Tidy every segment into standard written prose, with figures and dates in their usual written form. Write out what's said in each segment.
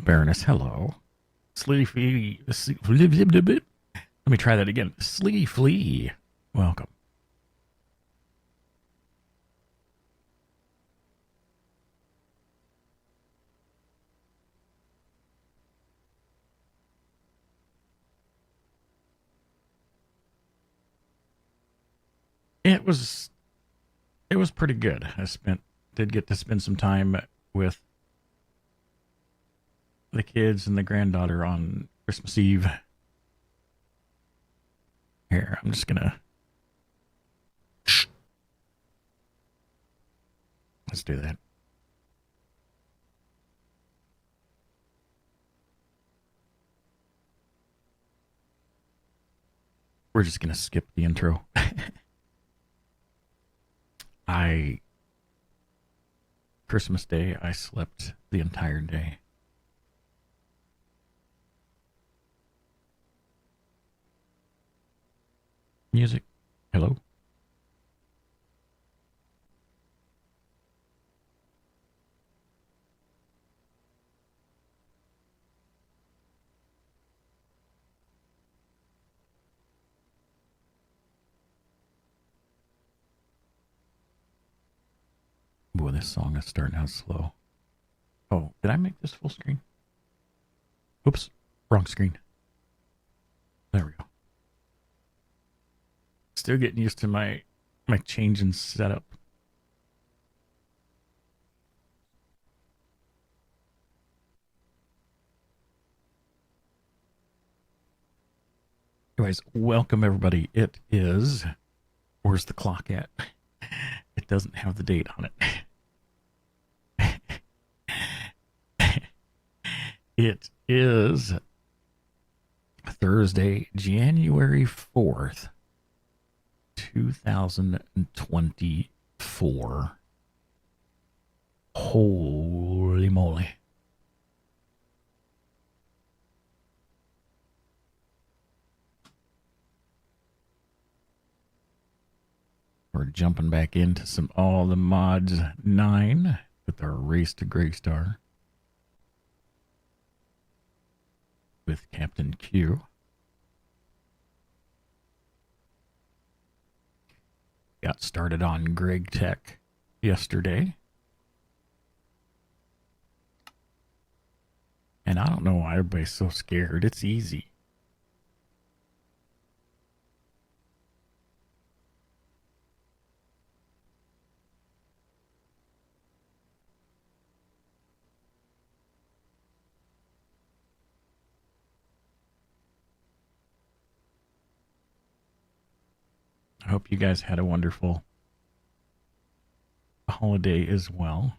Baroness, hello. Sleepy. Let me try that again. Slee Flea. Welcome. It was pretty good. Did get to spend some time with the kids and the granddaughter on Christmas Eve. Here, I'm just gonna. Let's do that. We're just gonna skip the intro. Christmas Day, I slept the entire day. Music. Hello? Boy, this song is starting out slow. Oh, did I make this full screen? Oops, wrong screen. There we go. Still getting used to my change in setup. Anyways, welcome everybody. It is, where's the clock at? It doesn't have the date on it. It is Thursday, January 4th, 2024. Holy moly. We're jumping back into some All the Mods 9 with our race to GregStar with Captain Q. Got started on Greg Tech yesterday. And I don't know why everybody's so scared. It's easy. I hope you guys had a wonderful holiday as well.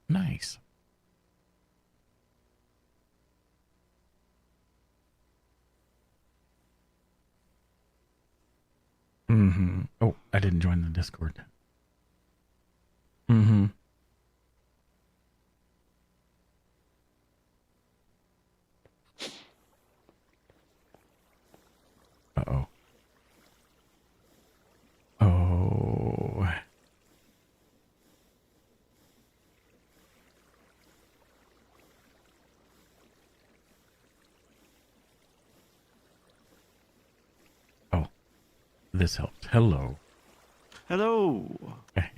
Nice. Mm-hmm. Oh, I didn't join the Discord. Mm-hmm. Uh-oh. Oh. Oh, this helps. Hello. Hello. I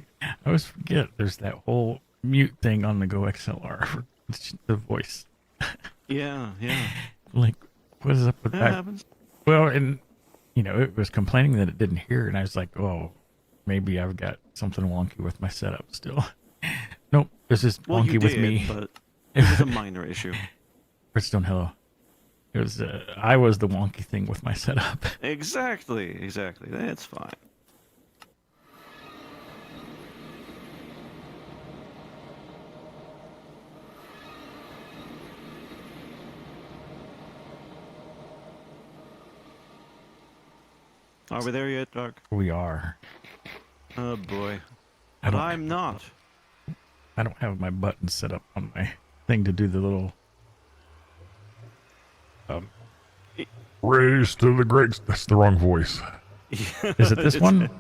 always forget there's that whole mute thing on the Go XLR for the voice. Yeah. Like, what is up with That that? happens. Well, and, you know, it was complaining that it didn't hear, and I was like, oh, maybe I've got something wonky with my setup still. Nope, this is Well, wonky you with did, me. but it was a minor issue. Redstone, hello. It was, I was the wonky thing with my setup. Exactly. That's fine. Are we there yet, Doc? We are. Oh boy. I But don't, I'm not. I don't have my button set up on my thing to do the little race to the Greg's. That's the wrong voice. Is it this one?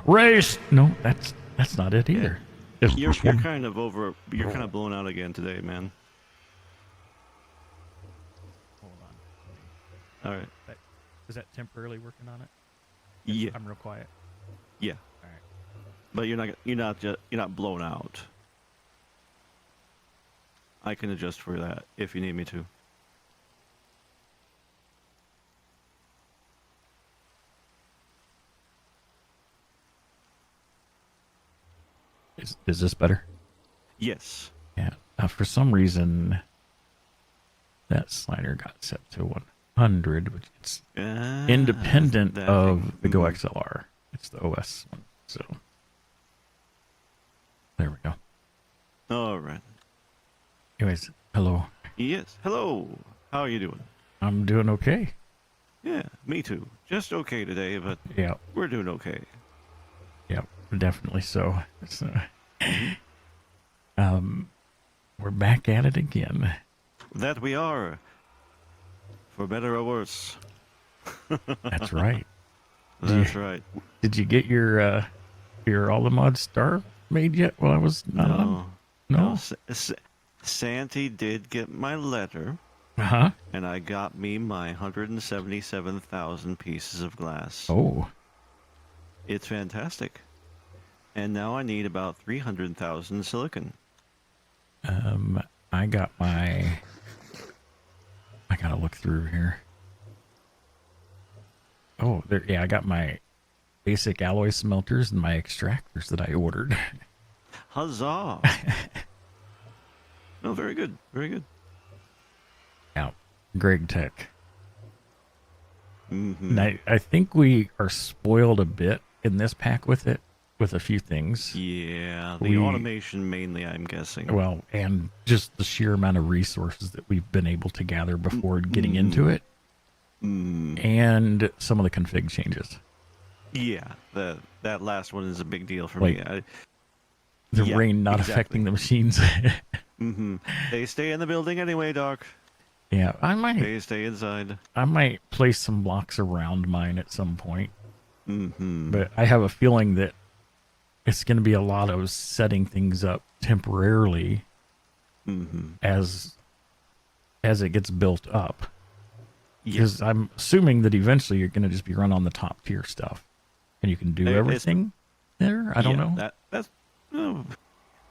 Race. No, that's not it either. It's You're this one. kind of over. You're kind of blown out again today, man. Hold on. All right. Is that temporarily working on it? Yeah. I'm real quiet. Yeah. All right. But you're not blown out. I can adjust for that if you need me to. Is this better? Yes. Yeah. For some reason, that slider got set to 100, which is independent that of thing. the Go XLR. It's the OS one. So there we go. All right. Anyways, hello. Yes. Hello. How are you doing? I'm doing okay. Yeah, me too. Just okay today, but Yeah. we're doing okay. Yeah. Definitely so. We're back at it again. That we are. For better or worse. That's right. That's right. Did you get your all the mod star made yet? While I was not on. No. Santy did get my letter, Uh-huh. and I got me my 177,000 pieces of glass. Oh. It's fantastic. And now I need about 300,000 silicon. I got my. I gotta look through here. Oh, there. Yeah, I got my basic alloy smelters and my extractors that I ordered. Huzzah! No, very good. Very good. Yeah, Greg Tech. Mm-hmm. And I think we are spoiled a bit in this pack with it, with a few things. Yeah, the automation mainly, I'm guessing. Well, and just the sheer amount of resources that we've been able to gather before getting into it. And some of the config changes. Yeah, that last one is a big deal for Like, me. The Yeah, rain not exactly. affecting the machines. They stay in the building anyway, Doc. Yeah, I might They stay inside. place some blocks around mine at some point. Mm-hmm. But I have a feeling that it's going to be a lot of setting things up temporarily as it gets built up. Because I'm assuming that eventually you're going to just be run on the top tier stuff, and you can do everything there. I don't know.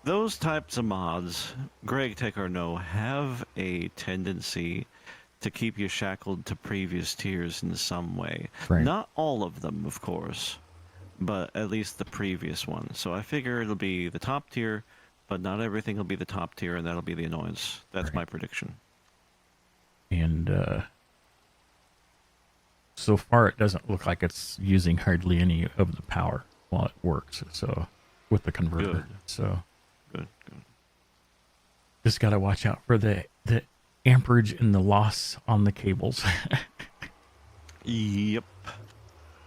Those types of mods, Greg Tech or no, have a tendency to keep you shackled to previous tiers in some way. Right. Not all of them, of course, but at least the previous one. So I figure it'll be the top tier, but not everything will be the top tier, and that'll be the annoyance. That's my prediction. And so far, it doesn't look like it's using hardly any of the power while it works. So with the converter, Good. so Good. just got to watch out for the amperage and the loss on the cables. Yep.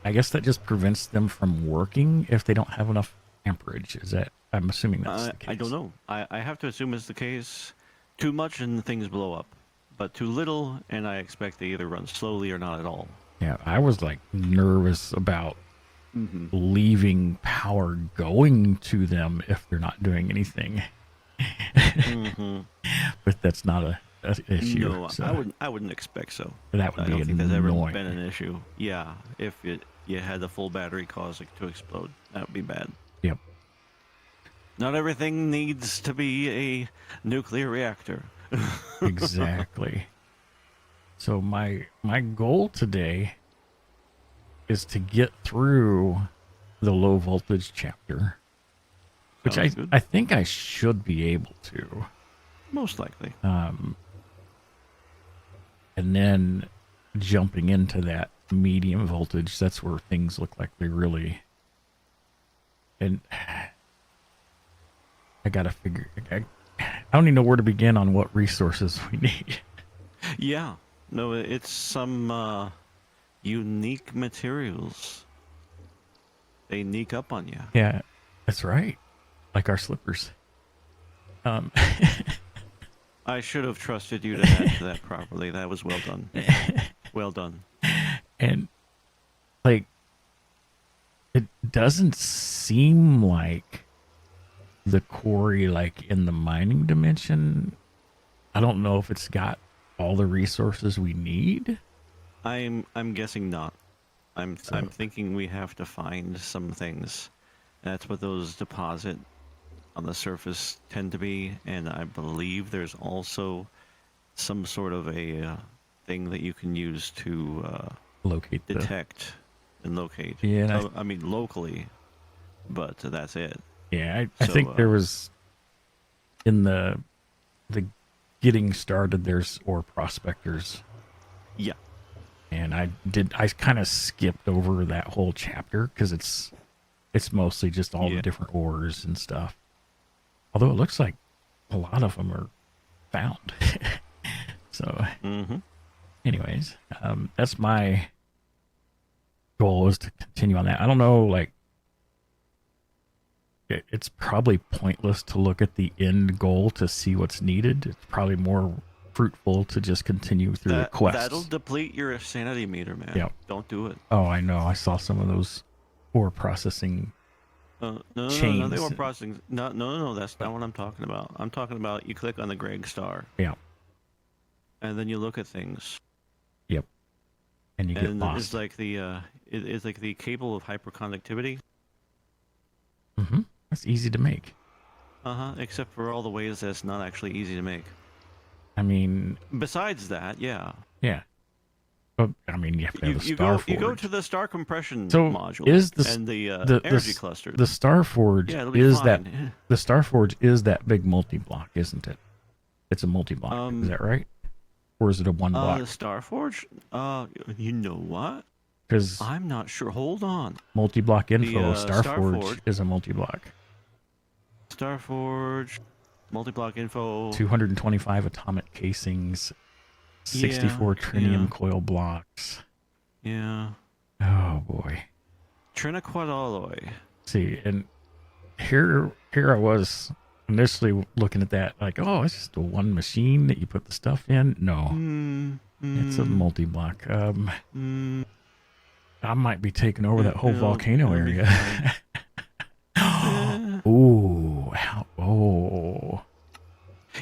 I guess that just prevents them from working if they don't have enough amperage. Is that? I'm assuming that's the case. I don't know. I have to assume it's the case. Too much and things blow up, but too little, and I expect they either run slowly or not at all. Yeah, I was like nervous about leaving power going to them if they're not doing anything. But that's not an issue. No, so I wouldn't expect so. that would I be don't think that's ever annoying. been an issue. Yeah, if you had the full battery cause it to explode, that would be bad. Yep. Not everything needs to be a nuclear reactor. Exactly. So my goal today is to get through the low voltage chapter, which Sounds good. I think I should be able to. Most likely. And then jumping into that medium voltage, that's where things look like they really. And I gotta figure. I don't even know where to begin on what resources we need. Yeah. No, it's some unique materials They sneak up on you. Yeah, that's right. Like our slippers. Um, I should have trusted you to answer that properly. That was well done. Well done. and like, it doesn't seem like the quarry, like in the mining dimension. I don't know if it's got all the resources we need. I'm guessing not. I'm So, thinking we have to find some things. That's what those deposit on the surface tend to be, and I believe there's also some sort of a thing that you can use to locate the. detect and locate. Yeah, and I mean locally, but that's it. I So think there was in the getting started. There's ore prospectors, yeah, and I kind of skipped over that whole chapter because it's mostly just all the different ores and stuff. Although it looks like a lot of them are found. So, anyways, that's my goal, is to continue on that. I don't know, like, it's probably pointless to look at the end goal to see what's needed. It's probably more fruitful to just continue through the quests. That'll deplete your sanity meter, man. Yeah. Don't do it. Oh, I know. I saw some of those ore processing No, chains. they were processing. No, that's not what I'm talking about. I'm talking about you click on the GregStar. Yeah. And then you look at things. Yep. And you get lost. It's like it's like the cable of hyperconductivity. Mm-hmm. That's easy to make. Except for all the ways that's not actually easy to make. I mean, besides that, yeah. Yeah. But I mean, you have to have the Star Forge. You go to the star compression so module and the the energy cluster. The Star Forge is fine. The Star Forge is that big multi-block, isn't it? It's a multi-block. Is that right? Or is it a one block? The Star Forge? You know what? Because I'm not sure. Hold on. Multi-block info. Star Forge is a multi-block. Star Forge, multi-block info. 225 atomic casings. 64 trinium coil blocks. Yeah. Oh boy. Triniquadalloy. See, and here I was initially looking at that like, oh, it's just a one machine that you put the stuff in. No, it's a multi-block. I might be taking over that whole volcano area. Ooh, oh.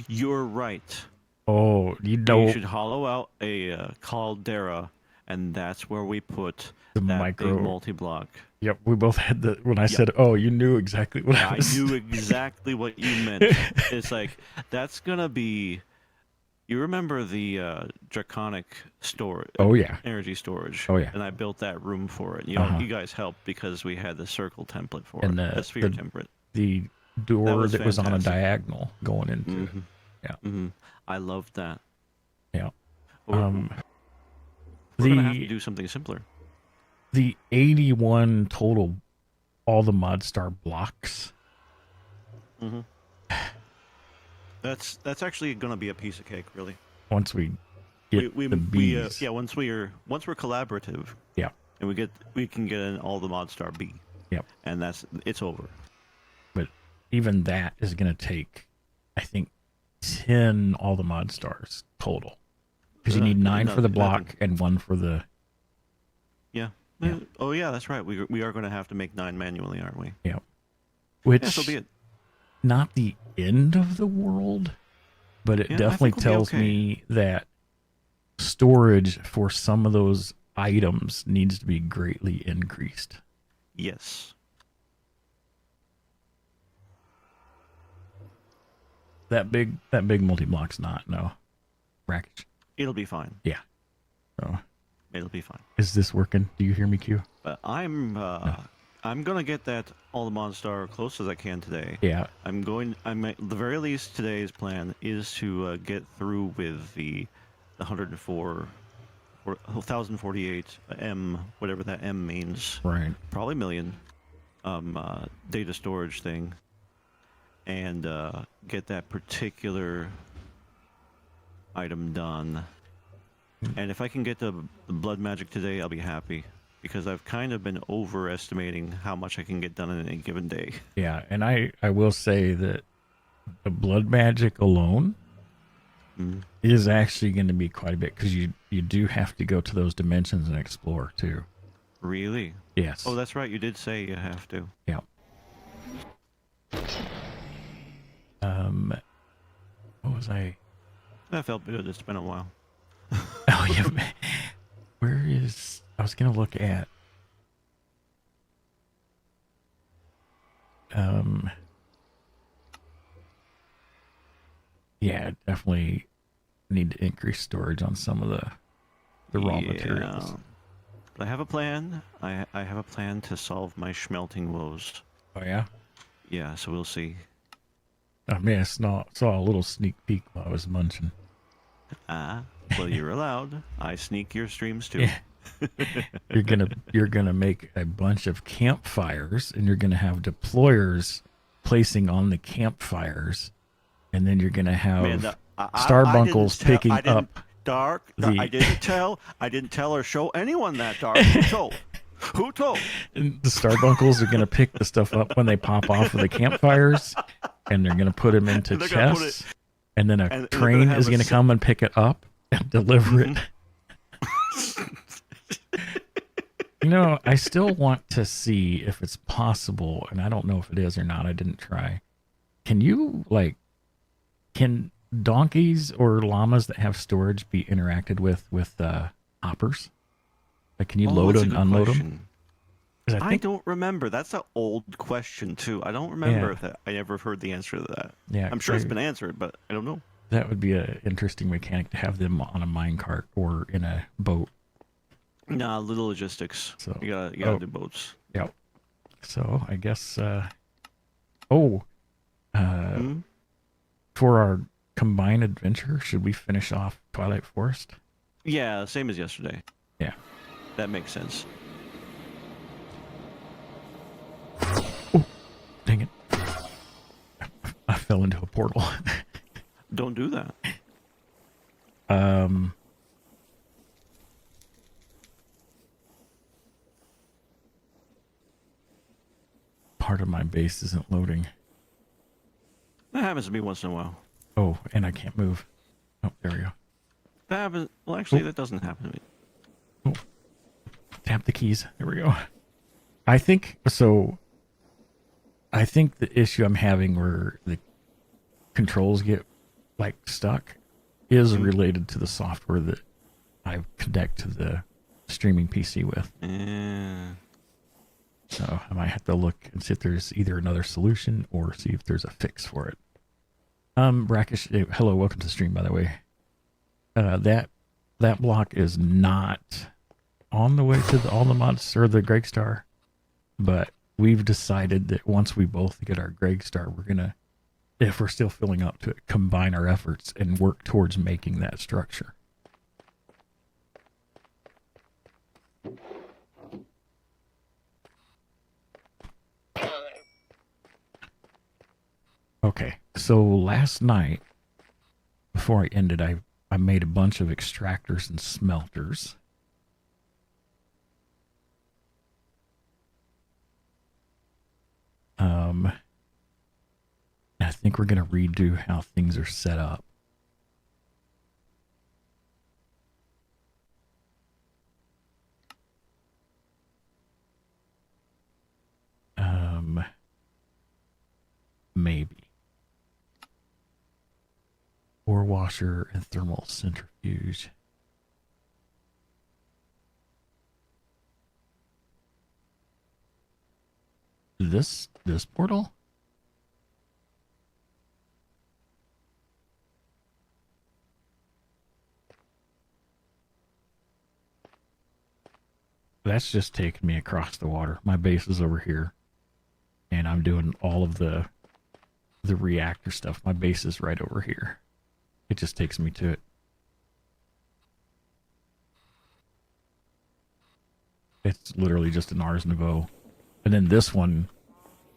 You're right. Oh, you should hollow out a caldera, and that's where we put the that big multi-block. Yep, we both had the. When I said, "Oh, you knew exactly what I was." I knew exactly what you meant. It's like that's gonna be. You remember the draconic storage? Oh yeah, energy storage. Oh yeah, and I built that room for it. You know, you guys helped because we had the circle template for it, the sphere template. The door that was on a diagonal going into it. Yeah. I loved that. Yeah. We're gonna have to do something simpler. The 81 total, all the ModStar blocks. That's actually gonna be a piece of cake, really. Once we get the bees. Once we're collaborative. Yeah. And we can get in all the ModStar B. Yep. And it's over. But even that is gonna take, I think, 10 all the mod stars total, because you need 9 for the block and 1 for the Oh yeah, that's right, we are going to have to make 9 manually, aren't we? Which so be it. Not the end of the world, but it definitely tells me that storage for some of those items needs to be greatly increased. Yes. That big multi-block's not, no. Brackage. It'll be fine. Yeah. So it'll be fine. Is this working? Do you hear me, Q? I'm gonna get that all the ModStar close as I can today. Yeah. I'm at the very least today's plan is to get through with the 104 or 1048 M, whatever that M means. Right. Probably million data storage thing. And get that particular item done. And if I can get the blood magic today, I'll be happy. because I've kind of been overestimating how much I can get done in a given day. Yeah, and I will say that the blood magic alone is actually going to be quite a bit, because you do have to go to those dimensions and explore too. Really? Yes. Oh, that's right. You did say you have to. Yeah. What was I? That felt good. It's been a while. Oh yeah. Where is? I was gonna look at. Yeah, definitely need to increase storage on some of the raw materials. But I have a plan. I have a plan to solve my schmelting woes. Oh yeah. Yeah, so we'll see. I mean, I saw a little sneak peek while I was munching. Well, you're allowed. I sneak your streams too. Yeah. You're gonna make a bunch of campfires, and you're gonna have deployers placing on the campfires, and then you're gonna have Man, starbunkles picking up. Dark. I didn't tell or show anyone that, Dark. Who told? Who told? And the starbunkles are gonna pick the stuff up when they pop off of the campfires, and they're gonna put them into chests, and then a train is gonna come and pick it up and deliver it. You know, I still want to see if it's possible, and I don't know if it is or not. I didn't try. Can donkeys or llamas that have storage be interacted with hoppers? Like, can you load and unload them? I don't remember. That's an old question too. I don't remember if I ever heard the answer to that. Yeah, I'm sure it's been answered, but I don't know. That would be an interesting mechanic to have them on a minecart or in a boat. Nah, little logistics. So you gotta do boats. Yep. So I guess for our combined adventure, should we finish off Twilight Forest? Yeah, same as yesterday. Yeah. That makes sense. Oh, dang it. I fell into a portal. Don't do that. Part of my base isn't loading. That happens to me once in a while. Oh, and I can't move. Oh, there we go. That happens. Well, actually, that doesn't happen to me. Oh, tap the keys. There we go. I think the issue I'm having where the controls get like stuck is related to the software that I connect to the streaming PC with. So I might have to look and see if there's either another solution or see if there's a fix for it. Brackish, hello, welcome to the stream, by the way. That block is not on the way to all the mods or the GregStar, but we've decided that once we both get our GregStar, we're gonna, if we're still filling up to it, combine our efforts and work towards making that structure. Okay, so last night, before I ended, I made a bunch of extractors and smelters. I think we're going to redo how things are set up. Maybe. Ore washer and thermal centrifuge. This portal? That's just taking me across the water. My base is over here. And I'm doing all of the reactor stuff. My base is right over here. It just takes me to it. It's literally just an Ars Nouveau. And then this one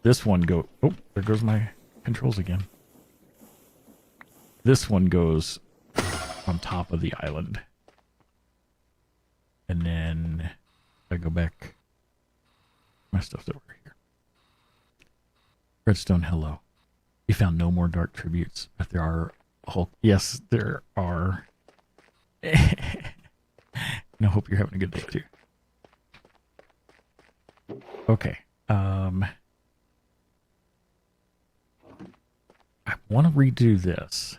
go, oh, there goes my controls again. This one goes on top of the island. And then I go back. My stuff's over here. Redstone, hello. You found no more dark tributes, but there are whole. Yes, there are. And I hope you're having a good day too. Okay. I want to redo this,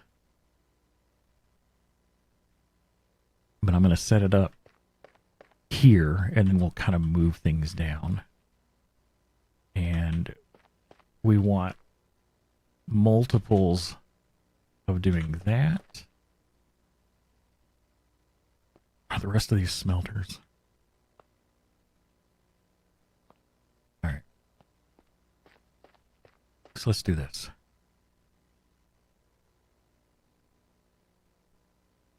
but I'm going to set it up here, and then we'll kind of move things down. And we want multiples of doing that. Are the rest of these smelters? All right. So let's do this.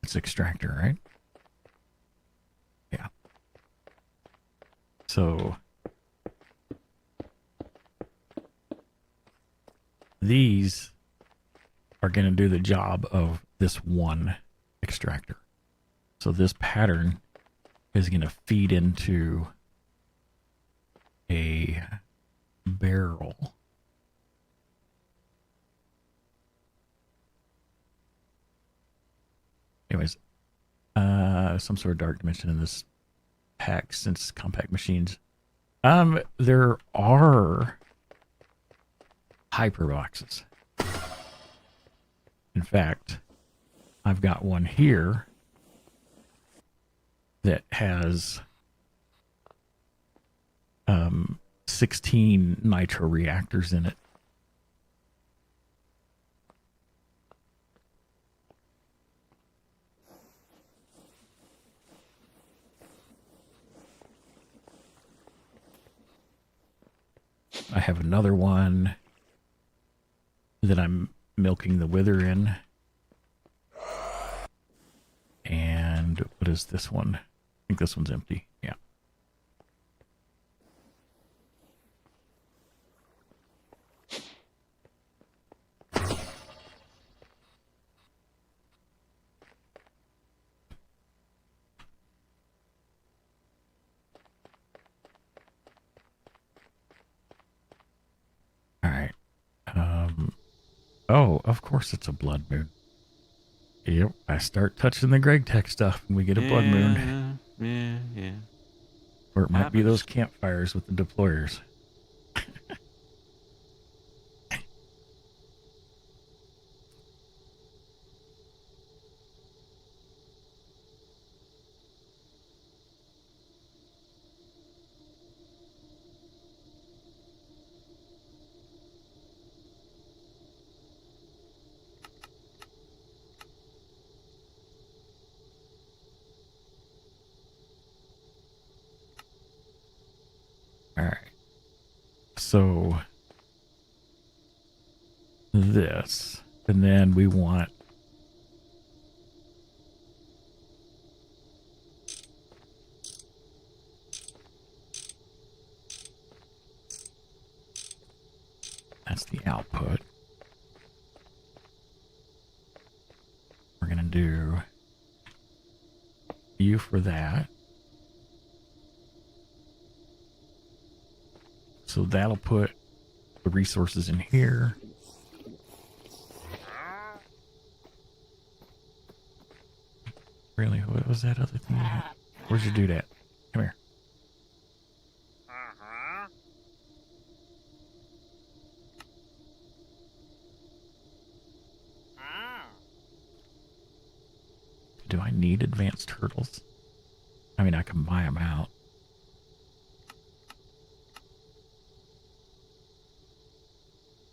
It's extractor, right? Yeah. So these are going to do the job of this one extractor. So this pattern is going to feed into a barrel. Anyways, some sort of dark dimension in this pack since compact machines. There are hyper boxes. In fact, I've got one here that has 16 nitro reactors in it. I have another one that I'm milking the wither in. And what is this one? I think this one's empty. Yeah. All right. Oh, of course it's a blood moon. Yep, I start touching the Greg Tech stuff and we get a blood moon. Yeah. Or it might be those campfires with the deployers. All right. So this, and then we want that's the output. We're going to do you for that. So that'll put the resources in here. Really? What was that other thing you had? Where'd you do that? Come here. Do I need advanced turtles? I mean, I can buy them out.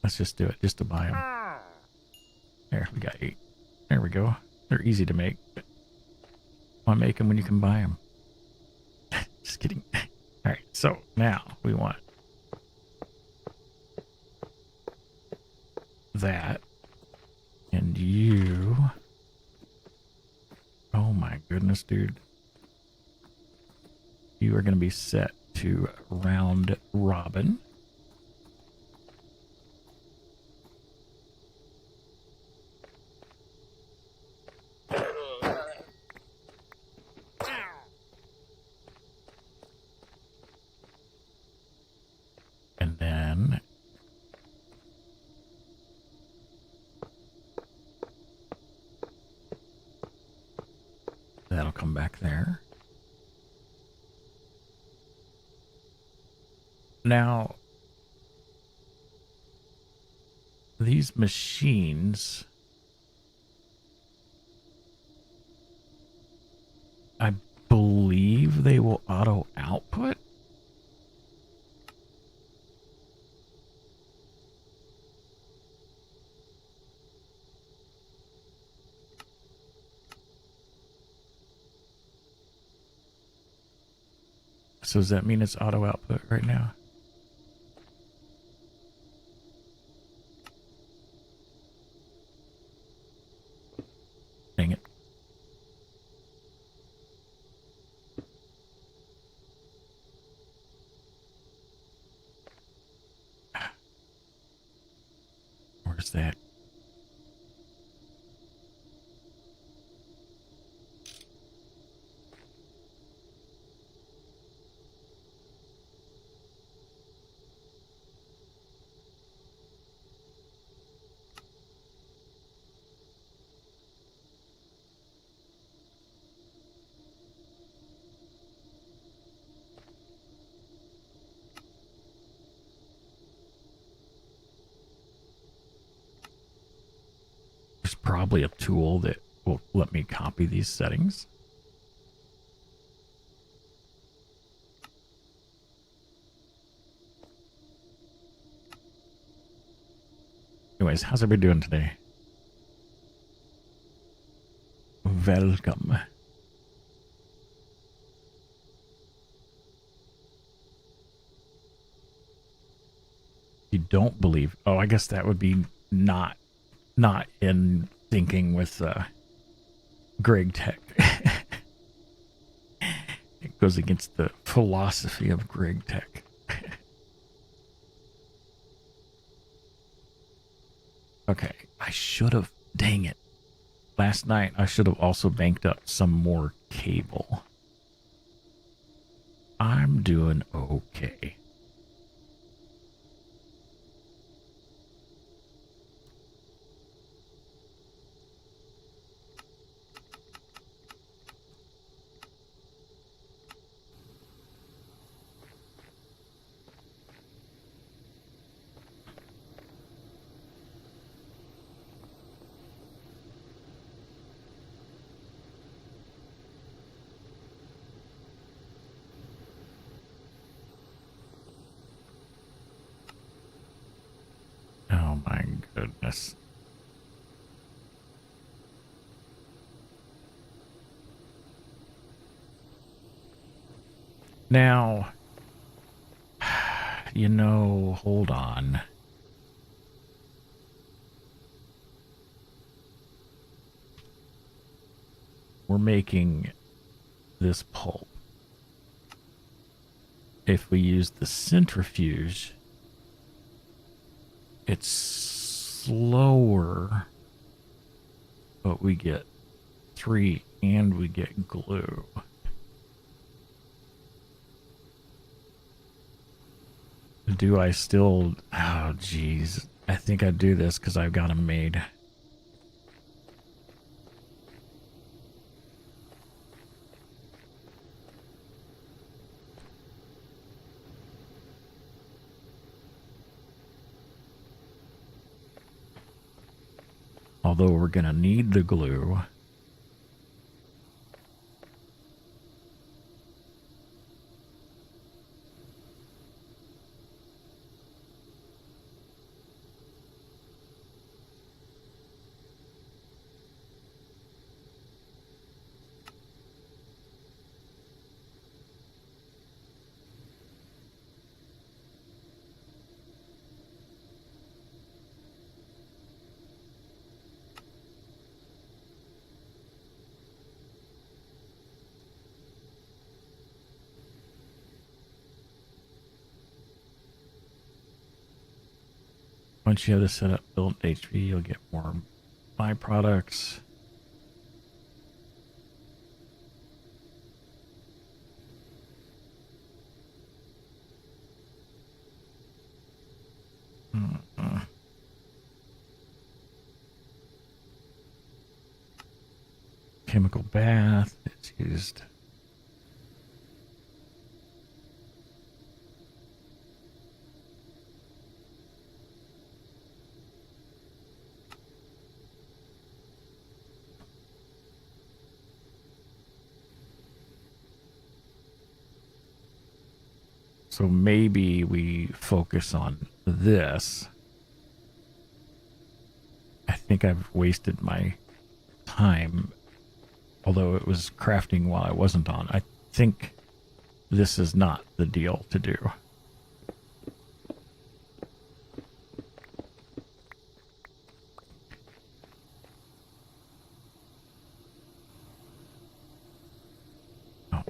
Let's just do it, just to buy them. There, we got 8. There we go. They're easy to make. Why make them when you can buy them? Just kidding. All right, so now we want that. And you... Oh my goodness, dude. You are going to be set to round robin. And then that'll come back there. Now, these machines, I believe they will auto output. So does that mean it's auto output right now? Dang it. Where's that? There's probably a tool that will let me copy these settings. Anyways, how's everybody doing today? Welcome. You don't believe? Oh, I guess that would be not in thinking with Greg Tech. It goes against the philosophy of Greg Tech. Okay, I should have. Dang it. Last night, I should have also banked up some more cable. I'm doing okay. Oh my goodness. Now, you know, hold on. We're making this pulp. If we use the centrifuge, it's slower, but we get 3 and we get glue. Do I still... Oh, geez. I think I do this because I've got them made. Although we're going to need the glue. Once you have this set up built HP, you'll get more byproducts. chemical bath. It's used. So maybe we focus on this. I think I've wasted my time, although it was crafting while I wasn't on. I think this is not the deal to do. Oh.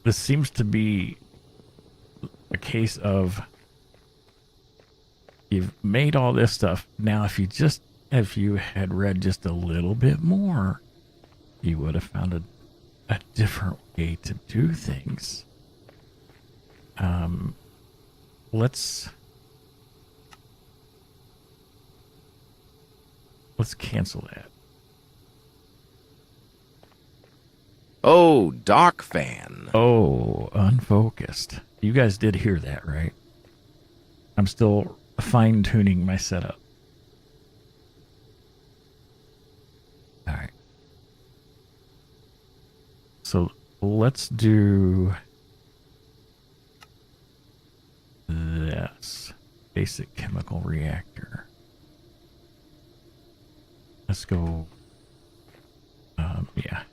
This seems to be a case of you've made all this stuff. Now, if you had read just a little bit more, you would have found a different way to do things. Let's cancel that. Oh, Doc fan. Oh, unfocused. You guys did hear that, right? I'm still fine-tuning my setup. All right. So let's do this. Basic chemical reactor. Let's go. Yeah.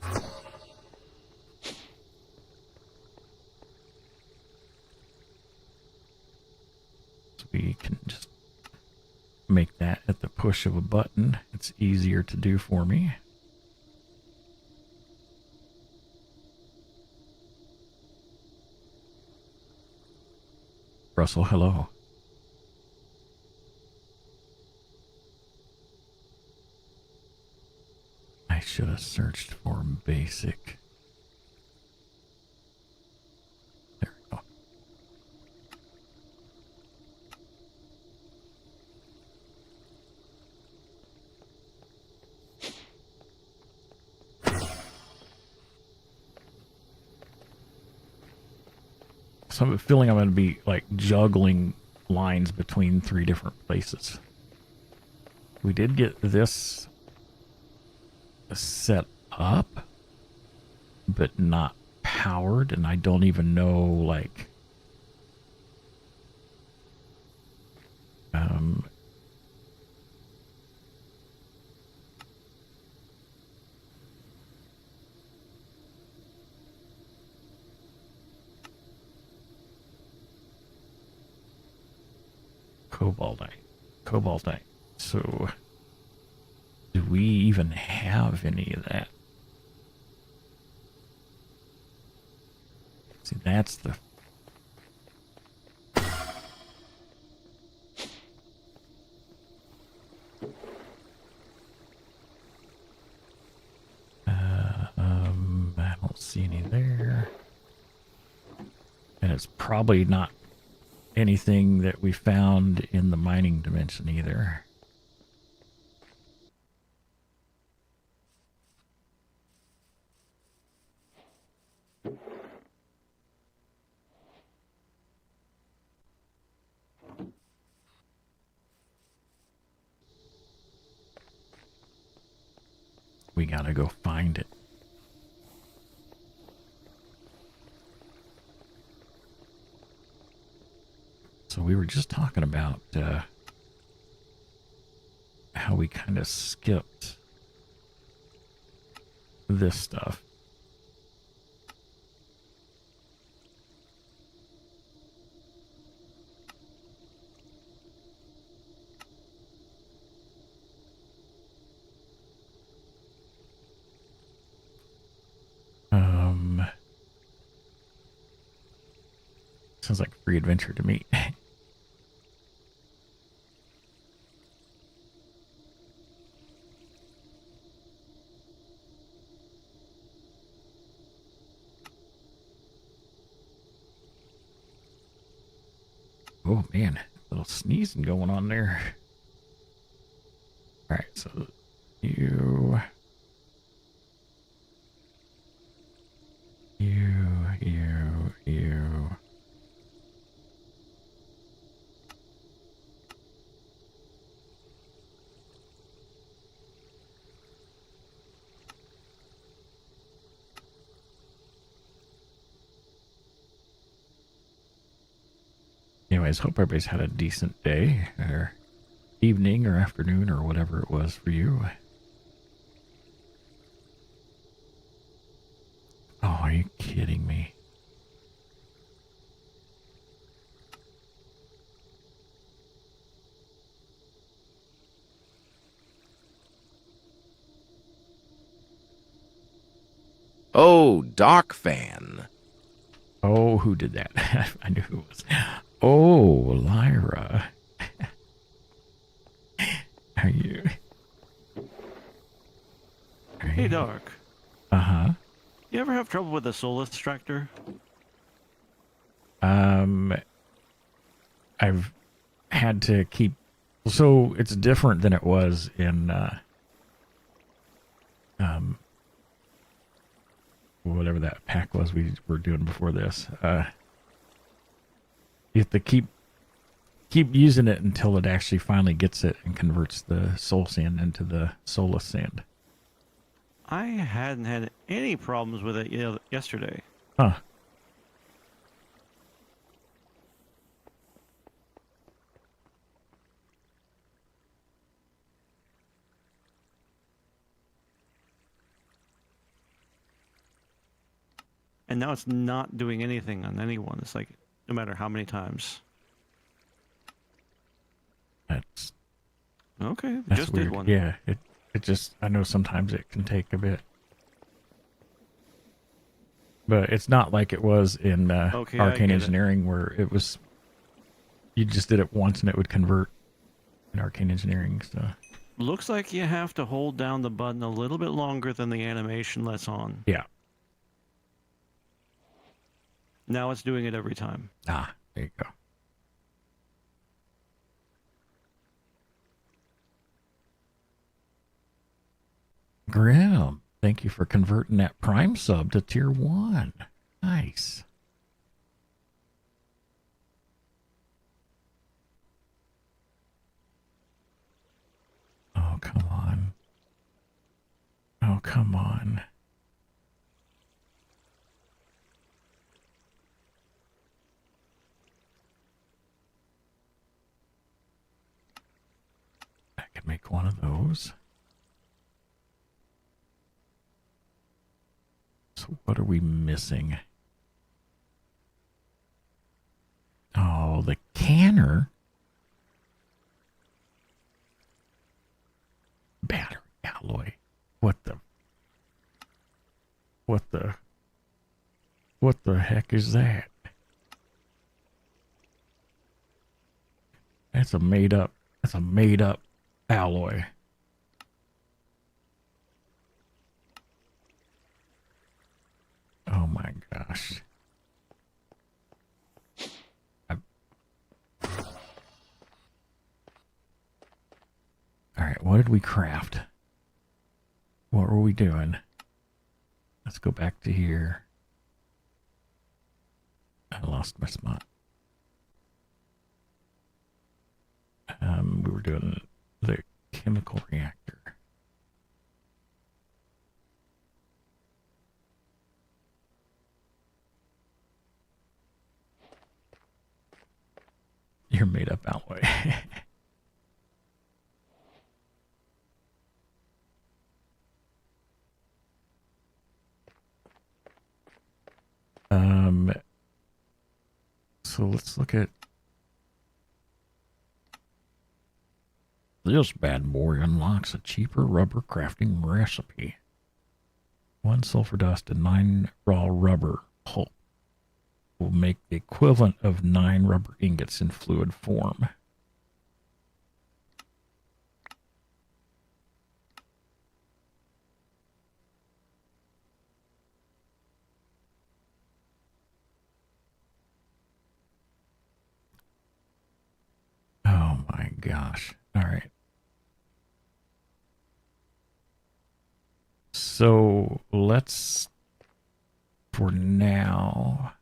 So we can just make that at the push of a button. It's easier to do for me. Russell, hello. I should have searched for basic. There we go. So I'm feeling I'm going to be like juggling lines between 3 different places. We did get this set up, but not powered, and I don't even know, like, cobaltite. So do we even have any of that? See, that's the I don't see any there. And it's probably not anything that we found in the mining dimension either. We gotta go find it. So we were just talking about how we kind of skipped this stuff. Sounds like free adventure to me. Oh man, a little sneezing going on there. All right, so you, you. Anyways, hope everybody's had a decent day or evening or afternoon or whatever it was for you. Oh, are you kidding me? Oh, Doc fan. Oh, who did that? I knew who it was. Oh, Lyra. Are you? Hey, Doc. Uh-huh. You ever have trouble with the soul extractor? I've had to keep, so it's different than it was in whatever that pack was we were doing before this. You have to keep using it until it actually finally gets it and converts the soul sand into the soulless sand. I hadn't had any problems with it yesterday. Huh. And now it's not doing anything on anyone. It's like, no matter how many times. That's Okay, That's just weird. did one. Yeah, it just, I know sometimes it can take a bit. But it's not like it was in Okay, I Arcane get it. Engineering where it was, you just did it once and it would convert in Arcane Engineering. So Looks like you have to hold down the button a little bit longer than the animation lets on. yeah. Now it's doing it every time. Ah, there you go. Grim, thank you for converting that Prime sub to Tier 1. Nice. Oh, come on. Oh, come on. I can make one of those. So what are we missing? Oh, the canner. Battery alloy. What the heck is that? That's a made up alloy. Oh my gosh. All right, what did we craft? What were we doing? Let's go back to here. I lost my spot. We were doing the chemical reactor. You're made up alloy. So let's look at this bad boy. Unlocks a cheaper rubber crafting recipe. 1 sulfur dust and 9 raw rubber pulp will make the equivalent of 9 rubber ingots in fluid form. gosh. All right. So let's, for now,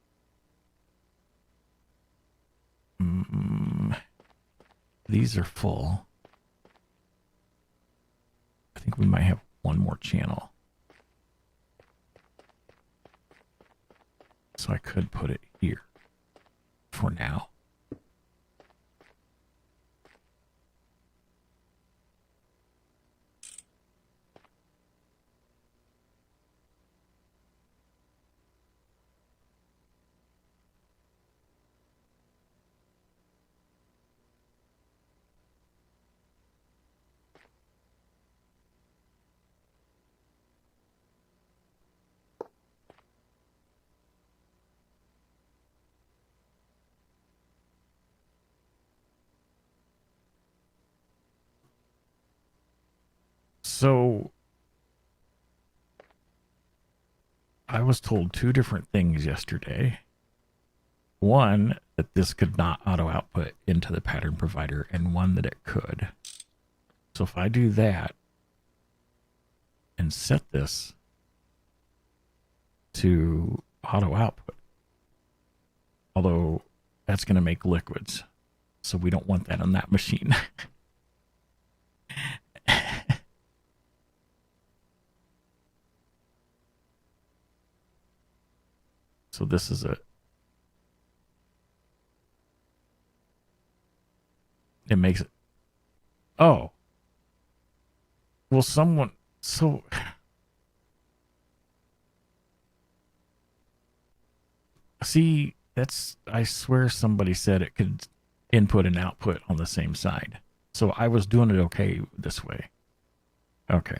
these are full. I think we might have one more channel. So I could put it here for now. So I was told two different things yesterday. One, that this could not auto output into the pattern provider, and one that it could. So if I do that and set this to auto output, although that's going to make liquids, so we don't want that on that machine. So this is it makes it, oh, well, someone, so see, that's, I swear somebody said it could input and output on the same side. So I was doing it okay this way. Okay.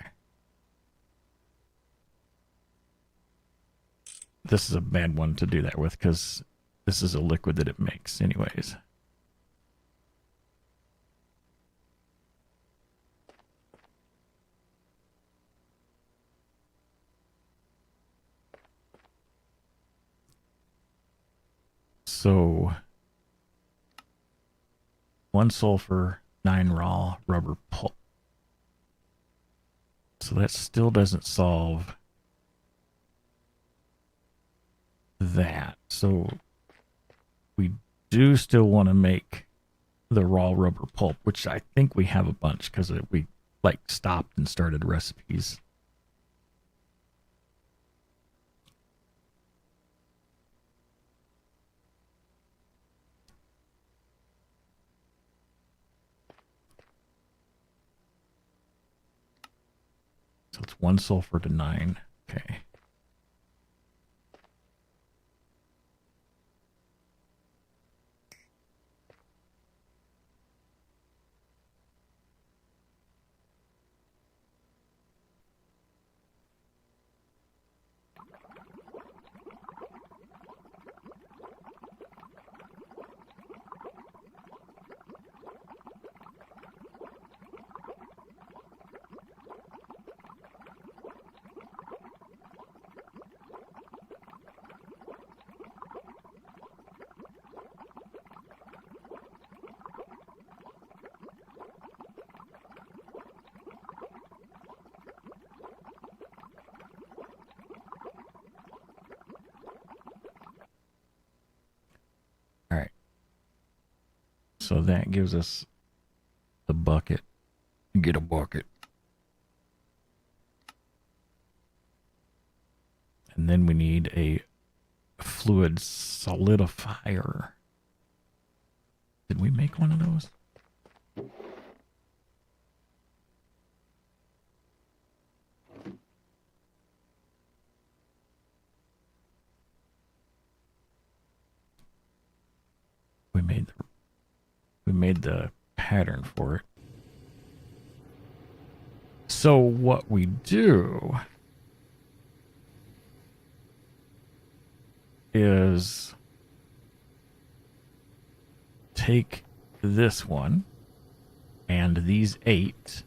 This is a bad one to do that with because this is a liquid that it makes anyways. So 1 sulfur, 9 raw rubber pulp. So that still doesn't solve that. So we do still want to make the raw rubber pulp, which I think we have a bunch because we like stopped and started recipes. So it's 1 sulfur to 9. Okay. All right. So that gives us the bucket. Get a bucket. And then we need a fluid solidifier. Did we make one of those? We made the pattern for it. So what we do is take this one and these 8,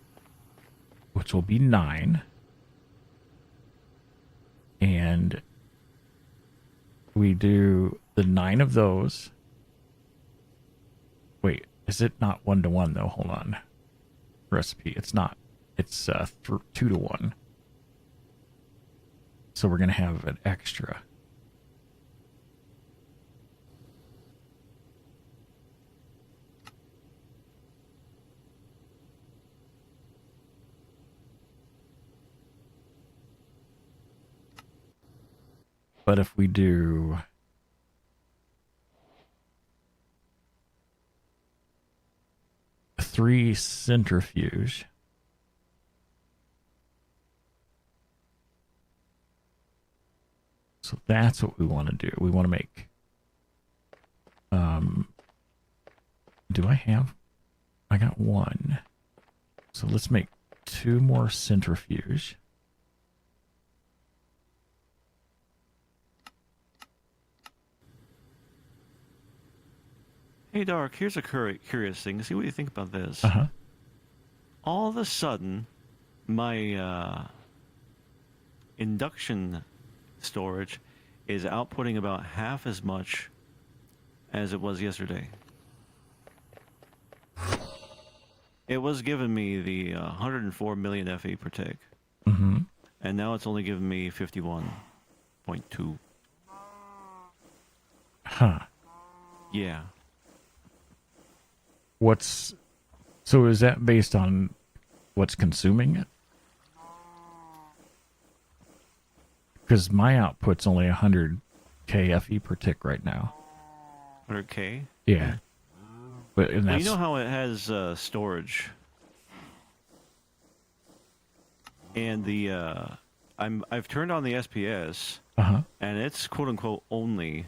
which will be 9, and we do the 9 of those. Wait, Is it not 1-to-1 though? Hold on. Recipe. It's not. It's 2-to-1. So we're gonna have an extra. But if we do 3 centrifuge, so that's what we want to do. We want to make, do I have, I got 1. So let's make 2 more centrifuge. Hey, Dark, here's a curious thing. See what you think about this. Uh-huh. All of a sudden, my induction storage is outputting about half as much as it was yesterday. It was giving me the 104 million FE per tick. Mm-hmm. And now it's only giving me 51.2. Huh. Yeah. So is that based on what's consuming it? Because my output's only 100k FE per tick right now. 100K? Yeah. But and Well, that's, you know how it has storage, and the I've turned on the SPS, uh-huh. and it's quote unquote only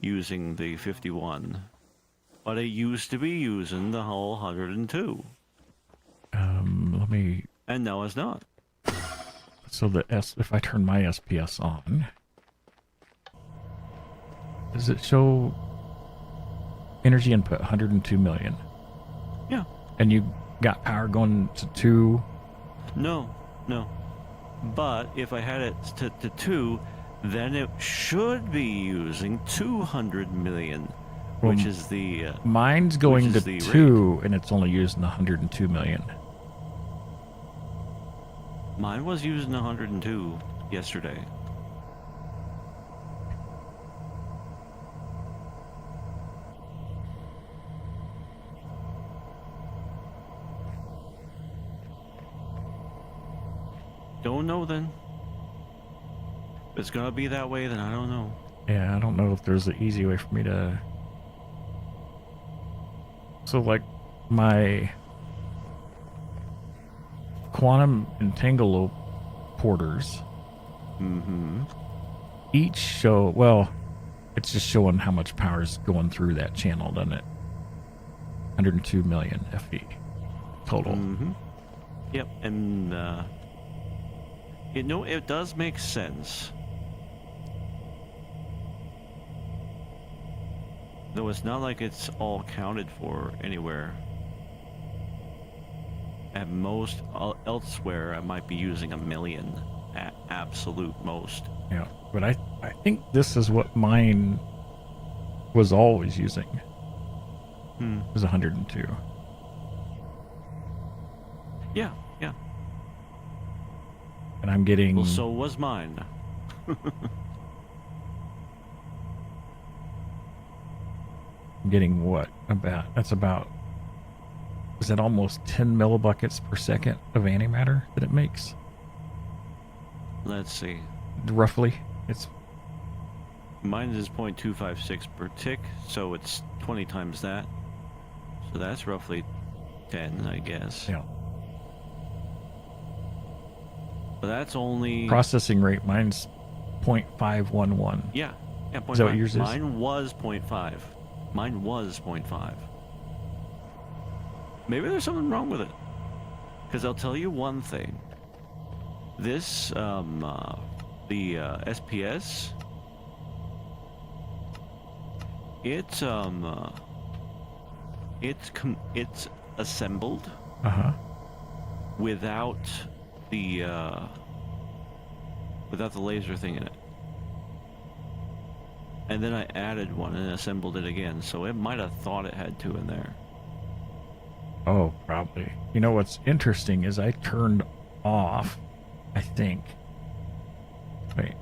using the 51, but it used to be using the whole 102, Let me, and now it's not. so if I turn my SPS on, does it show energy input 102 million? Yeah. And you got power going to 2? No. But if I had it to 2, then it should be using 200 million, which Well, is the mine's going which to is the 2 and it's only using 102 million. Mine was using 102 yesterday. Don't know then. If it's gonna be that way, then I don't know. Yeah, I don't know if there's an easy way for me to... So, like, my quantum entangle porters each show... Well, it's just showing how much power is going through that channel, doesn't it? 102 million FE total. Yep, and it does make sense. Though it's not like it's all counted for anywhere. At most, elsewhere, I might be using 1 million at absolute most. Yeah, but I think this is what mine was always using. It was 102. Yeah. And I'm getting... Well, so was mine. I'm getting what? That's about... Is that almost 10 millibuckets per second of antimatter that it makes? Let's see. Roughly. It's... Mine is 0.256 per tick, so it's 20 times that. So that's roughly 10, I guess. Yeah. But that's only... Processing rate, mine's 0.511. Yeah, 0.5. Is that what yours is? Mine was 0.5. Mine was 0.5. Maybe there's something wrong with it. Because I'll tell you one thing. This, the SPS... It's assembled without the laser thing in it, and then I added one and assembled it again. So it might have thought it had 2 in there. Oh, probably. You know what's interesting is I turned off, I think. Wait.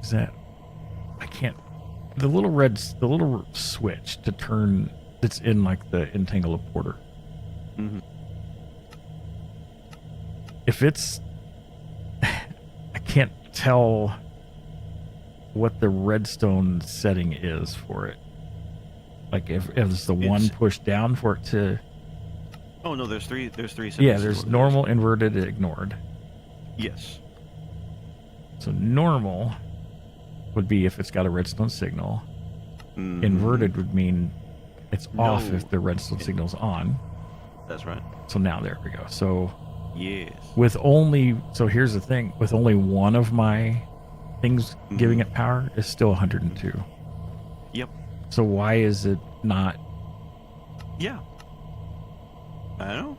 Is that... I can't... The little switch to turn... It's in like the entangle porter. Mm-hmm. If it's... I can't tell what the redstone setting is for it. Like if it's the one push down for it to... Oh no, there's three settings. Yeah, there's normal, inverted, ignored. Yes. So normal would be if it's got a redstone signal. Mm-hmm. Inverted would mean it's off if the redstone signal's on. That's right. So now there we go. So Yes. with only... So here's the thing. With only one of my things giving it power is still 102. Yep. So why is it not... Yeah. I know.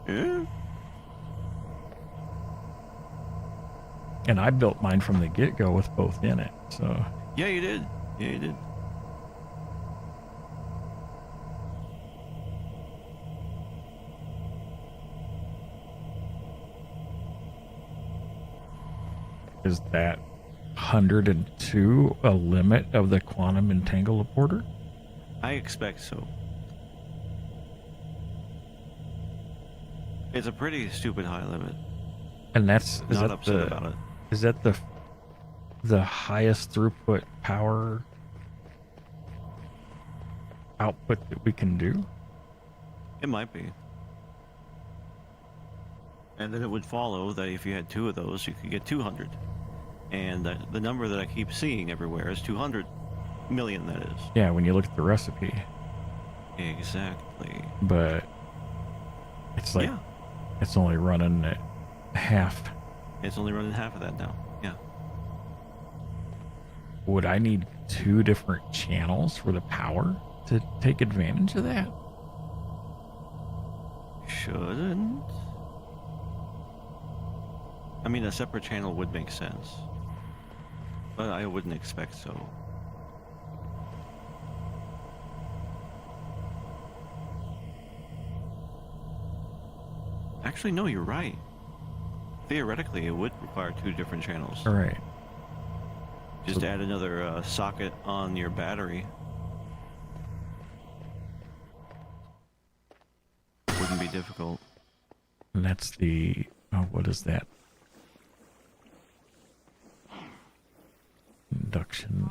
Yeah. And I built mine from the get-go with both in it, so... Yeah, you did. Yeah, you did. Is that 102 a limit of the quantum entangle porter? I expect so. It's a pretty stupid high limit. And that's... Is Not that upset the, about it. Is that the highest throughput power output that we can do? It might be. And then it would follow that if you had two of those, you could get 200. And the number that I keep seeing everywhere is 200 million, that is. Yeah, when you look at the recipe. Exactly. But it's like... Yeah. It's only running at half. It's only running half of that now. Yeah. Would I need 2 different channels for the power to take advantage of that? Shouldn't. I mean, a separate channel would make sense. But I wouldn't expect so. Actually, no, you're right. Theoretically, it would require 2 different channels. All right. Just add another socket on your battery. Wouldn't be difficult. And that's the... Oh, what is that? Induction...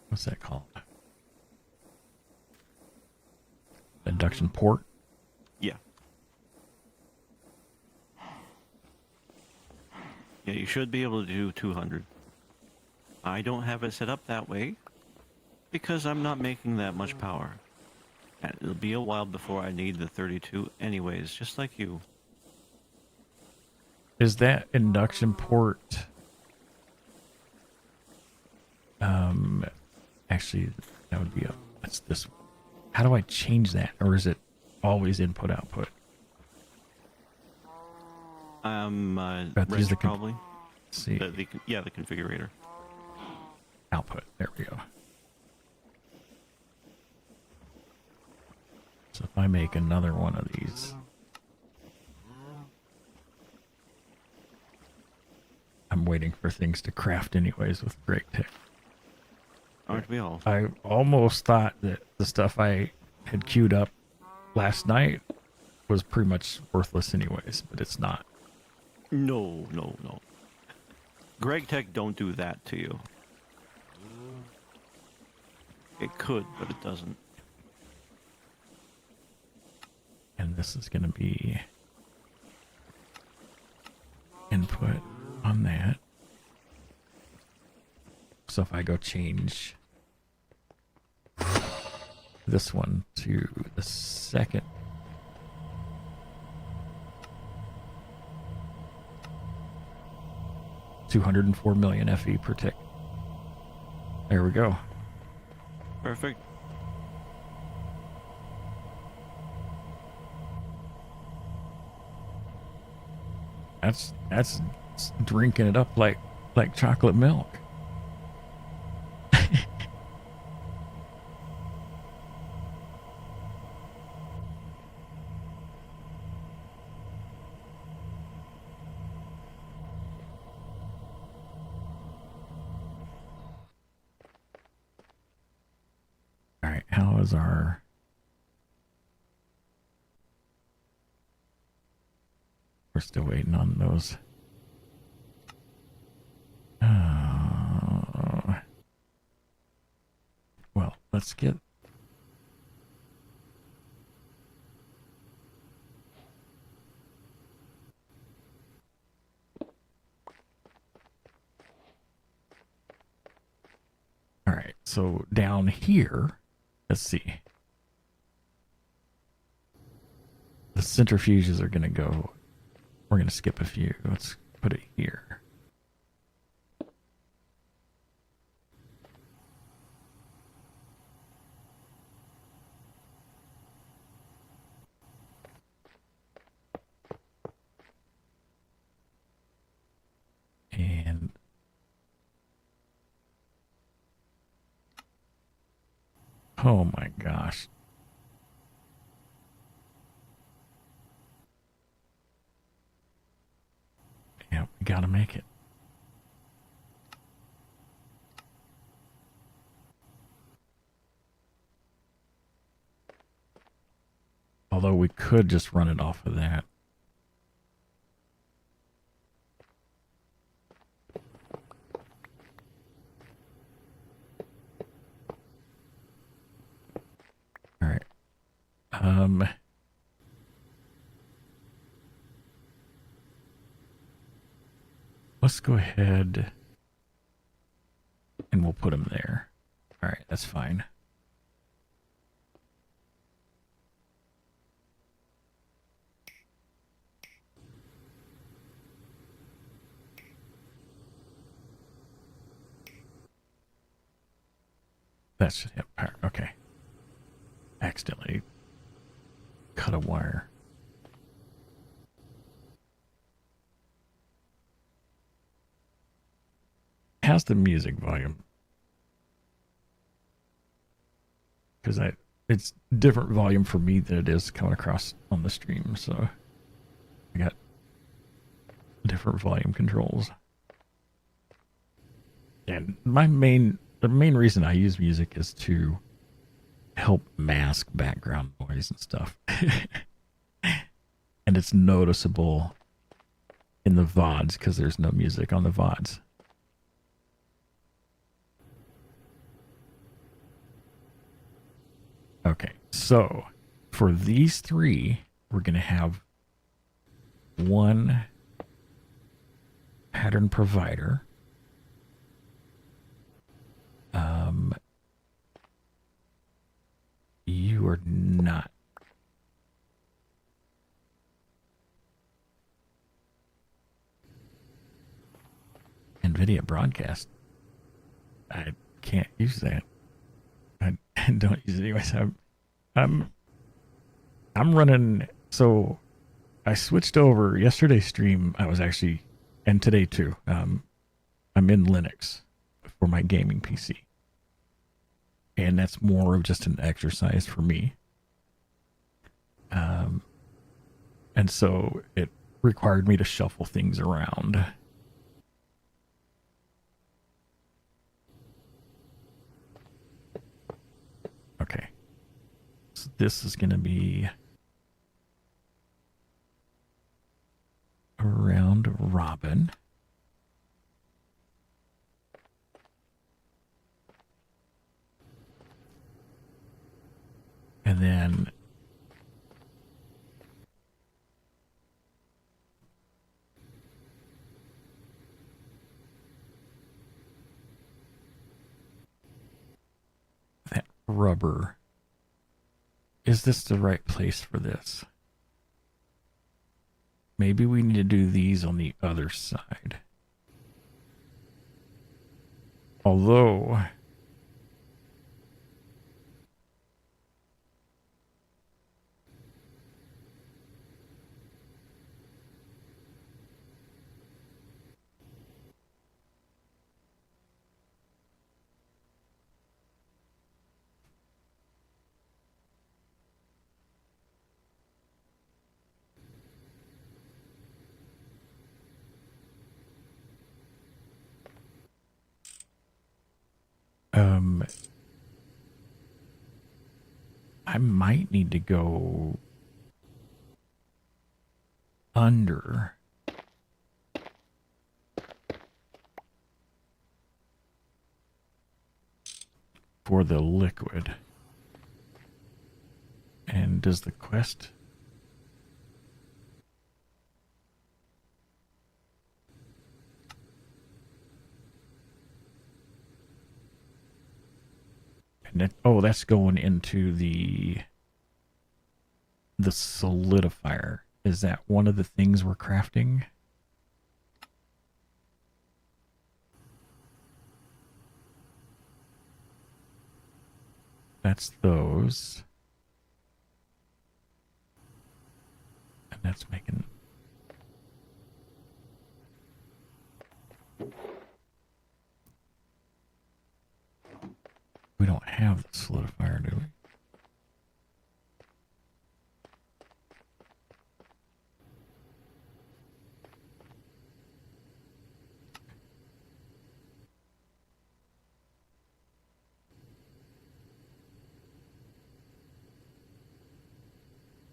What's that called? Induction port? Yeah. Yeah, you should be able to do 200. I don't have it set up that way because I'm not making that much power. And it'll be a while before I need the 32 anyways, just like you. Is that induction port... Actually, that would be that's this one. How do I change that? Or is it always input output? Rest probably. Let's see. The configurator. Output. There we go. So if I make another one of these, I'm waiting for things to craft anyways with GregTech. Aren't we all? I almost thought that the stuff I had queued up last night was pretty much worthless anyways, but it's not. No. GregTech don't do that to you. It could, but it doesn't. And this is going to be input on that. So if I go change this one to the second, $204 million FE per tick. There we go. Perfect. That's drinking it up like like chocolate milk. All right, how is our... We're still waiting on those. Well, let's get... All right, so down here, let's see. The centrifuges are going to go... We're going to skip a few. Let's put it here. And oh my gosh. Yeah, we gotta make it. Although we could just run it off of that. All right. Let's go ahead and we'll put them there. All right, that's fine. That should have power. Okay. Accidentally cut a wire. How's the music volume? Because it's different volume for me than it is coming across on the stream, so I got different volume controls. And the main reason I use music is to help mask background noise and stuff. And it's noticeable in the VODs because there's no music on the VODs. Okay, so for these three, we're going to have one pattern provider. You are not. NVIDIA broadcast. I can't use that. I don't use it anyways. I'm running. So I switched over yesterday's stream. I was actually, and today too. I'm in Linux for my gaming PC. And that's more of just an exercise for me. And so it required me to shuffle things around. Okay. So this is going to be around Robin. And then that rubber. Is this the right place for this? Maybe we need to do these on the other side. Although Um, I might need to go under for the liquid. And does the quest... And that, oh, that's going into the solidifier. Is that one of the things we're crafting? That's those. And that's making... We don't have the solidifier, do we?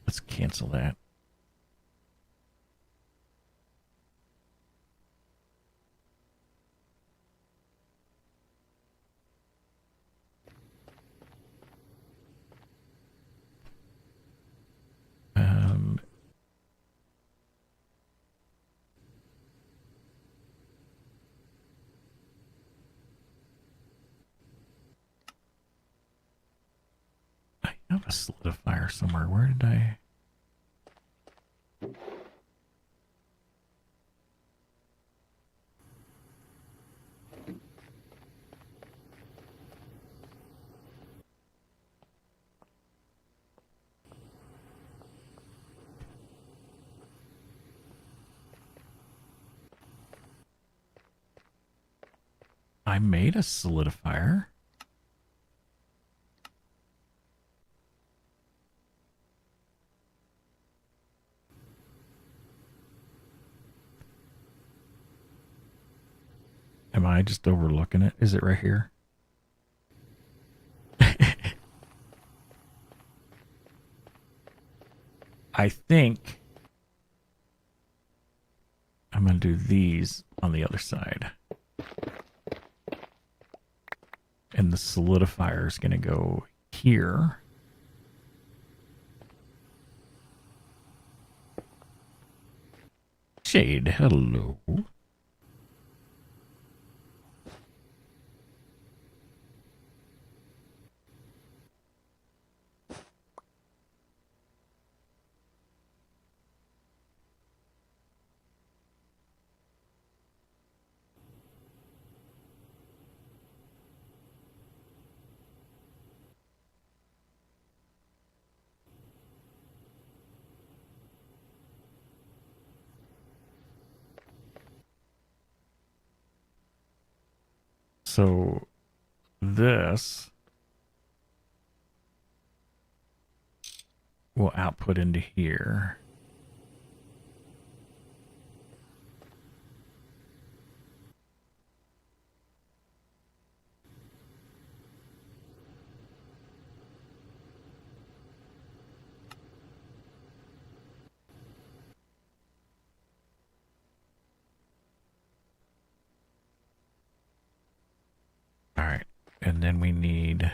Let's cancel that. Um, I have a solidifier somewhere. Where did I... I made a solidifier. Am I just overlooking it? Is it right here? I think I'm going to do these on the other side. And the solidifier is going to go here. Shade, hello. So this will output into here. All right. And then we need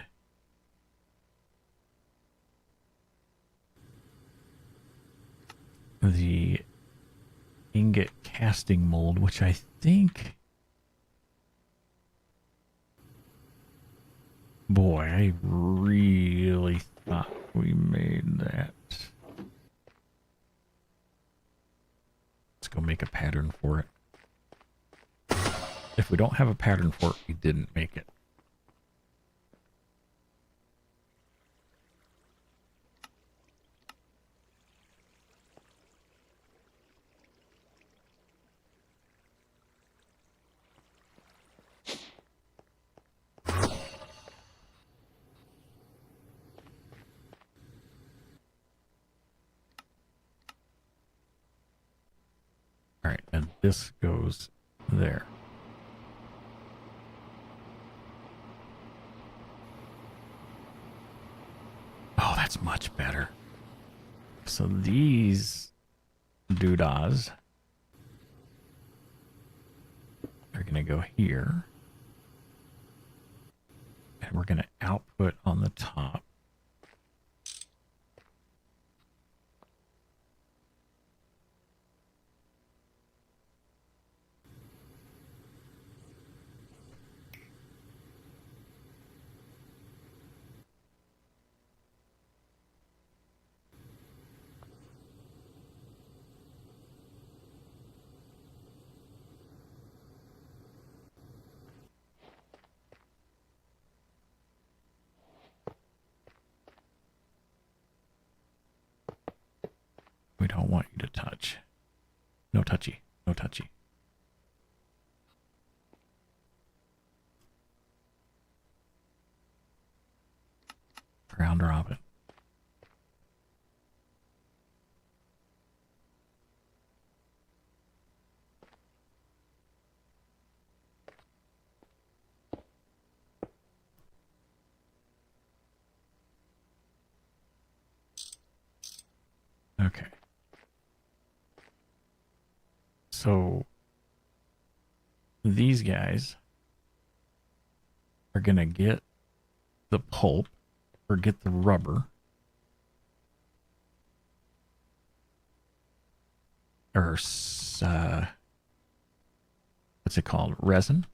the ingot casting mold, which I think... Boy, I really thought we made that. Let's go make a pattern for it. If we don't have a pattern for it, we didn't make it. All right, and this goes there. that's much better. So these doodahs are going to go here. And we're going to output on the top. We don't want you to touch. No touchy. No touchy. Round robin. Okay. So these guys are going to get the pulp or get the rubber or what's it called? Resin.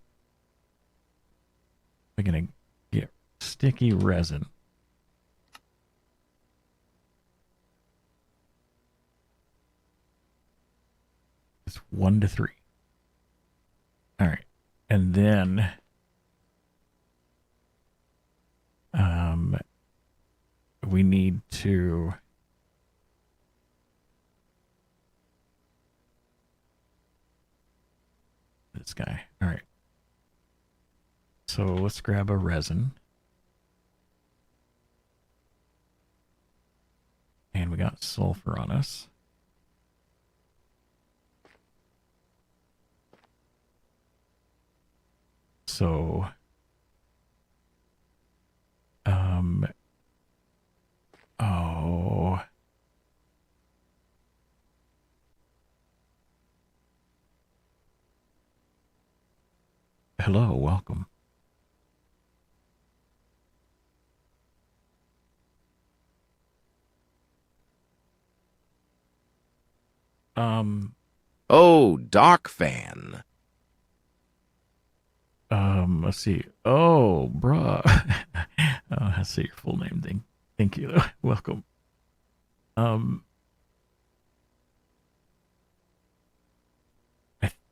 We're going to get sticky resin. It's 1 to 3. All right. And then we need to this guy. All right. So let's grab a resin. And we got sulfur on us. So oh, hello, welcome. Oh, Doc fan. Let's see. Oh, bruh. I see your full name thing. Thank you. Welcome. I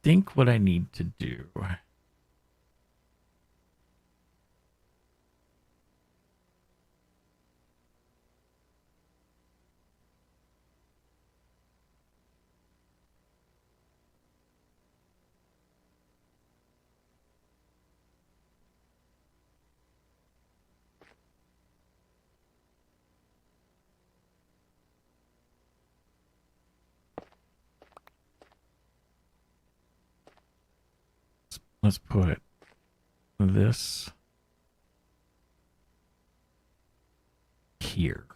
think what I need to do. Let's put this here.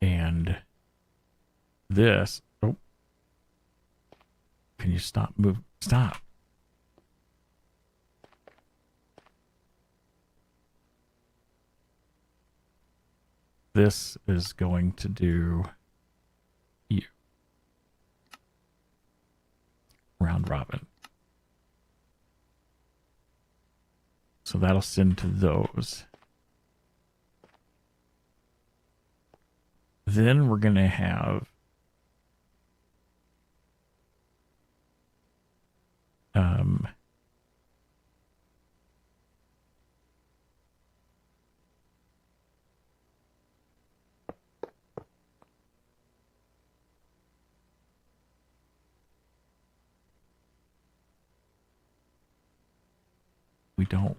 And this. Oh. Can you stop move? Stop. This is going to do you. Round robin. So that'll send to those. Then we're going to have we don't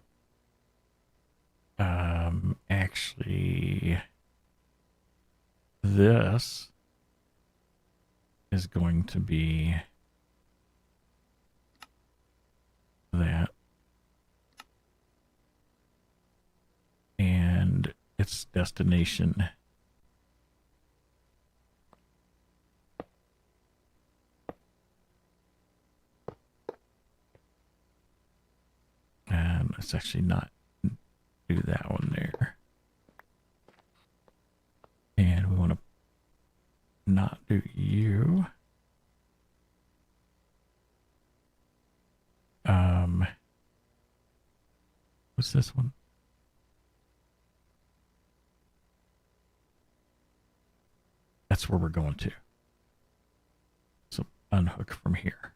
actually this is going to be that. And its destination. And let's actually not do that one there. And we want to not do you. What's this one? That's where we're going to. So unhook from here.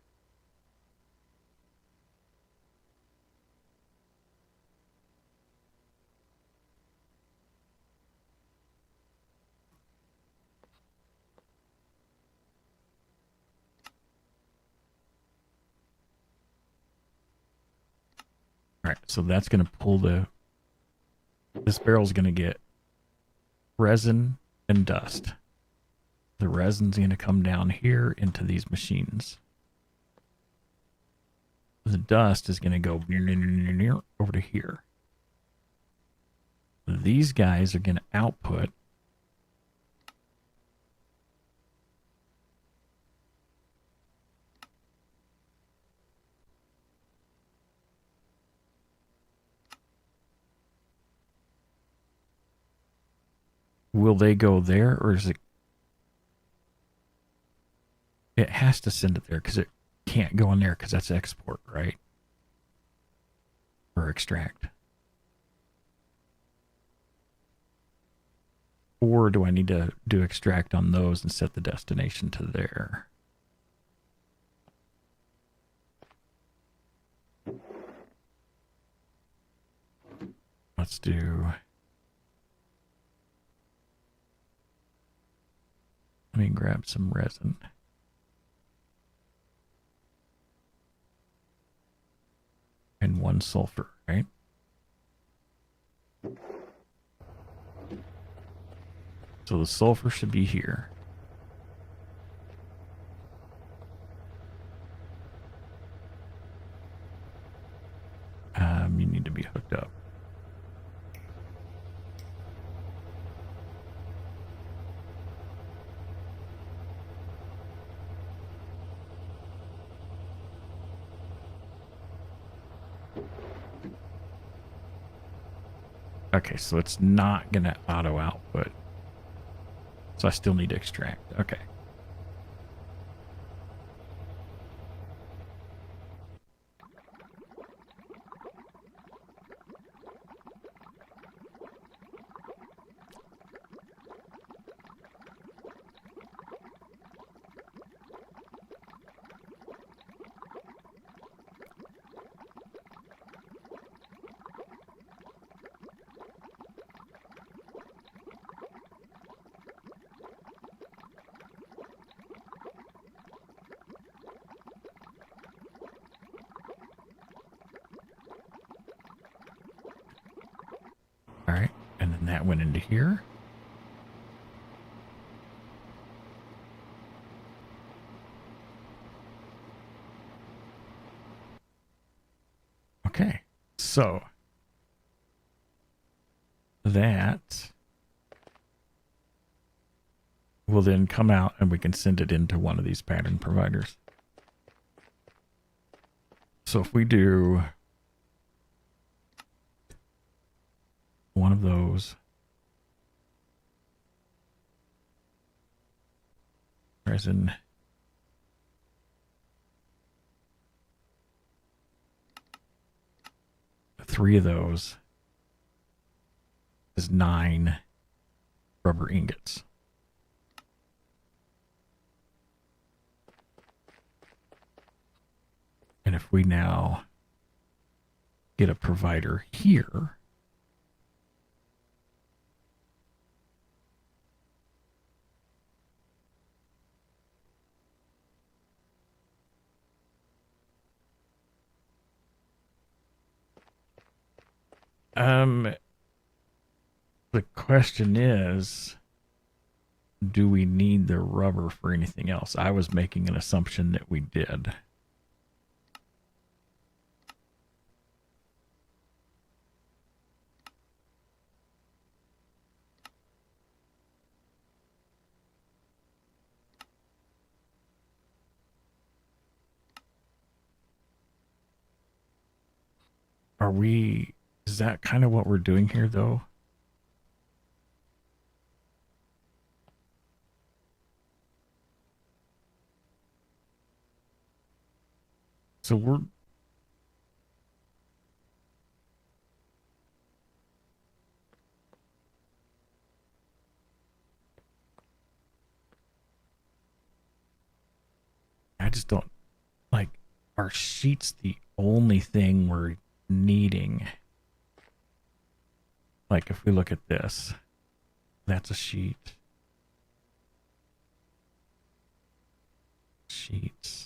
All right, so that's going to pull this barrel's going to get resin and dust. The resin's going to come down here into these machines. The dust is going to go over to here. These guys are going to output will they go there, or is it? It has to send it there because it can't go in there because that's export, right? Or extract. Or do I need to do extract on those and set the destination to there? Let's do... Let me grab some resin. And 1 sulfur, right? So the sulfur should be here. You need to be hooked up. Okay, so it's not going to auto output. So I still need to extract. Okay. All right, and then that went into here. Okay, so that will then come out and we can send it into one of these pattern providers. So if we do one of those, resin, three of those is 9 rubber ingots. And if we now get a provider here, the question is, do we need the rubber for anything else? I was making an assumption that we did. Are we, is that kind of what we're doing here though? So we're, I just don't, like, are sheets the only thing we're needing? Like, if we look at this, that's a sheet. Sheets.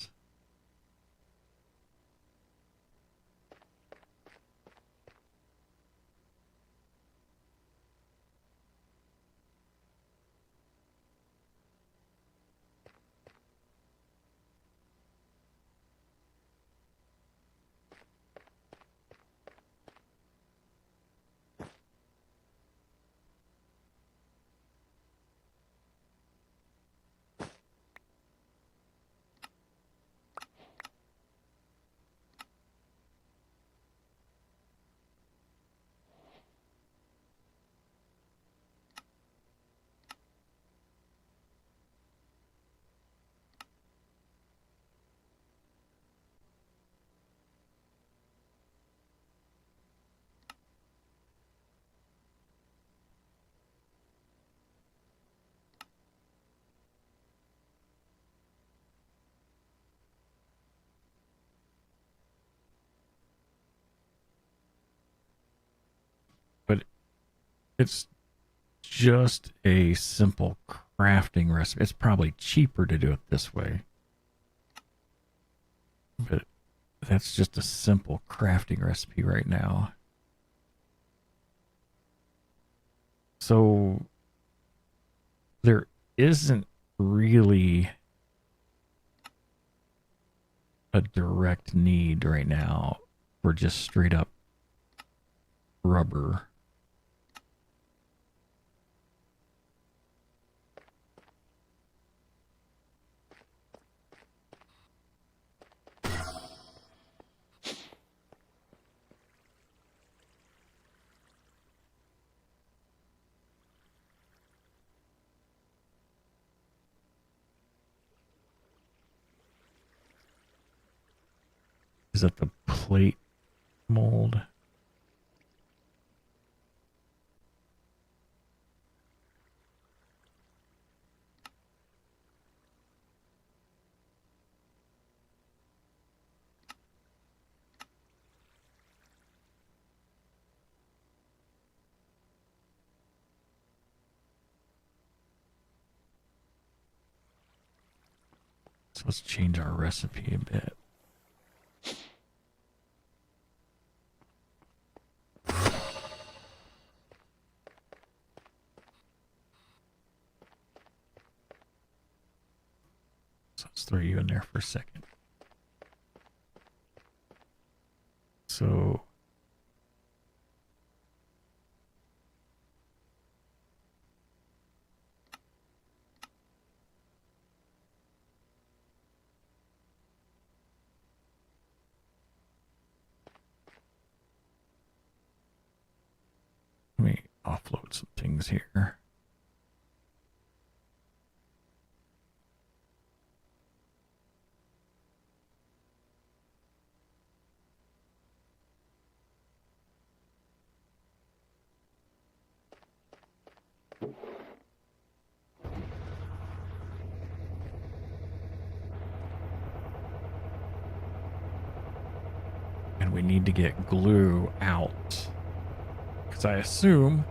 But it's just a simple crafting recipe. It's probably cheaper to do it this way. But that's just a simple crafting recipe right now. So there isn't really a direct need right now for just straight up rubber. Is that the plate mold? So let's change our recipe a bit. So let's throw you in there for a second. So let me offload some things here. And we need to get glue out. Because I assume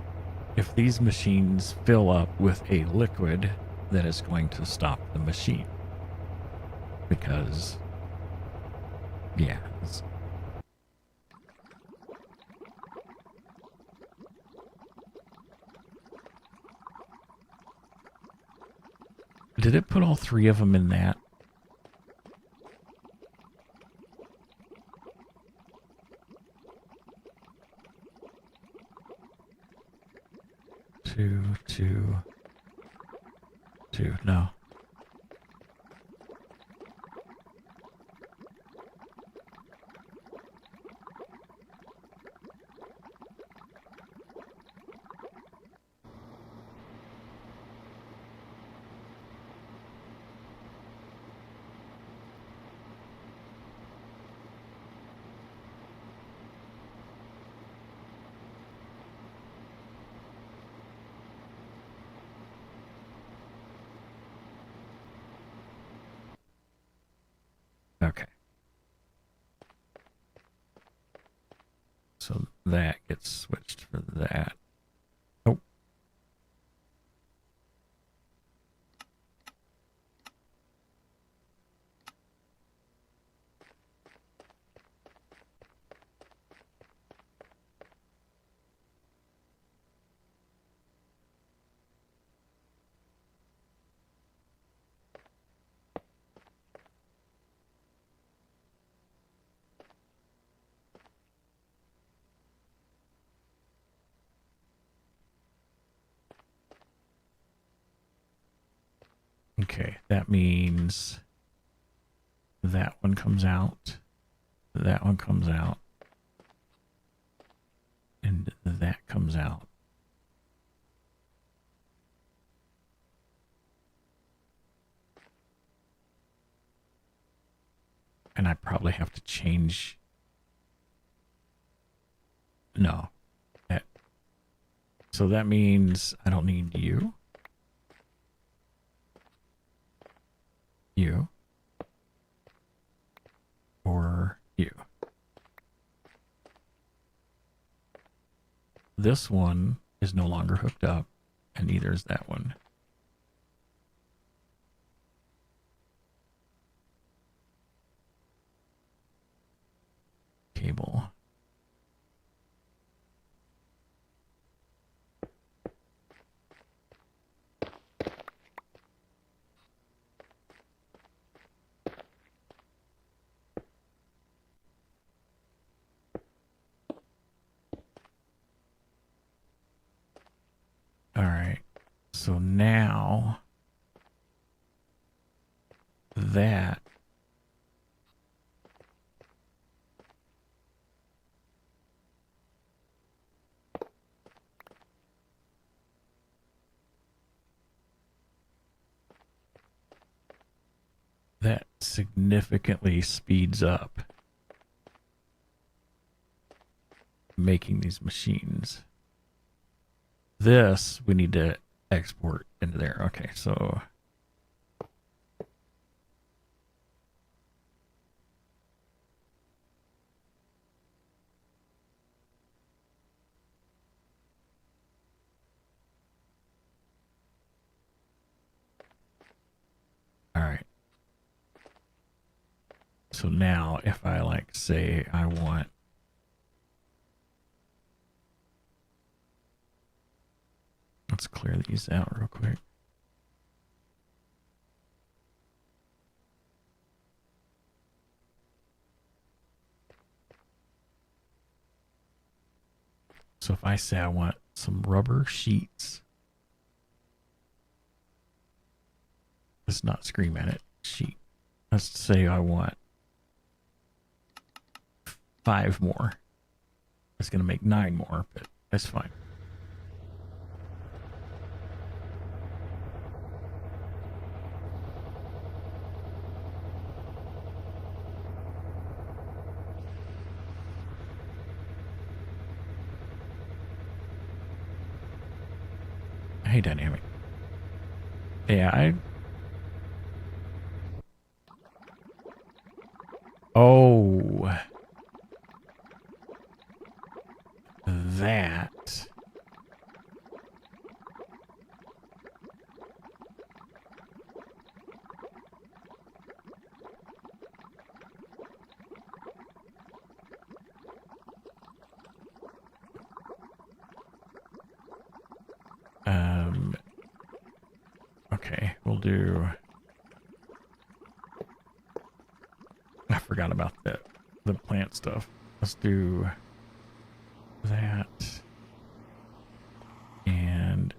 if these machines fill up with a liquid, that is going to stop the machine. Because, yeah. Did it put all three of them in that? Two. No. Okay. So that gets switched for that. Oh. Okay, that means that one comes out, that one comes out, and that comes out. And I probably have to change. No. That. So that means I don't need you. You. Or you. This one is no longer hooked up, and neither is that one. Cable. All right. So now that significantly speeds up making these machines. This we need to export into there. Okay, so all right. So now if I like say I want let's clear these out real quick. So if I say I want some rubber sheets, let's not scream at it. Sheet. Let's say I want 5 more. It's going to make 9 more, but that's fine. Hey, Dynamic. Yeah, Oh. That. Okay, we'll do... I forgot about that. The plant stuff. Let's do that. And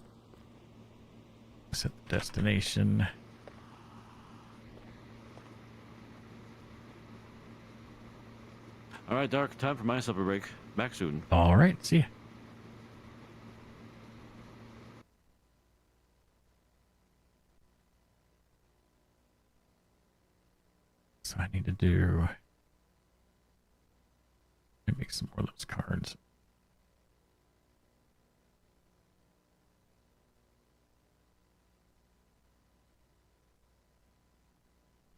set the destination. All right, Dark, time for my supper break. Back soon. All right, see ya. So I need to do... Let me make some more of those cards.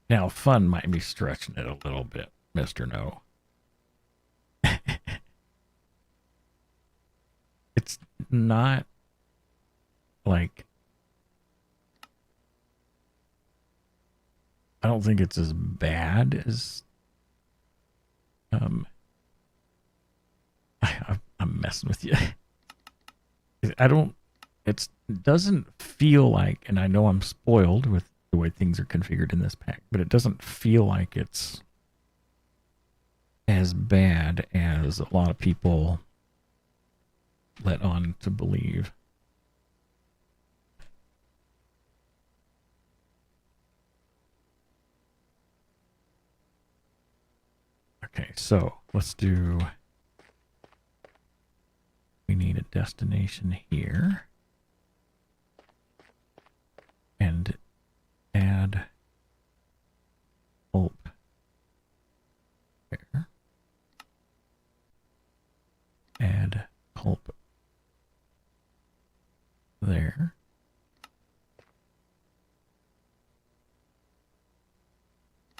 Now, fun might be stretching it a little bit, Mr. No. It's not like, I don't think it's as bad as I'm messing with you. I don't, it doesn't feel like, and I know I'm spoiled with the way things are configured in this pack, but it doesn't feel like it's as bad as a lot of people let on to believe. Okay, so let's do, we need a destination here and add pulp there. Add pulp there.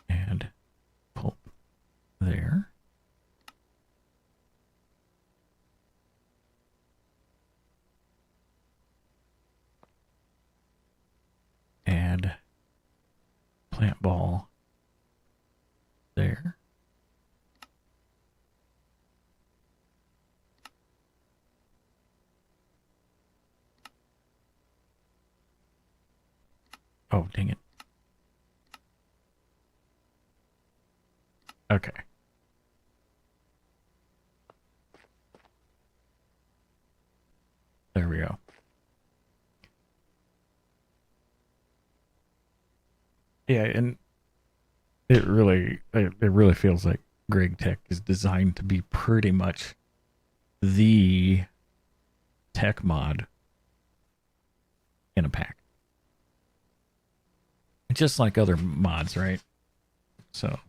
Add pulp there. Add plant ball there. Oh, dang it. Okay. There we go. Yeah, and it really feels like Greg Tech is designed to be pretty much the tech mod in a pack. Just like other mods, right? So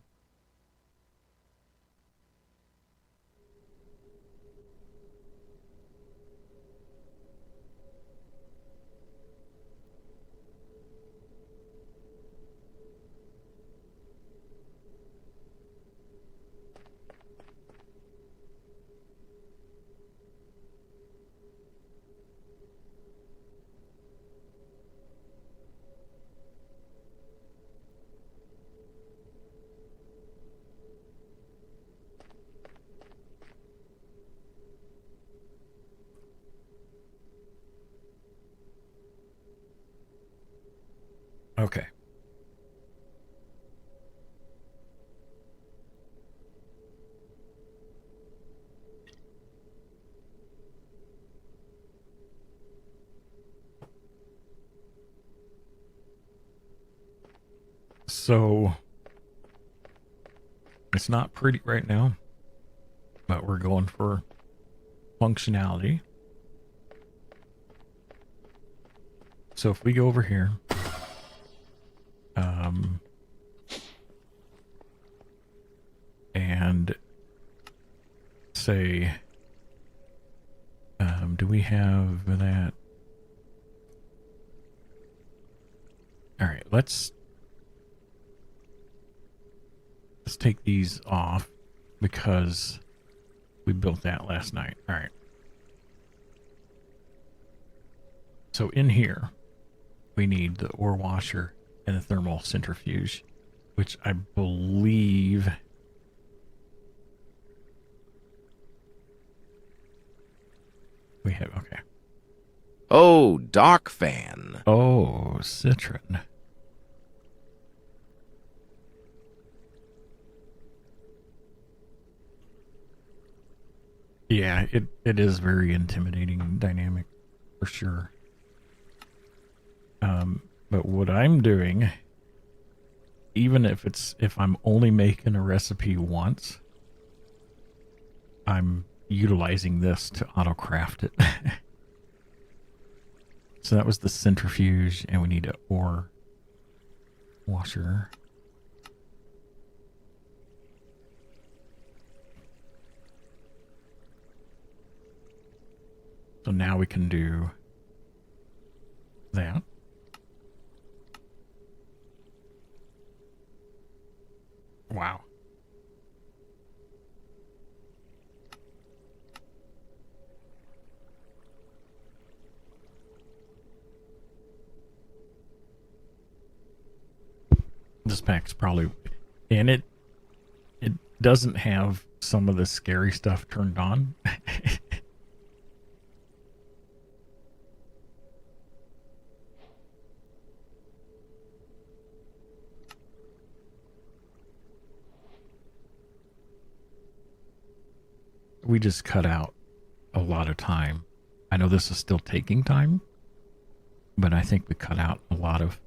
okay. So it's not pretty right now, but we're going for functionality. So if we go over here, and say, do we have that? All right, let's take these off because we built that last night. All right. So in here, we need the ore washer and the thermal centrifuge, which I believe we have. Okay. Oh, Doc Fan. Oh, citron. Yeah, it is very intimidating dynamic for sure. But what I'm doing, even if I'm only making a recipe once, I'm utilizing this to auto craft it. So that was the centrifuge, and we need an ore washer. So now we can do that. Wow. This pack's probably, and it doesn't have some of the scary stuff turned on. We just cut out a lot of time. I know this is still taking time, but I think we cut out a lot of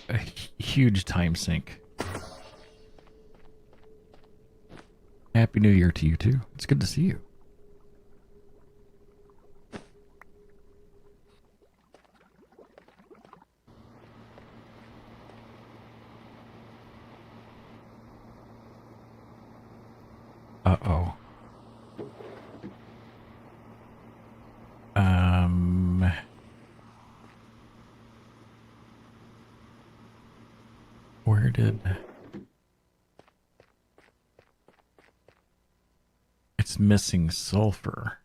a huge time sink. Happy New Year to you too. It's good to see you. Uh-oh. Where did... It's missing sulfur.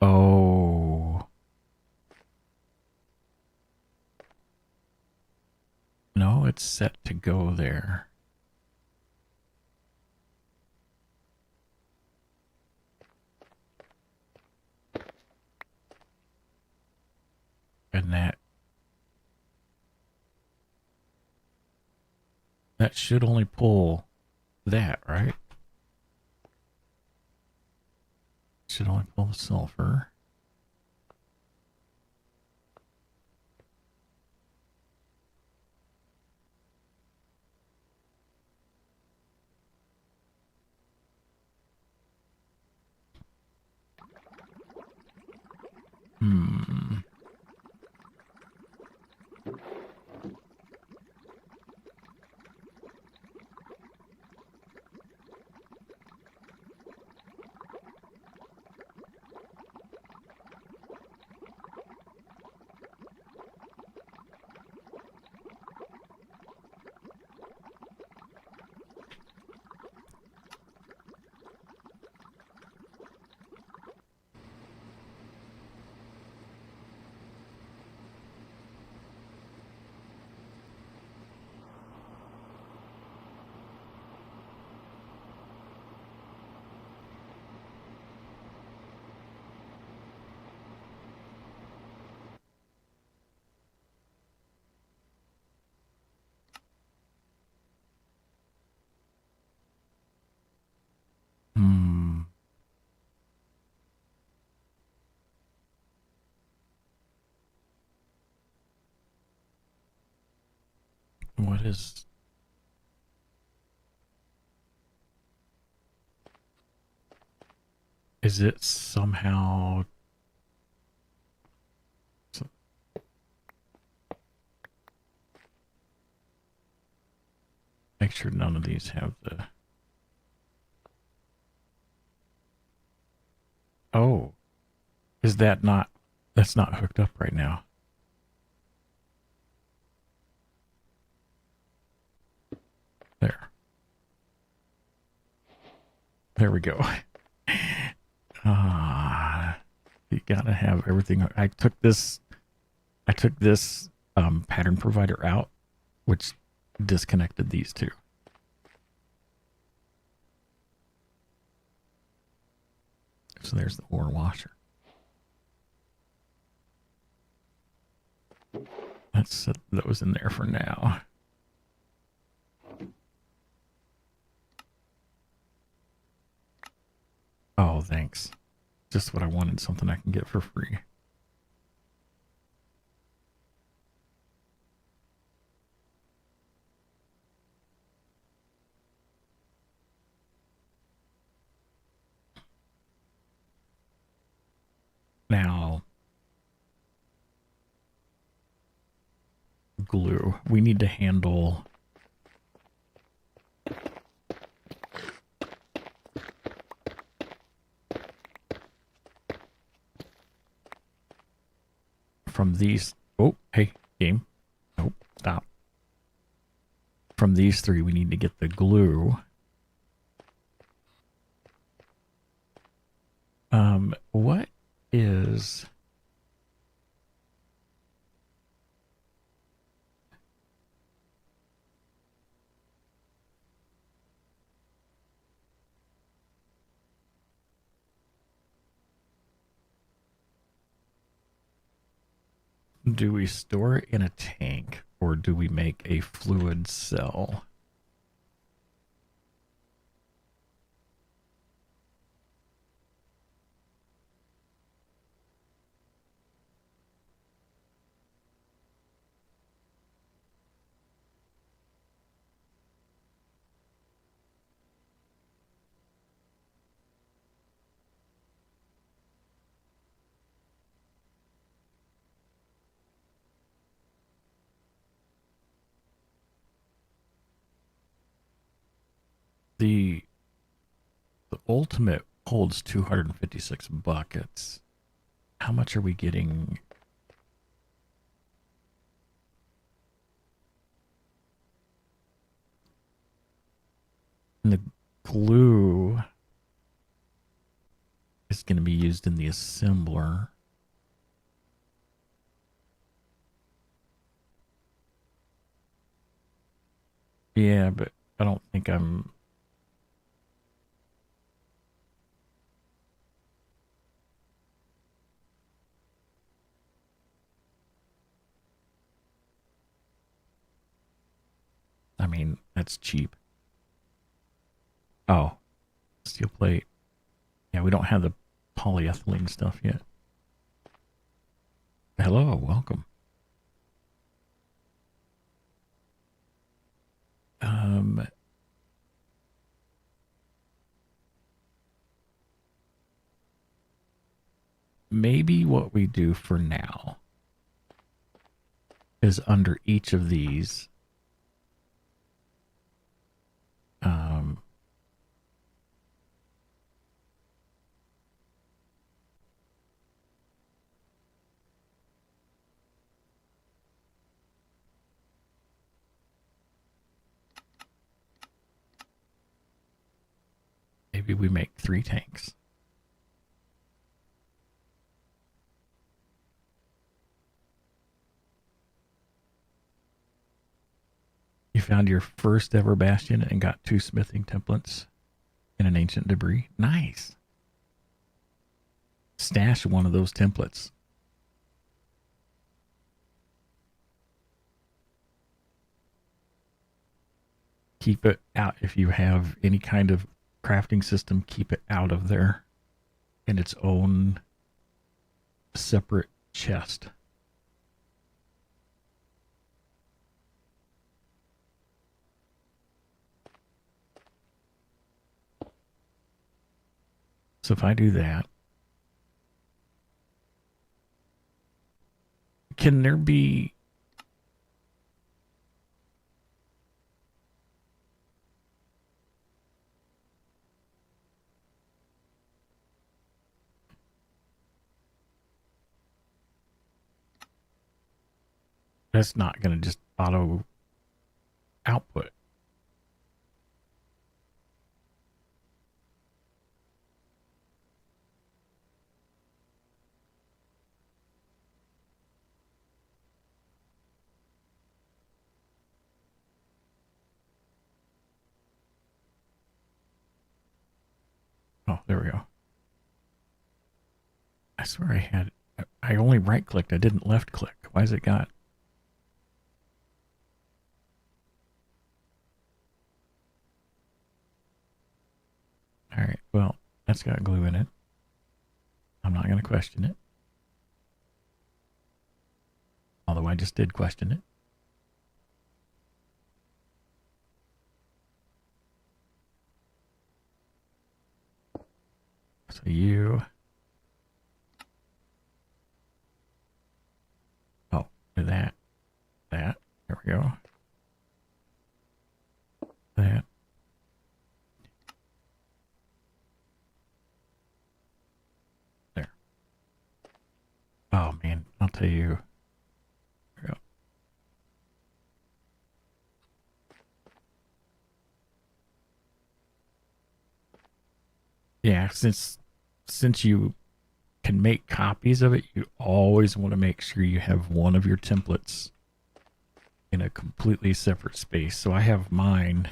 Oh. No, it's set to go there. And that should only pull that, right? Should only pull the sulfur. Hmm. Hmm. What is... Is it somehow... Make sure none of these have the... Oh. Is that not... That's not hooked up right now. There. There we go. You gotta have everything. I took this pattern provider out, which disconnected these two. So there's the ore washer. Let's set those in there for now. Oh, thanks. Just what I wanted, something I can get for free. Now, glue. We need to handle from these... Oh, hey, game. Nope, stop. From these three, we need to get the glue. What is... Do we store it in a tank or do we make a fluid cell? The ultimate holds 256 buckets. How much are we getting? And the glue is going to be used in the assembler. Yeah, but I don't think I'm... I mean, that's cheap. Oh, steel plate. Yeah, we don't have the polyethylene stuff yet. Hello, welcome. Maybe what we do for now is under each of these, maybe we make 3 tanks. You found your first ever bastion and got 2 smithing templates in an ancient debris. Nice. Stash one of those templates. Keep it out. If you have any kind of crafting system, keep it out of there in its own separate chest. So if I do that, can there be... That's not going to just auto output. Oh, there we go. I swear I only right clicked. I didn't left click. Why has it got... All right, well, that's got glue in it. I'm not going to question it. Although I just did question it. So you... Oh, that. There we go. That. There. Oh, man, I'll tell you. Yeah, since you can make copies of it, you always want to make sure you have one of your templates in a completely separate space. So I have mine,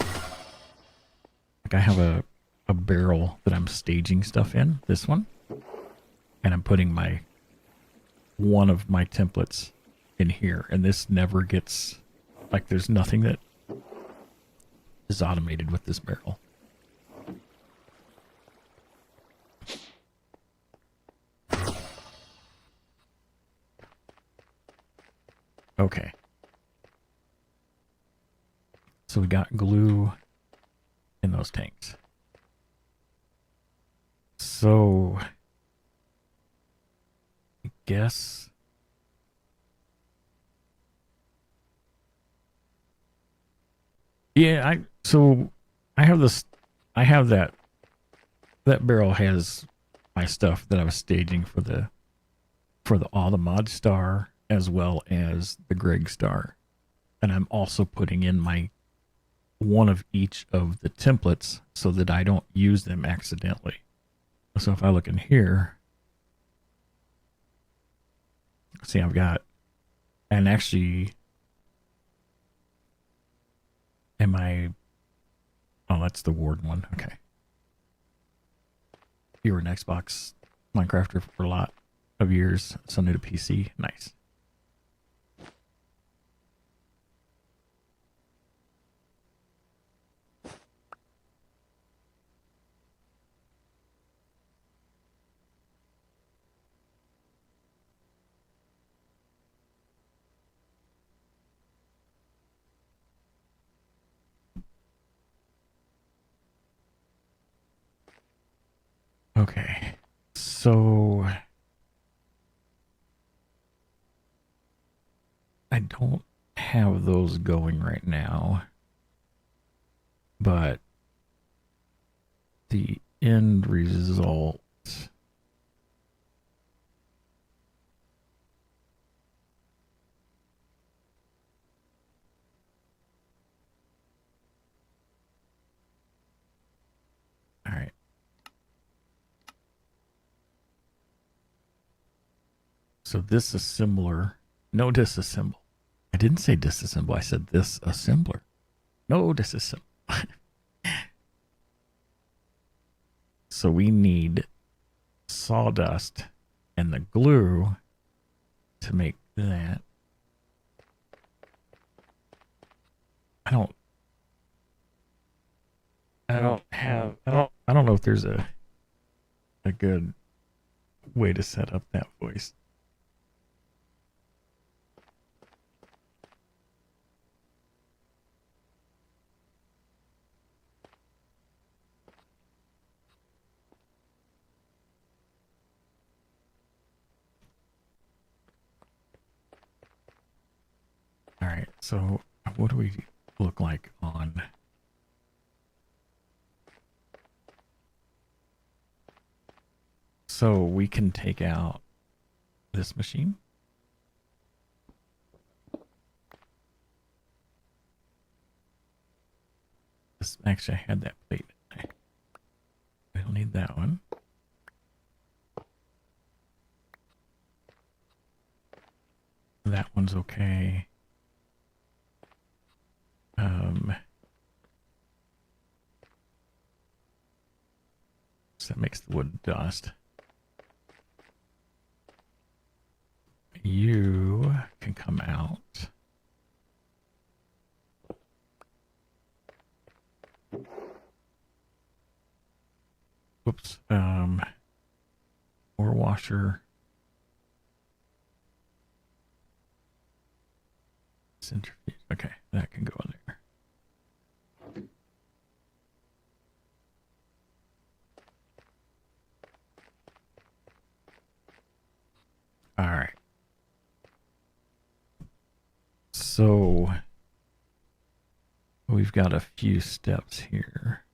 like I have a barrel that I'm staging stuff in, this one, and I'm putting one of my templates in here, and this never gets, like, there's nothing that is automated with this barrel. Okay. So we got glue in those tanks. So I guess yeah, I have this, I have that barrel has my stuff that I was staging for the all the mod star as well as the GregStar. And I'm also putting in my one of each of the templates so that I don't use them accidentally. So if I look in here, see I've got, and actually, oh, that's the Ward one. Okay. You were an Xbox Minecrafter for a lot of years, so new to PC. Nice. Okay. So I don't have those going right now, but the end result, all right. So this assembler, no disassemble. I didn't say disassemble. I said this assembler. No disassemble. So we need sawdust and the glue to make that. I don't know if there's a good way to set up that voice. All right, so what do we look like on? So we can take out this machine. This, actually, I had that plate. We don't need that one. That one's okay. So that makes the wood dust. You can come out. Whoops. Ore washer. Centrifuge. Okay, that can go in there. All right. So we've got a few steps here.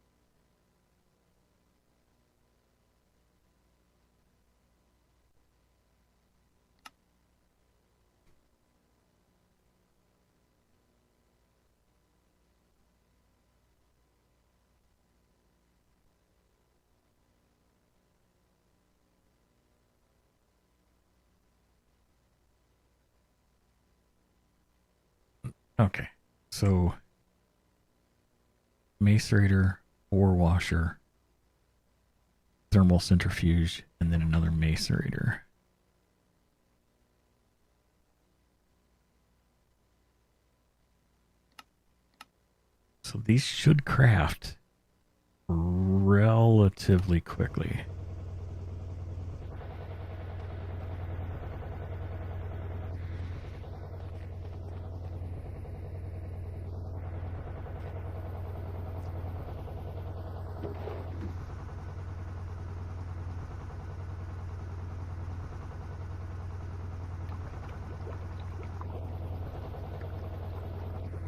Okay. So macerator, ore washer, thermal centrifuge, and then another macerator. So these should craft relatively quickly.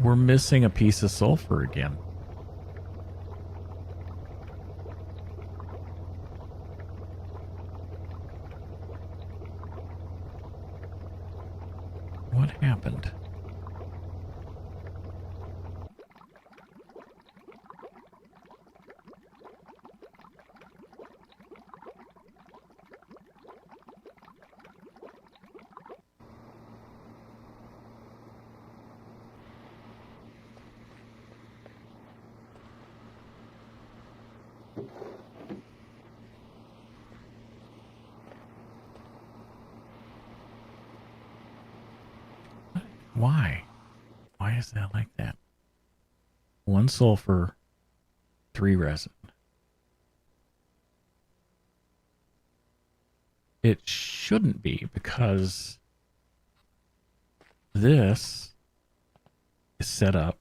We're missing a piece of sulfur again. What happened? Why? Why is that like that? 1 sulfur, 3 resin. It shouldn't be, because this is set up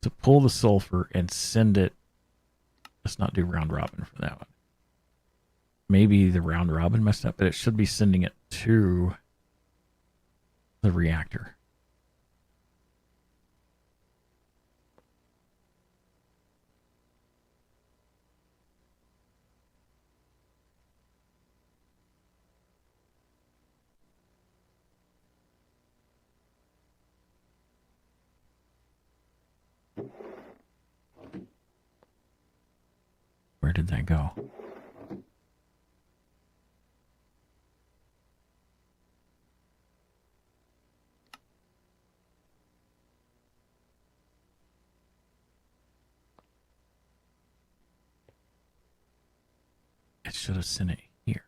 to pull the sulfur and send it. Let's not do round robin for that one. Maybe the round robin messed up, but it should be sending it to the reactor. Where did that go? It should have sent it here.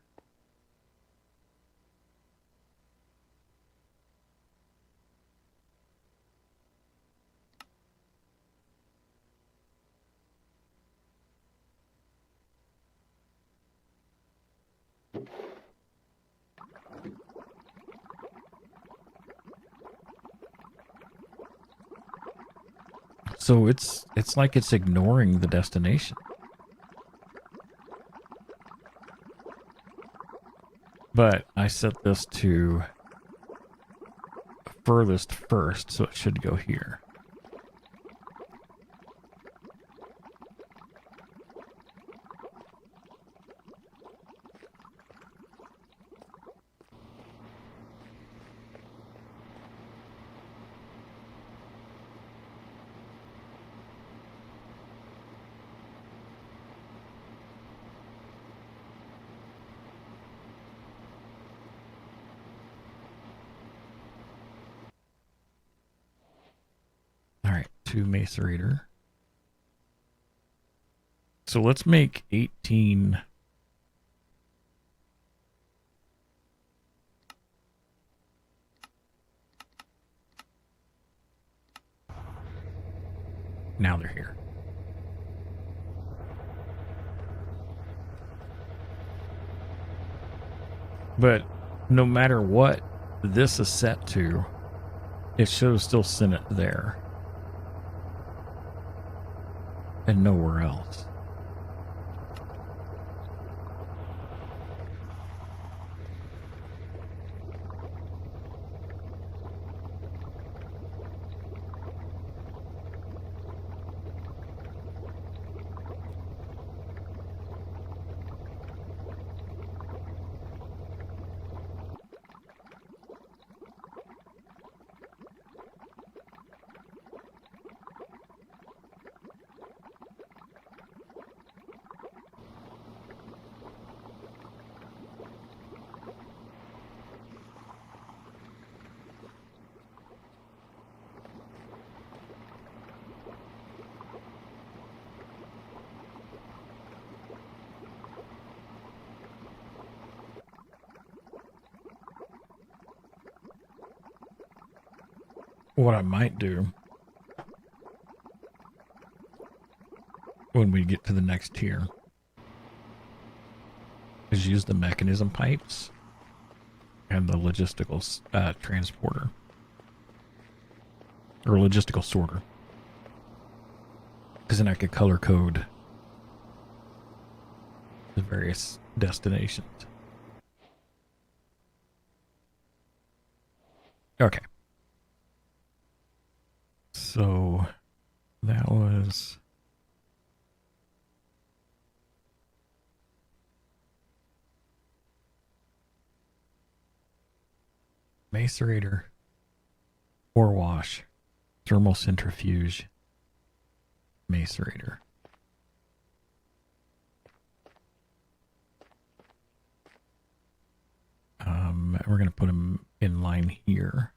So it's like it's ignoring the destination. But I set this to furthest first, so it should go here. All right, 2 macerator. So let's make 18. Now they're here. But no matter what this is set to, it should have still sent it there. And nowhere else. what I might do when we get to the next tier is use the mechanism pipes and the logistical transporter or logistical sorter, because then I could color code the various destinations. Okay. So that was macerator, ore wash, thermal centrifuge, macerator. We're going to put them in line here.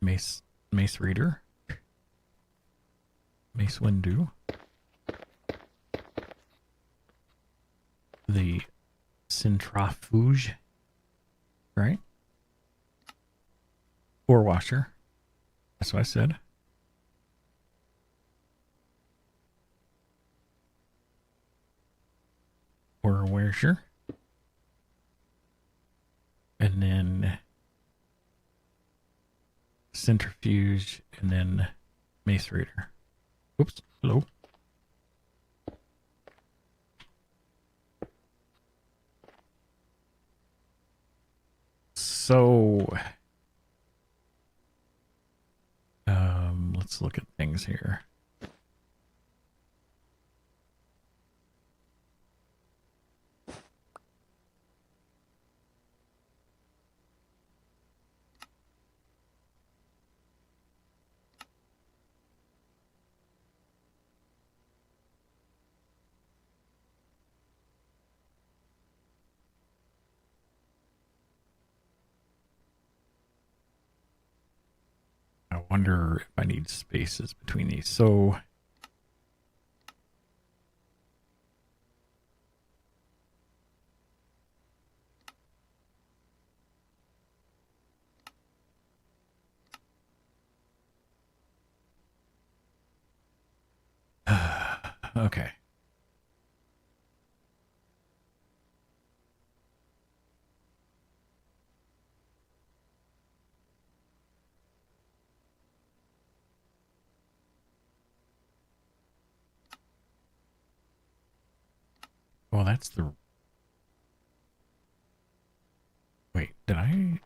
Mace reader, mace window, the centrifuge, right? Ore washer. That's what I said. Ore washer. And then centrifuge, and then macerator. Oops, hello. So, let's look at things here. I wonder if I need spaces between these. So, okay. Well, that's the... Wait, did I...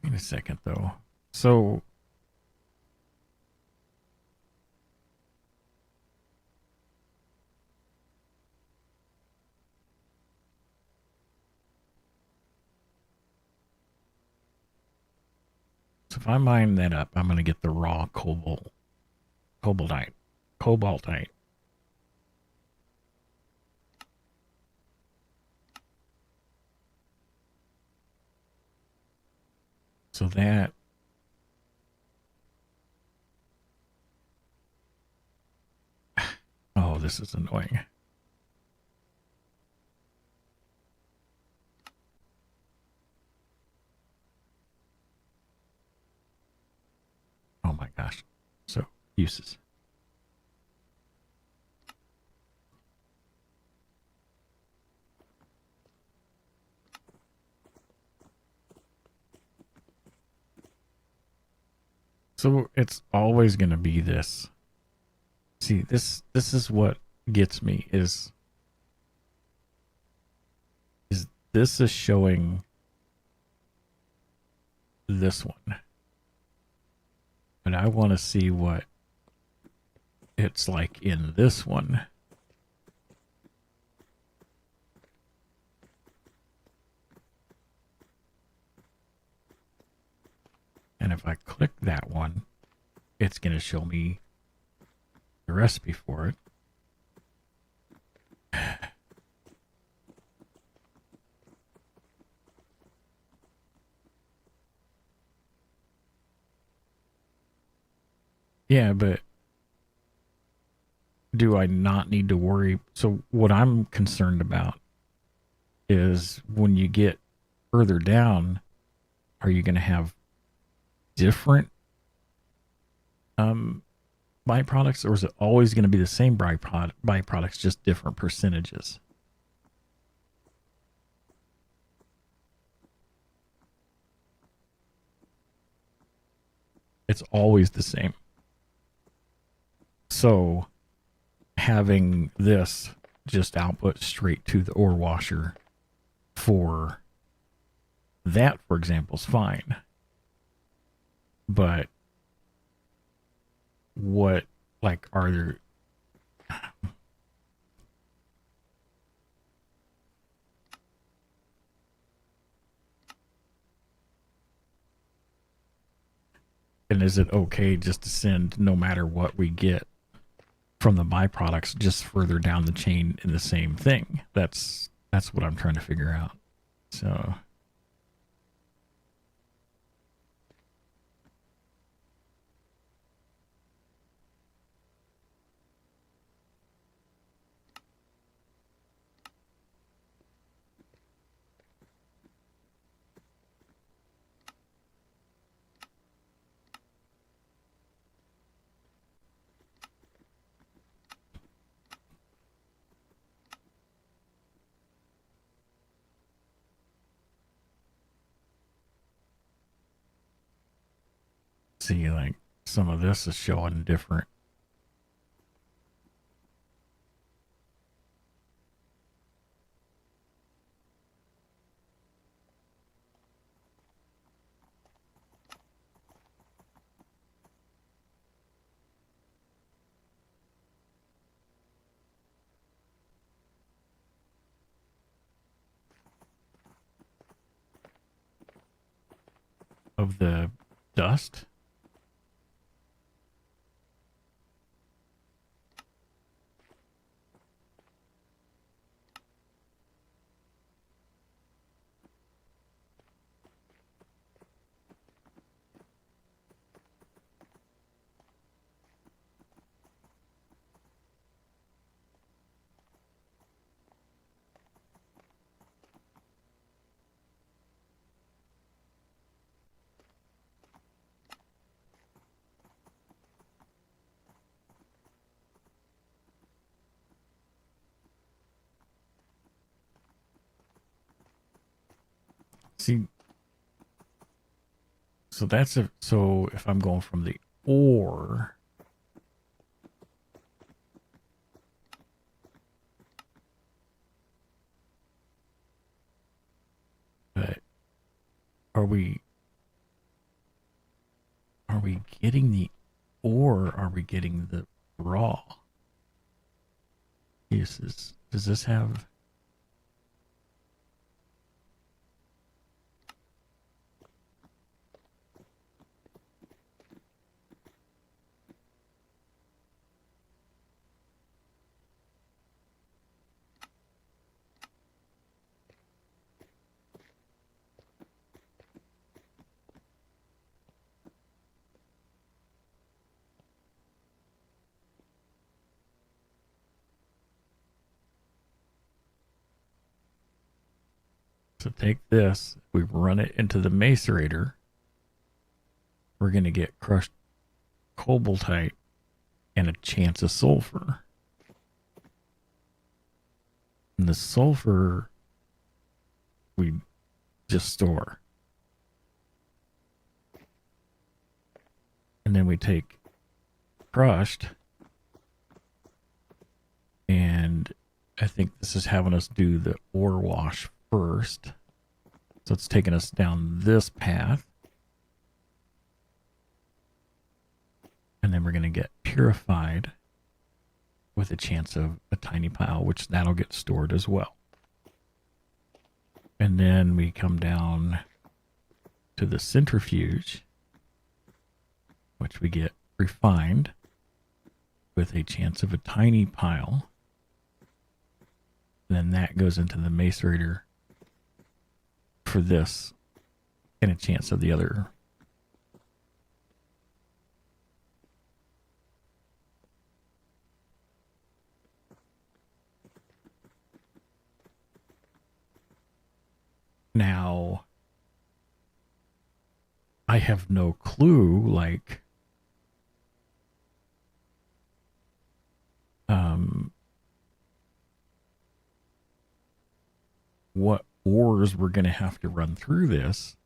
Wait a second, though. So... So if I mine that up, I'm going to get the raw cobaltite. So that... Oh, this is annoying. Oh my gosh. So, uses. So it's always going to be this. See, this is what gets me is this is showing this one. But I want to see what it's like in this one. And if I click that one, it's going to show me the recipe for it. Yeah, but do I not need to worry? So what I'm concerned about is when you get further down, are you going to have different byproducts, or is it always going to be the same byproducts, just different percentages? It's always the same. So having this just output straight to the ore washer for that, for example, is fine. But what, like, are there... And is it okay just to send, no matter what we get from the byproducts, just further down the chain in the same thing? That's what I'm trying to figure out. So see, like, some of this is showing different. Of the dust. See, so that's so if I'm going from the ore, but are we getting the ore? Or are we getting the raw pieces? Does this have... So take this, we run it into the macerator, we're going to get crushed cobaltite and a chance of sulfur. And the sulfur we just store. And then we take crushed, and I think this is having us do the ore wash first. So it's taking us down this path. And then we're going to get purified with a chance of a tiny pile, which that'll get stored as well. And then we come down to the centrifuge, which we get refined with a chance of a tiny pile. And then that goes into the macerator for this and a chance of the other. Now, I have no clue, like, what ores we're going to have to run through this.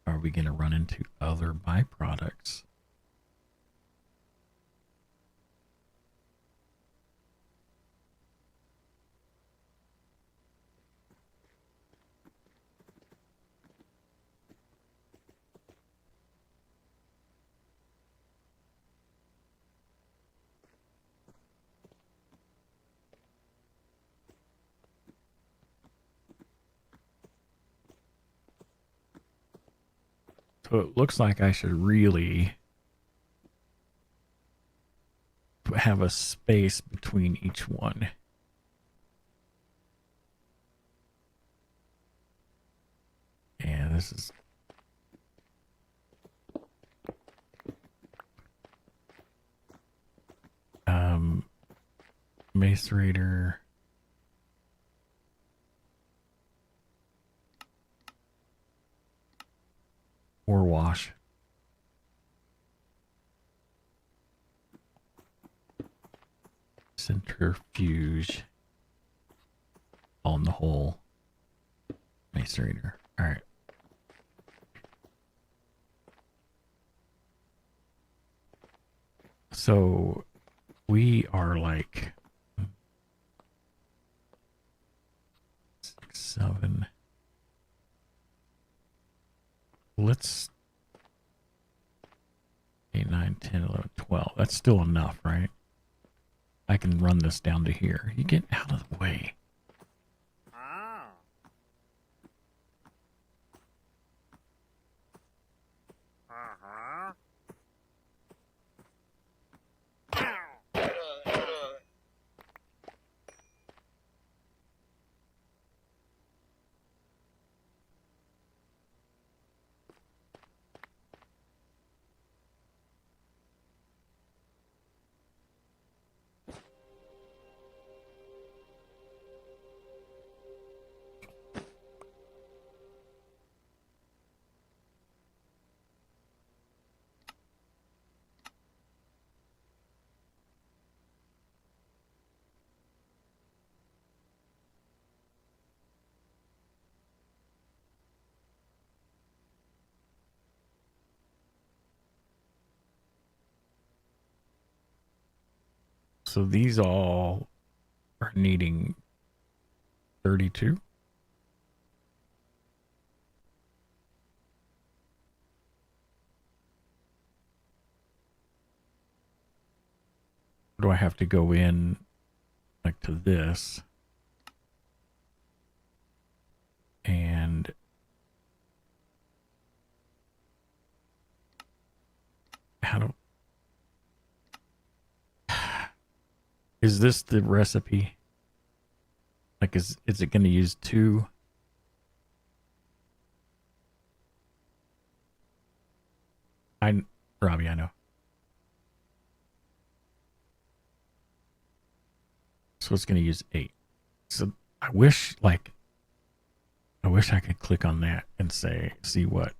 Are we going to run into other byproducts? So it looks like I should really have a space between each one. Yeah, this is... Macerator. Ore wash. Centrifuge. On the whole. Macerator. All right. So we are like 6, 7. Let's 8, 9, 10, 11, 12. That's still enough, right? I can run this down to here. You get out of the way. So these all are needing 32. Do I have to go in like to this and how do... Is this the recipe? Like, is it going to use 2? Robbie, I know. So it's going to use 8. So I wish I could click on that and say, see what.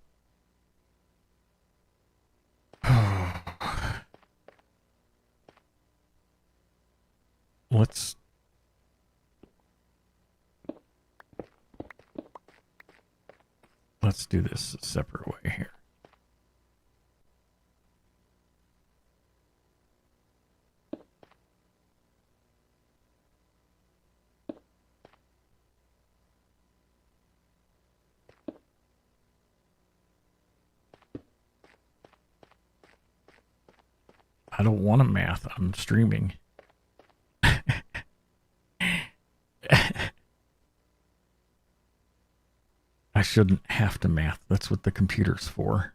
Let's do this a separate way here. I don't want to math. I'm streaming. I shouldn't have to math. That's what the computer's for.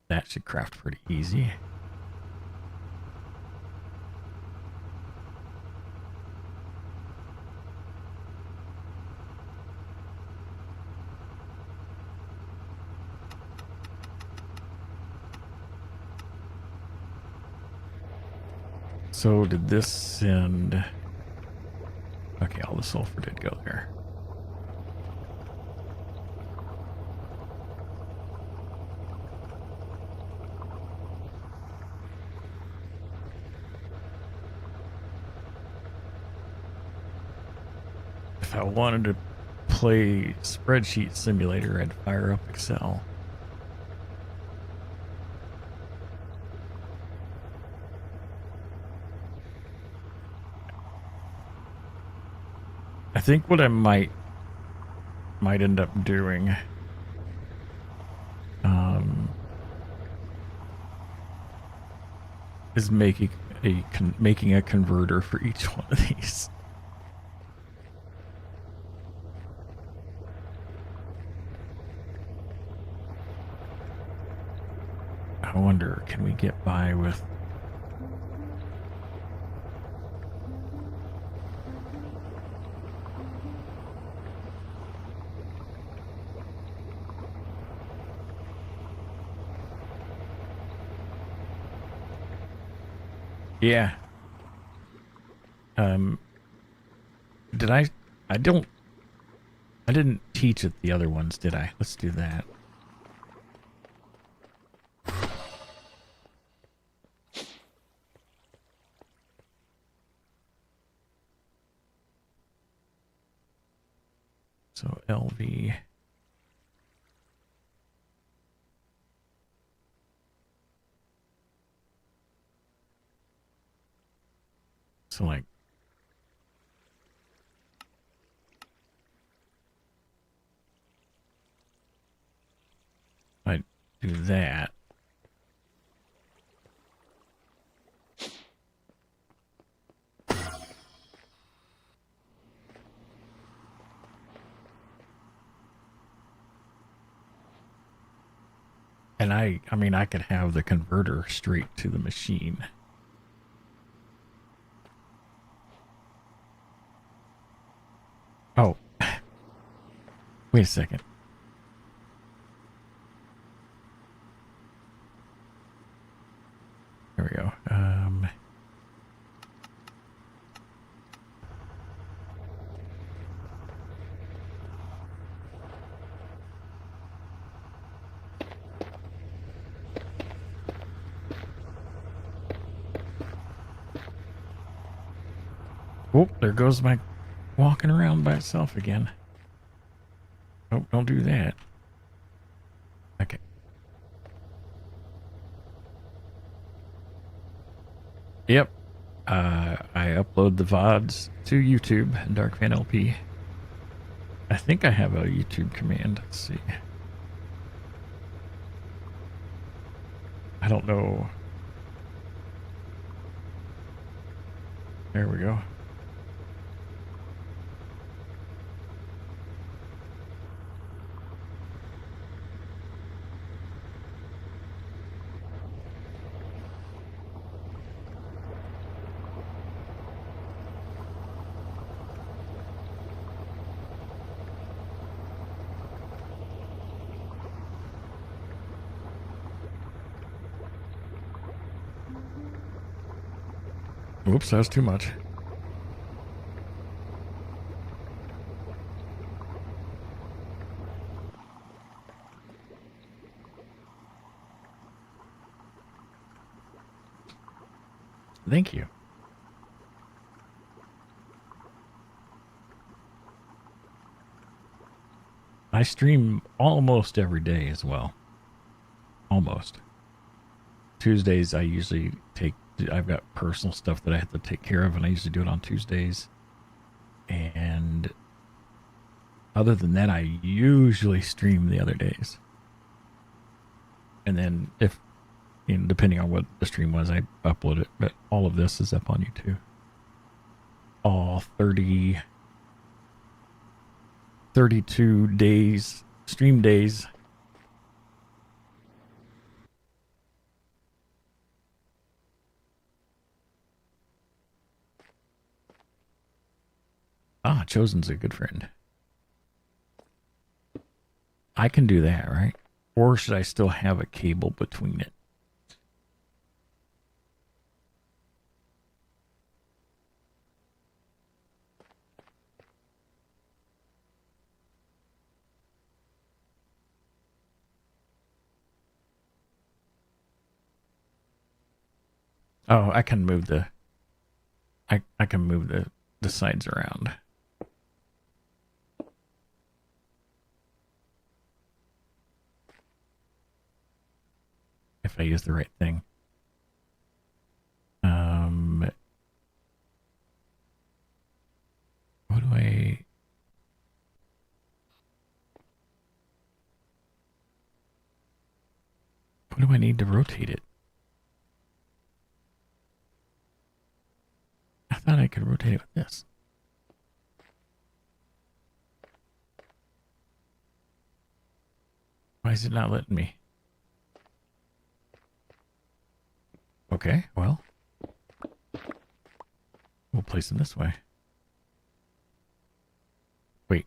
That should craft pretty easy. So did this send... Okay, all the sulfur did go there. If I wanted to play spreadsheet simulator, I'd fire up Excel. I think what I might end up doing is making a converter for each one of these. I wonder, can we get by with... Yeah. Did I didn't teach it the other ones, did I? Let's do that. So LV. So like I do that. And I mean, I could have the converter straight to the machine. Oh, wait a second. There we go. Oh, there goes my walking around by itself again. Oh, don't do that. Okay. Yep. I upload the VODs to YouTube, DarkFan LP. I think I have a YouTube command. Let's see. I don't know. There we go. Whoops, that was too much. Thank you. I stream almost every day as well. Almost. Tuesdays I usually I've got personal stuff that I have to take care of, and I usually do it on Tuesdays. And other than that, I usually stream the other days. And then if, you know, depending on what the stream was, I upload it. But all of this is up on YouTube. All 32 days, stream days. Ah, Chosen's a good friend. I can do that, right? Or should I still have a cable between it? Oh, I can move the. I can move the sides around. If I use the right thing. What do I... What do I need to rotate it? I thought I could rotate it with this. Why is it not letting me? Okay, well. We'll place them this way. Wait.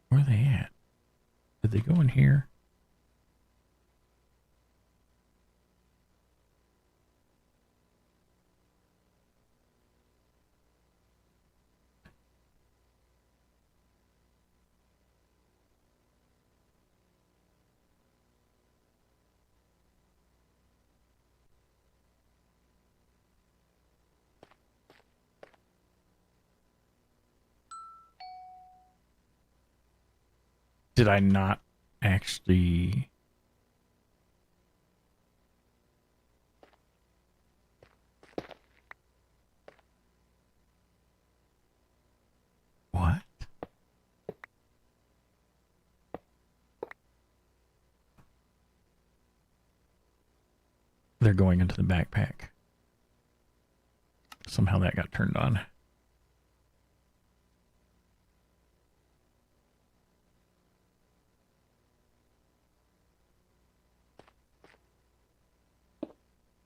Where are they at? Did they go in here? Did I not actually... What? They're going into the backpack. Somehow that got turned on.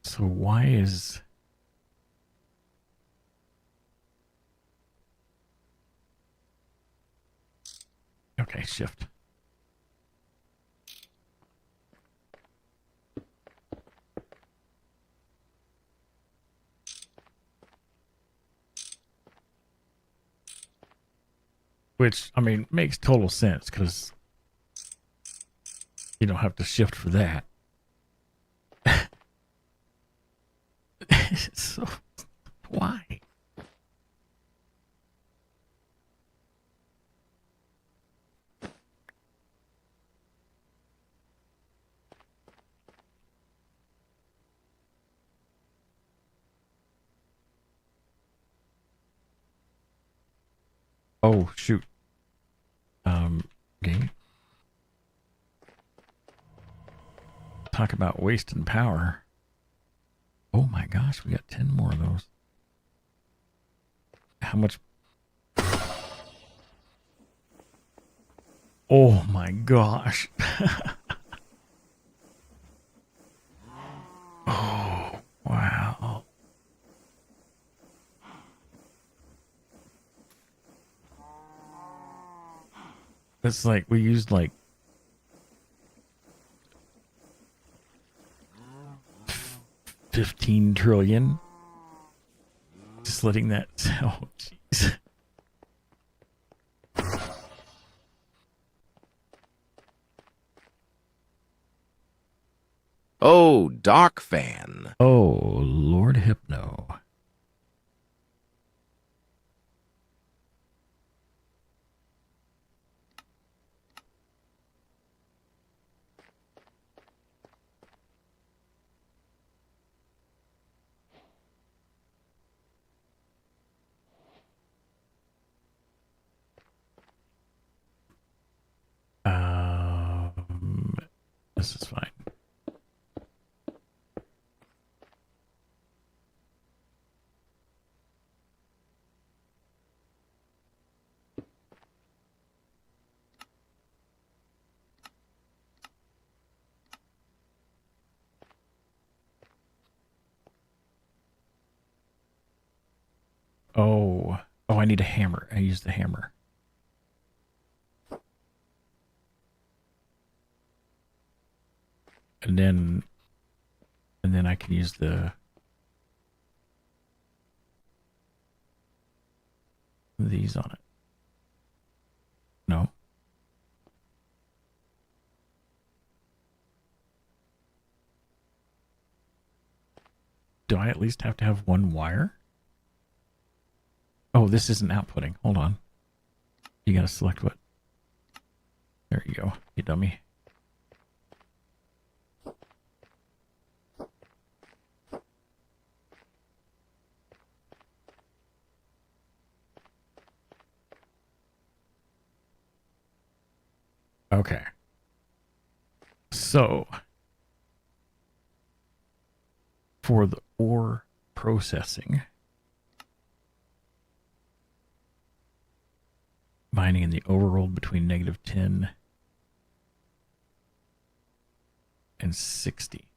So why is... Okay, shift. Which, I mean, makes total sense because you don't have to shift for that. So, why? Oh, shoot. Game. Talk about wasting power. Oh my gosh, we got 10 more of those. How much? Oh my gosh. Oh, wow. It's like we used like 15 trillion. Just letting that. Oh, jeez. Oh, Doc fan. Oh, Lord Hypno. This is fine. Oh, I need a hammer. I use the hammer. And then I can use the these on it. No. Do I at least have to have one wire? Oh, this isn't outputting. Hold on. You gotta select what? There you go, you dummy. Okay. So, for the ore processing, mining in the overworld between -10 and 60.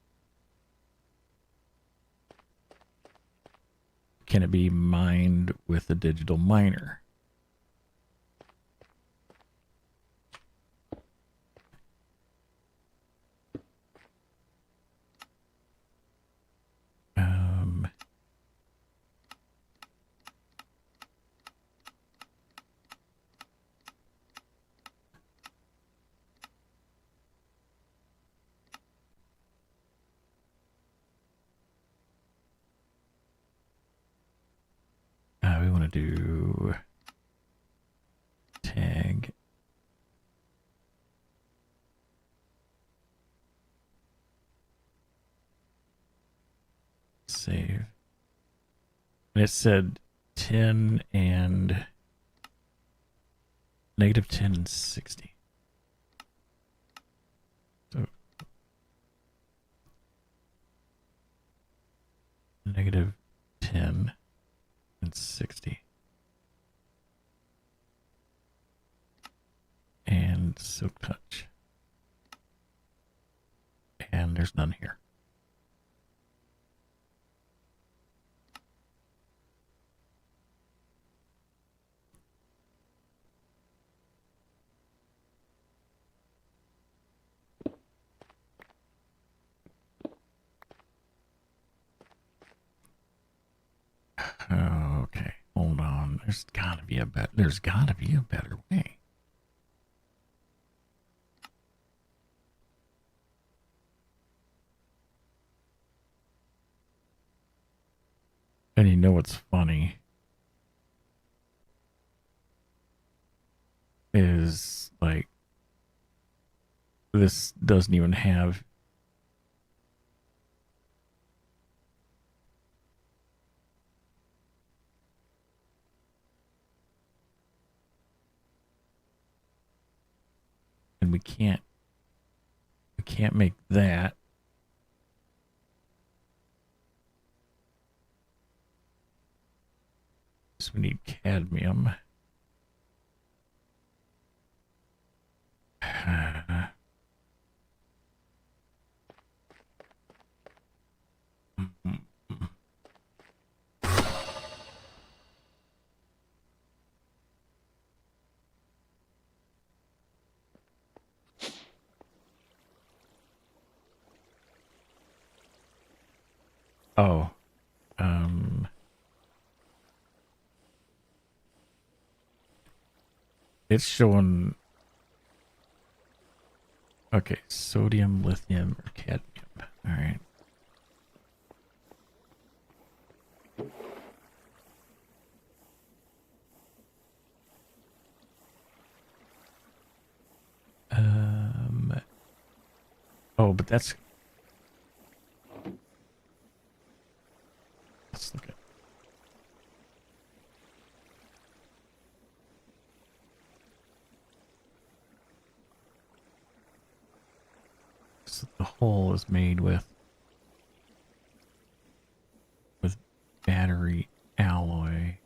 Can it be mined with a digital miner? We want to do tag save. And it said 10 and -10 and 60. So -10 and 60. And silk touch. And there's none here. Okay, hold on. There's gotta be a better way. And you know what's funny is like this doesn't even have and we can't make that. So we need cadmium. Oh, it's showing. Okay, sodium, lithium, or cadmium. All right. Oh, but that's. Let's look at. So the hull is made with battery alloy.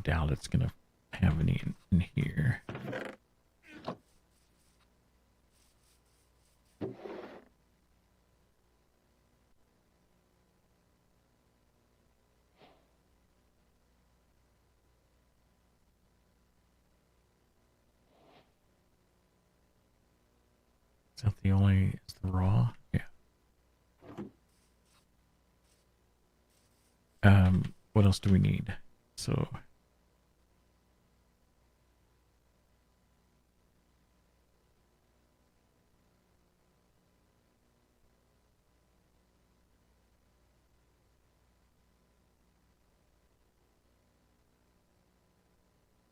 doubt it's going to have any in here. Is that the only, is the raw? Yeah. What else do we need? So,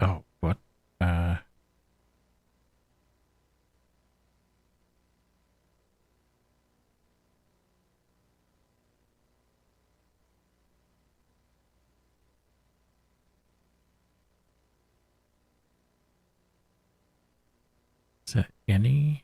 oh, what? Is that any?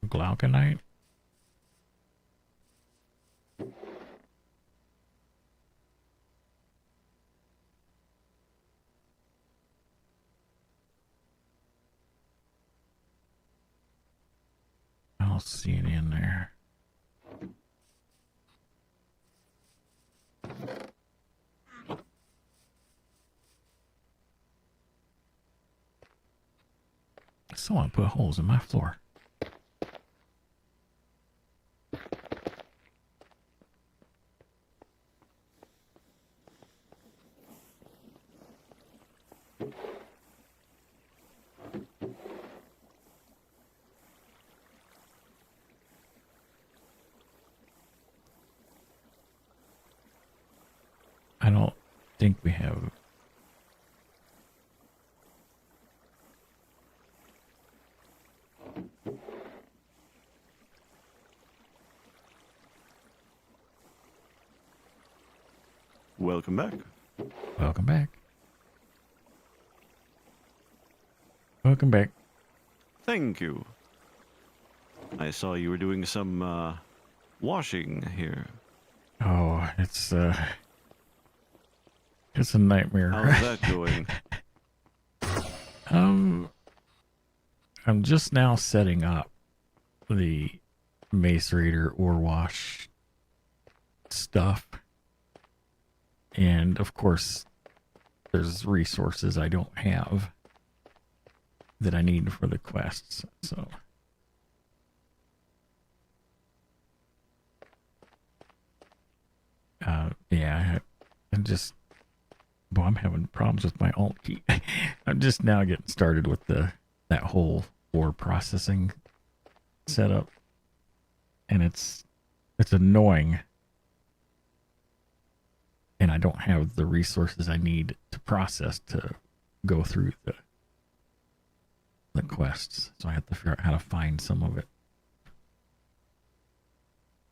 Glauconite? I don't see any in there. Someone put holes in my floor. I don't think we have. Welcome back. Welcome back. Welcome back. Thank you. I saw you were doing some washing here. Oh, it's a nightmare. How's that going? I'm just now setting up the macerator ore wash stuff. And of course, there's resources I don't have that I need for the quests. So yeah, I'm having problems with my alt key. I'm just now getting started with that whole ore processing setup, and it's annoying, and I don't have the resources I need to process to go through the quests, so I have to figure out how to find some of it.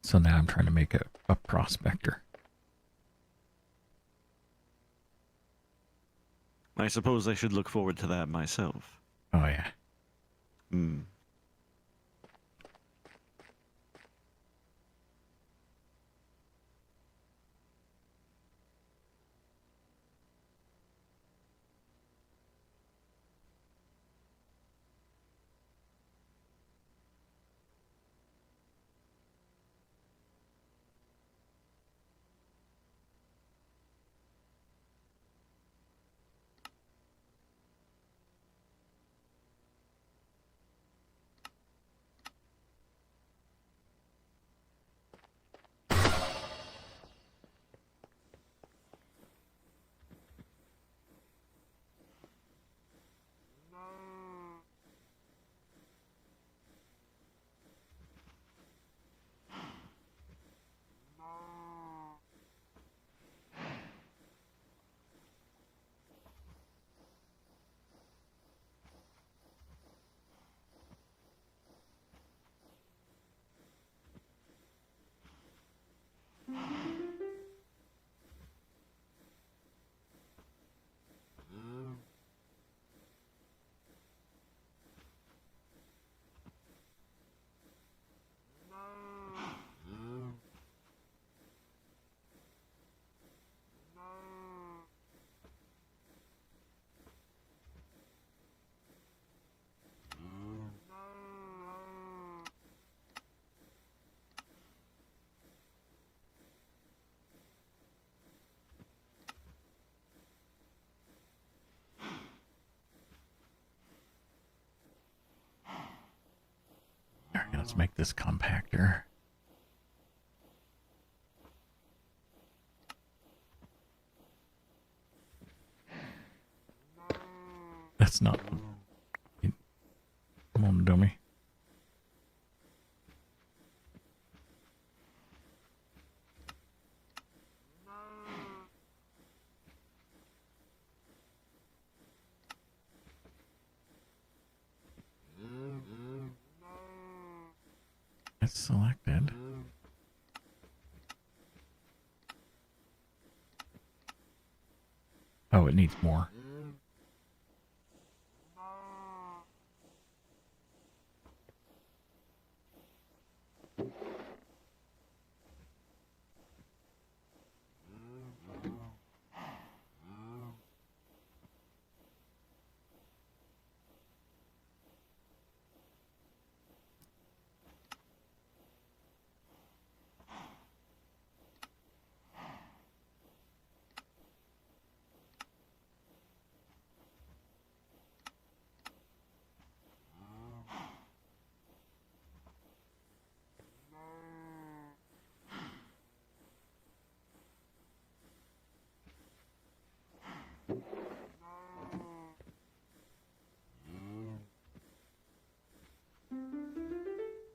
So now I'm trying to make a prospector. I suppose I should look forward to that myself. Oh yeah. Hmm. Let's make this compactor. That's not... Come on, dummy. It's selected. Oh, it needs more.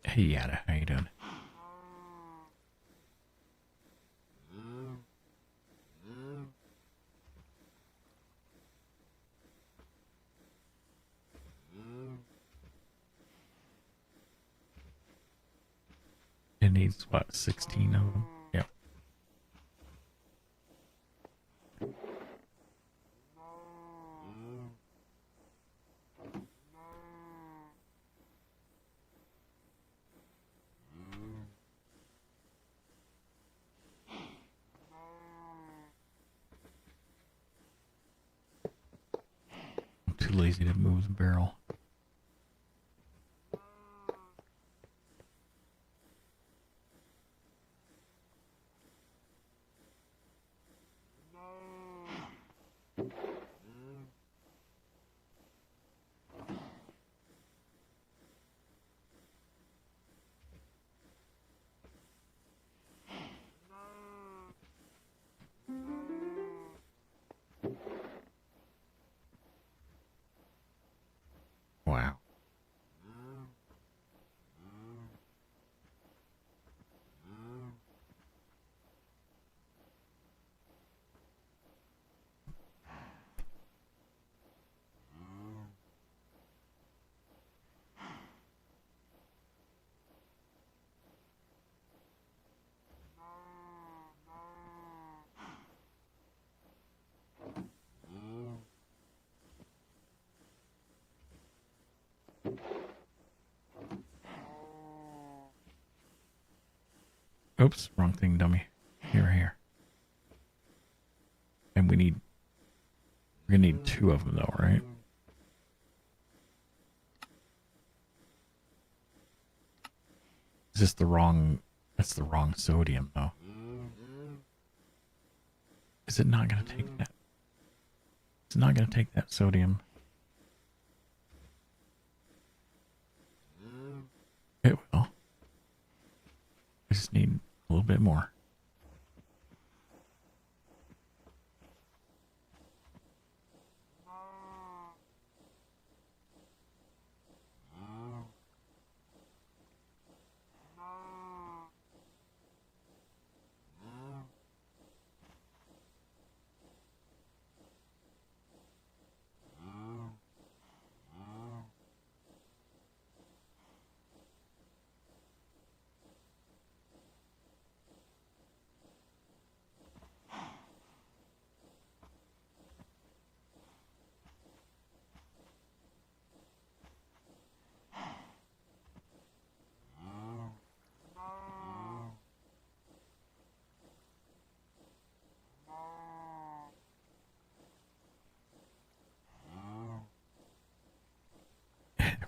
Hey, Yada, how you doing? It needs, what, 16 of them? Yep. I'm too lazy to move the barrel. Wow. Oops, wrong thing, dummy. Here. And we're gonna need 2 of them though, right? Is this the wrong, that's the wrong sodium though. Is it not gonna take that? It's not gonna take that sodium. It will. I just need a little bit more.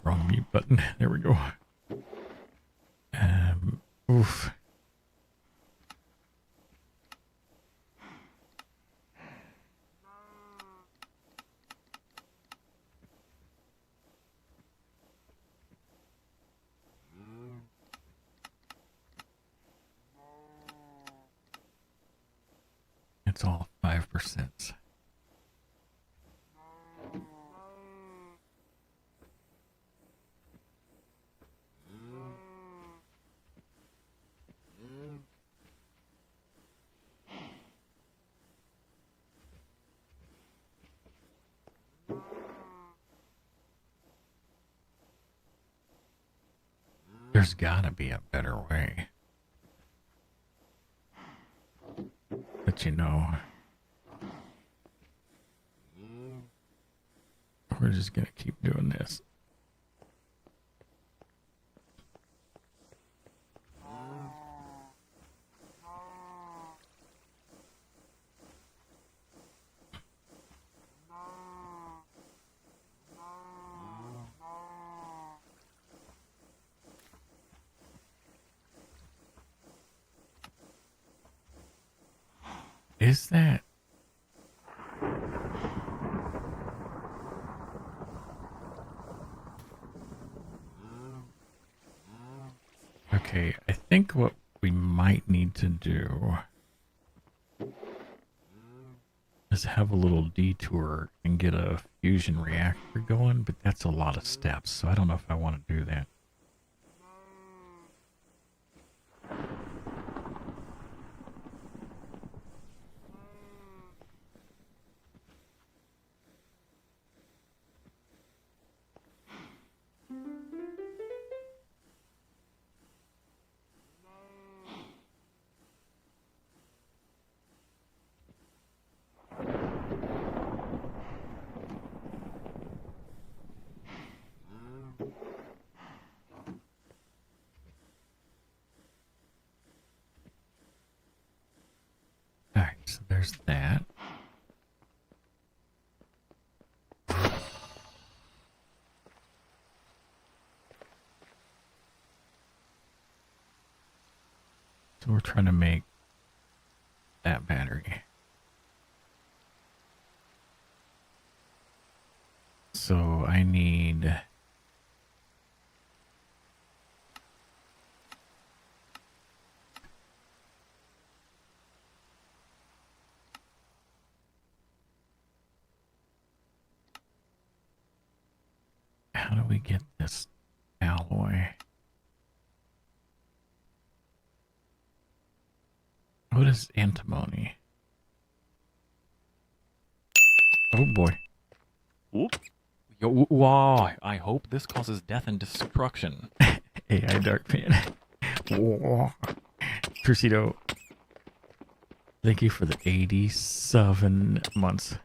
Wrong mute button. There we go. Oof. it's all 5%. There's gotta be a better way. But you know, we're just gonna keep doing this. Is that? Okay, I think what we might need to do is have a little detour and get a fusion reactor going, but that's a lot of steps, so I don't know if I want to do that. Alright, so there's that. So we're trying to make that battery. So I need... How do we get this alloy? What is antimony? Oh boy. Whoop. Yo, wow, I hope this causes death and destruction. AI Dark Fan. Crucido. Thank you for the 87 months.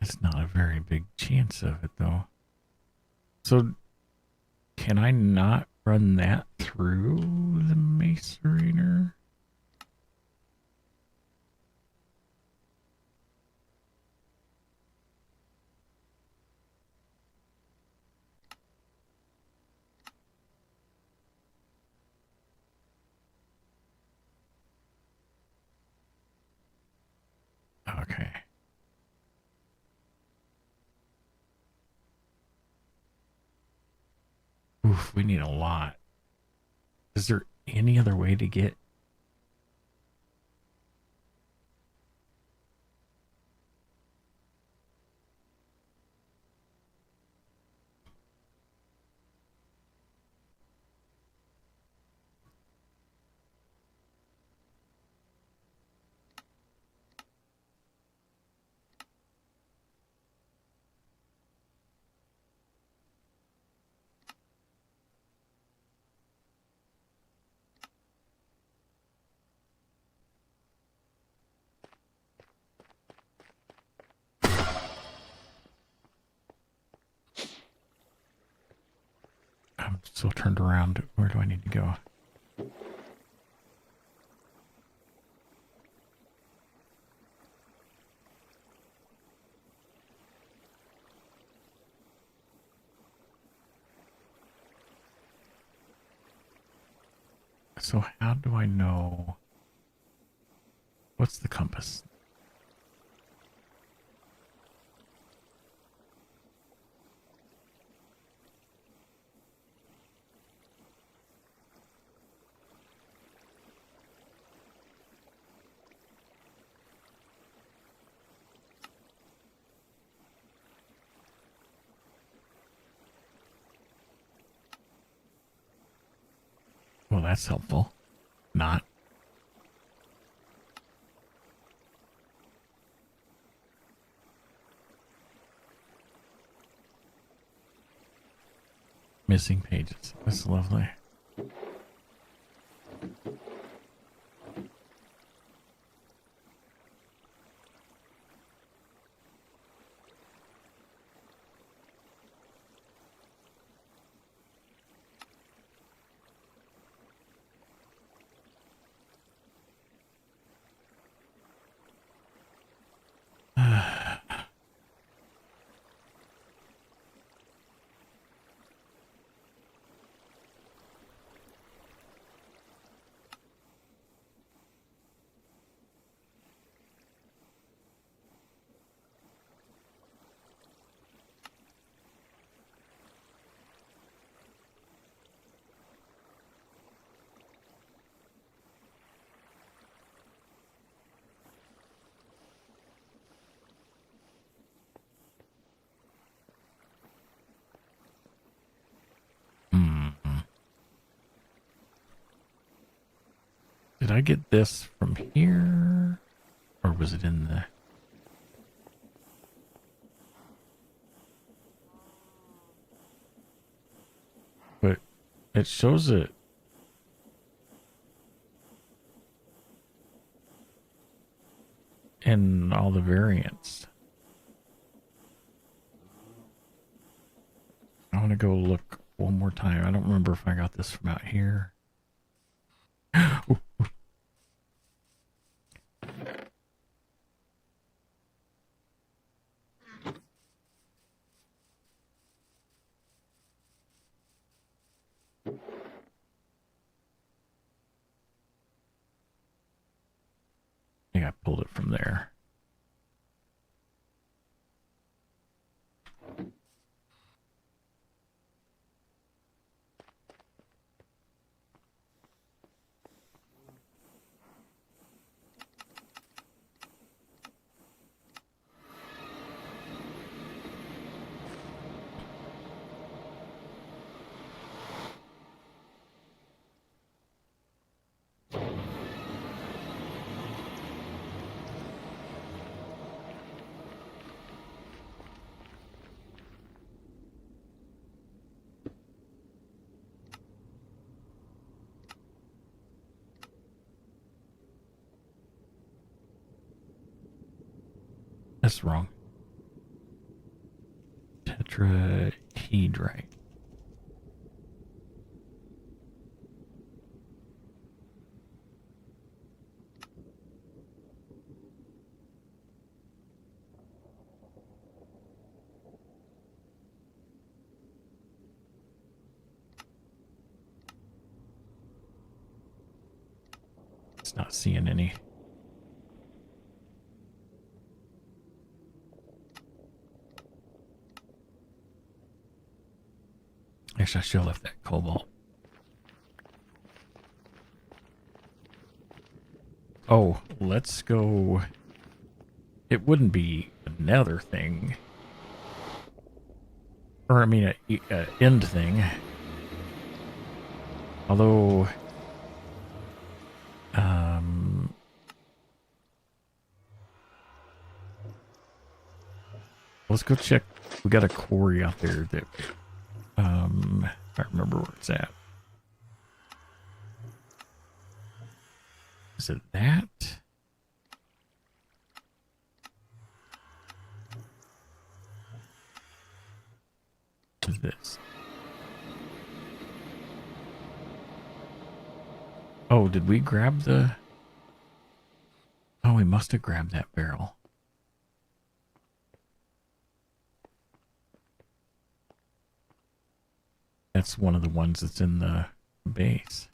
It's not a very big chance of it, though. So, can I not run that through the macerator? Okay. Oof, we need a lot. Is there any other way to get... I'm still turned around. Where do I need to go? So how do I know? What's the compass? Well, that's helpful. Not. Missing pages. That's lovely. Did I get this from here? Or was it in the... But it shows it. In all the variants. I want to go look one more time. I don't remember if I got this from out here. Ooh. I think I pulled it from there. That's wrong. Tetrahedrite. It's not seeing any. Actually, I should have left that cobalt. Oh, let's go. It wouldn't be another thing. Or, I mean, a end thing. Although, let's go check. We got a quarry out there that, I remember where it's at. Is it that? What is this? Oh, did we grab the... Oh, we must have grabbed that barrel. That's one of the ones that's in the base.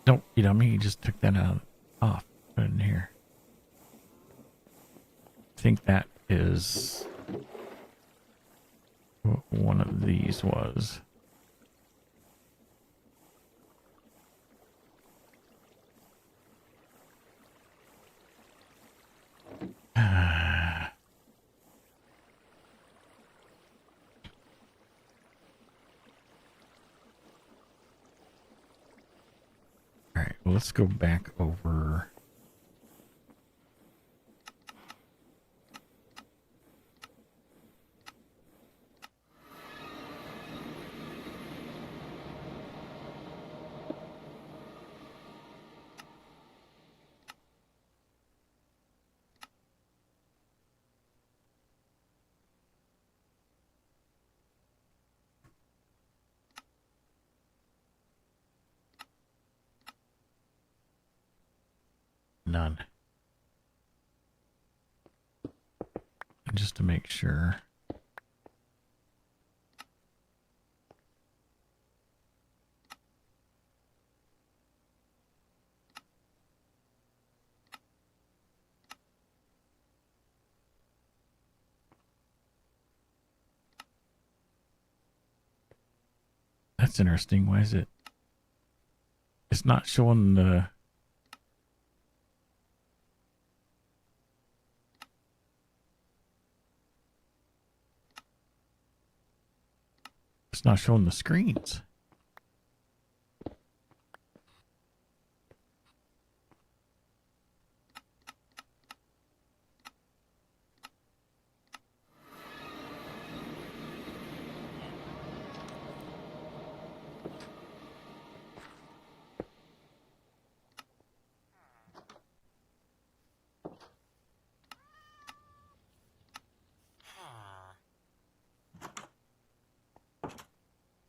Don't, you know me, you just took that out off. Put it in here. I think that is what one of these was. All right, well, let's go back over. None. Just to make sure. That's interesting. Why is it? It's not showing the. It's not showing the screens.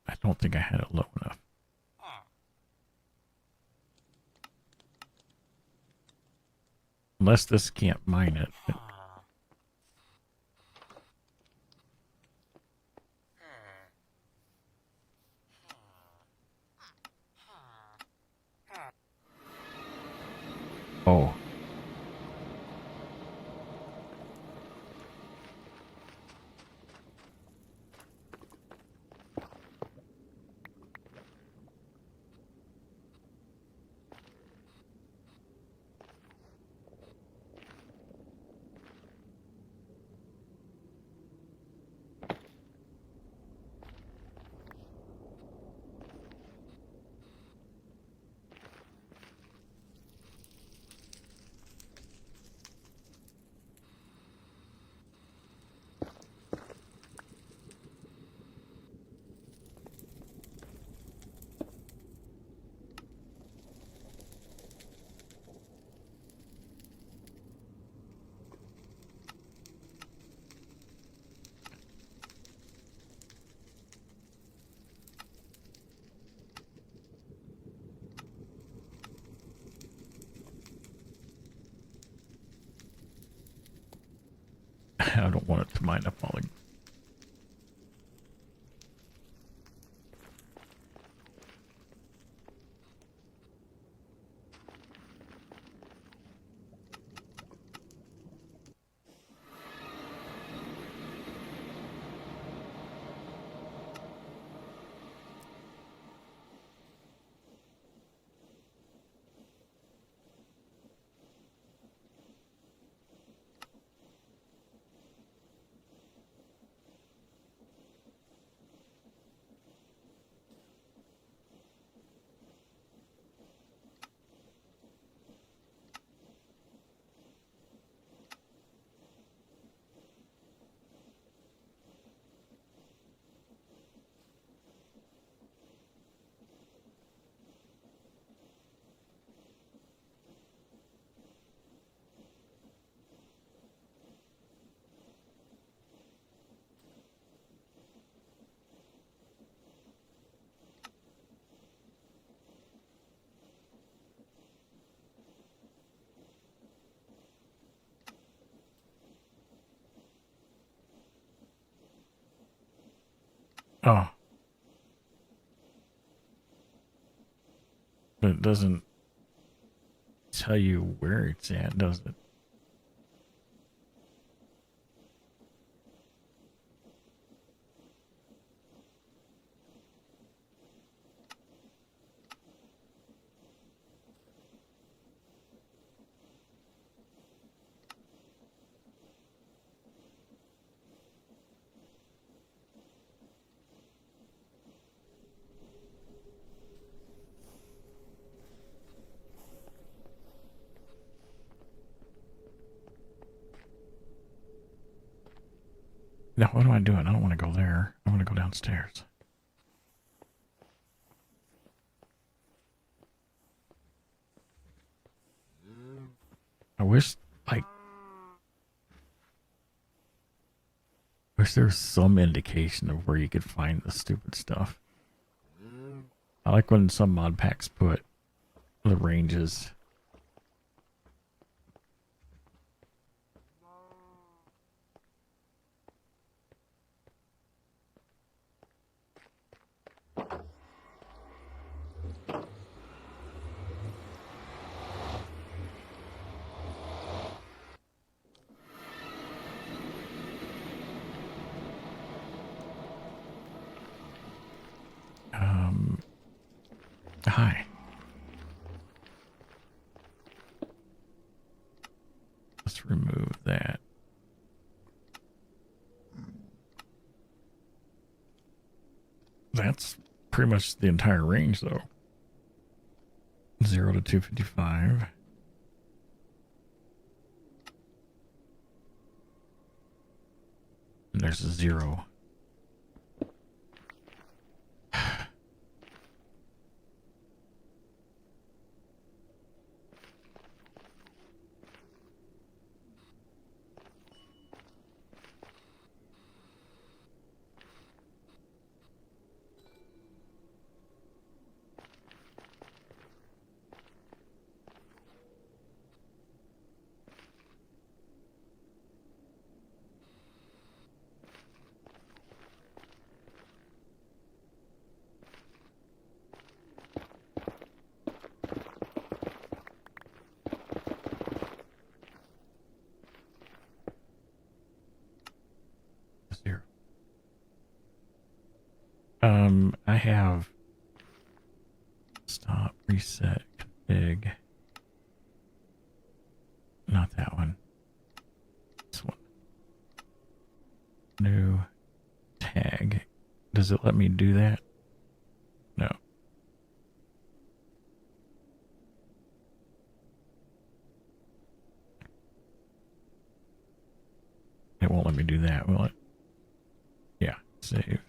I don't think I had it low enough. Unless this can't mine it. Oh. I don't want it to mine up all the. Oh. doesn't tell you where it's at, does it? Now, what am I doing? I don't want to go there. I want to go downstairs. I wish, like, there was some indication of where you could find the stupid stuff. I like when some mod packs put the ranges. Hi. Let's remove that. That's pretty much the entire range, though. 0 to 255. And there's a 0. I have stop, reset, config. Not that one. This one. New tag. Does it let me do that? No. It won't let me do that, will it? Yeah, save.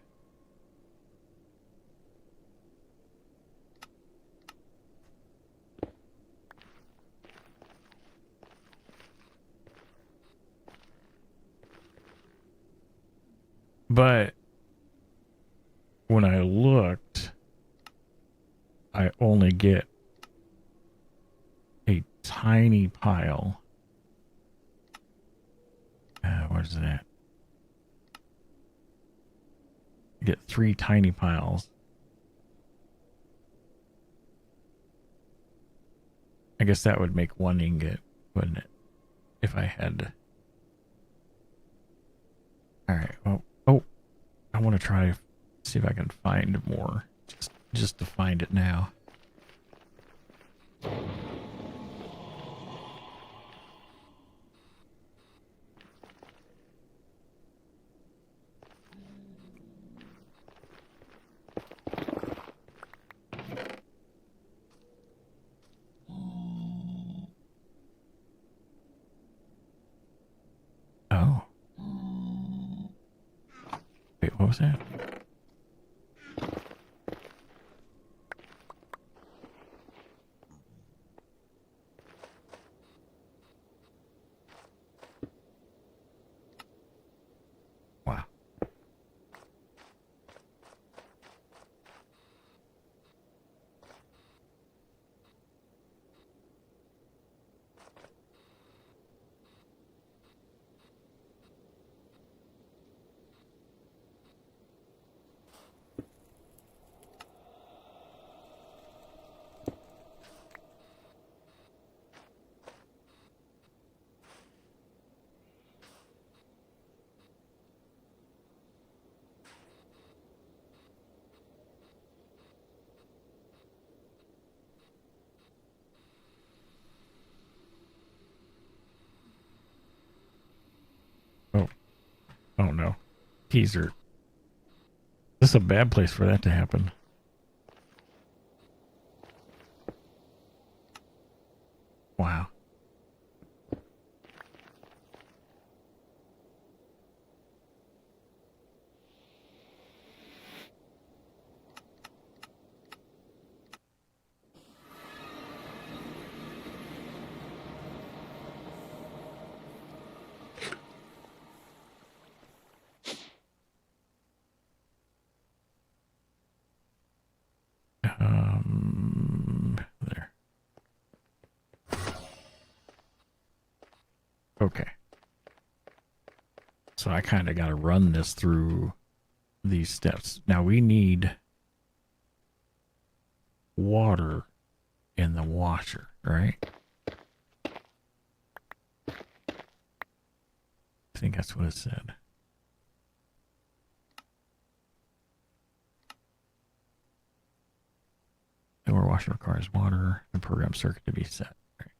But when I looked, I only get a tiny pile. Where's it at? I get 3 tiny piles. I guess that would make 1 ingot, wouldn't it? If I had. Alright, well, oh, I want to try see if I can find more. Just to find it now. Oh. Wait, what was that? Wow. Oh no. Teaser. This is a bad place for that to happen. Wow. There. Okay. So I kind of got to run this through these steps. Now we need water in the washer, right? I think that's what it said. The door washer requires water and program circuit to be set. Right.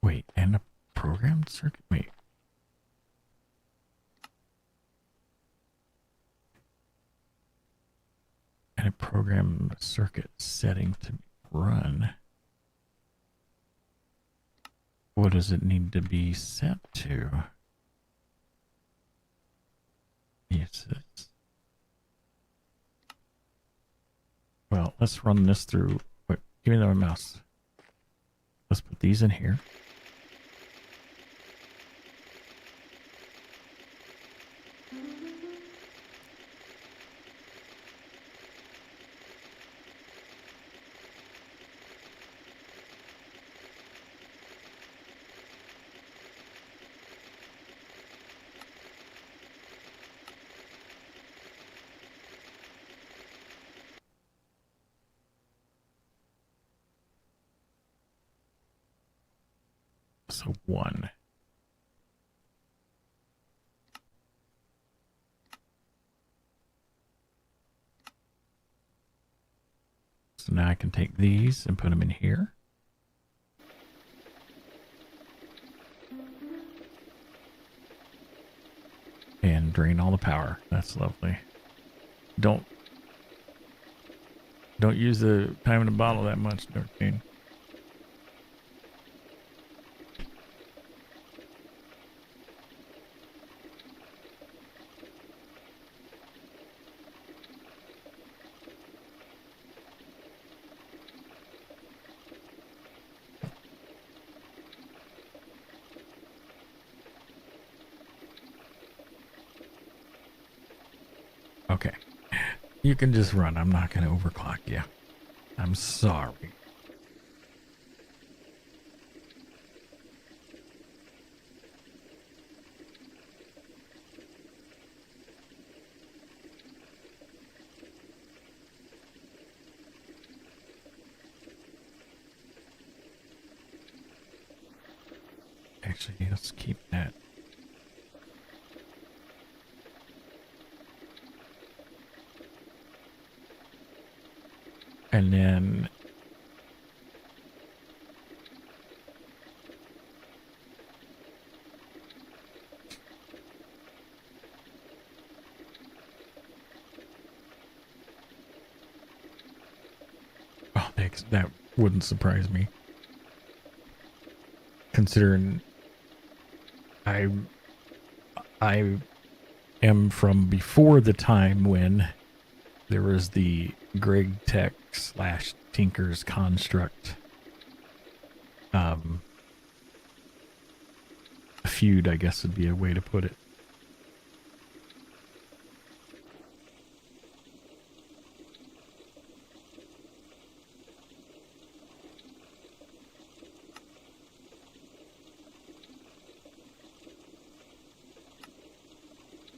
Wait, and a programmed circuit? Wait. And a program circuit setting to run. What does it need to be set to? Yes. Well, let's run this through. Wait, give me the mouse. Let's put these in here. So 1. So now I can take these and put them in here. And drain all the power. That's lovely. Don't use the time in the bottle that much, Darkane. Okay. You can just run. I'm not going to overclock you. I'm sorry. Actually, let's keep that. And then oh, that wouldn't surprise me. Considering I am from before the time when there was the Greg Tech / Tinker's Construct feud, I guess would be a way to put it.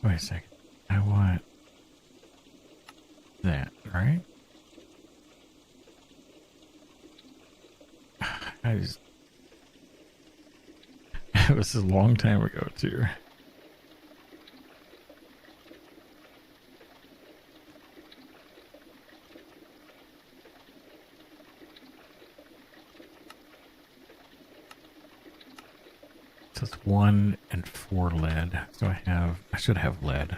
Wait a second. I want that, right? That was a long time ago, too. So it's 1 and 4 lead. So I should have lead.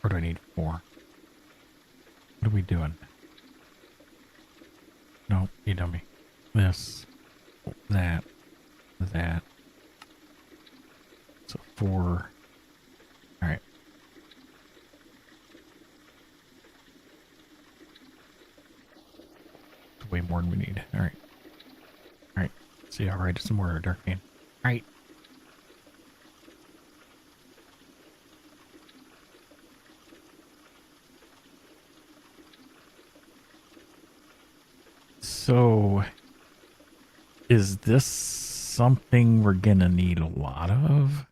Or do I need 4? What are we doing? No, you dummy. This, that, that. So 4. Alright. It's way more than we need. Alright. Alright. See how right some more dark pain. Alright. So, is this something we're gonna need a lot of?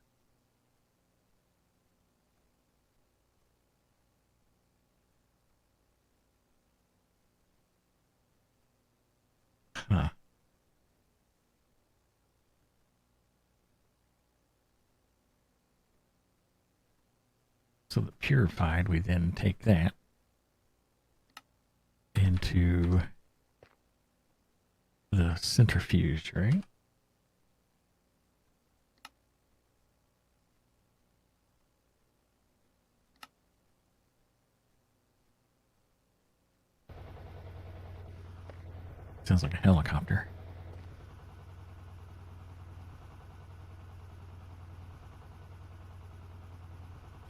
Huh. So the purified, we then take that into the centrifuge, right? Sounds like a helicopter.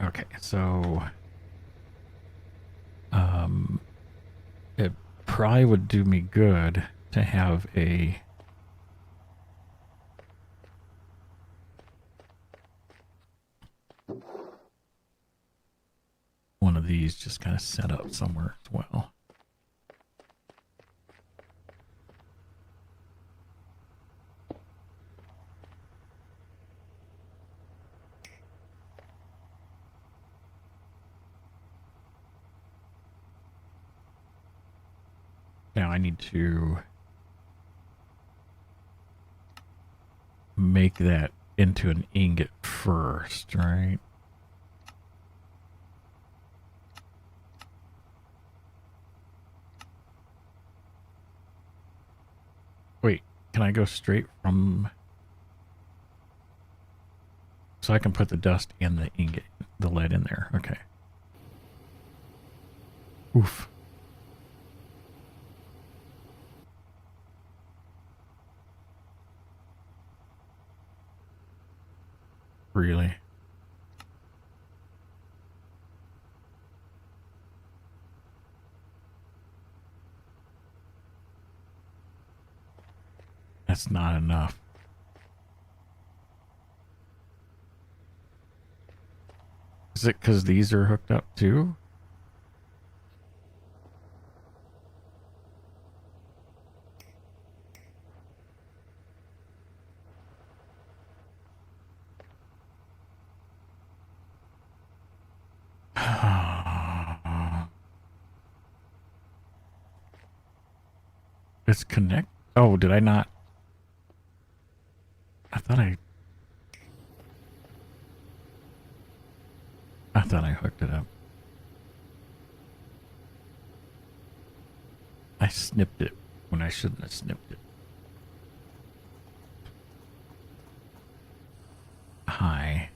Okay, so it probably would do me good to have one of these just kind of set up somewhere as well. Now I need to make that into an ingot first, right? Wait, can I go straight from... So I can put the dust and the ingot, the lead in there. Okay. Oof. Really? That's not enough. Is it because these are hooked up too? It's connect. Oh, did I not? I thought I hooked it up. I snipped it when I shouldn't have snipped it. Hi.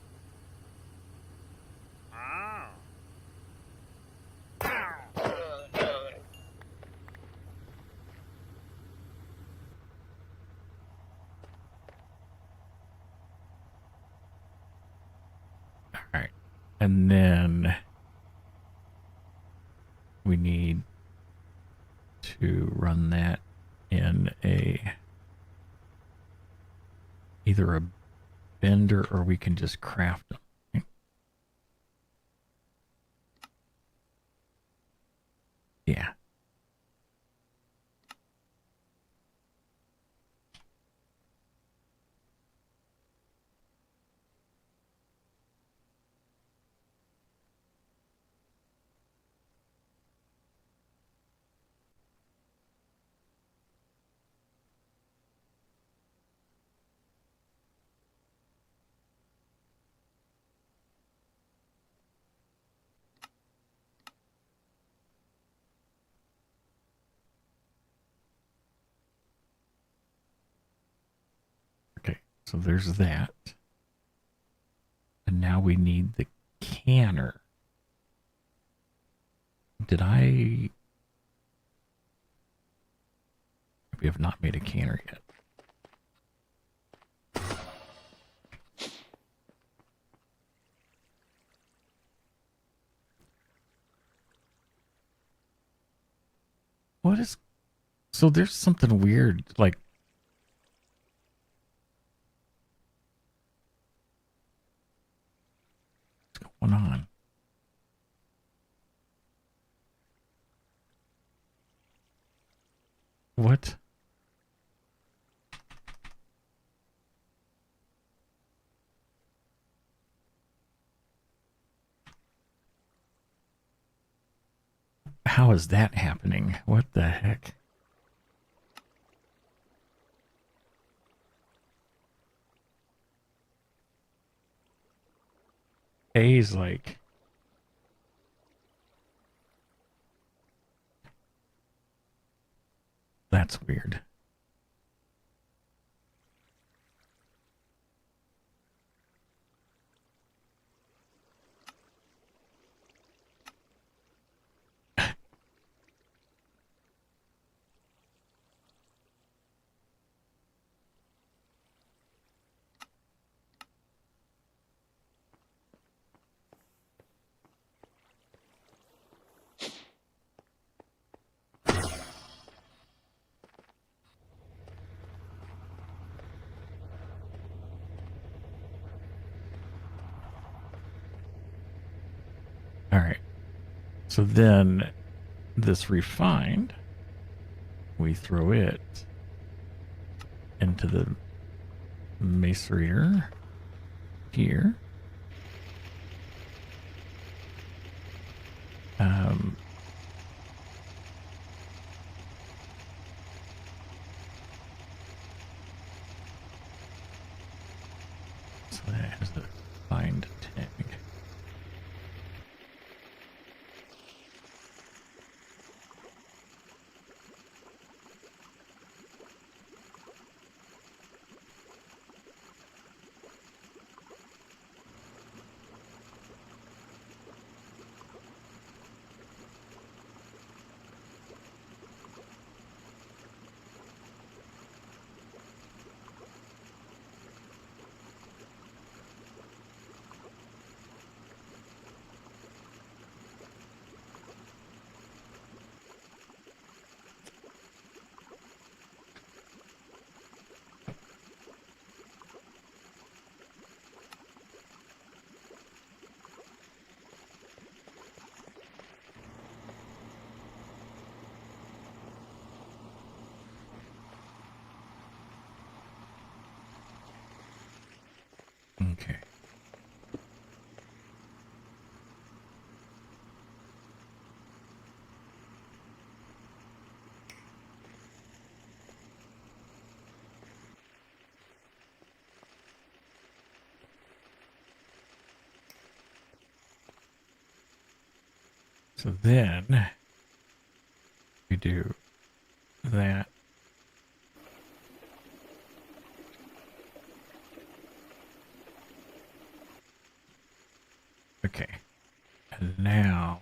All right. And then we need to run that in either a bender or we can just craft them. Right? Yeah. So there's that. And now we need the canner. We have not made a canner yet. What is... So there's something weird, like... What's going on? What? How is that happening? What the heck? A's like... That's weird. All right. So then this refined, we throw it into the macerator here. So that has the find tag. Okay. So then we do that. Okay. And now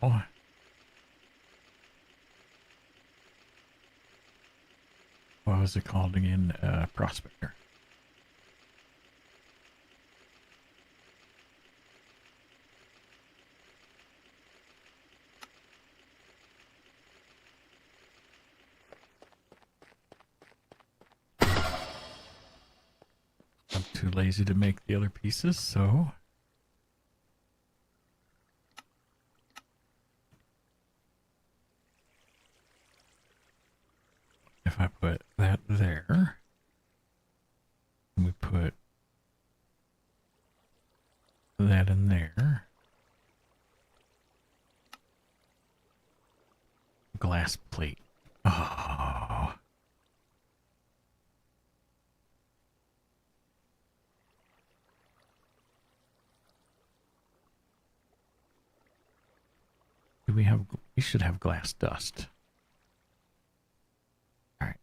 what was it called again? Prospector. I'm too lazy to make the other pieces, so if I put that there, and we put that in there, glass plate. Oh. We should have glass dust. All right.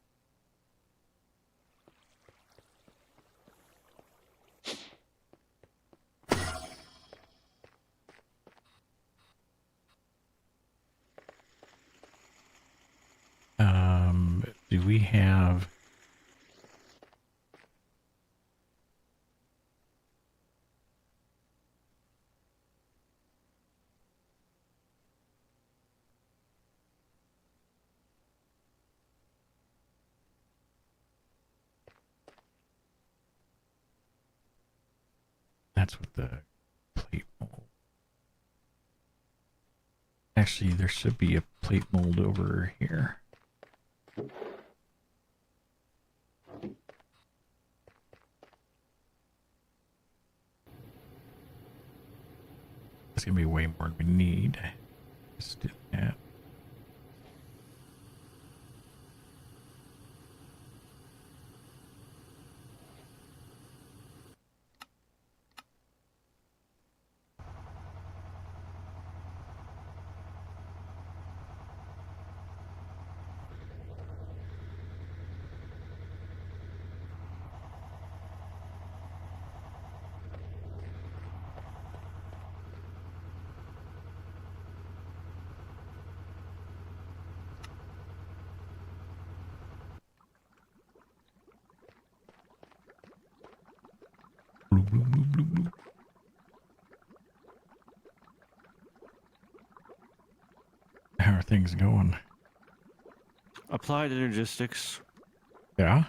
do we have... That's what the plate mold. Actually, there should be a plate mold over here. It's gonna be way more than we need. Let's do that. Bloop, bloop, bloop, bloop, bloop. How are things going? Applied Energistics. Yeah?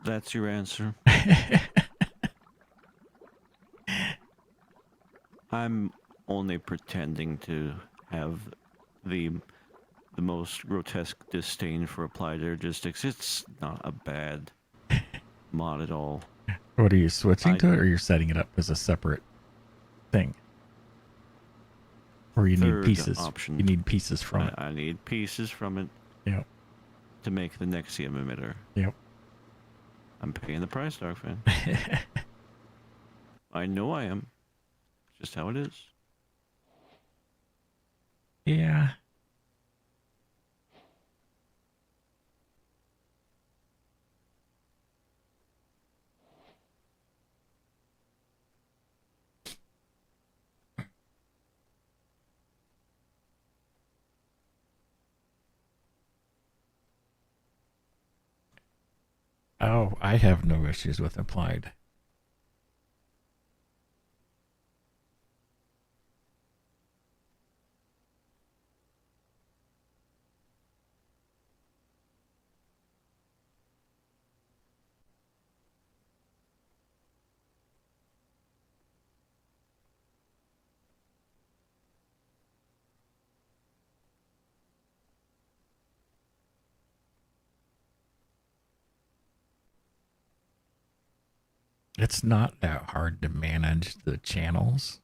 That's your answer. I'm only pretending to have the most grotesque disdain for applied Energistics. It's not a bad mod at all. What are you switching to it, or you're setting it up as a separate thing? Or you need Third pieces. option. You need pieces from it. I need pieces from it Yep. to make the Nexium emitter. Yep. I'm paying the price, Dark Fan. I know I am. Just how it is. Yeah. Oh, I have no issues with applied. It's not that hard to manage the channels.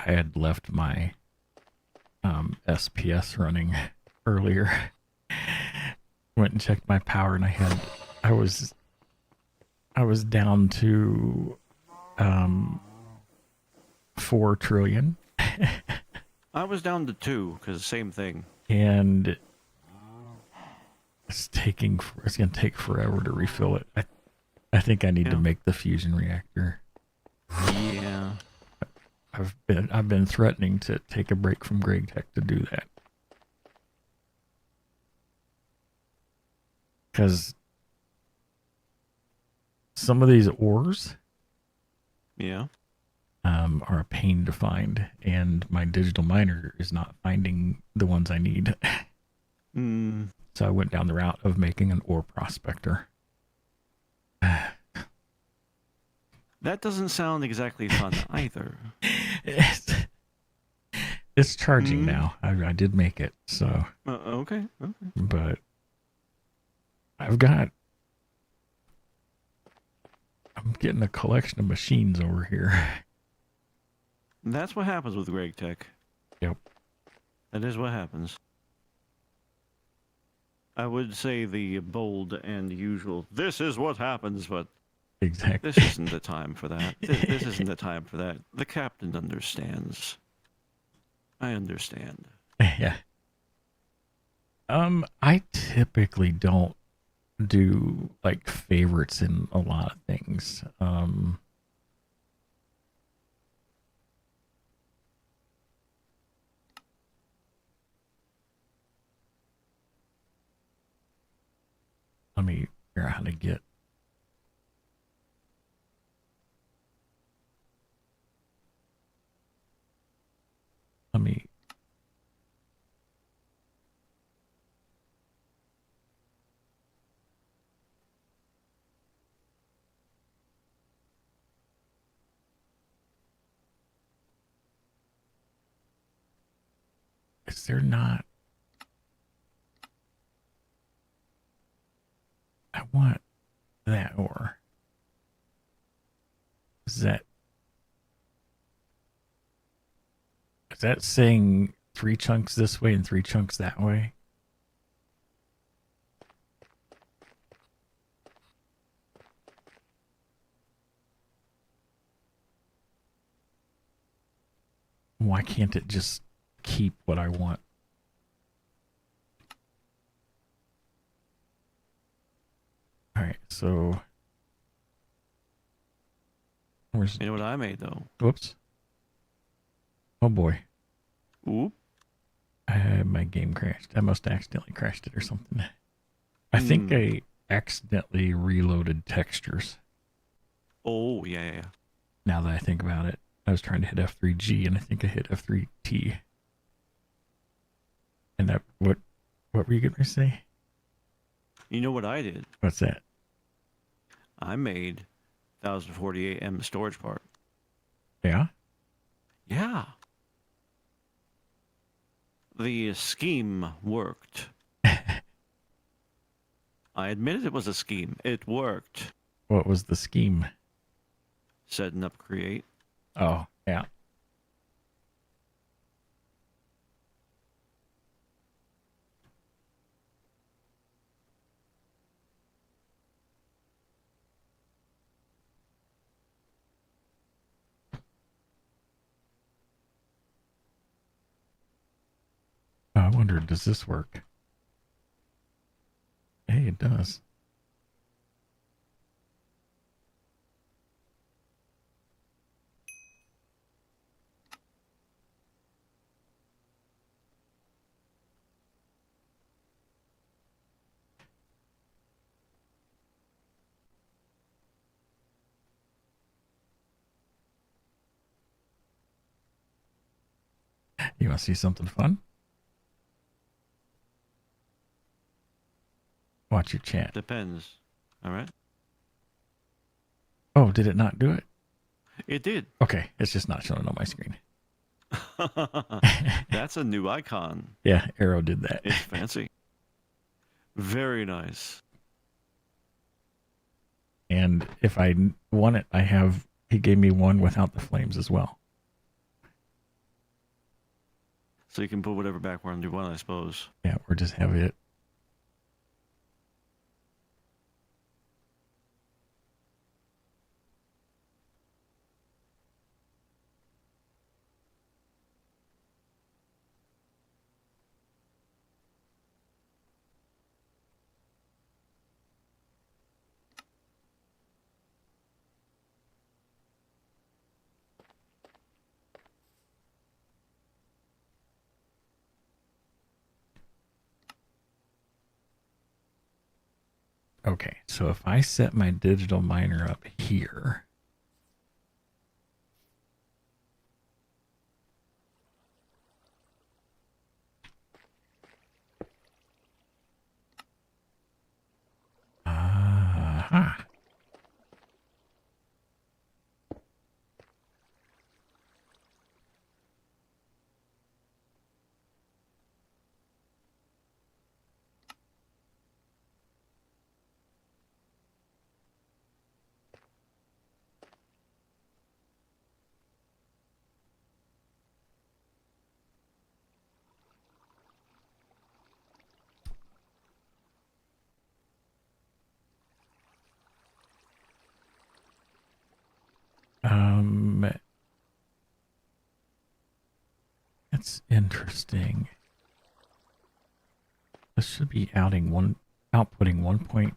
I had left my SPS running earlier. Went and checked my power, and I was down to 4 trillion. I was down to 2 because same thing. And it's gonna take forever to refill it. I think I need to make the fusion reactor. Yeah. I've been threatening to take a break from GregTech to do that. Because some of these ores are a pain to find, and my digital miner is not finding the ones I need. So I went down the route of making an ore prospector. That doesn't sound exactly fun either. It's, it's charging Hmm? now. I did make it, so, Okay. but I've got, I'm getting a collection of machines over here. That's what happens with Greg Tech. Yep. That is what happens. I would say the bold and usual, this is what happens, but Exactly. this isn't the time for that. This isn't the time for that. The captain understands. I understand. Yeah. I typically don't do like favorites in a lot of things. Let me figure out how to get. Let me. Is there not? I want that, or is that saying 3 chunks this way and 3 chunks that way? Why can't it just keep what I want? All right, so where's? You know what I made though? Whoops! Oh boy, Oop. my game crashed. I must accidentally crashed it or something. I think I accidentally reloaded textures. Oh yeah. Now that I think about it, I was trying to hit F3G and I think I hit F3T. And that what were you gonna say? You know what I did? What's that? I made 1048M storage part. Yeah. Yeah. The scheme worked. I admitted it was a scheme. It worked. What was the scheme? Setting up create. Oh, yeah. Oh, I wonder, does this work? Hey, it does. You want to see something fun? Watch your chat. Depends. All right. Oh, did it not do it? It did. Okay, it's just not showing on my screen. That's a new icon. Yeah, Arrow did that. It's fancy. Very nice. And if I want it, he gave me one without the flames as well. So you can put whatever background you want, I suppose. Yeah, or just have it. Okay, so if I set my digital miner up here, aha. That's interesting. This should be outputting 1 point.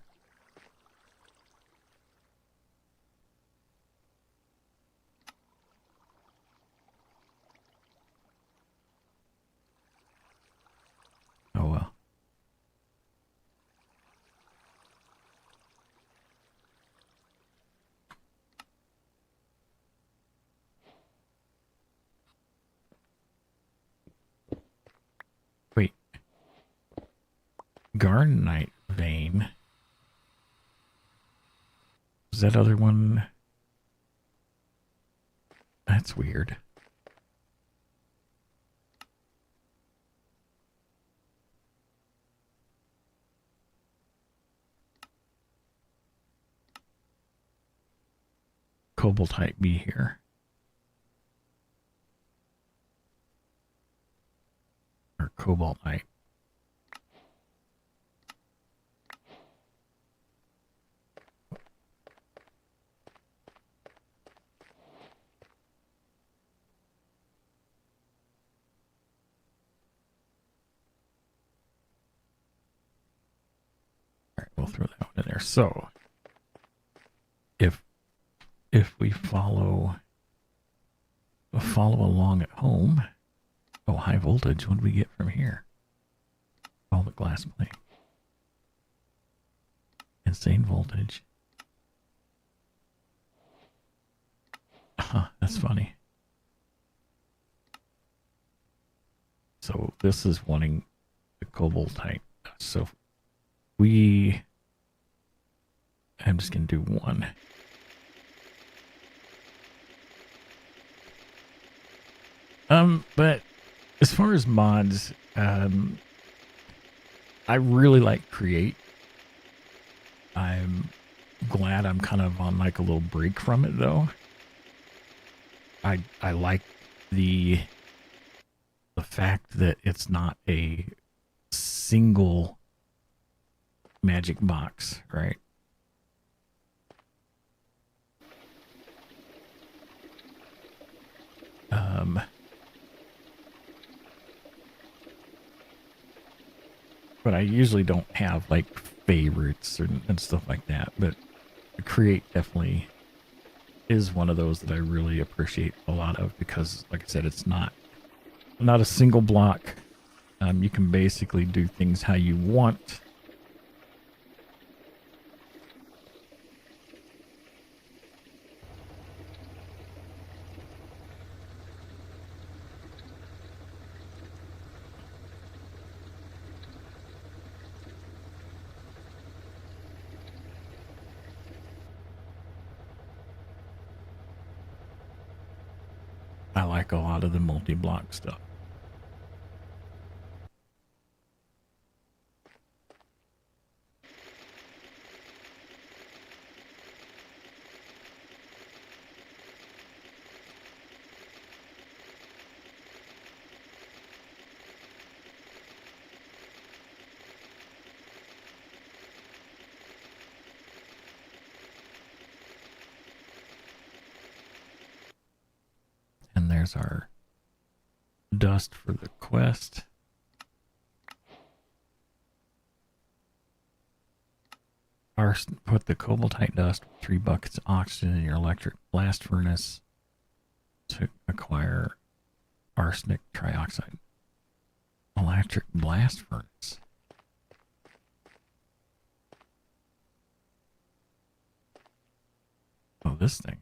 Oh well. Wait. Gardenite vein. Was that other one? That's weird. Cobaltite be here. Or cobaltite. All right, we'll throw that one in there. So, if we follow along at home, oh, high voltage. What do we get from here? All the glass plate. Insane voltage. Huh, that's funny. So this is wanting the cobaltite. So I'm just going to do one. But as far as mods, I really like Create. I'm glad I'm kind of on like a little break from it though. I like the fact that it's not a single magic box, right? But I usually don't have like favorites and stuff like that. But Create definitely is one of those that I really appreciate a lot of because, like I said, it's not a single block. You can basically do things how you want. I like a lot of the multi-block stuff. And there's our dust for the quest. Put the cobaltite dust with 3 buckets of oxygen in your electric blast furnace to acquire arsenic trioxide. Electric blast furnace. Oh, this thing.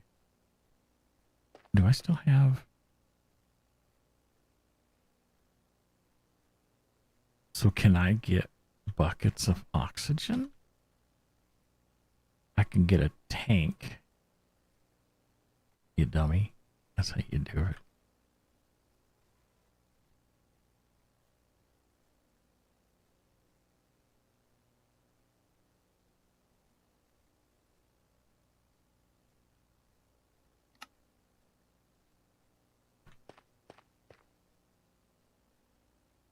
Do I still have... So can I get buckets of oxygen? I can get a tank. You dummy. That's how you do it.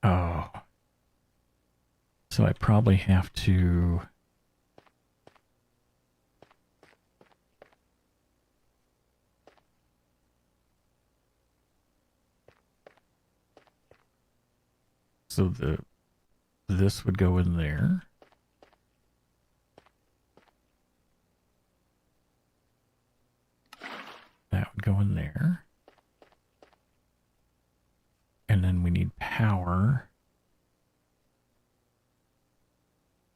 Oh. So I probably have to... So this would go in there. That would go in there. And then we need power.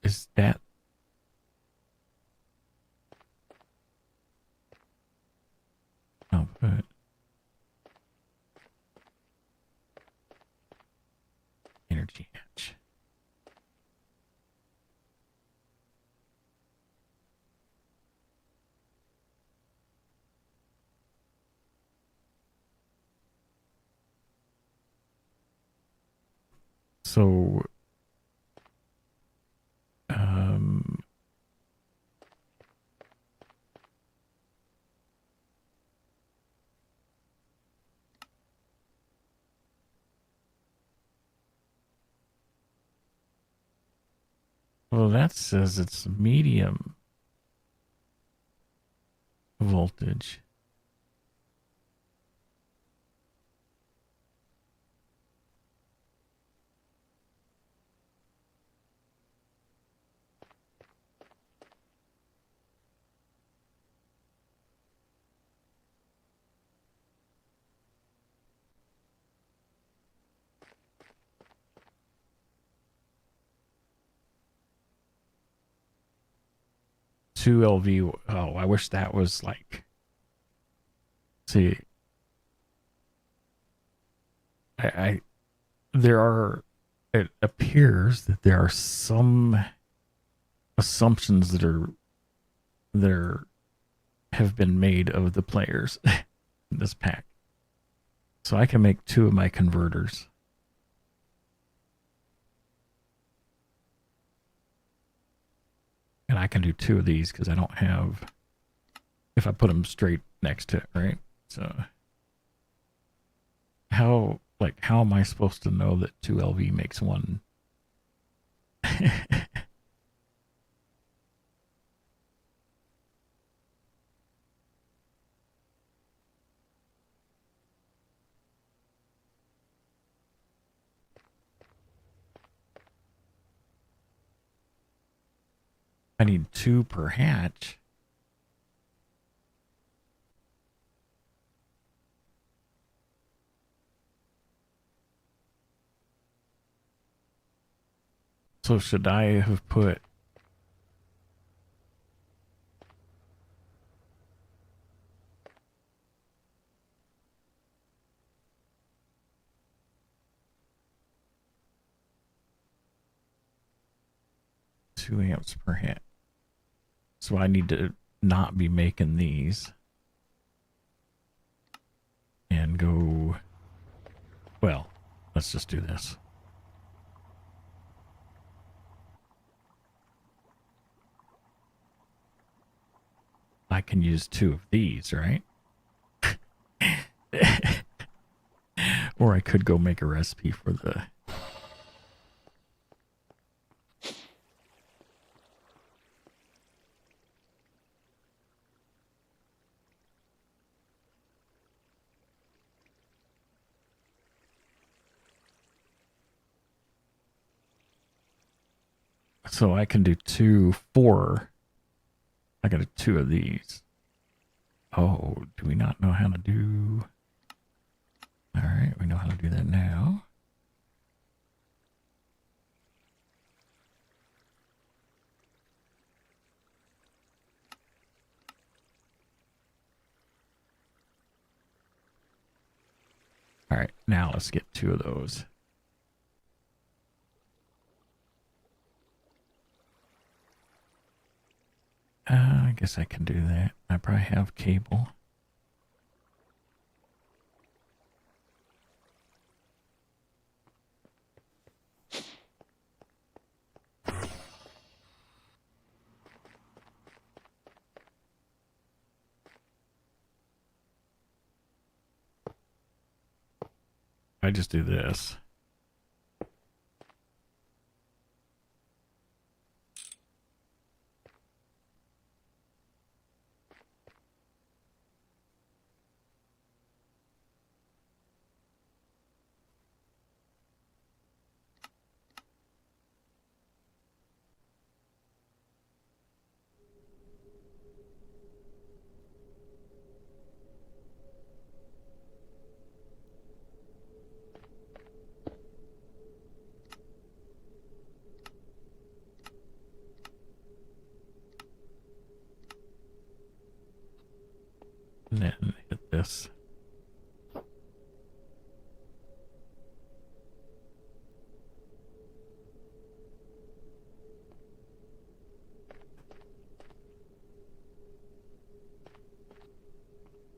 Is that... output? Energy hatch. So, well, that says it's medium voltage. Two LV. Oh, I wish that was like. See, I there are. It appears that there are some assumptions that have been made of the players in this pack. So I can make 2 of my converters. And I can do 2 of these because I don't have, if I put them straight next to it, right? So how am I supposed to know that 2 LV makes 1? I need 2 per hatch. So should I have put two amps per hatch? So I need to not be making these and go, well, let's just do this. I can use 2 of these, right? Or I could go make a recipe for the... So I can do 4. I got 2 of these. Oh, do we not know how to do... All right, we know how to do that now. All right, now let's get 2 of those. I guess I can do that. I probably have cable. I just do this. this.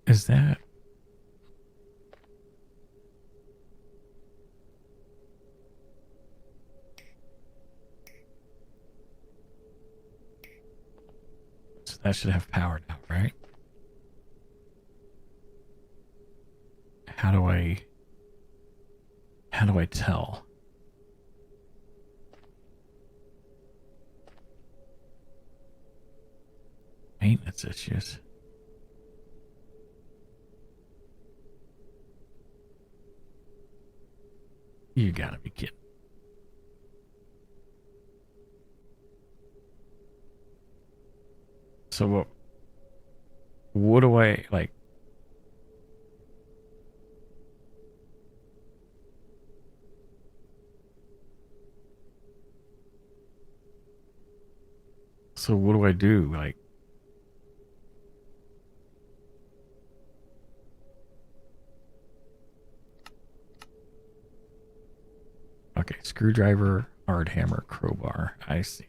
Is that... So that should have power now, right? How do I tell? Maintenance issues. You gotta be kidding. So what do I like? So what do I do? Like, okay, screwdriver, hard hammer, crowbar. I see.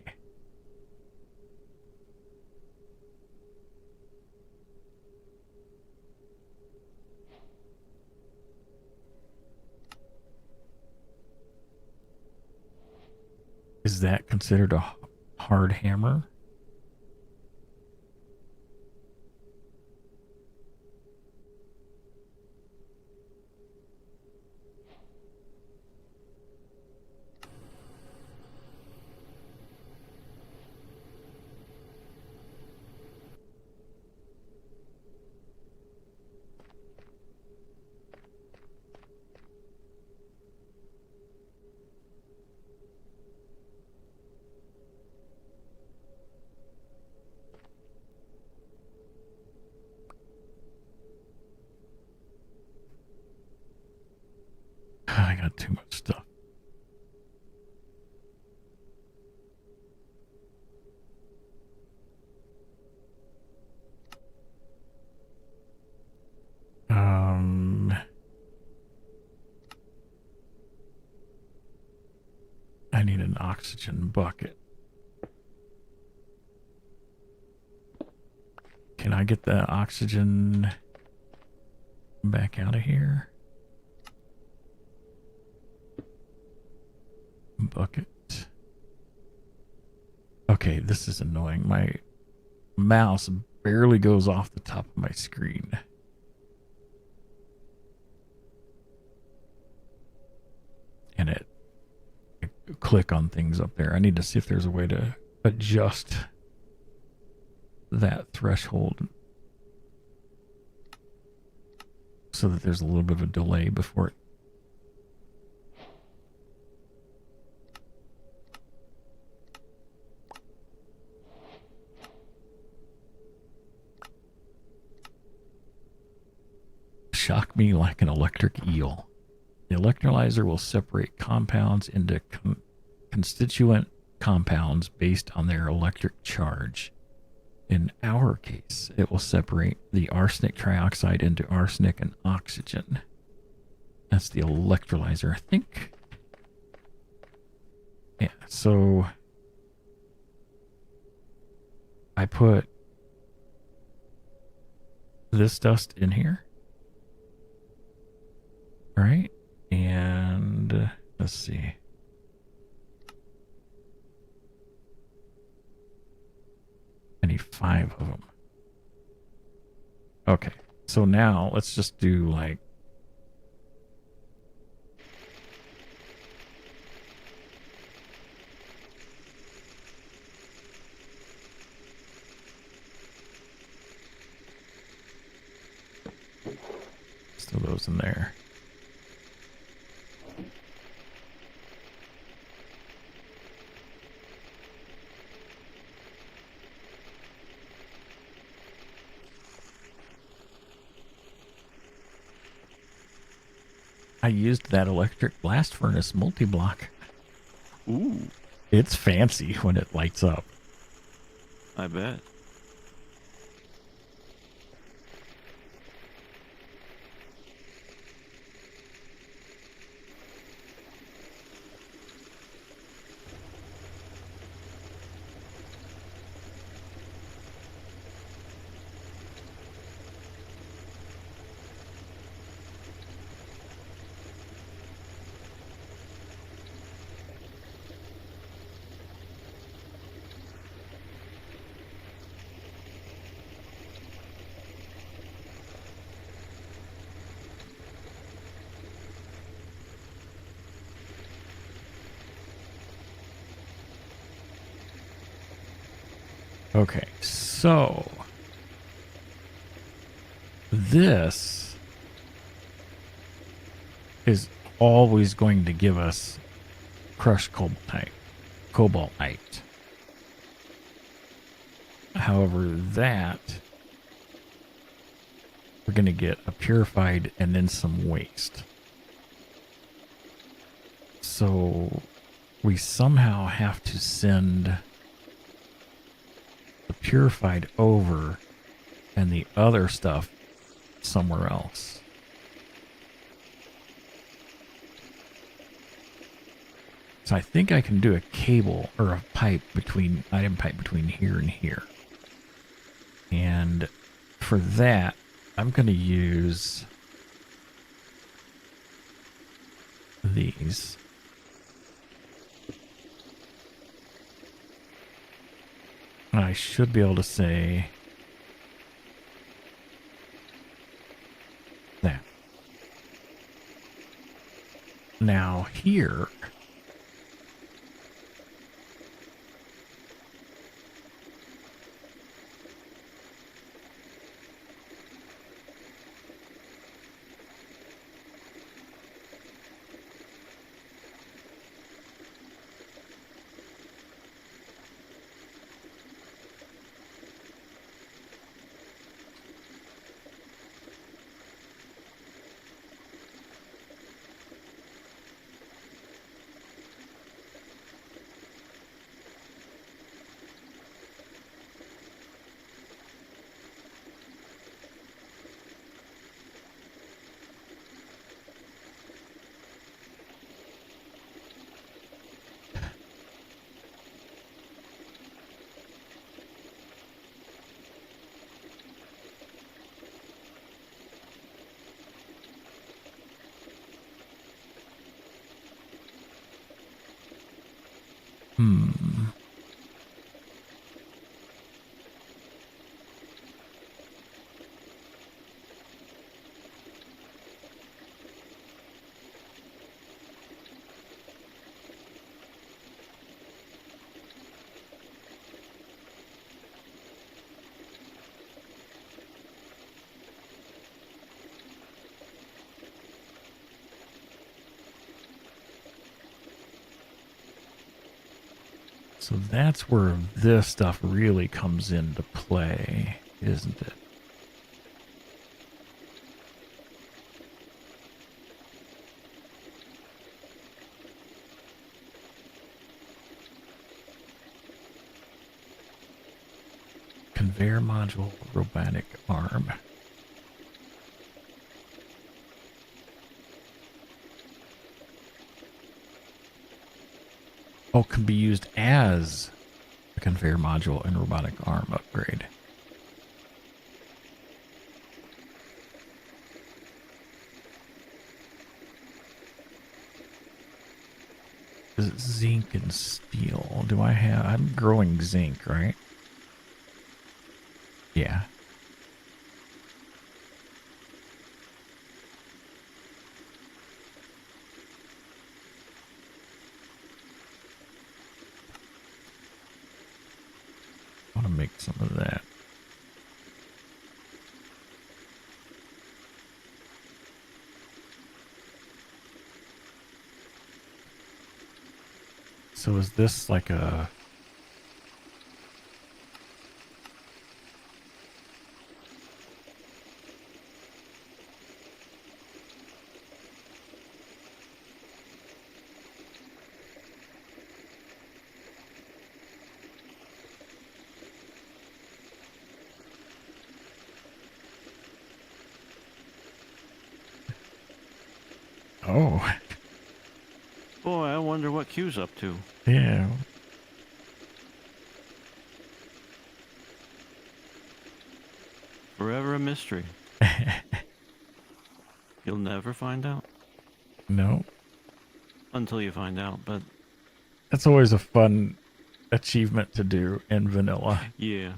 Is that considered a hard hammer? I got too much stuff. I need an oxygen bucket. Can I get the oxygen back out of here? Bucket. Okay, this is annoying. My mouse barely goes off the top of my screen. And I click on things up there. I need to see if there's a way to adjust that threshold so that there's a little bit of a delay before it. Shock me like an electric eel. The electrolyzer will separate compounds into constituent compounds based on their electric charge. In our case, it will separate the arsenic trioxide into arsenic and oxygen. That's the electrolyzer, I think. Yeah, so I put this dust in here. All right. And let's see. I need 5 of them. Okay. So now let's just do like still those in there. I used that electric blast furnace multi-block. Ooh, It's fancy when it lights up. I bet. Okay, so this is always going to give us crushed cobaltite. However, that we're going to get a purified and then some waste. So we somehow have to send the purified over and the other stuff somewhere else. So I think I can do a cable or a item pipe between here and here. And for that, I'm going to use these. And I should be able to say that. Now here, so that's where this stuff really comes into play, isn't it? Conveyor module, robotic arm. Oh, can be used as a conveyor module and robotic arm upgrade. Is it zinc and steel? Do I have... I'm growing zinc, right? Yeah. I want to make some of that. So is this like a... Oh, Boy, I wonder what Q's up to. yeah. Forever a mystery. You'll never find out No. until you find out, but That's always a fun achievement to do in vanilla. yeah.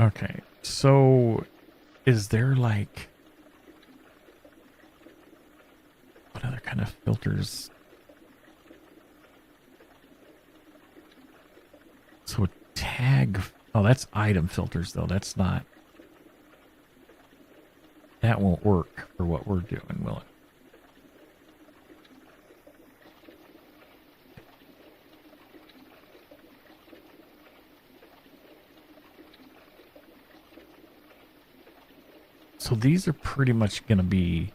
Okay, so is there like what other kind of filters? So a tag. Oh, that's item filters though. That's not. That won't work for what we're doing, will it? So these are pretty much going to be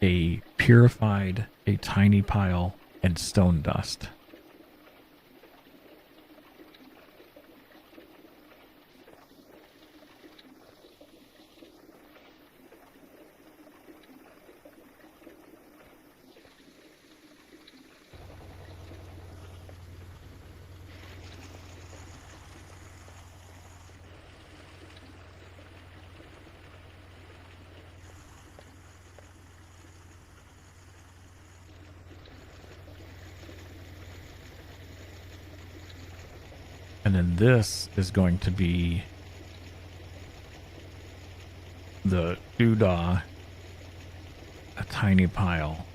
a purified, a tiny pile, and stone dust. And then this is going to be the doodah, a tiny pile.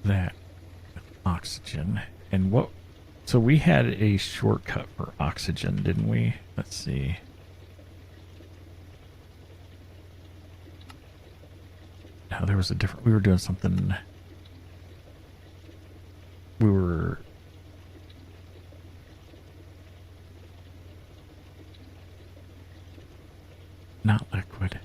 That oxygen. And what? So we had a shortcut for oxygen, didn't we? Let's see. No, there was a different. We were doing something. We were. Not liquid.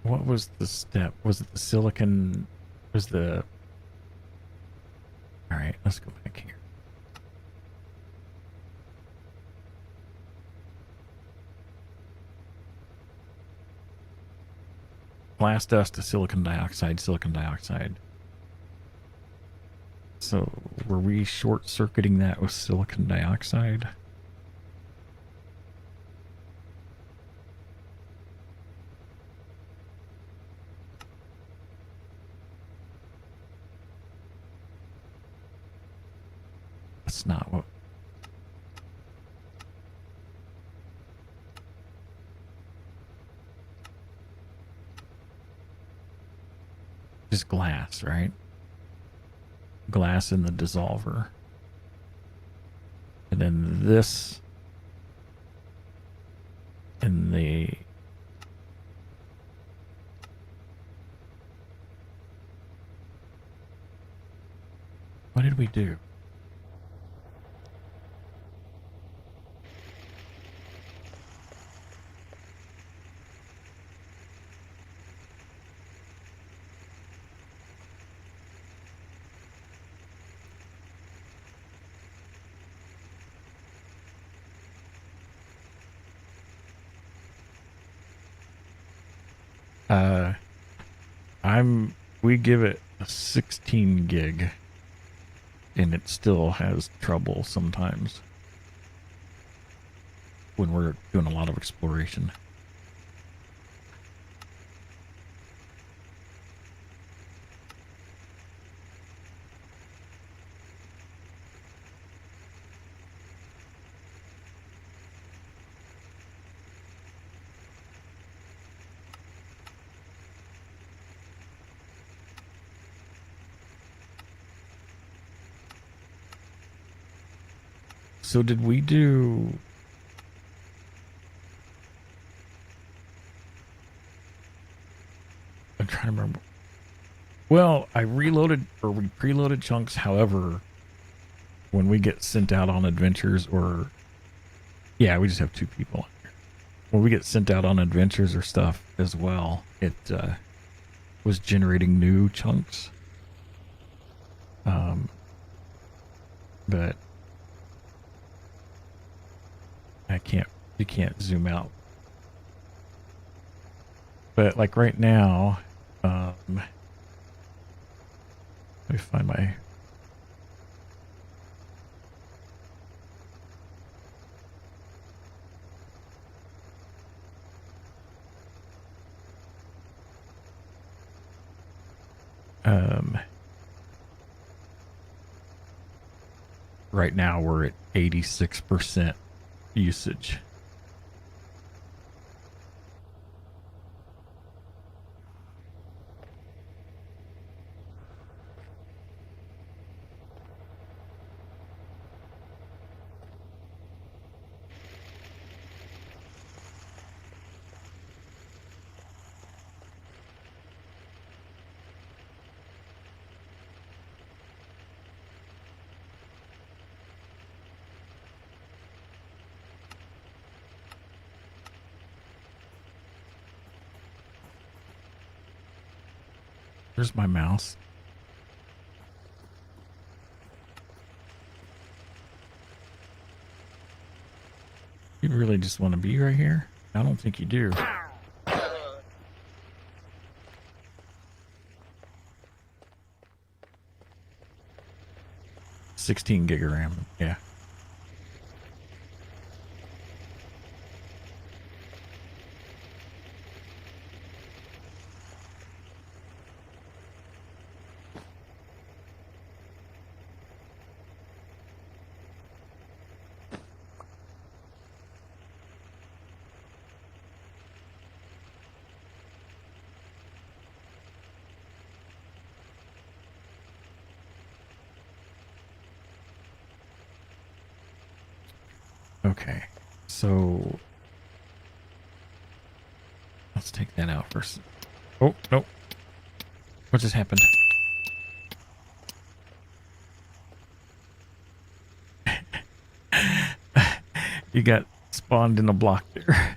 What was the step? Was it the silicon? Was the... All right, let's go back here. Glass dust to silicon dioxide, silicon dioxide. So were we short-circuiting that with silicon dioxide? That's not what... Just glass, right? Glass in the dissolver. And then this in the... What did we do? We give it a 16 gig and it still has trouble sometimes when we're doing a lot of exploration. So did we do... I'm trying to remember. Well, I reloaded, or we preloaded chunks. However, when we get sent out on adventures or... Yeah, we just have 2 people. When we get sent out on adventures or stuff as well, it was generating new chunks. But you can't zoom out. But like right now, let me find my. Right now we're at 86% usage. There's my mouse. You really just want to be right here? I don't think you do. $16 gig of RAM. Yeah. Okay, so let's take that out first. Oh, no. What just happened? You got spawned in a block there.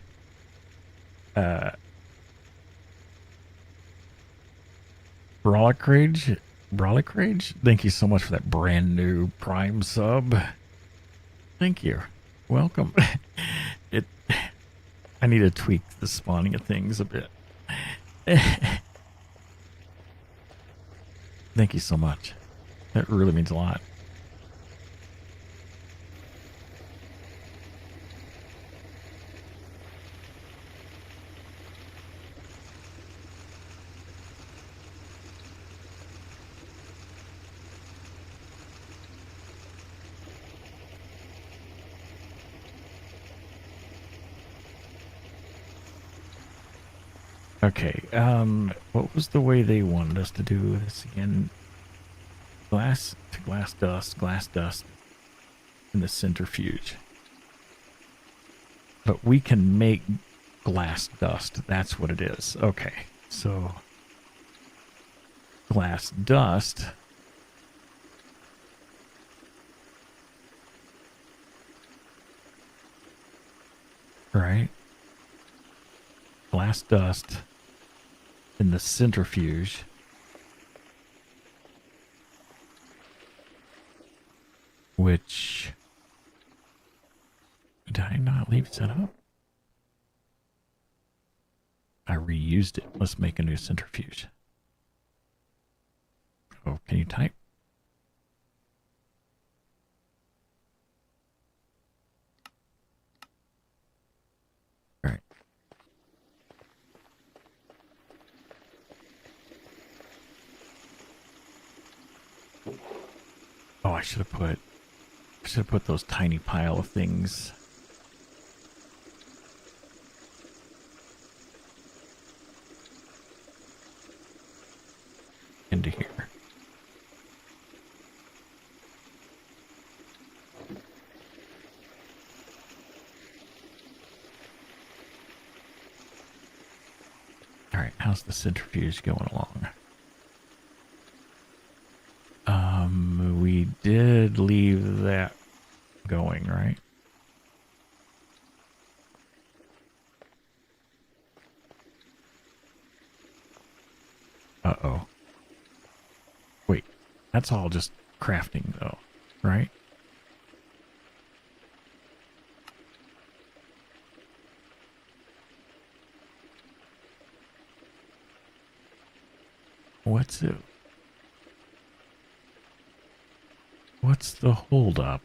Brolic Rage, thank you so much for that brand new Prime sub. Thank you. Welcome. I need to tweak the spawning of things a bit. Thank you so much. That really means a lot. Okay, what was the way they wanted us to do this again? Glass to glass dust in the centrifuge. But we can make glass dust. That's what it is. Okay, so glass dust. Right? Glass dust in the centrifuge. Which, did I not leave set up? I reused it. Let's make a new centrifuge. Oh, can you type? All right. Oh, I should have put those tiny pile of things into here. All right, how's the centrifuge going along? We did leave that going, right? Uh-oh. Wait, that's all just crafting though, right? What's it? What's the holdup?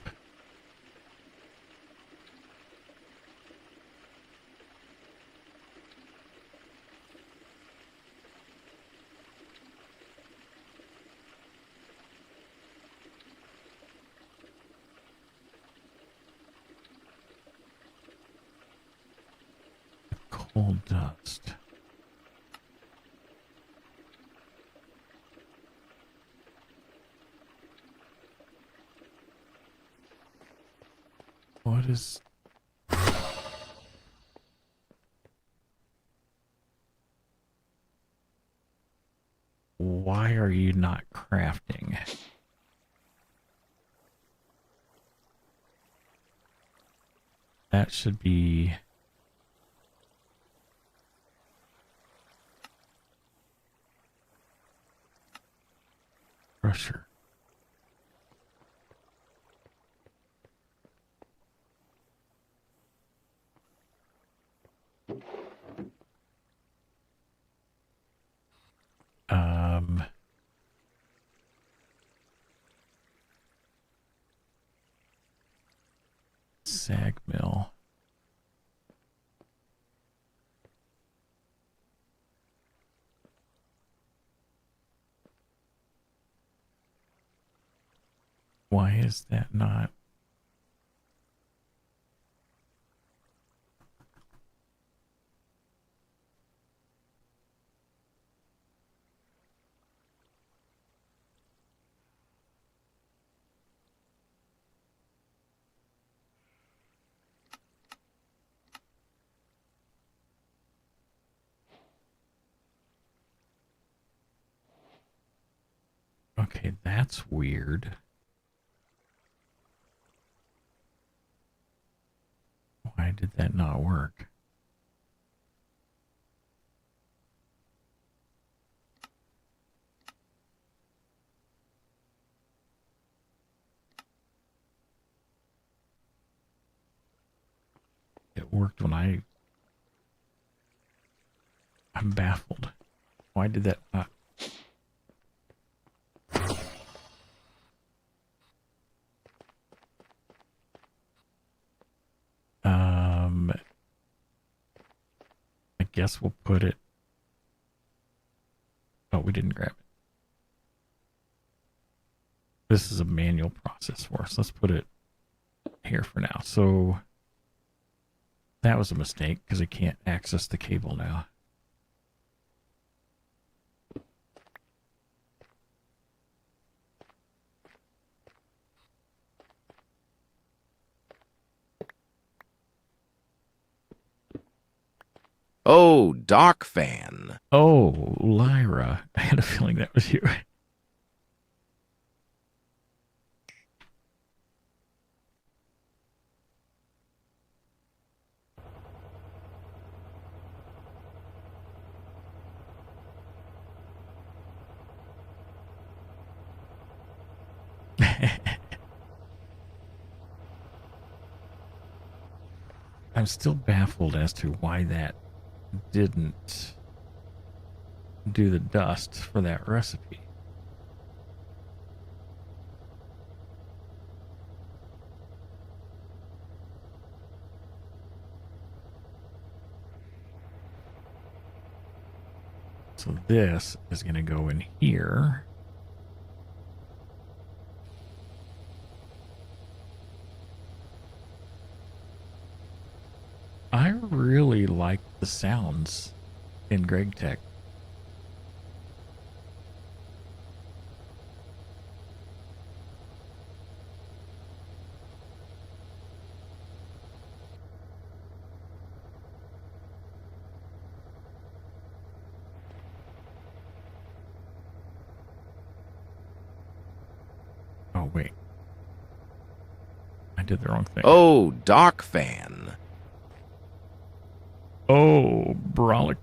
Coal dust. What is... Why are you not crafting? That should be... Crusher. Sag mill. Why is that not? Okay, that's weird. Why did that not work? It worked when I'm baffled. Why did that not? I guess we'll put it. Oh, we didn't grab it. This is a manual process for us. Let's put it here for now. So that was a mistake because I can't access the cable now. Oh, Doc Fan. Oh, Lyra. I had a feeling that was you. I'm still baffled as to why that didn't do the dust for that recipe. So this is going to go in here. I really like the sounds in GregTech. Oh, wait. I did the wrong thing. Oh, Doc Fan. Oh, Brolic.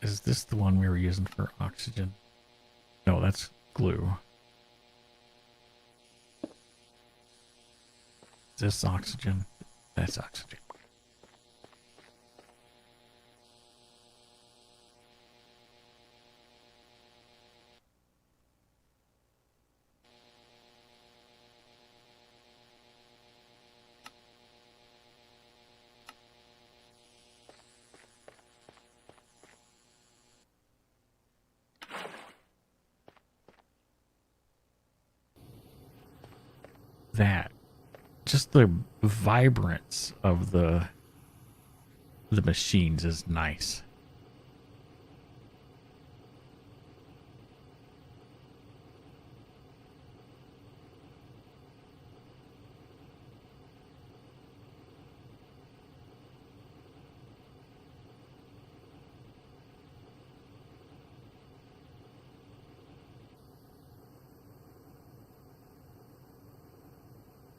Is this the one we were using for oxygen? No, that's glue. Is this oxygen? That's oxygen. That. Just the vibrance of the machines is nice.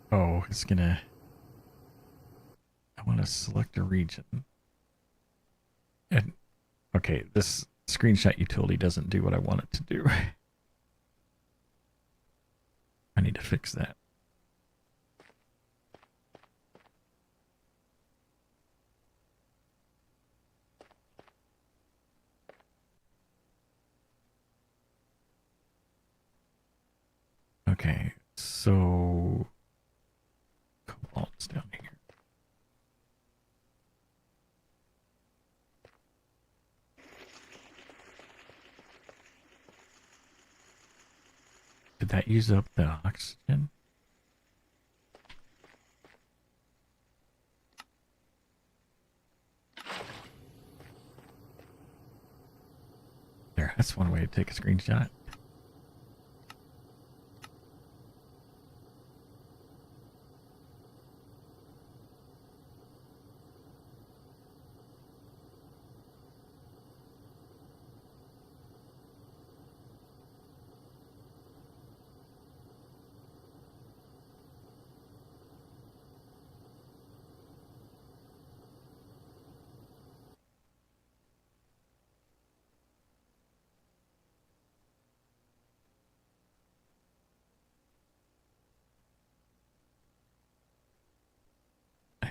Oh, it's gonna... I want to select a region. And, okay, this screenshot utility doesn't do what I want it to do. I need to fix that. Okay, so... cobalt's down here. Did that use up the oxygen? There, that's one way to take a screenshot.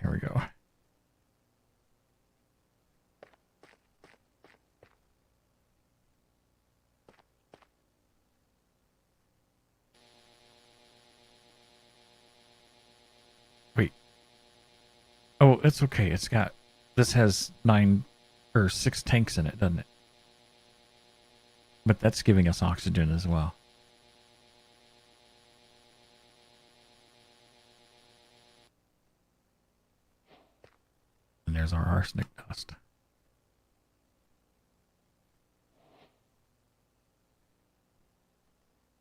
Here we go. Wait. Oh, it's okay. It's got... This has 6 tanks in it, doesn't it? But that's giving us oxygen as well. And there's our arsenic dust.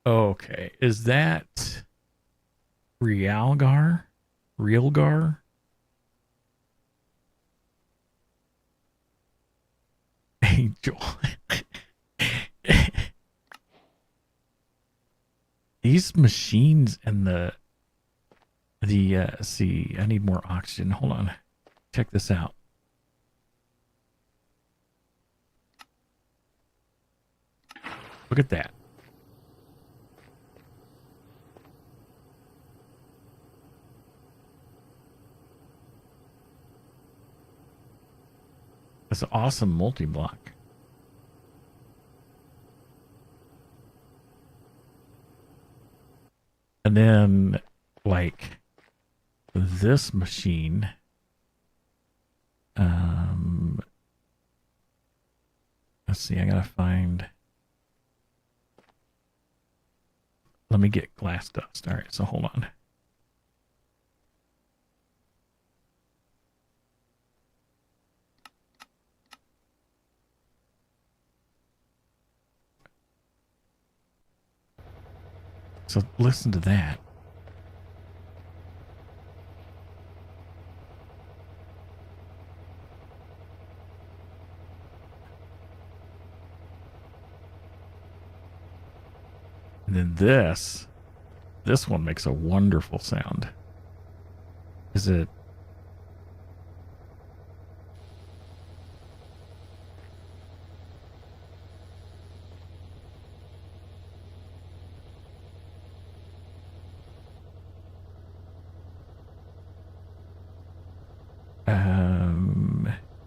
Okay, is that Realgar? Realgar? Angel. These machines and the see, I need more oxygen. Hold on. Check this out. Look at that. That's an awesome multi-block. And then, like, this machine, let's see, I gotta find, let me get glass dust. All right, so hold on. So listen to that. And then this one makes a wonderful sound. Is it?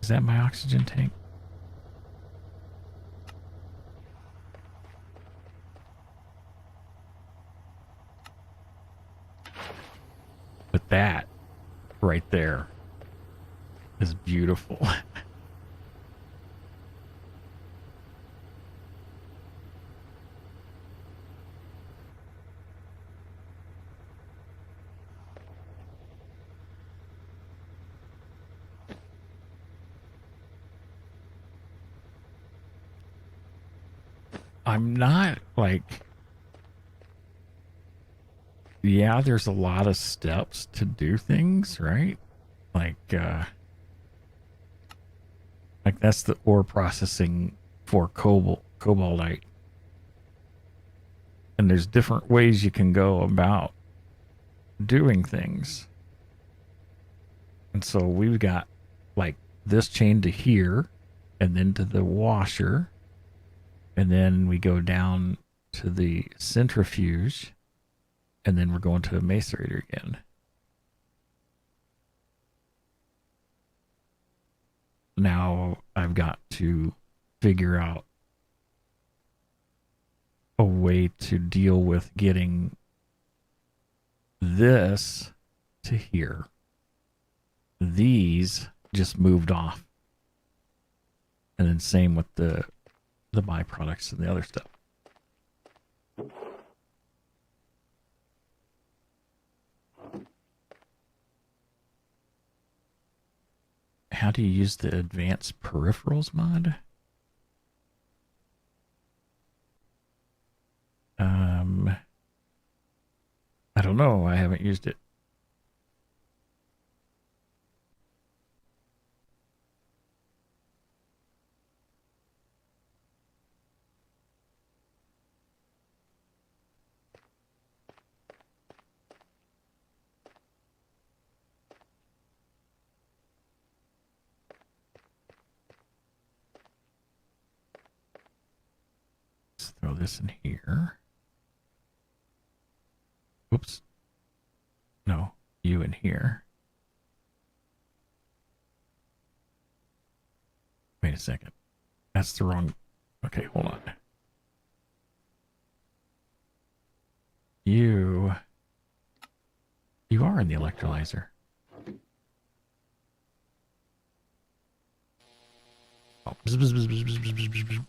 Is that my oxygen tank? But that right there is beautiful. I'm not like, yeah, there's a lot of steps to do things, right? Like that's the ore processing for cobaltite. And there's different ways you can go about doing things. And so we've got like this chain to here and then to the washer. And then we go down to the centrifuge. And then we're going to a macerator again. Now I've got to figure out a way to deal with getting this to here. These just moved off. And then same with the byproducts and the other stuff. How do you use the advanced peripherals mod? I don't know. I haven't used it. Let's throw this in here. Oops. No, you in here. Wait a second. That's the wrong. Okay, hold on. You are in the electrolyzer. Oh. Bzz, bzz, bzz, bzz, bzz, bzz, bzz, bzz.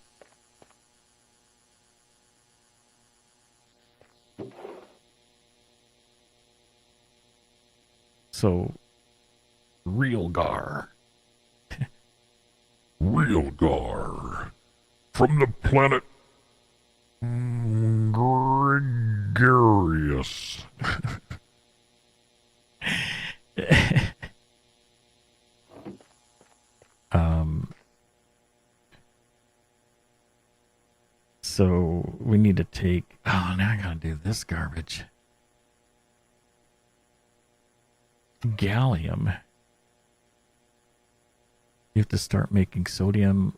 So, real gar. Real Gar. From the planet Gregarious. So we need to take, oh, now I gotta do this garbage. Gallium. You have to start making sodium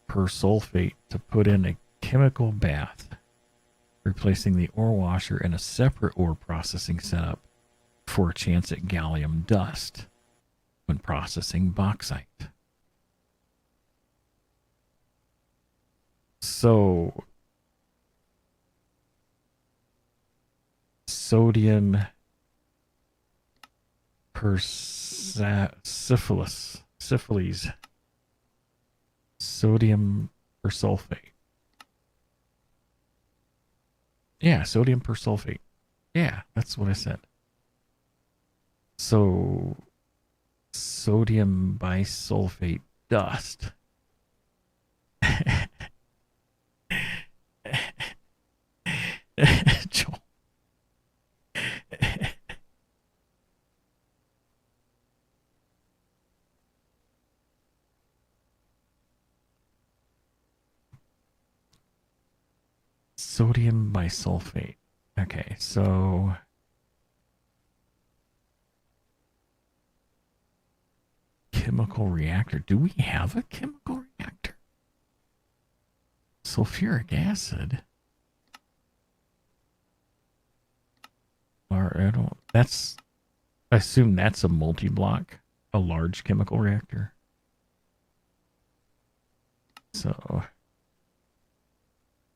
persulfate to put in a chemical bath, replacing the ore washer in a separate ore processing setup for a chance at gallium dust when processing bauxite. So, sodium syphilis, sodium persulfate. Yeah, sodium persulfate. Yeah, that's what I said. So, sodium bisulfate dust. Joel. Sodium bisulfate. Okay, so chemical reactor. Do we have a chemical reactor? Sulfuric acid. Or I don't. That's. I assume that's a multi-block a large chemical reactor. So,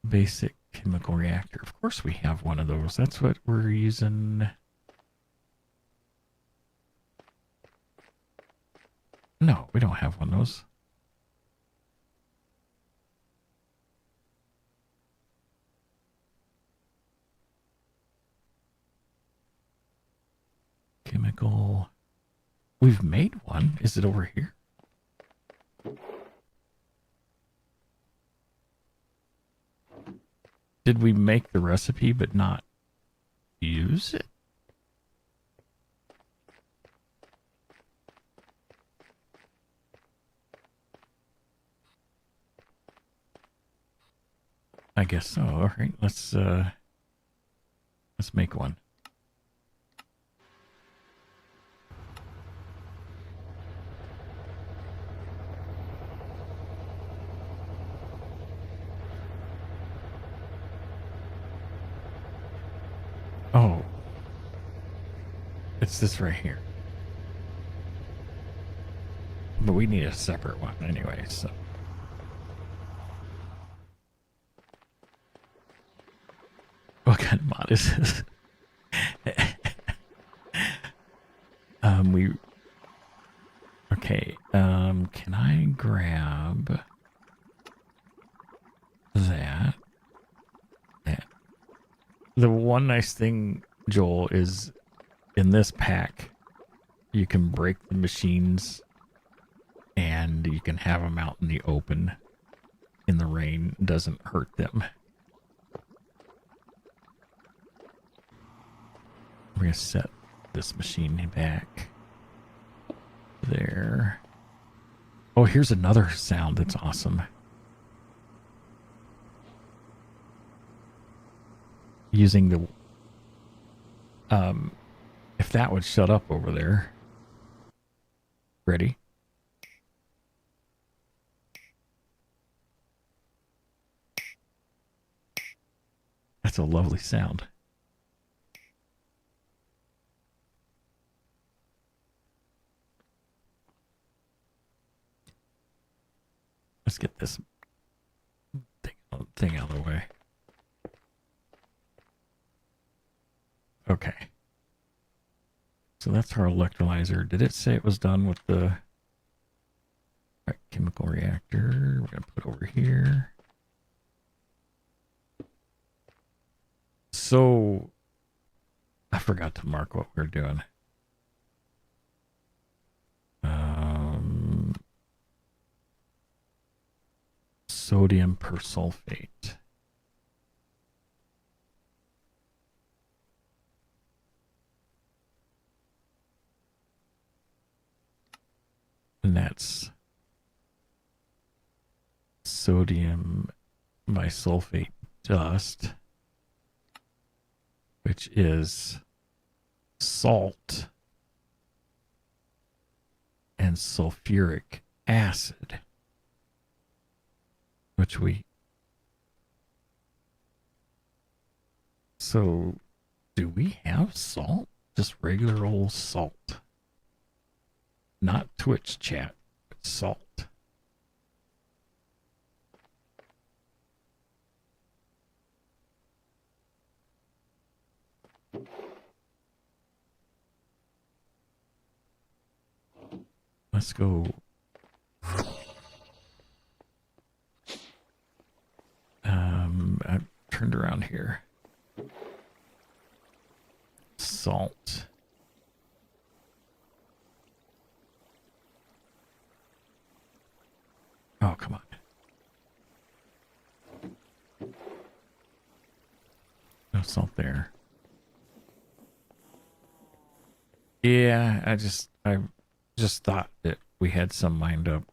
basic chemical reactor. Of course we have one of those. That's what we're using. No, we don't have one of those. Chemical. We've made one. Is it over here? Did we make the recipe but not use it? I guess so. All right, let's make one. Oh. It's this right here. But we need a separate one anyway, so. What kind of mod is this? Okay, can I grab that? The one nice thing, Joel, is in this pack, you can break the machines and you can have them out in the open in the rain. It doesn't hurt them. We're going to set this machine back there. Oh, here's another sound that's awesome. Using the if that would shut up over there. Ready? That's a lovely sound. Let's get this thing out of the way. Okay. So that's our electrolyzer. Did it say it was done with the right, chemical reactor? We're going to put over here. So I forgot to mark what we're doing. Sodium persulfate. And that's sodium bisulfate dust, which is salt and sulfuric acid, which we... So, do we have salt? Just regular old salt. Not Twitch chat, but salt. Let's go. I turned around here. Salt. Oh, come on. No salt there. Yeah, I just thought that we had some lined up.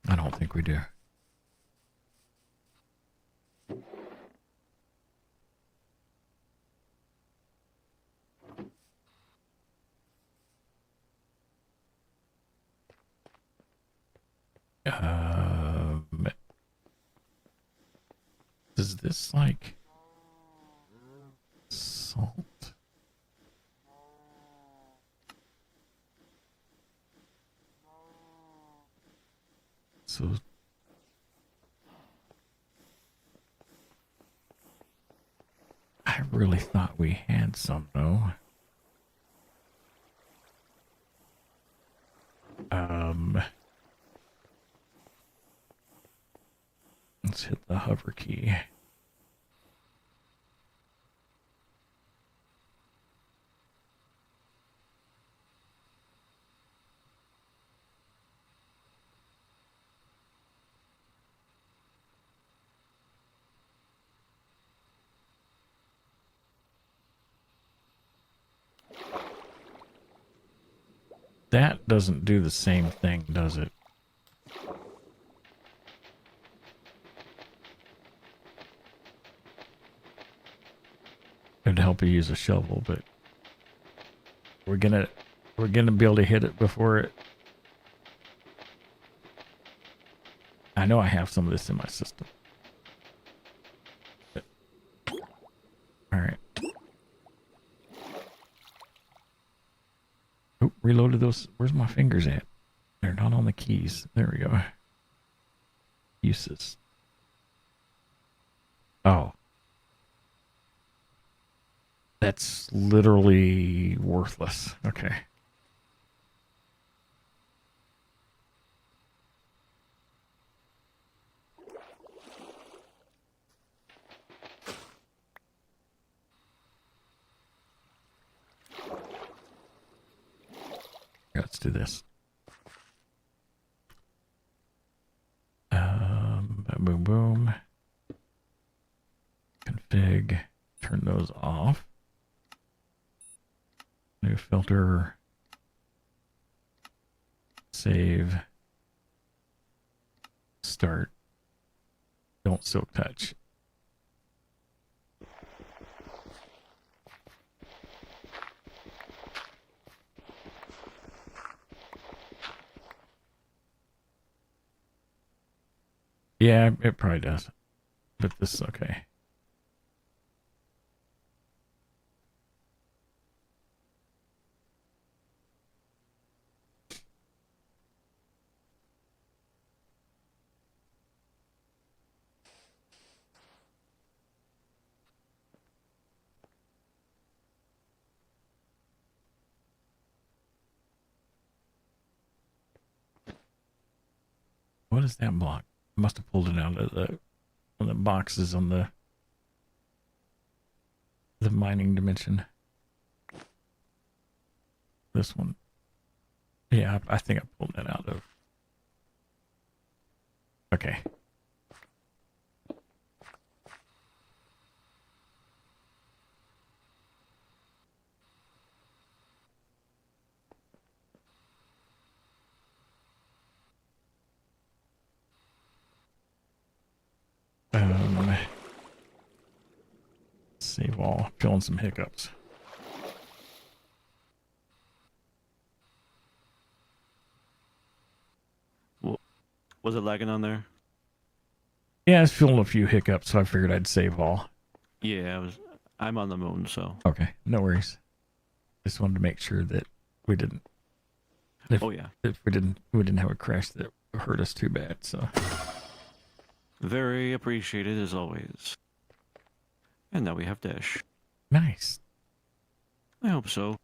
I don't think we do. Does this like... So I really thought we had some though. Let's hit the hover key. That doesn't do the same thing, does it? It'd help you use a shovel, but we're gonna be able to hit it before it. I know I have some of this in my system. But, all right. Oh, reloaded those. Where's my fingers at? They're not on the keys. There we go. Uses. Oh. That's literally worthless. Okay. Let's do this. Boom, boom. Config. Turn those off. New filter. Save. Start. Don't silk touch. Yeah, it probably does. But this is okay. What is that block? I must have pulled it out of the boxes on the mining dimension. This one. Yeah, I think I pulled that out of. Okay. Save all. Feeling some hiccups. Was it lagging on there? Yeah, I was feeling a few hiccups, so I figured I'd save all. Yeah, I'm on the moon, so. Okay, no worries. Just wanted to make sure that we didn't. Oh yeah. If we didn't have a crash that hurt us too bad. So. Very appreciated as always. And now we have Dash. Nice. I hope so.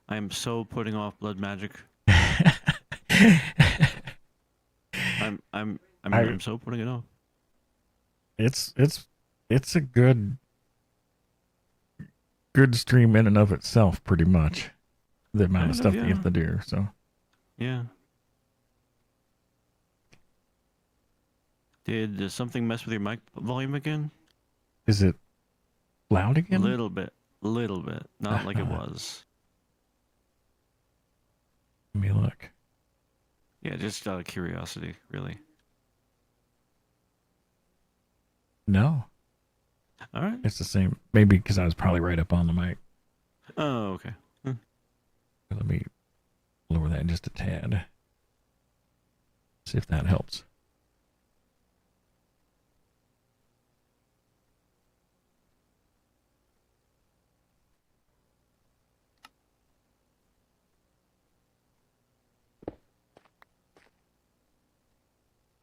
I am so putting off blood magic. I'm so putting it off. It's a good stream in and of itself, pretty much. The amount of stuff you have to do. So. Yeah. Did something mess with your mic volume again? Is it loud again? Little bit. Not like it was. Let me look. Yeah, just out of curiosity, really. No. All right. It's the same. Maybe because I was probably right up on the mic. Oh, okay. Let me lower that just a tad. See if that helps.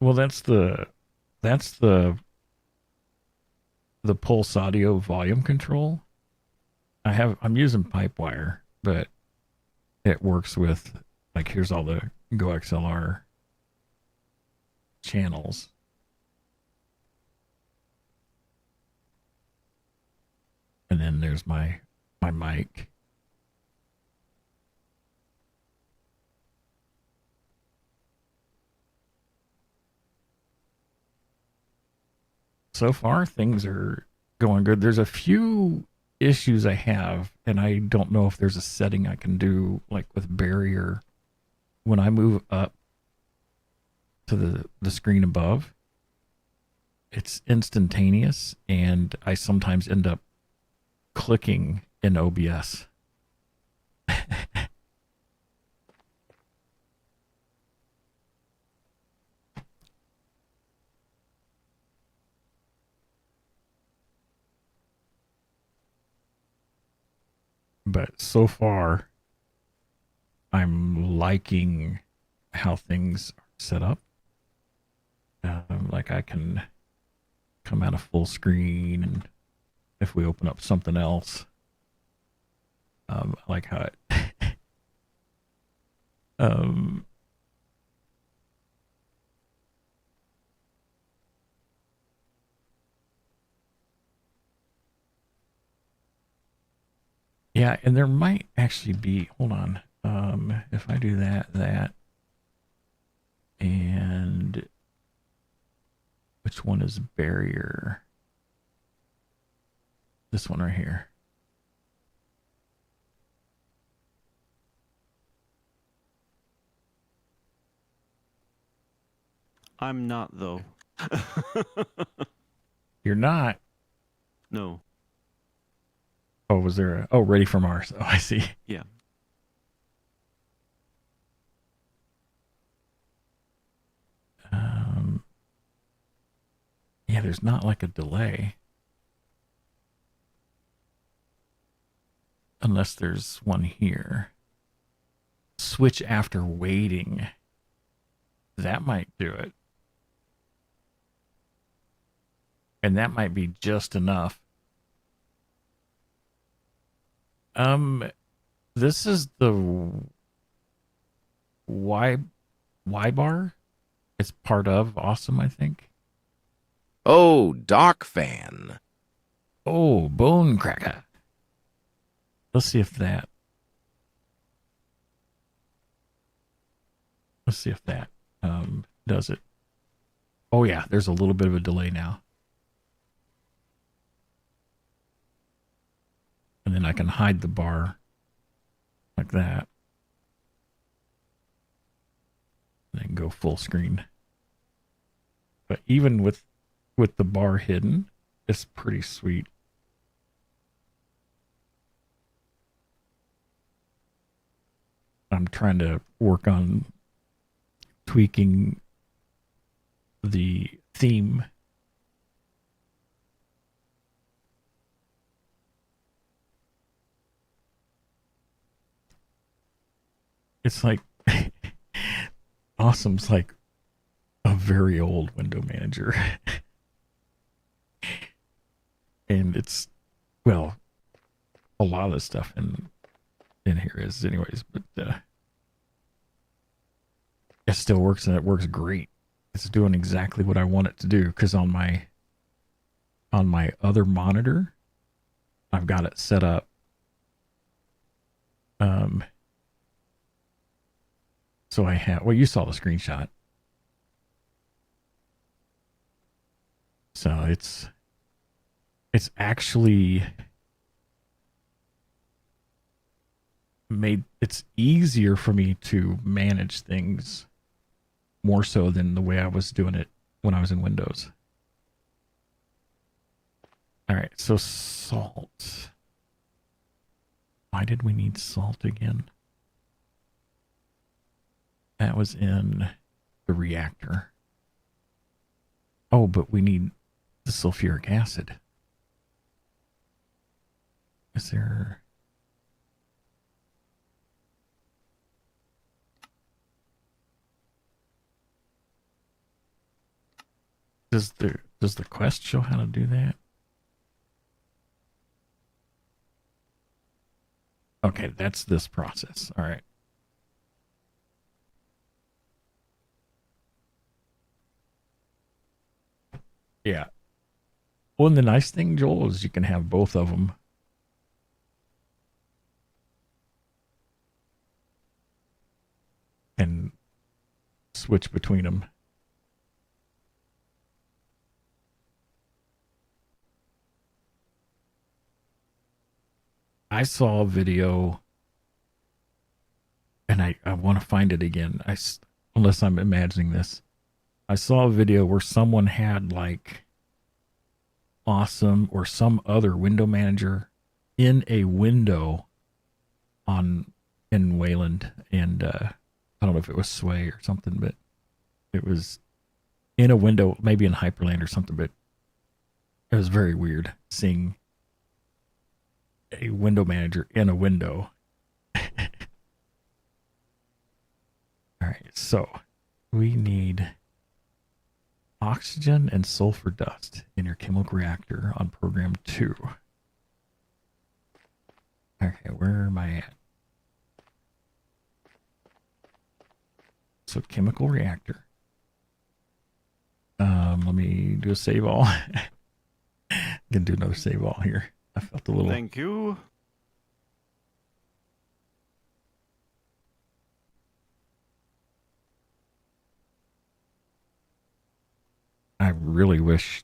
Well, that's the pulse audio volume control. I'm using Pipewire, but it works with, like, here's all the GoXLR channels. And then there's my mic. So far, things are going good. There's a few issues I have, and I don't know if there's a setting I can do, like with barrier. When I move up to the screen above, it's instantaneous, and I sometimes end up clicking in OBS. But so far, I'm liking how things are set up. Like I can come out of full screen, and if we open up something else, I like how it. um, yeah, and there might actually be. Hold on. If I do that, and which one is barrier? This one right here. I'm not, though. You're not. No. Oh, was there a... Oh, ready for Mars. Oh, I see. Yeah. Yeah, there's not like a delay. Unless there's one here. Switch after waiting. That might do it. And that might be just enough. This is the Y bar. It's part of Awesome, I think. Oh, Doc Fan. Oh, Bone Cracker. Let's see if that. Let's see if that does it. Oh yeah, there's a little bit of a delay now. And then I can hide the bar like that. And then go full screen. But even with the bar hidden, it's pretty sweet. I'm trying to work on tweaking the theme. It's like Awesome's like a very old window manager. And it's, well, a lot of the stuff in here is anyways, but it still works, and it works great. It's doing exactly what I want it to do, because on my other monitor, I've got it set up so I have, well, you saw the screenshot. So it's actually made it's easier for me to manage things more so than the way I was doing it when I was in Windows. All right, so salt. Why did we need salt again? That was in the reactor. Oh, but we need the sulfuric acid. Is there... Does the quest show how to do that? Okay, that's this process. All right. Yeah. Well, and the nice thing, Joel, is you can have both of them. And switch between them. I saw a video, and I want to find it again. Unless I'm imagining this. I saw a video where someone had like Awesome or some other window manager in a window in Wayland, and I don't know if it was Sway or something, but it was in a window, maybe in Hyperland or something, but it was very weird seeing a window manager in a window. All right, so we need oxygen and sulfur dust in your chemical reactor on program 2. Okay, where am I at? So chemical reactor. Let me do a save all. Gonna do another save all here. I felt a little. Thank you. I really wish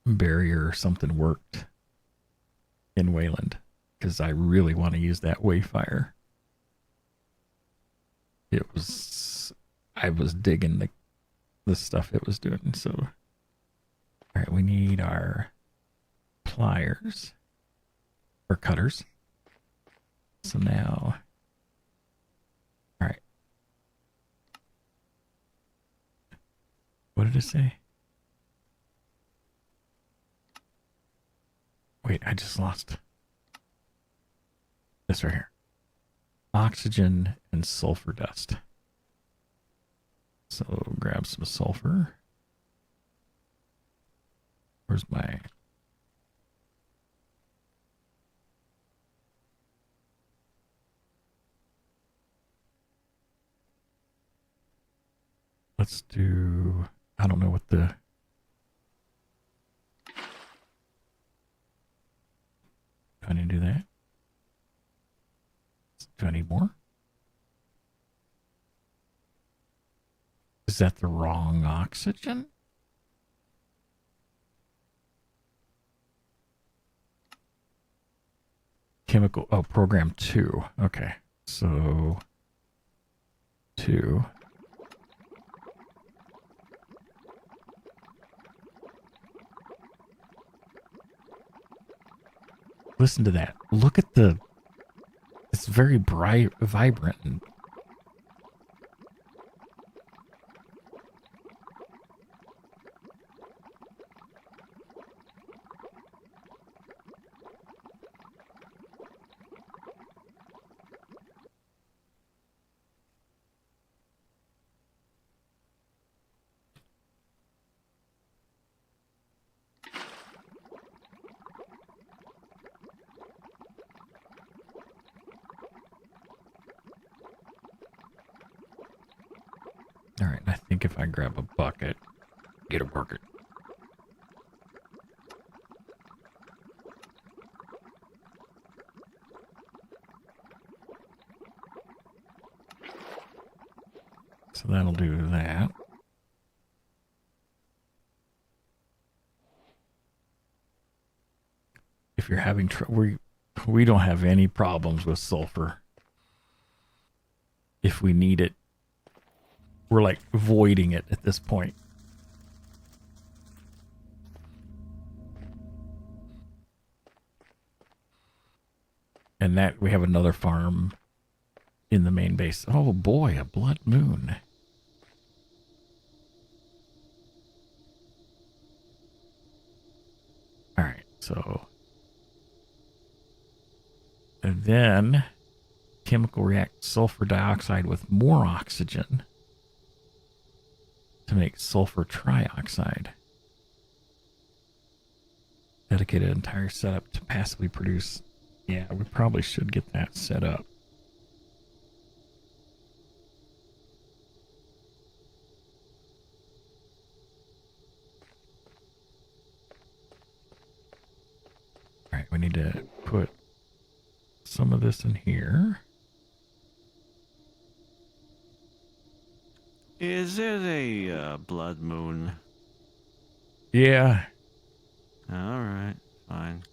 barrier or something worked in Wayland, because I really want to use that Wayfire. I was digging the stuff it was doing. So, all right, we need our pliers or cutters. So now, all right. What did it say? Wait, I just lost this right here. Oxygen and sulfur dust. So grab some sulfur. Where's my... Let's do... I don't know what the... Do I need to do that? Do I need more? Is that the wrong oxygen? Chemical... Oh, program 2. Okay. So... 2... Listen to that. Look at the... It's very bright, vibrant. And all right, I think if I grab a bucket, get a bucket. So that'll do that. If you're having trouble, we don't have any problems with sulfur. If we need it, we're like voiding it at this point. And that we have another farm in the main base. Oh boy, a blood moon. All right, so and then chemical react sulfur dioxide with more oxygen to make sulfur trioxide. Dedicated entire setup to passively produce. Yeah, we probably should get that set up. All right, we need to put some of this in here. Is it a blood moon? Yeah, All right, fine.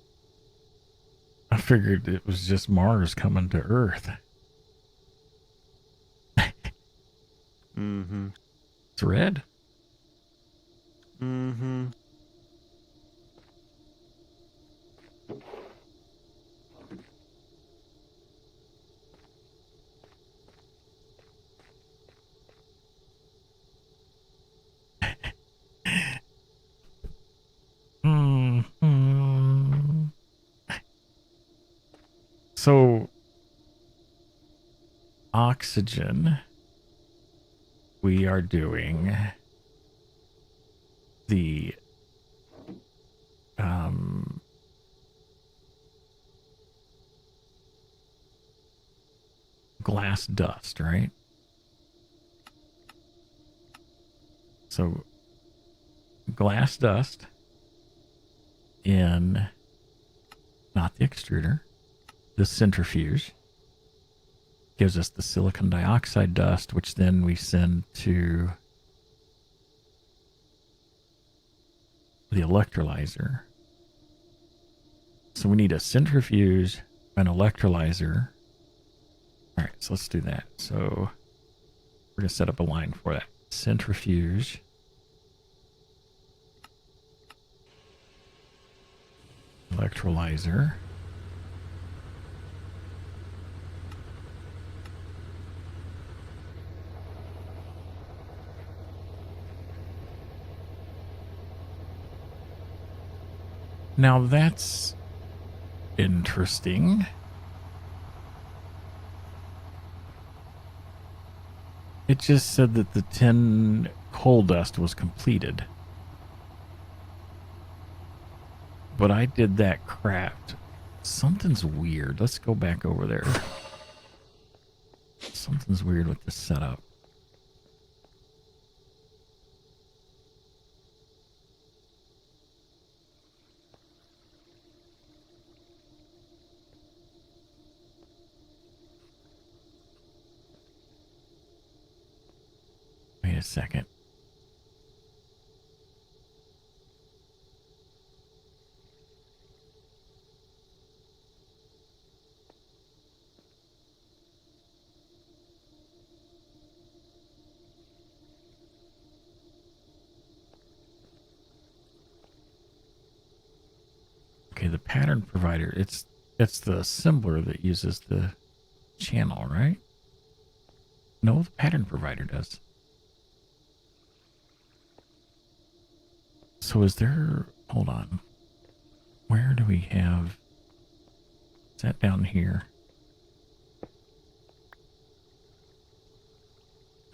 I figured it was just Mars coming to Earth. Mm-hmm. It's red. Mm-hmm. Hmm. So, oxygen, we are doing the glass dust, right? So, glass dust in not the extruder, the centrifuge gives us the silicon dioxide dust, which then we send to the electrolyzer. So we need a centrifuge, an electrolyzer. All right, so let's do that. So we're going to set up a line for that. Centrifuge. Electrolyzer. Now that's interesting. It just said that the 10 coal dust was completed. But I did that craft. Something's weird. Let's go back over there. Something's weird with the setup. Wait a second. Okay, the pattern provider, it's the assembler that uses the channel, right? No, the pattern provider does. So is there, hold on. Where do we have, is that down here?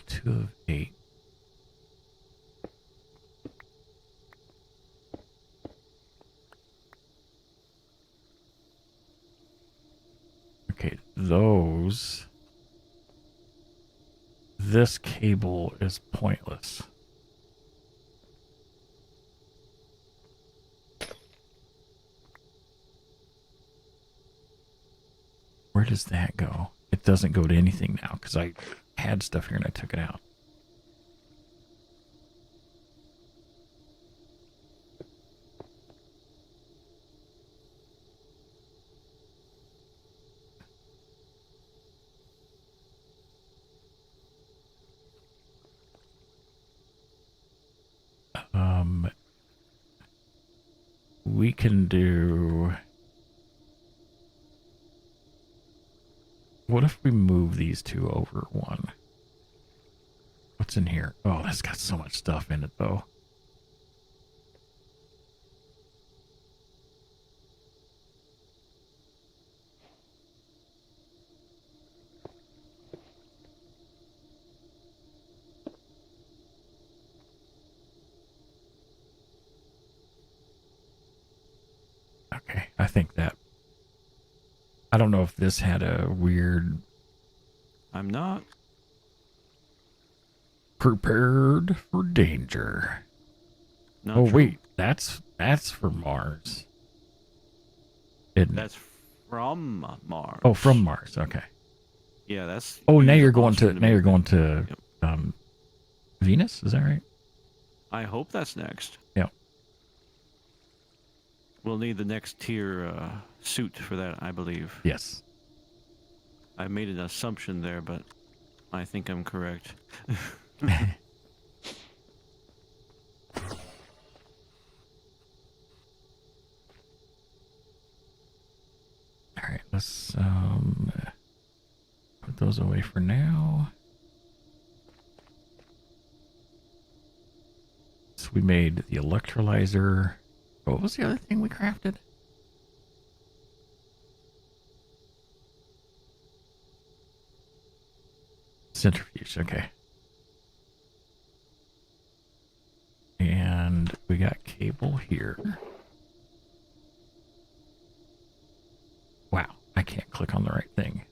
2 of 8. Okay, those. This cable is pointless. Where does that go? It doesn't go to anything now because I had stuff here and I took it out. We can do. What if we move these two over one? What's in here? Oh, that's got so much stuff in it, though. think that. I don't know if this had a weird I'm not. prepared for danger. Not Oh, true. wait. That's for Mars. Isn't it? That's from Mars. Oh, from Mars. Okay. Yeah, that's. Oh, now use you're a going bus to from the moon. Yep. Venus. Is that right? I hope that's next. Yeah. We'll need the next tier suit for that, I believe. Yes. I made an assumption there, but I think I'm correct. All right. Let's put those away for now. So we made the electrolyzer. What was the other thing we crafted? Centrifuge, okay. And we got cable here. Wow, I can't click on the right thing.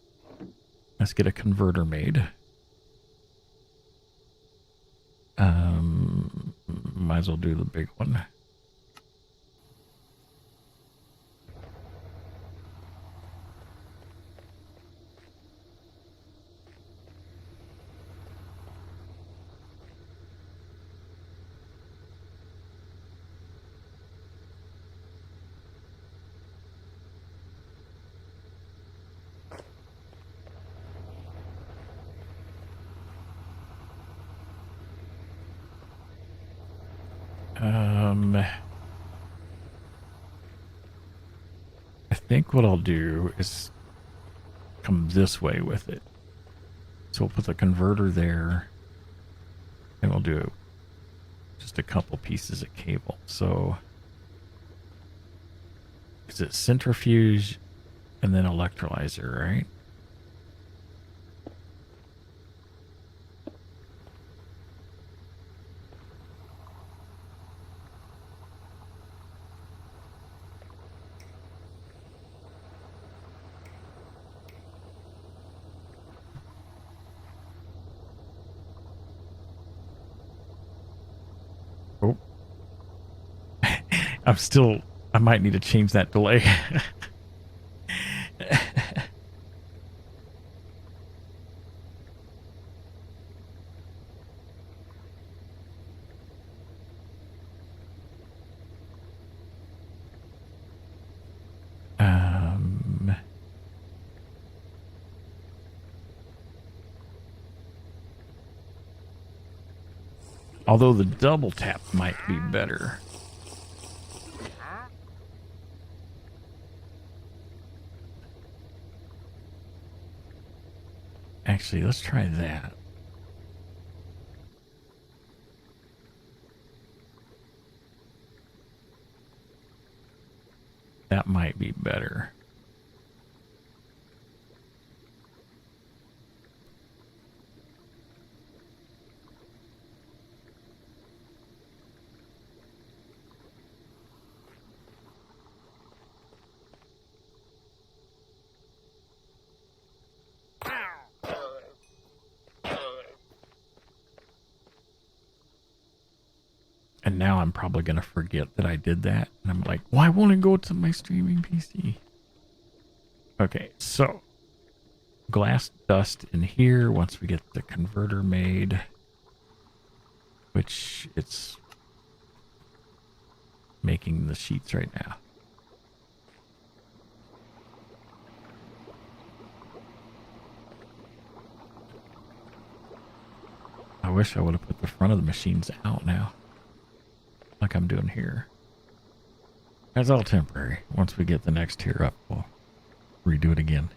Let's get a converter made. Might as well do the big one. I think what I'll do is come this way with it. So we'll put the converter there, and we'll do just a couple pieces of cable. So is it centrifuge and then electrolyzer, right? Oh. I might need to change that delay. Although the double tap might be better. Actually, let's try that. That might be better. And now I'm probably going to forget that I did that. And I'm like, why won't it go to my streaming PC? Okay, so glass dust in here once we get the converter made, which it's making the sheets right now. I wish I would have put the front of the machines out now, like I'm doing here. That's all temporary. Once we get the next tier up, we'll redo it again.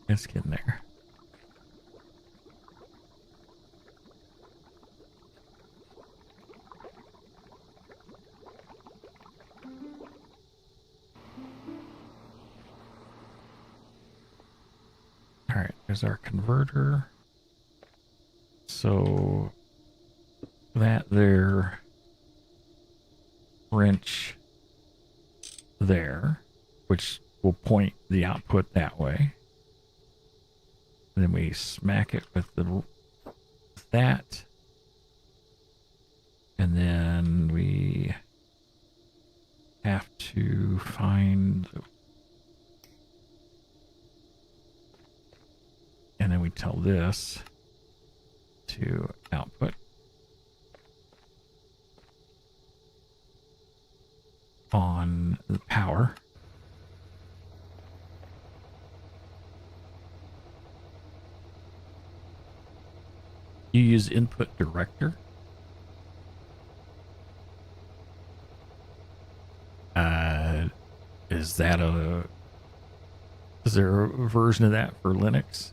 It's getting there. All right, there's our converter. So that there, wrench there, which will point the output that way. And then we smack it with that. And then we have to find, and then we tell this to output on the power. You use input director. Is there a version of that for Linux?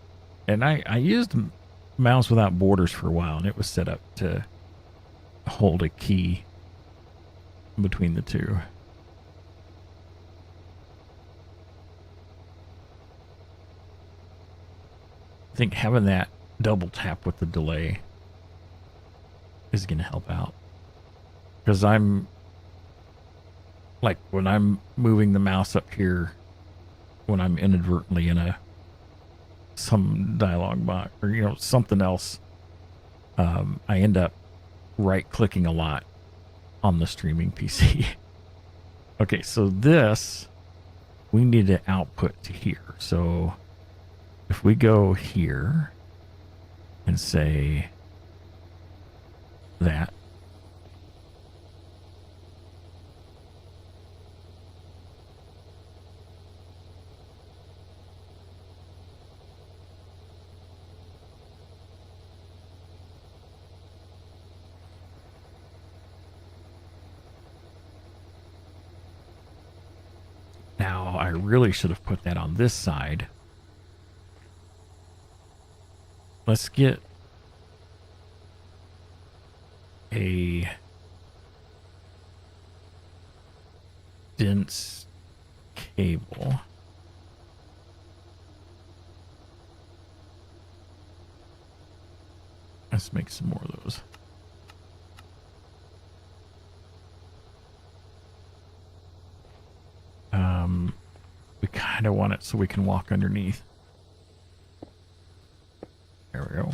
And I used Mouse Without Borders for a while, and it was set up to hold a key between the two. I think having that double tap with the delay is going to help out. Because I'm, like, when I'm moving the mouse up here, when I'm inadvertently in some dialog box or, you know, something else, I end up right-clicking a lot on the streaming PC. Okay, so this, we need to output to here. So if we go here and say that, now I really should have put that on this side. Let's get a dense cable. Let's make some more of those. We kind of want it so we can walk underneath. There we go.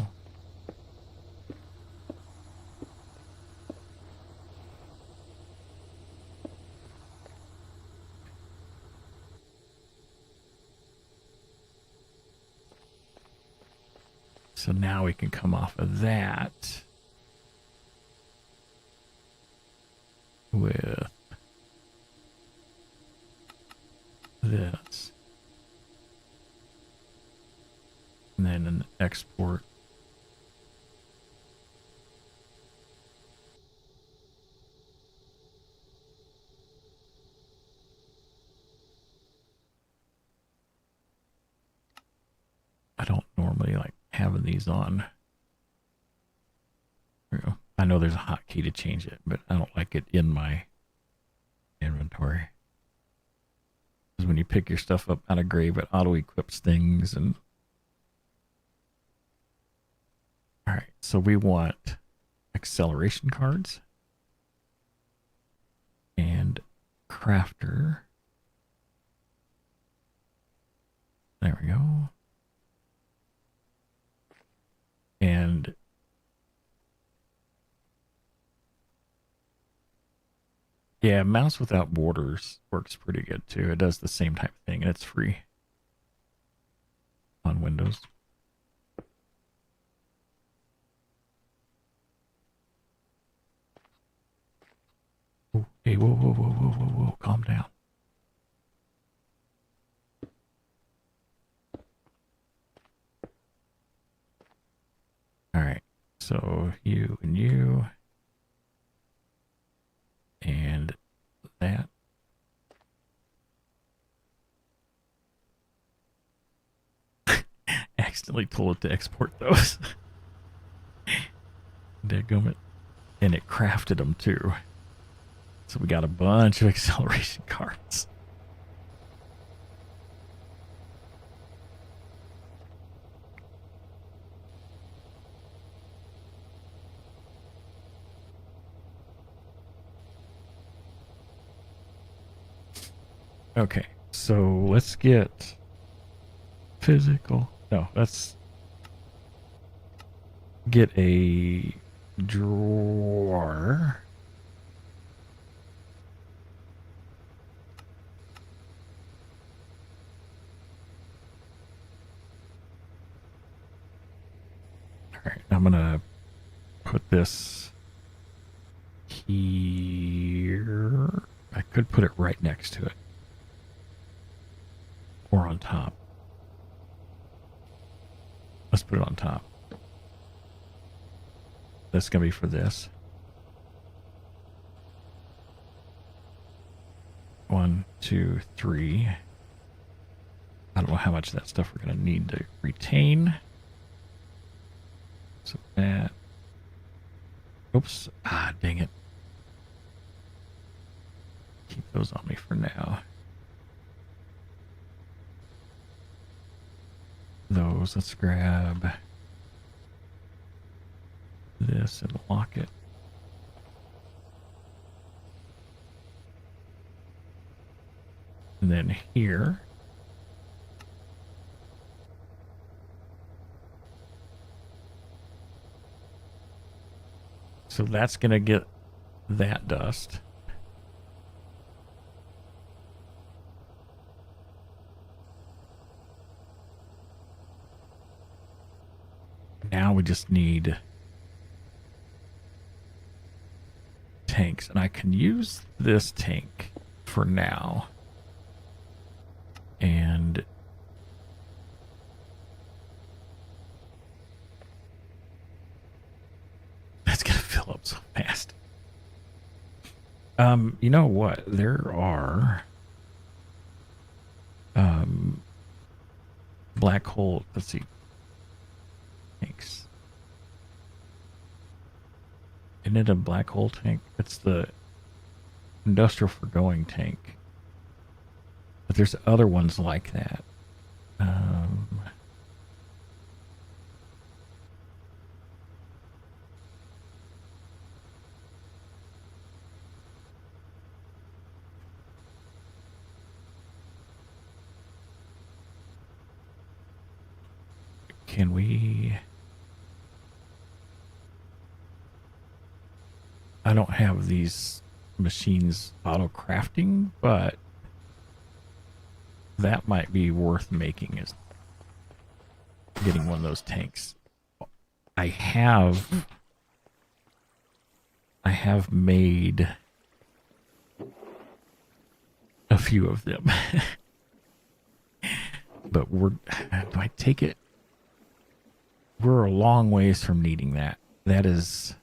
So now we can come off of that with this. And then an export. I don't normally like having these on. There we go. I know there's a hotkey to change it, but I don't like it in my inventory. Because when you pick your stuff up out of grave, it auto-equips things. And all right, so we want acceleration cards and crafter. There we go. And yeah, Mouse Without Borders works pretty good too. It does the same type of thing, and it's free on Windows. Ooh, hey, whoa, whoa, whoa, whoa, whoa, whoa, calm down. All right, so you and you. And that. Accidentally told it to export those. Dadgummit. And it crafted them too. So we got a bunch of acceleration cards. Okay, so let's get physical. No, let's get a drawer. All right, I'm gonna put this here. I could put it right next to it. Or on top. Let's put it on top. That's going to be for this. 1, 2, 3. I don't know how much of that stuff we're going to need to retain. So that. Oops. Ah, dang it. Keep those on me for now. Those. Let's grab this and lock it. And then here. So that's going to get that dust. Now we just need tanks. And I can use this tank for now. And that's going to fill up so fast. You know what? There are black hole, let's see. Tanks. Isn't it a black hole tank? It's the industrial forgoing tank. But there's other ones like that. Can we... I don't have these machines auto crafting, but that might be worth making, is getting one of those tanks. I have made a few of them. But do I take it? We're a long ways from needing that. That is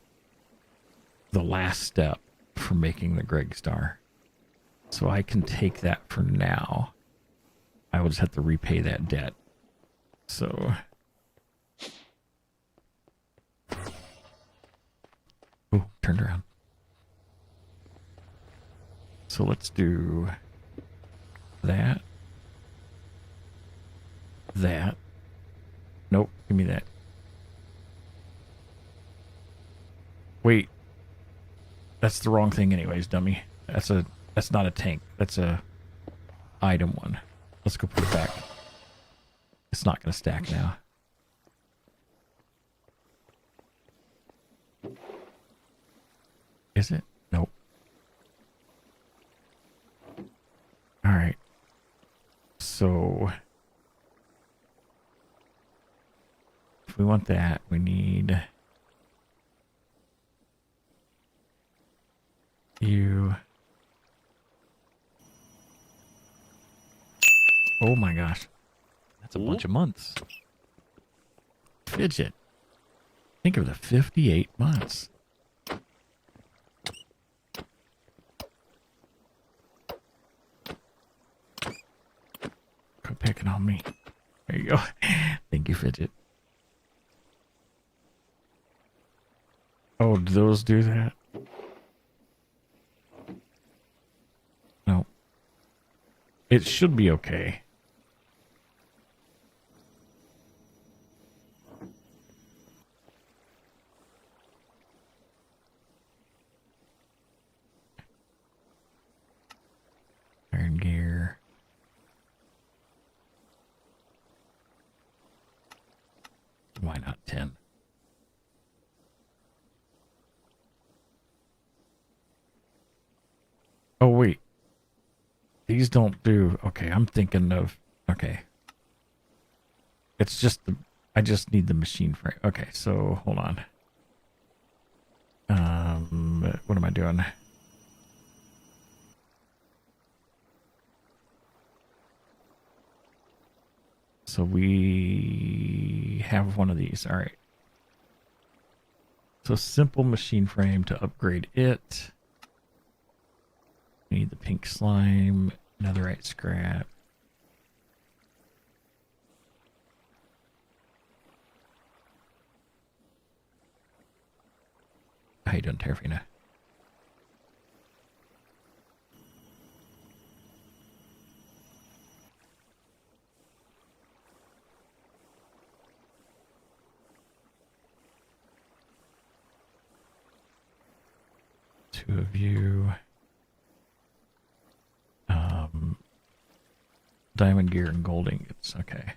the last step for making the GregStar. So I can take that for now. I will just have to repay that debt. So... Oh, turned around. So let's do that. That. Nope, give me that. Wait. That's the wrong thing anyways, dummy. That's not a tank. That's a item one. Let's go put it back. It's not going to stack now. Is it? Nope. All right. So if we want that, we need you. Oh my gosh. That's a bunch of months. Fidget. Think of the 58 months. Quit picking on me. There you go. Thank you, Fidget. Oh, do those do that? No. It should be okay. Iron gear. not 10? Oh, wait. These don't do... Okay, I'm thinking of... Okay. It's just the... I just need the machine frame. Okay, so hold on. What am I doing? So we have one of these. All right. So simple machine frame to upgrade it. We need the pink slime, netherite scrap. How you doing, Terrafina? Two of you. Diamond gear and gold ingots. Okay.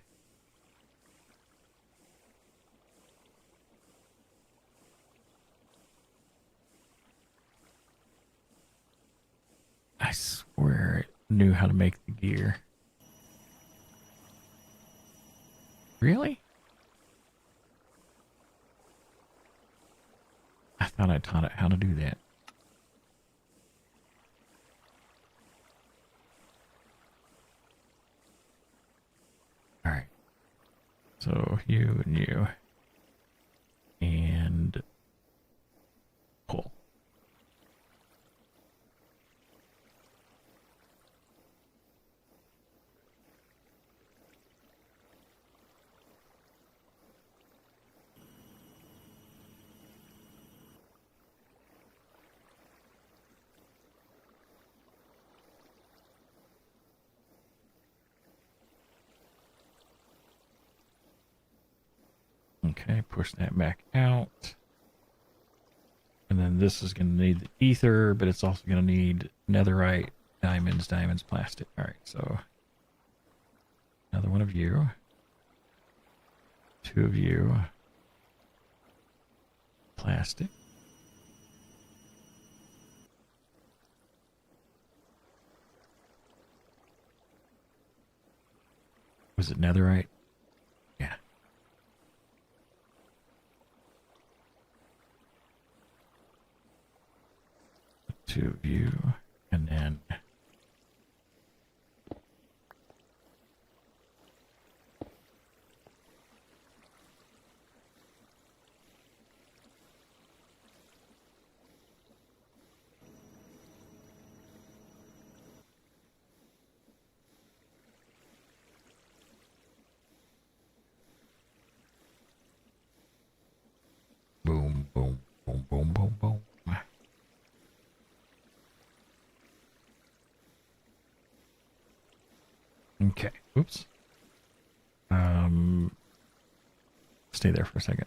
I swear it knew how to make the gear. Really? I thought I taught it how to do that. All right. So you and you. And pull. Okay, push that back out. And then this is going to need the ether, but it's also going to need netherite, diamonds, plastic. All right, so another one of you. Two of you. Plastic. Was it netherite? Yeah. Two of you, and then boom, boom, boom, boom, boom, boom. Okay. Oops. Stay there for a second.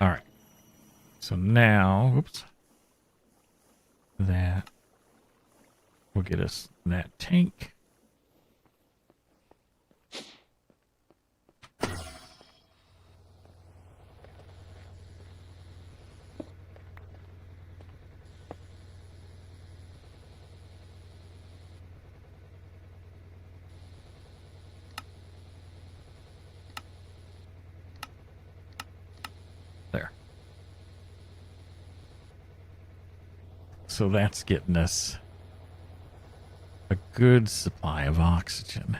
All right. So now, oops. That will get us that tank. There. So that's getting us a good supply of oxygen.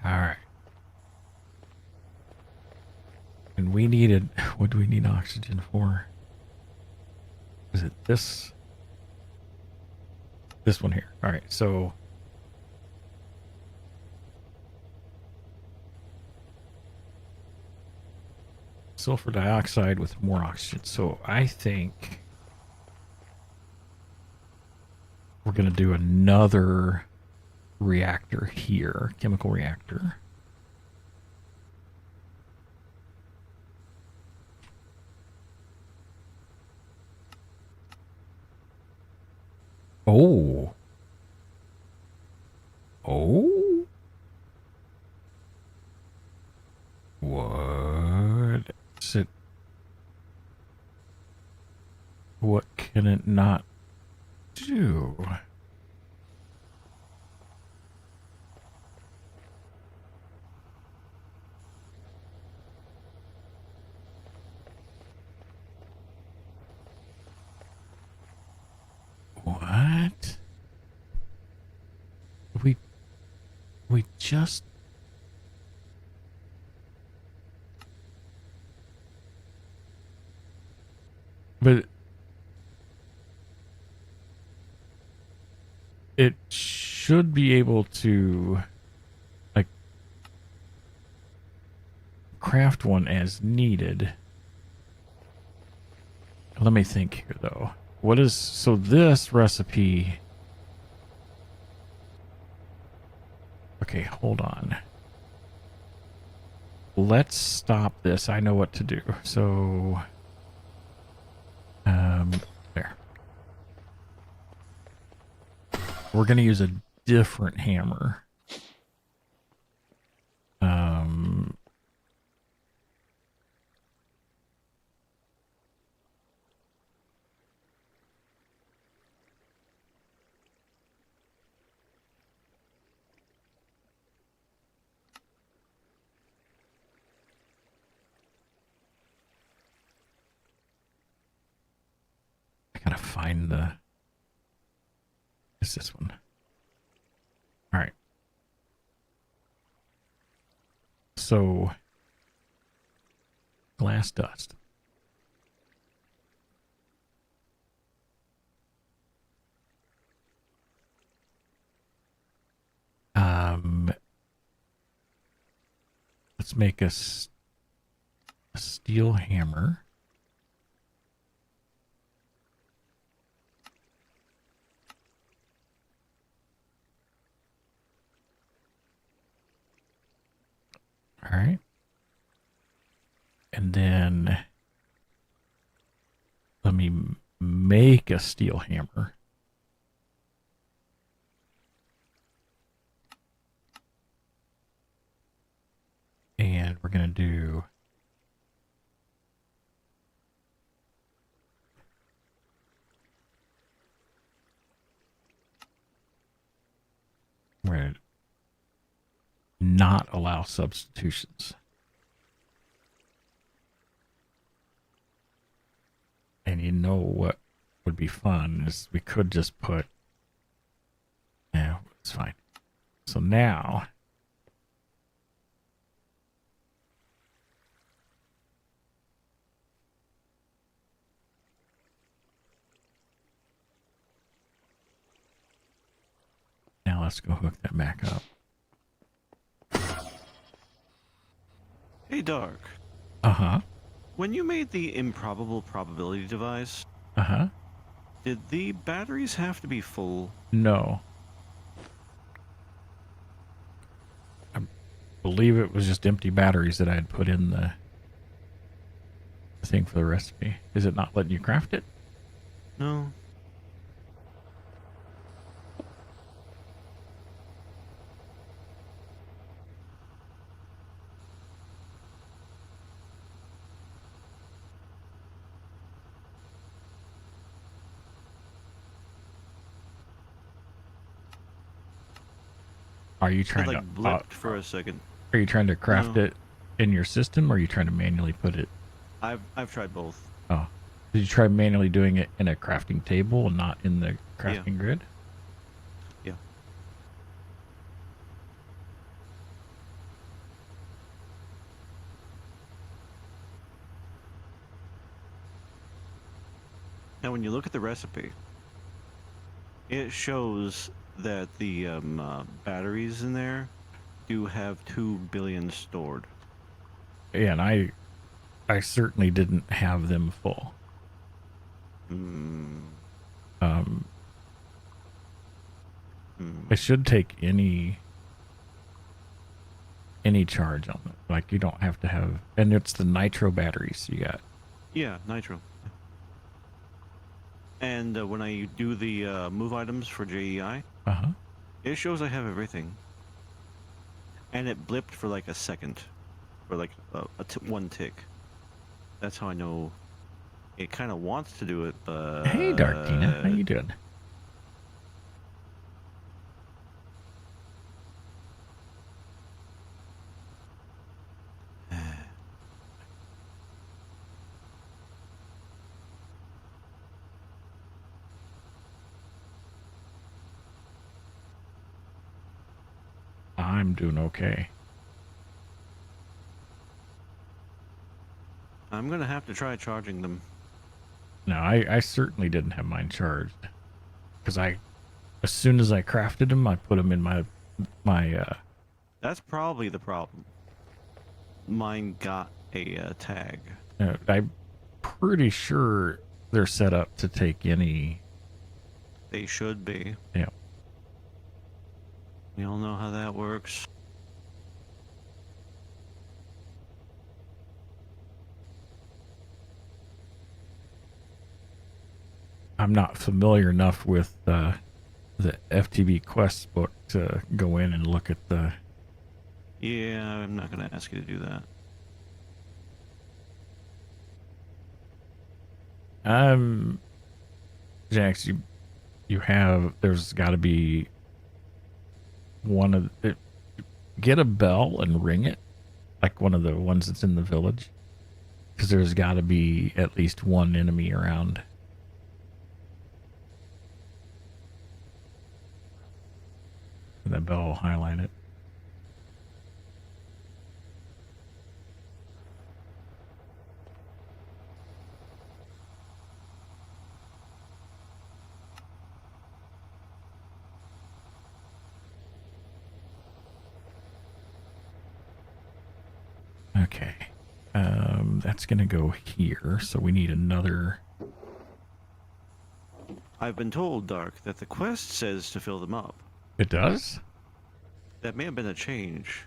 All right. And we needed, what do we need oxygen for? Is it this? This one here. All right. So sulfur dioxide with more oxygen. So I think we're going to do another reactor here, chemical reactor. Oh. Oh. What is it? What can it not do? What? We just but it should be able to like craft one as needed. Let me think here though. What is so this recipe? Okay, hold on. Let's stop this. I know what to do. So, there. We're going to use a different hammer. Gotta find the. It's this one. All right. So, glass dust. Let's make a steel hammer. All right. And then let me make a steel hammer. And we're going to do we're going to not allow substitutions. And you know what would be fun is we could just put, yeah, it's fine. So now let's go hook that back up. Hey, Dark. Uh-huh. When you made the improbable probability device, Uh-huh. did the batteries have to be full? No. I believe it was just empty batteries that I had put in the thing for the recipe. Is it not letting you craft it? No. Are you It trying like to blipped for a second. are you trying to craft No. it in your system, or are you trying to manually put it? I've tried both. Oh, did you try manually doing it in a crafting table and not in the crafting grid? Yeah. Now, when you look at the recipe, it shows that the batteries in there do have 2 billion stored. Yeah, and I certainly didn't have them full. Hmm. It should take any charge on it. Like you don't have to have, and it's the nitro batteries you got. Yeah, nitro. And when I do the move items for JEI, Uh-huh. it shows I have everything. And it blipped for like a second, for like one tick. That's how I know it kind of wants to do it, but... Hey, Darkina, how you doing? I'm doing okay. I'm gonna have to try charging them. No, I certainly didn't have mine charged. Because as soon as I crafted them, I put them in my That's probably the problem. Mine got a tag. I'm pretty sure they're set up to take any. They should be. Yeah. We all know how that works. I'm not familiar enough with the FTB Quest book to go in and look at the. Yeah, I'm not gonna ask you to do that. Jax, you have. There's got to be one of it. Get a bell and ring it, like one of the ones that's in the village, because there's got to be at least one enemy around. And that bell will highlight it. Okay. That's going to go here, so we need another. I've been told, Dark, that the quest says to fill them up. It does? That may have been a change.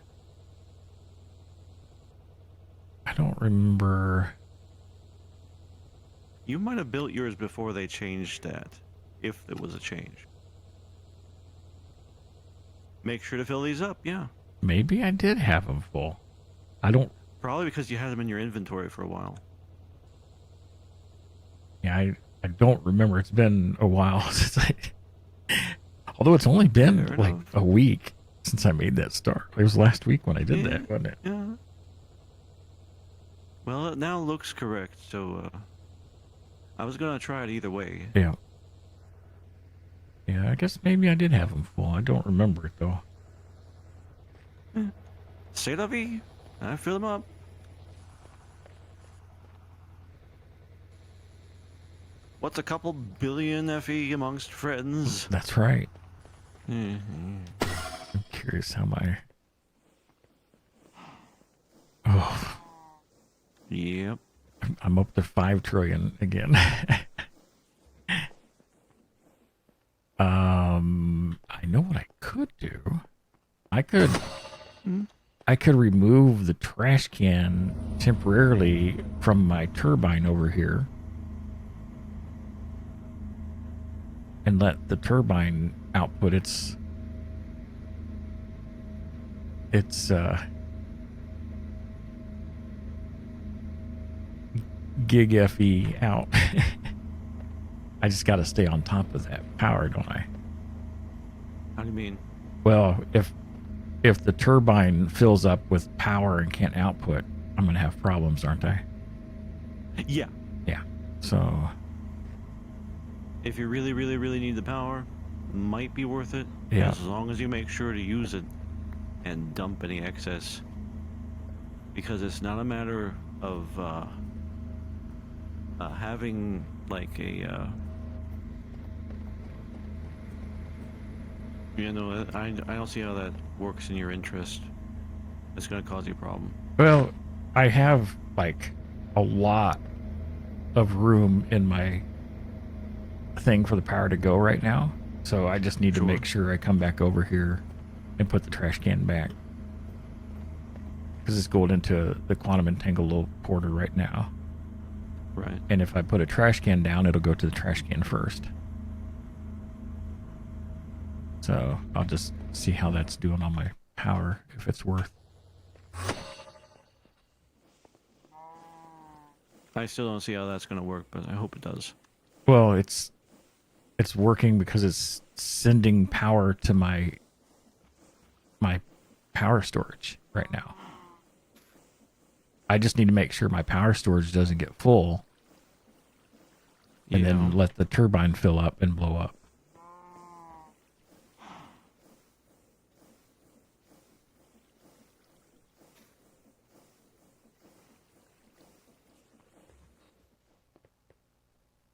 I don't remember. You might have built yours before they changed that, if there was a change. Make sure to fill these up, yeah. Maybe I did have them full. I don't. Probably because you had them in your inventory for a while. Yeah, I don't remember. It's been a while since I. Although it's only been Fair like enough. a week since I made that star. It was last week when I did Yeah, that, wasn't it? Yeah. Well, it now looks correct, so I was gonna try it either way. Yeah. Yeah, I guess maybe I did have them full. I don't remember it though. C'est la vie. I fill them up. What's a couple billion FE amongst friends? That's right. Mm-hmm. I'm curious how my. Oh, Yep. I'm up to 5 trillion again. I know what I could do. I could remove the trash can temporarily from my turbine over here and let the turbine output its gig FE out. I just got to stay on top of that power, don't I? How do you mean? Well, if the turbine fills up with power and can't output, I'm going to have problems, aren't I? Yeah. Yeah. So, If you really, really, really need the power, might be worth it. Yeah. As long as you make sure to use it and dump any excess. Because it's not a matter of having like a I don't see how that works in your interest. It's going to cause you a problem. well, I have like a lot of room in my thing for the power to go right now. So I just need to make sure I come back over here and put the trash can back. Because it's going into the quantum entangled porter right now. Right. And if I put a trash can down, it'll go to the trash can first. So I'll just see how that's doing on my power, if it's worth. I still don't see how that's going to work, but I hope it does. Well, it's working because it's sending power to my power storage right now. I just need to make sure my power storage doesn't get full, and then let the turbine fill up and blow up.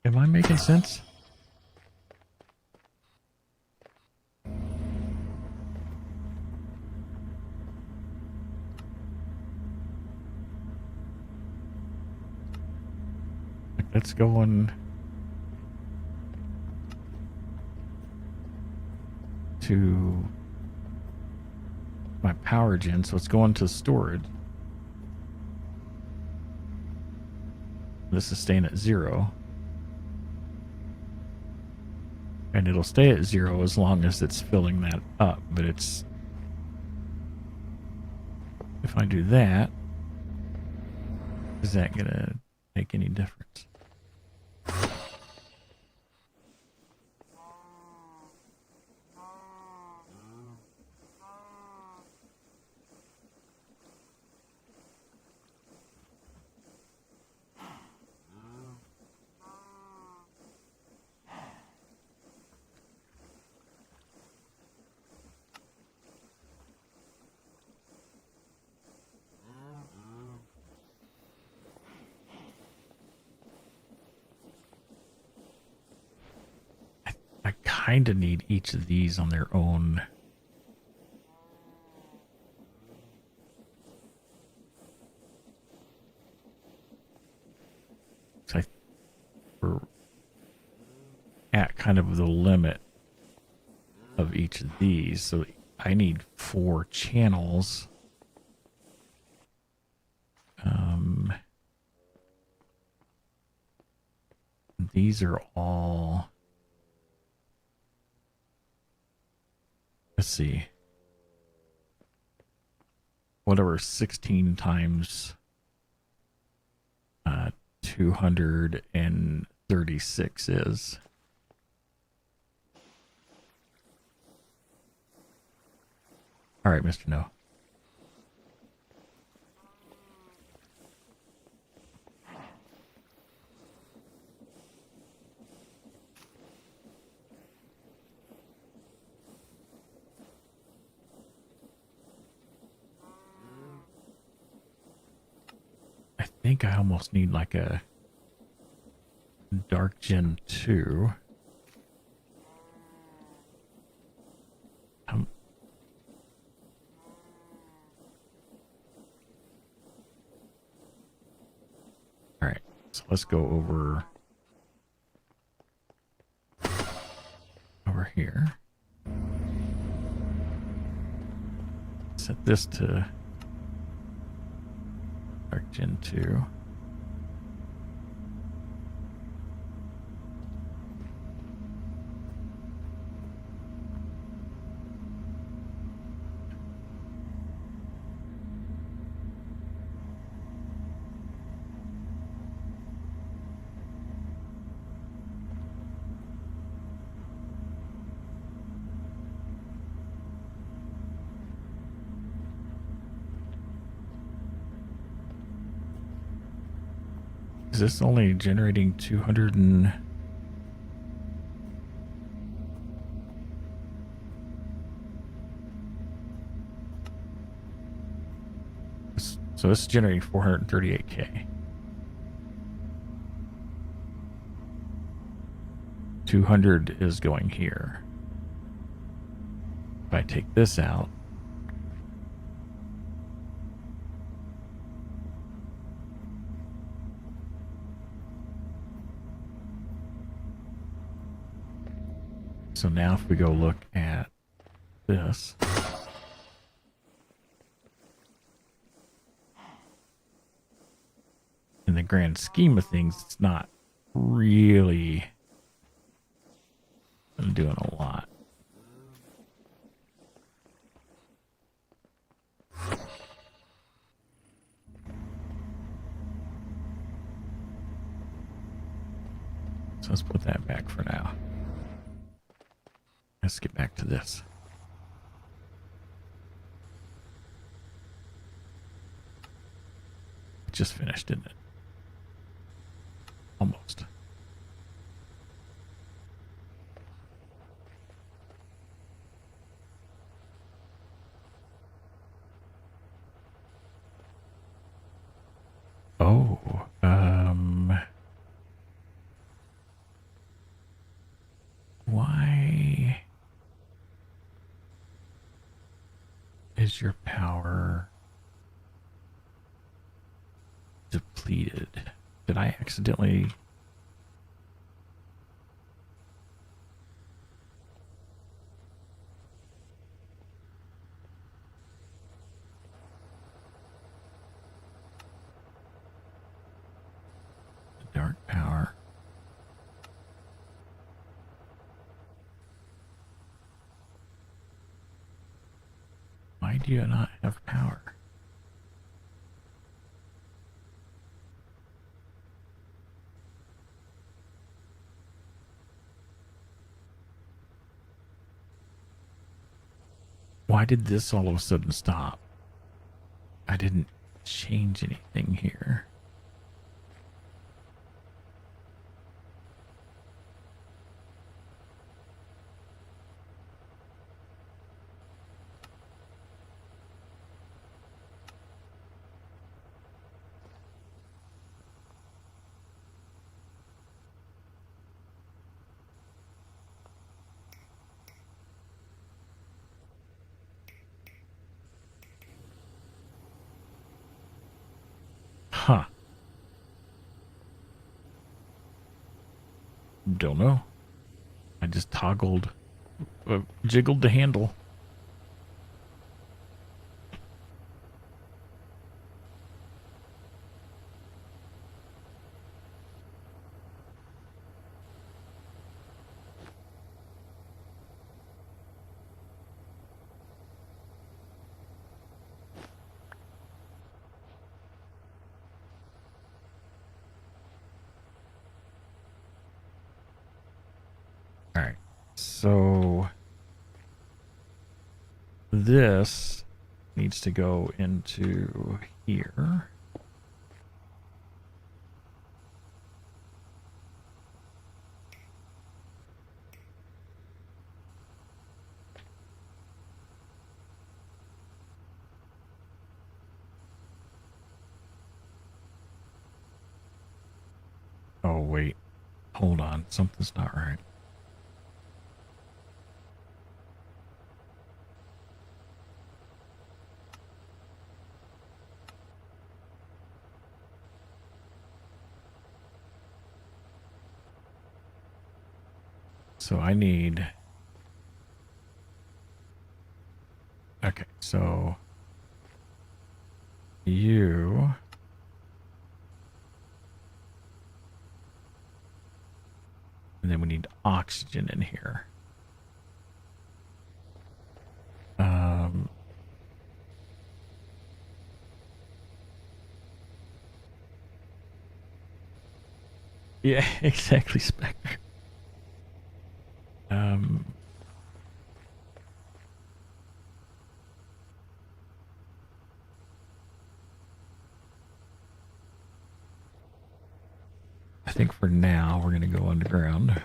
Am I making sense? Let's go on to my power gen, so it's going to storage. This is staying at 0. And it'll stay at 0 as long as it's filling that up, but it's... If I do that, is that gonna make any difference? I kind of need each of these on their own. So we're at kind of the limit of each of these. So I need 4 channels. These are all... Let's see. Whatever 16 times 236 is. All right, Mr. No. I think I almost need like a Dark Gen 2. All right, so let's go over here. Set this to Dark Gen 2. Is this only generating 200 and... So this is generating 438K. 200 is going here. If I take this out, So now if we go look at this. In the grand scheme of things, it's not really doing a lot. So let's put that back for now. Let's get back to this. It just finished, didn't it? Almost. Oh, why is your power depleted? Did I accidentally? Dark power. Why do you not have power? Why did this all of a sudden stop? I didn't change anything here. Huh. Don't know. I just jiggled the handle. All right. So this needs to go into here. Oh, wait. Hold on. Something's not right. So I need... Okay, so you... And then we need oxygen in here. Yeah, exactly, Spectre. I think for now we're going to go underground.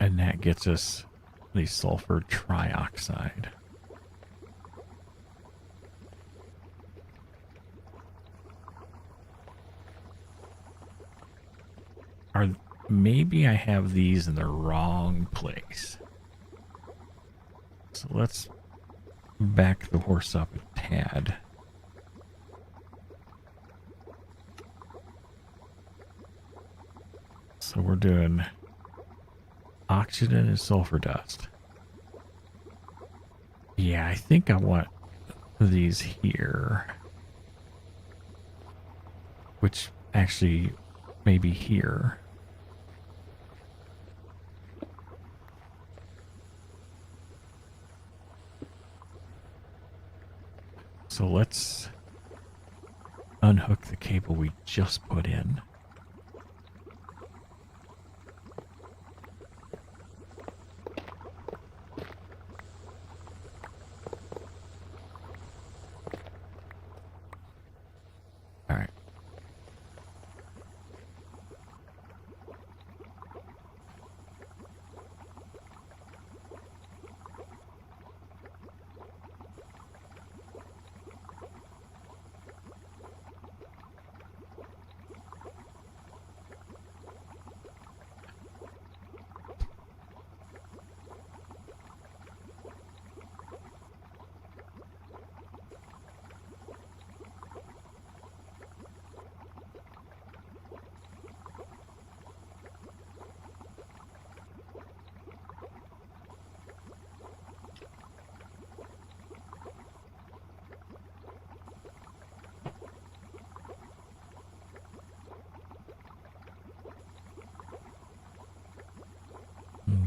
And that gets us the sulfur trioxide. Maybe I have these in the wrong place. So let's back the horse up a tad. So we're doing oxygen and sulfur dust. Yeah, I think I want these here. Which actually maybe here. So let's unhook the cable we just put in. All right.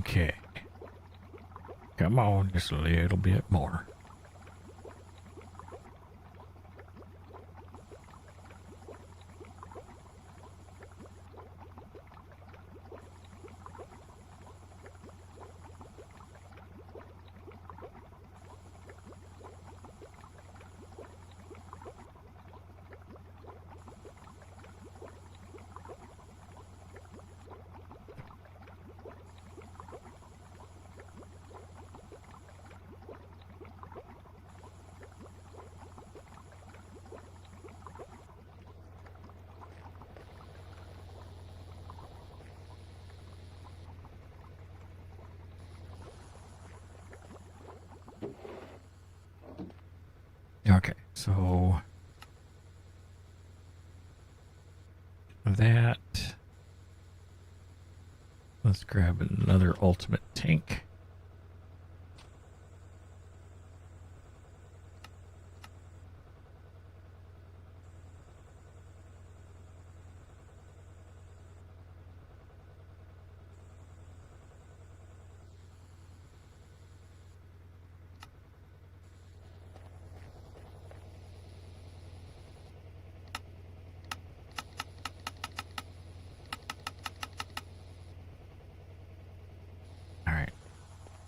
Okay. Come on, just a little bit more. Okay, so that. Let's grab another ultimate tank.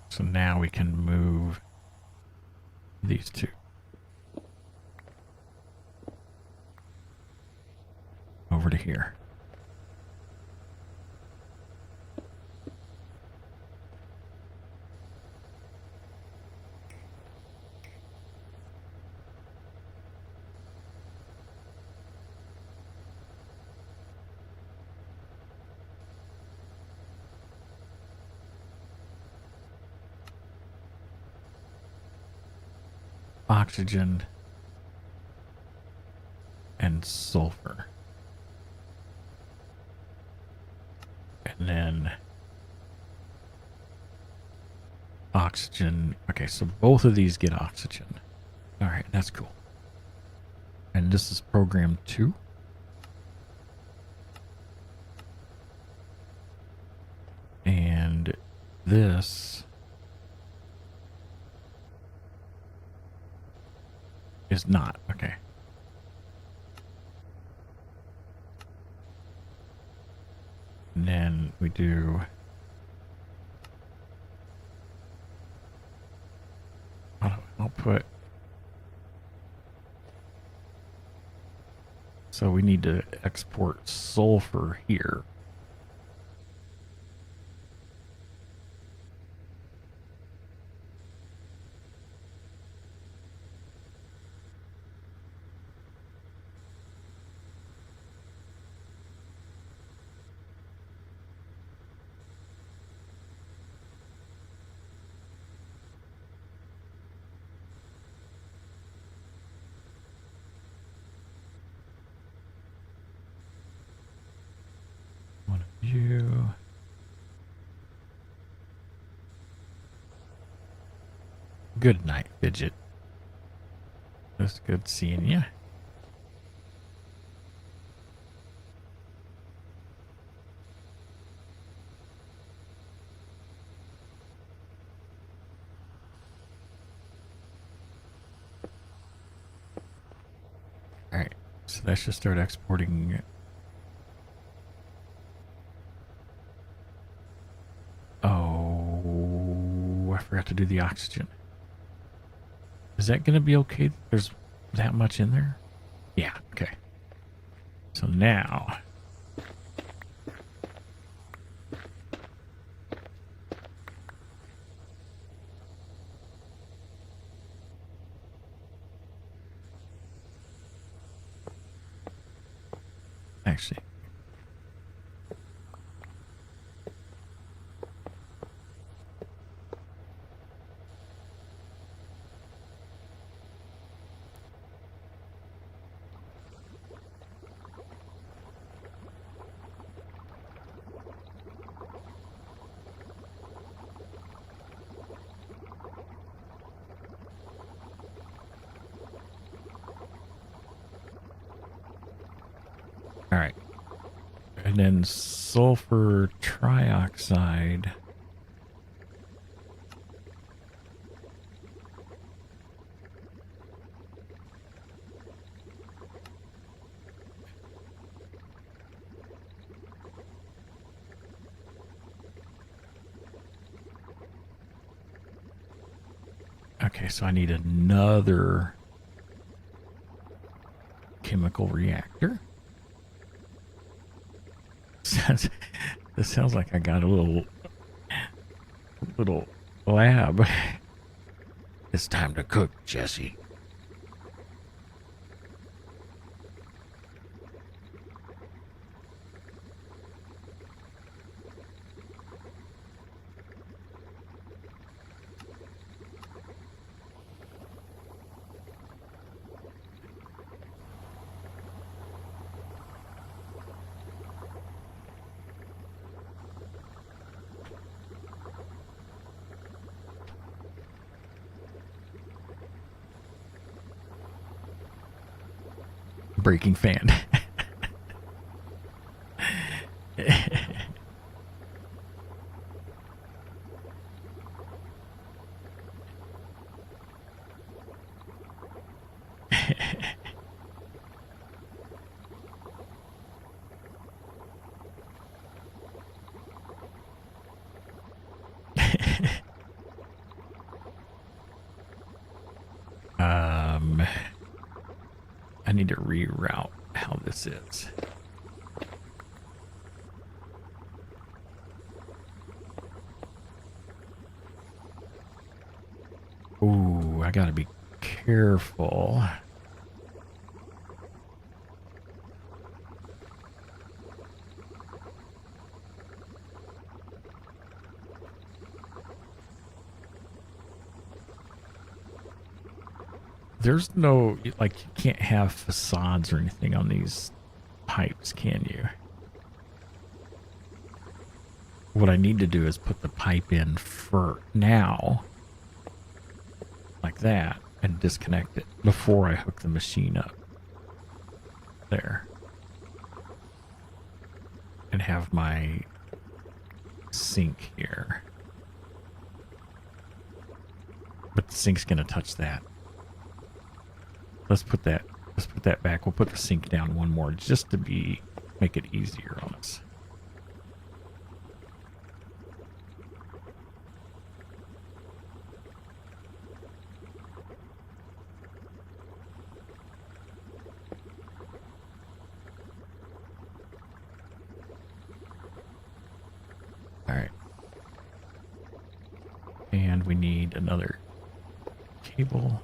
So now we can move these two over to here. Oxygen and sulfur. And then oxygen. Okay, so both of these get oxygen. All right, that's cool. And this is program 2. And this is not. Okay. And then we do I'll put, so we need to export sulfur here. Good night, Fidget. It was good seeing you. Alright, so that should start exporting. Oh, I forgot to do the oxygen. Is that going to be okay? There's that much in there? Yeah, okay. So now... Actually... All right. And then sulfur trioxide. Okay, so I need another chemical reactor. This sounds like I got a little lab. It's time to cook, Jesse. Breaking fan. I need to reroute how this is. Ooh, I gotta be careful. There's no, like, you can't have facades or anything on these pipes, can you? What I need to do is put the pipe in for now, like that, and disconnect it before I hook the machine up. There. And have my sink here. But the sink's gonna touch that. Let's put that back. We'll put the sink down one more just to make it easier on us. All right. And we need another cable.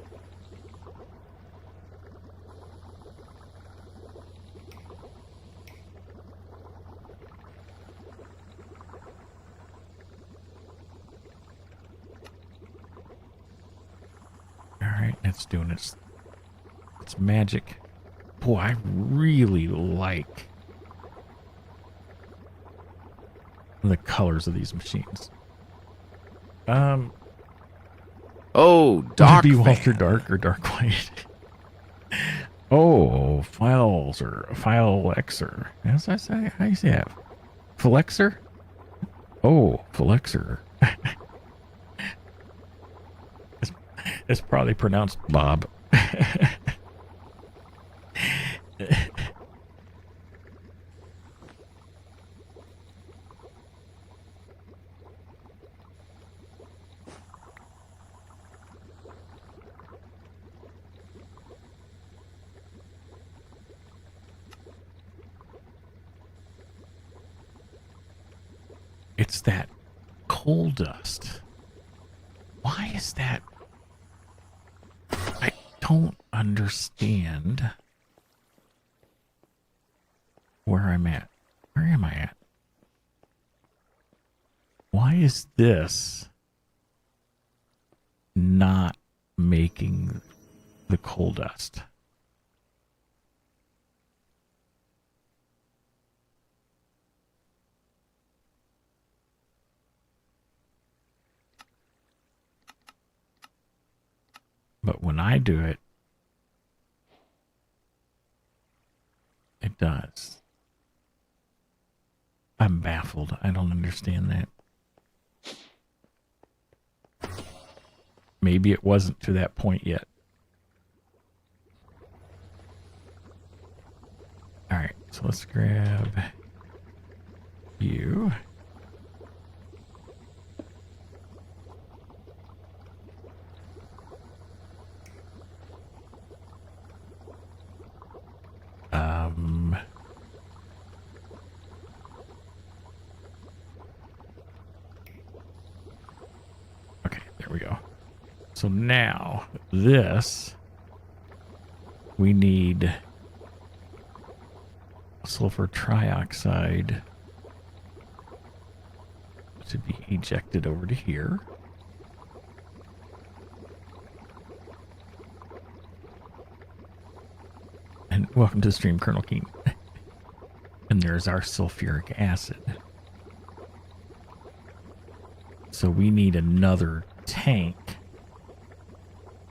It's doing its magic. Boy, I really like the colors of these machines. Oh, Would it Doc be Walter Van. Dark or Dark White? Oh, files or file Xer. As I say, how you say that? Flexer? Oh, Flexer. It's probably pronounced Bob. It's that coal dust. Why is that? I don't understand where I'm at. Where am I at? Why is this not making the coal dust? But when I do it, it does. I'm baffled. I don't understand that. Maybe it wasn't to that point yet. All right, so let's grab you. Okay, there we go. So now this, we need sulfur trioxide to be ejected over to here. And welcome to the stream, Colonel Keen. And there's our sulfuric acid. So we need another tank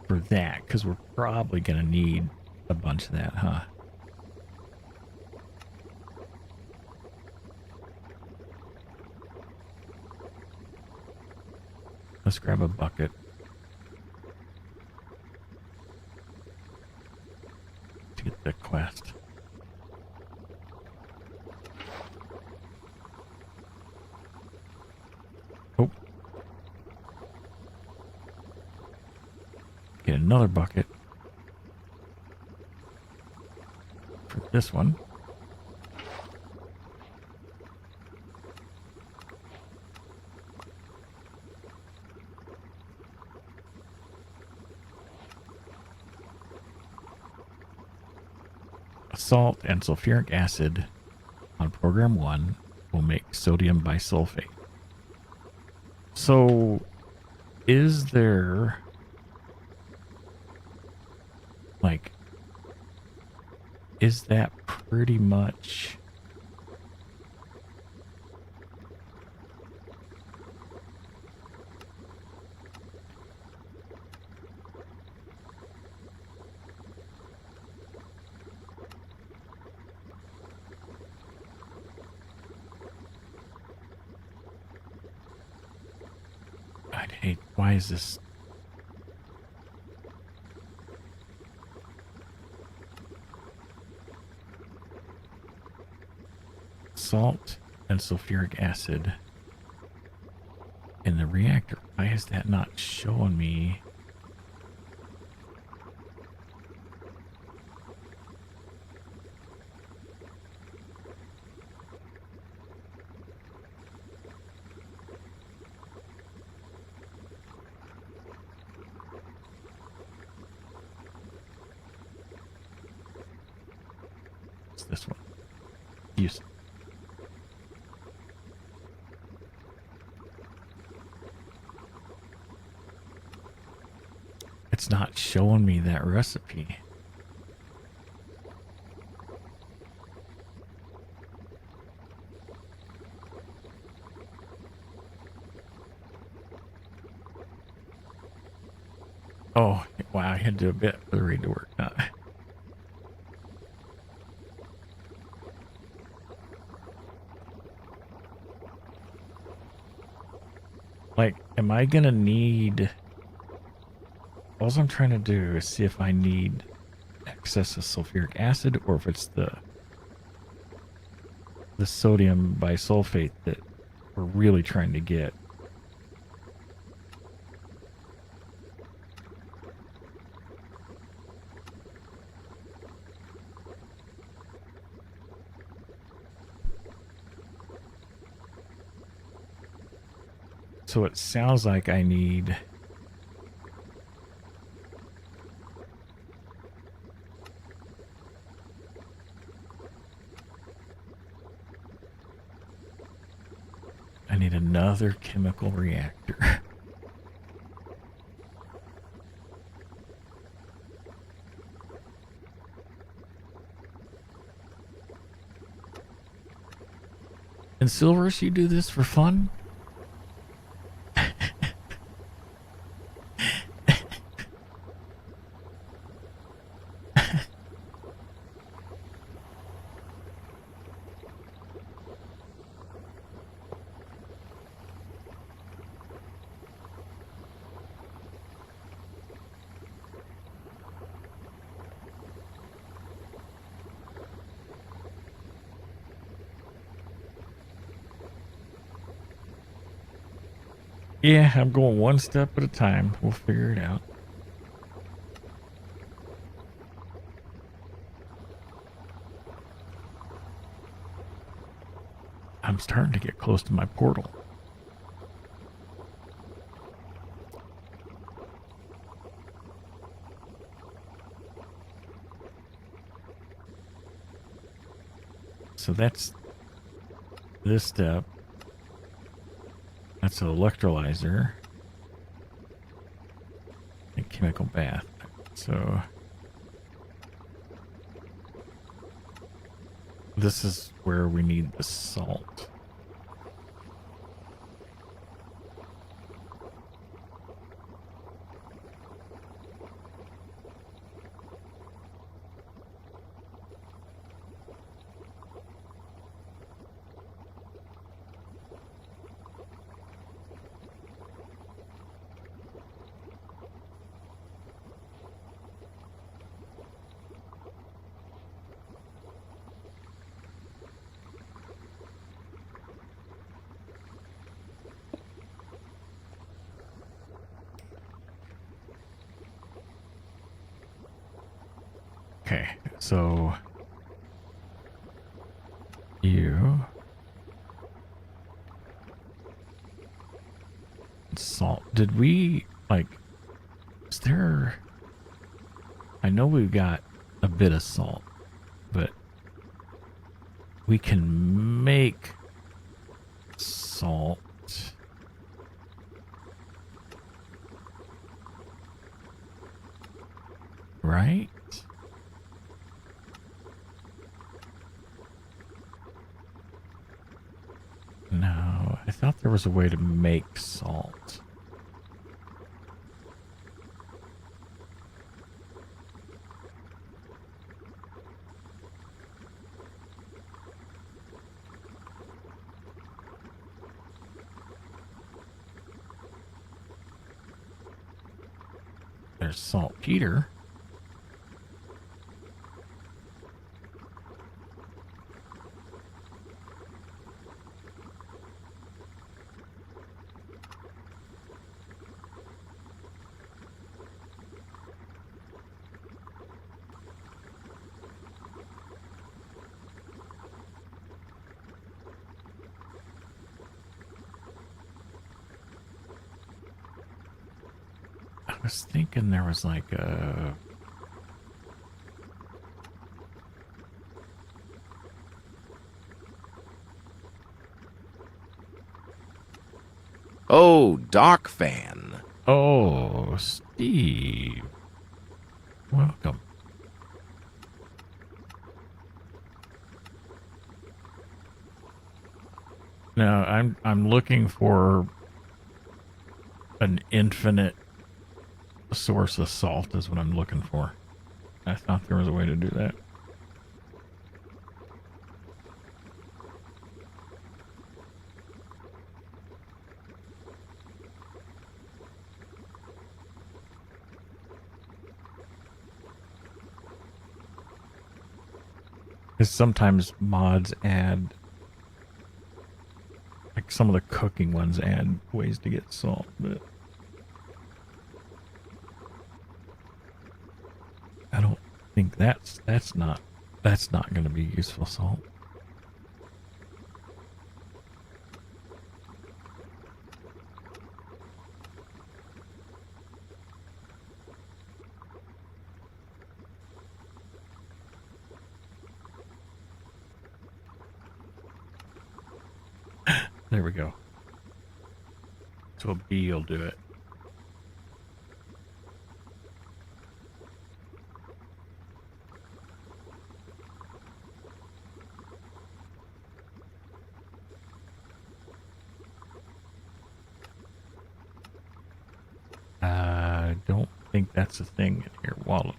for that, because we're probably going to need a bunch of that, huh? Let's grab a bucket. To get the quest. Oh. Get another bucket. For this one. Salt and sulfuric acid on program 1 will make sodium bisulfate. So, is there, like, is that pretty much I'd hate, why is this? Salt and sulfuric acid in the reactor. Why is that not showing me? It's this one. Use. It's not showing me that recipe. Oh, wow, I had to do a bit for the read to work. Like, am I gonna need... All I'm trying to do is see if I need excess of sulfuric acid or if it's the sodium bisulfate that we're really trying to get. So it sounds like I need... I need another chemical reactor. And Silvers, you do this for fun? Yeah, I'm going one step at a time. We'll figure it out. I'm starting to get close to my portal. So that's this step. That's an electrolyzer. And chemical bath. So this is where we need the salt. Okay, so you salt. Did we like? Is there? I know we've got a bit of salt, but we can make salt. Right? No, I thought there was a way to make salt. There's saltpeter. I was thinking there was like a... Oh, Doc fan. Oh, Steve. Welcome. No, I'm looking for an infinite source of salt is what I'm looking for. I thought there was a way to do that. Because sometimes mods add, like some of the cooking ones add ways to get salt, but I don't think that's not going to be useful salt. There we go. So a bee will do it. I don't think that's a thing in here. Wallet.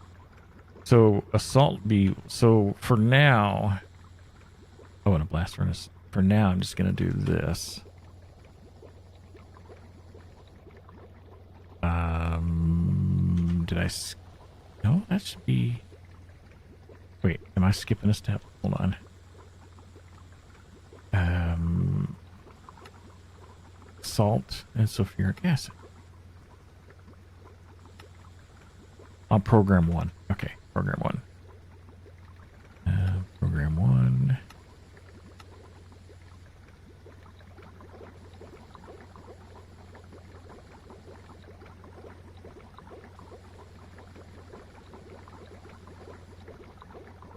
So a salt bee. So for now, oh, and a blast furnace. For now, I'm just going to do this. Did I... No, that should be... Wait, am I skipping a step? Hold on. Salt and sulfuric acid. On program 1. Okay, program 1. Program 1.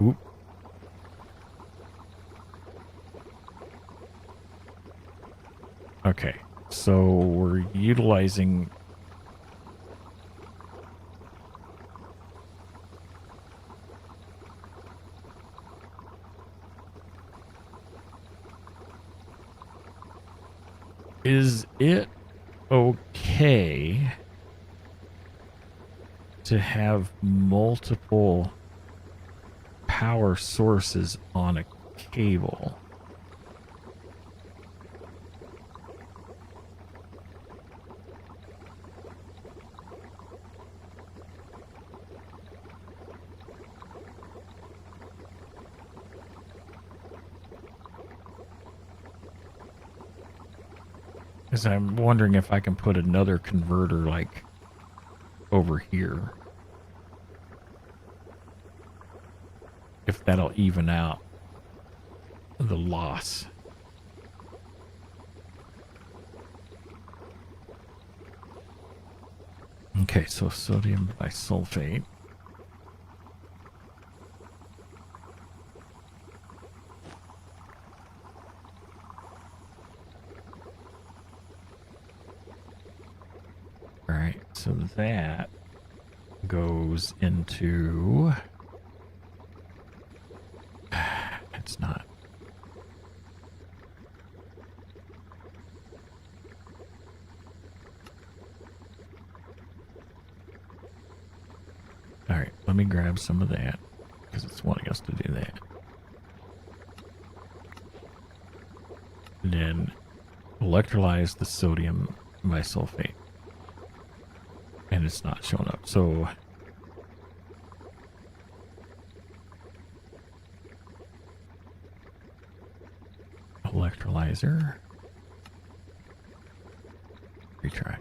Oop. Okay, so we're utilizing... Is it okay to have multiple power sources on a cable? Because I'm wondering if I can put another converter like over here. If that'll even out the loss. Okay, so sodium bisulfate. All right, so that goes into... It's not. All right, let me grab some of that because it's wanting us to do that. And then electrolyze the sodium bisulfate. And it's not showing up. So electrolyzer. Retry.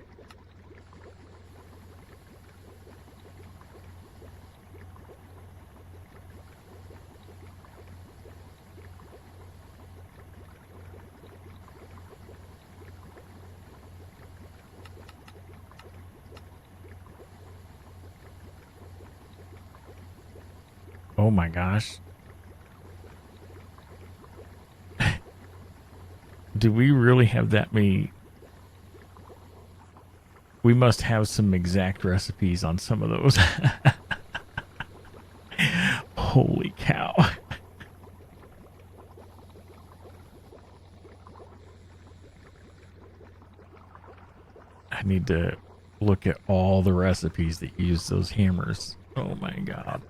Oh my gosh. Do we really have that many? We must have some exact recipes on some of those. Holy cow. I need to look at all the recipes that use those hammers. Oh my god.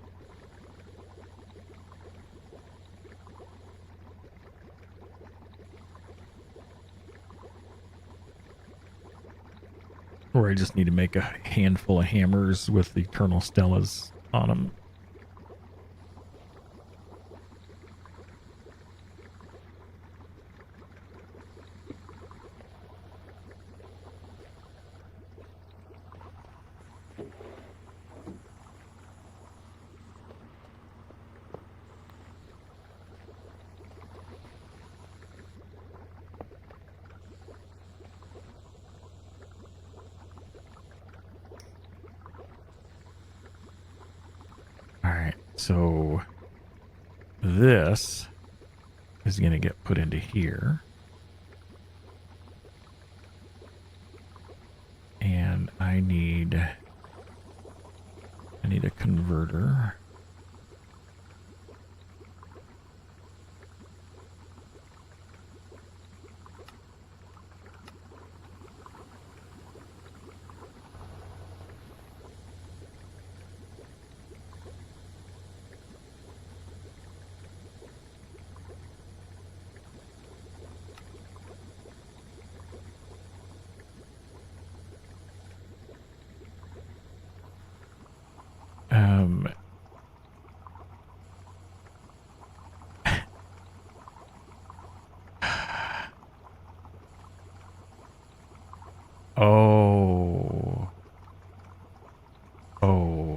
Or I just need to make a handful of hammers with the Colonel Stellas on them. Alright, so this is going to get put into here. And I need a converter. Um, oh,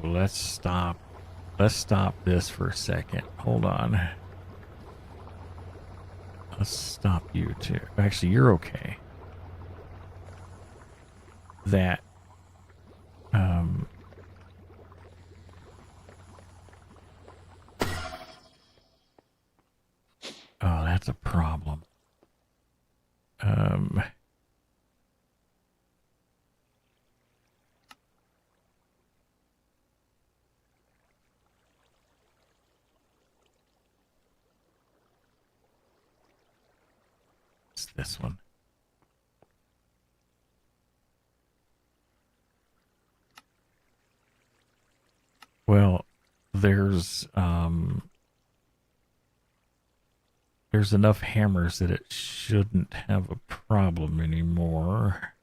let's stop. Let's stop this for a second. Hold on. Let's stop you too. Actually, you're okay. That, oh, that's a problem. It's this one. Well, there's enough hammers that it shouldn't have a problem anymore.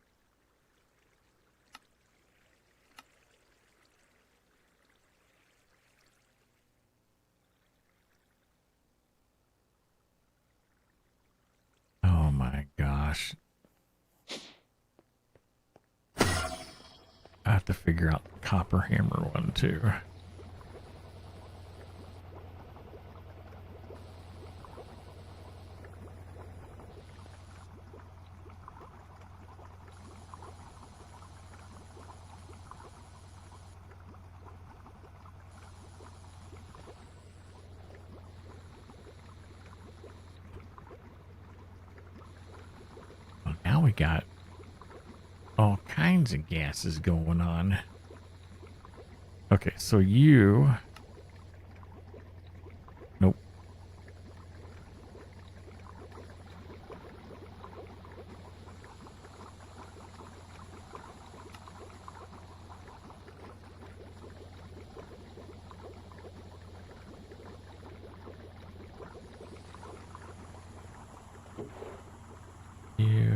Oh my gosh. I have to figure out the copper hammer one too. Well, now we got all kinds of gases going on. Okay, so you... Nope. You.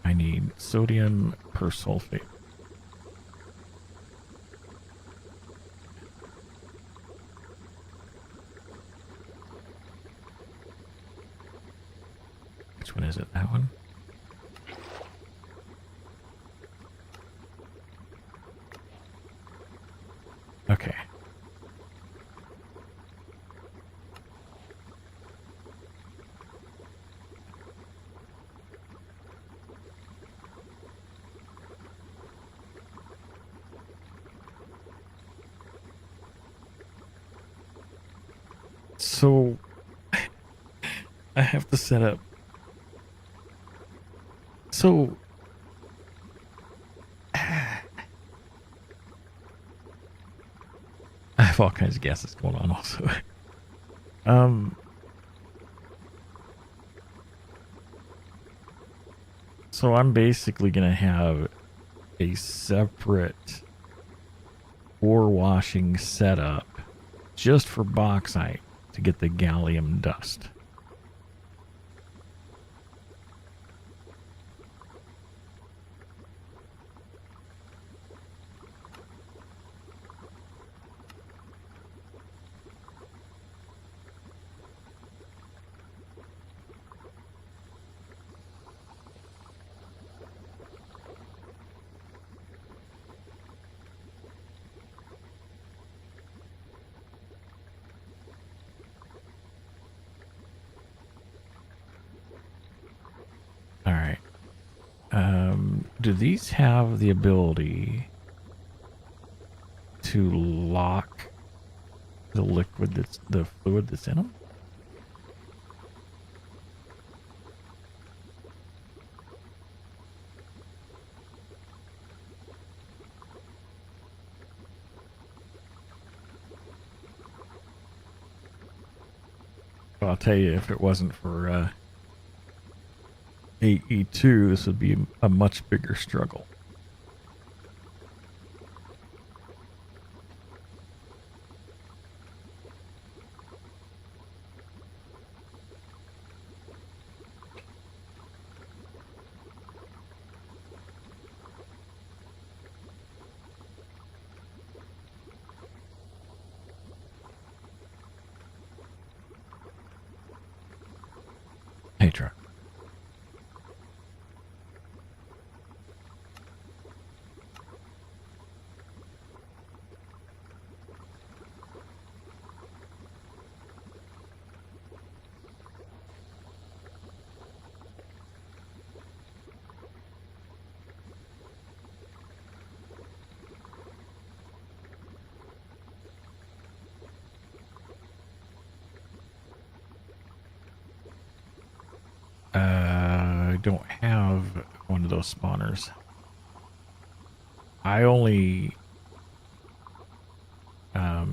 I need sodium persulfate. Which one is it? That one? Okay. So I have to set up. So I have all kinds of gases going on also. Um, so I'm basically going to have a separate ore washing setup just for bauxite to get the gallium dust. All right. Do these have the ability to lock the liquid the fluid that's in them? Well, I'll tell you, if it wasn't for AE2, this would be a much bigger struggle. Hey, truck. I don't have one of those spawners. I only I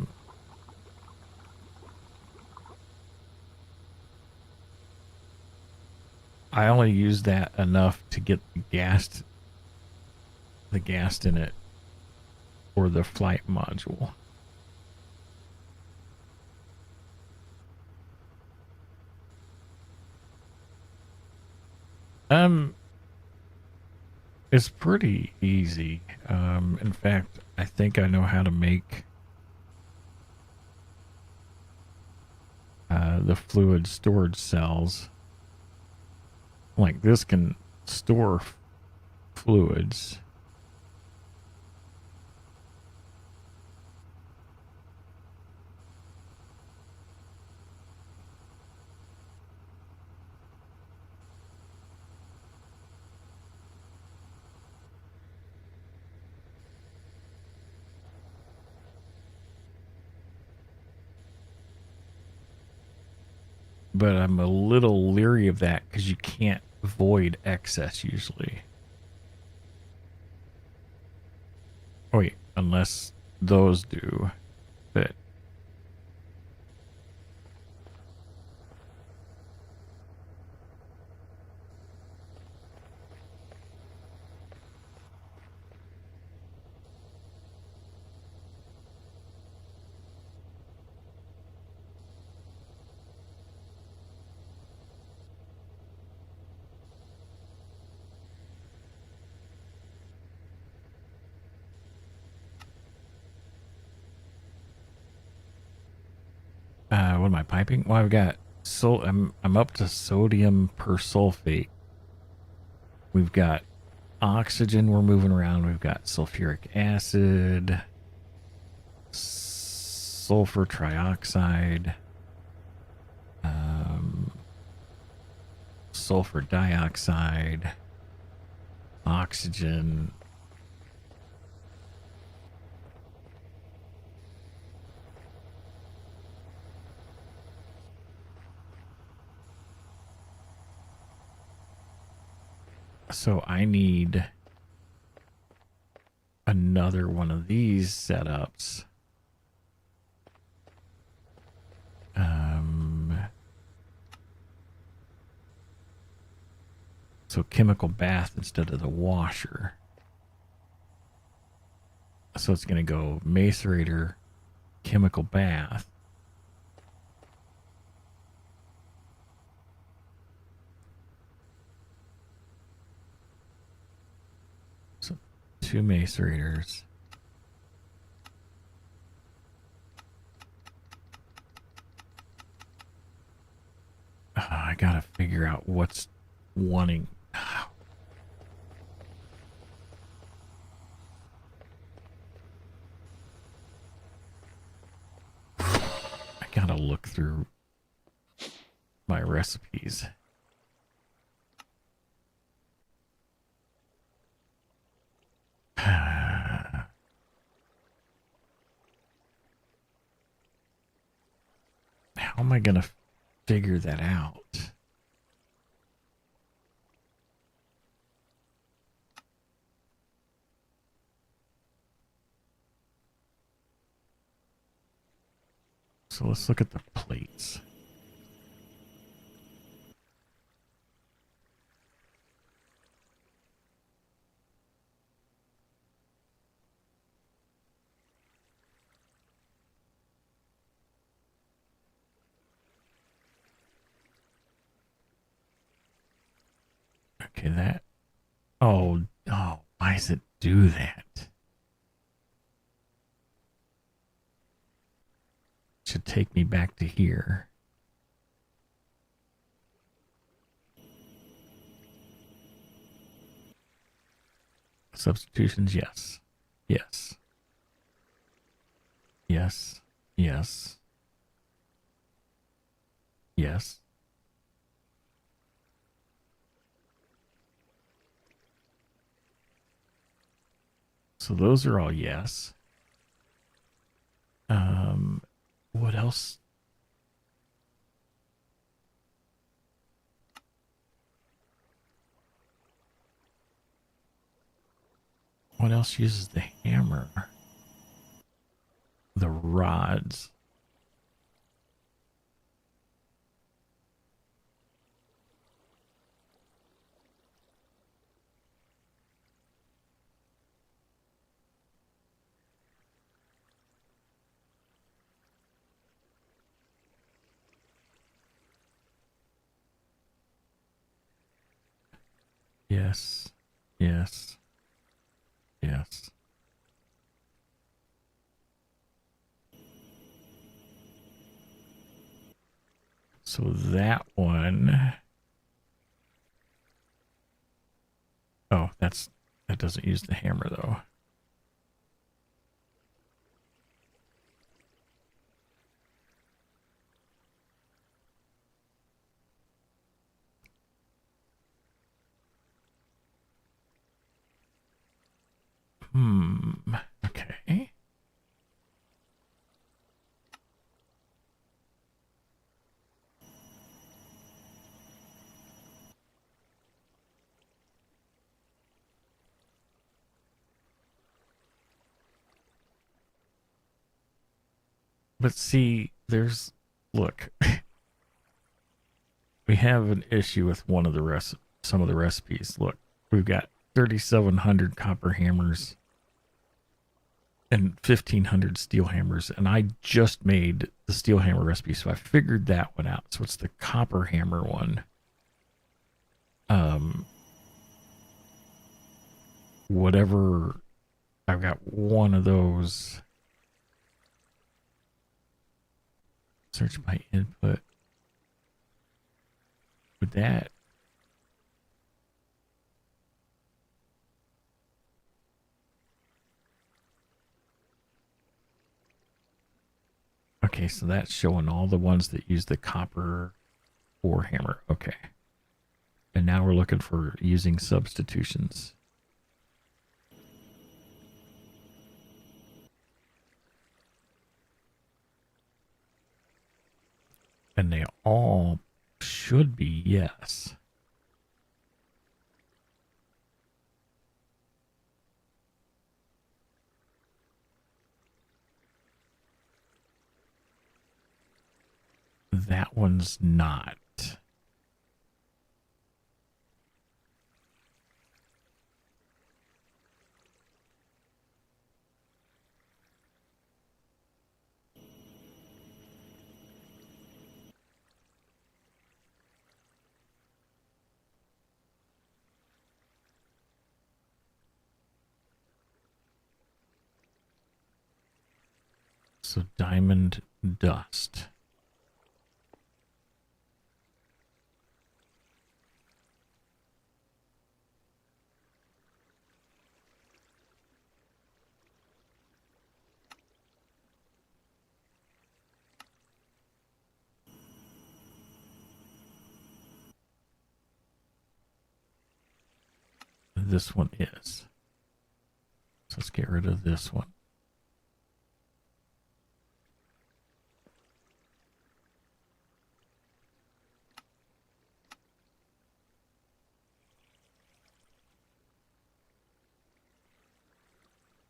only use that enough to get the gas in it for the flight module. It's pretty easy. In fact, I think I know how to make the fluid storage cells. Like this can store fluids. But I'm a little leery of that because you can't void excess usually. Oh, wait, unless those do. But what am I piping? Well, I've got I'm up to sodium persulfate. We've got oxygen we're moving around. We've got sulfuric acid, sulfur trioxide, sulfur dioxide, oxygen. So I need another one of these setups. So chemical bath instead of the washer. So it's going to go macerator, chemical bath. So 2 macerators. I got to figure out what's wanting. I got to look through my recipes. How am I going to figure that out? So let's look at the plates. Okay, that. Oh, why does it do that? Should take me back to here. Substitutions, yes. Yes. Yes. Yes. Yes. So those are all yes. What else? What else uses the hammer? The rods. Yes. Yes. Yes. So that one. Oh, that doesn't use the hammer though. Okay. But see, look, we have an issue with some of the recipes. Look, we've got 3,700 copper hammers and 1,500 steel hammers, and I just made the steel hammer recipe, so I figured that one out. So it's the copper hammer one. Whatever, I've got one of those. Search by input. With that. Okay, so that's showing all the ones that use the copper ore hammer. Okay. And now we're looking for using substitutions. And they all should be yes. That one's not. So diamond dust. This one is. So let's get rid of this one.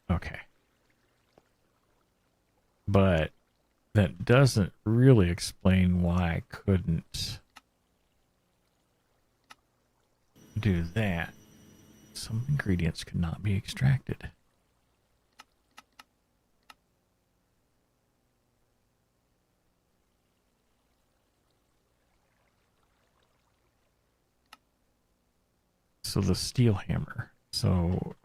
Okay. But that doesn't really explain why I couldn't do that. Some ingredients could not be extracted. So the steel hammer. So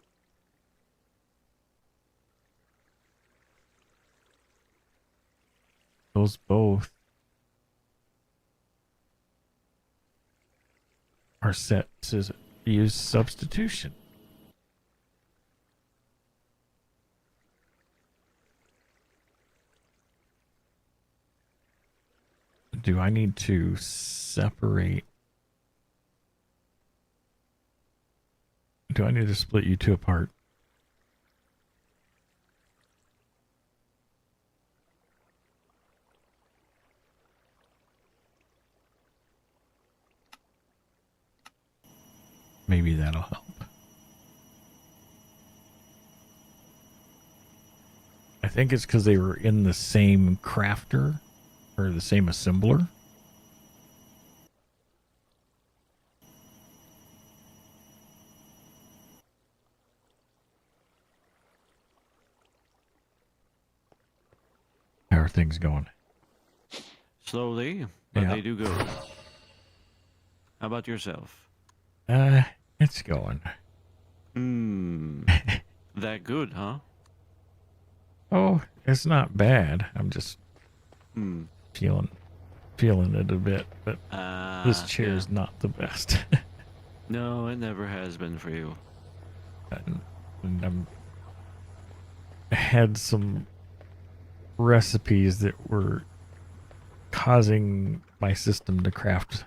those both are set to use substitution. Do I need to separate? Do I need to split you two apart? Maybe that'll help. I think it's because they were in the same crafter or the same assembler. How are things going? Slowly, but Yeah. they do go. How about yourself? It's going. That good, huh? Oh, it's not bad. I'm just feeling it a bit, but this chair's not the best. No, it never has been for you. And I had some recipes that were causing my system to craft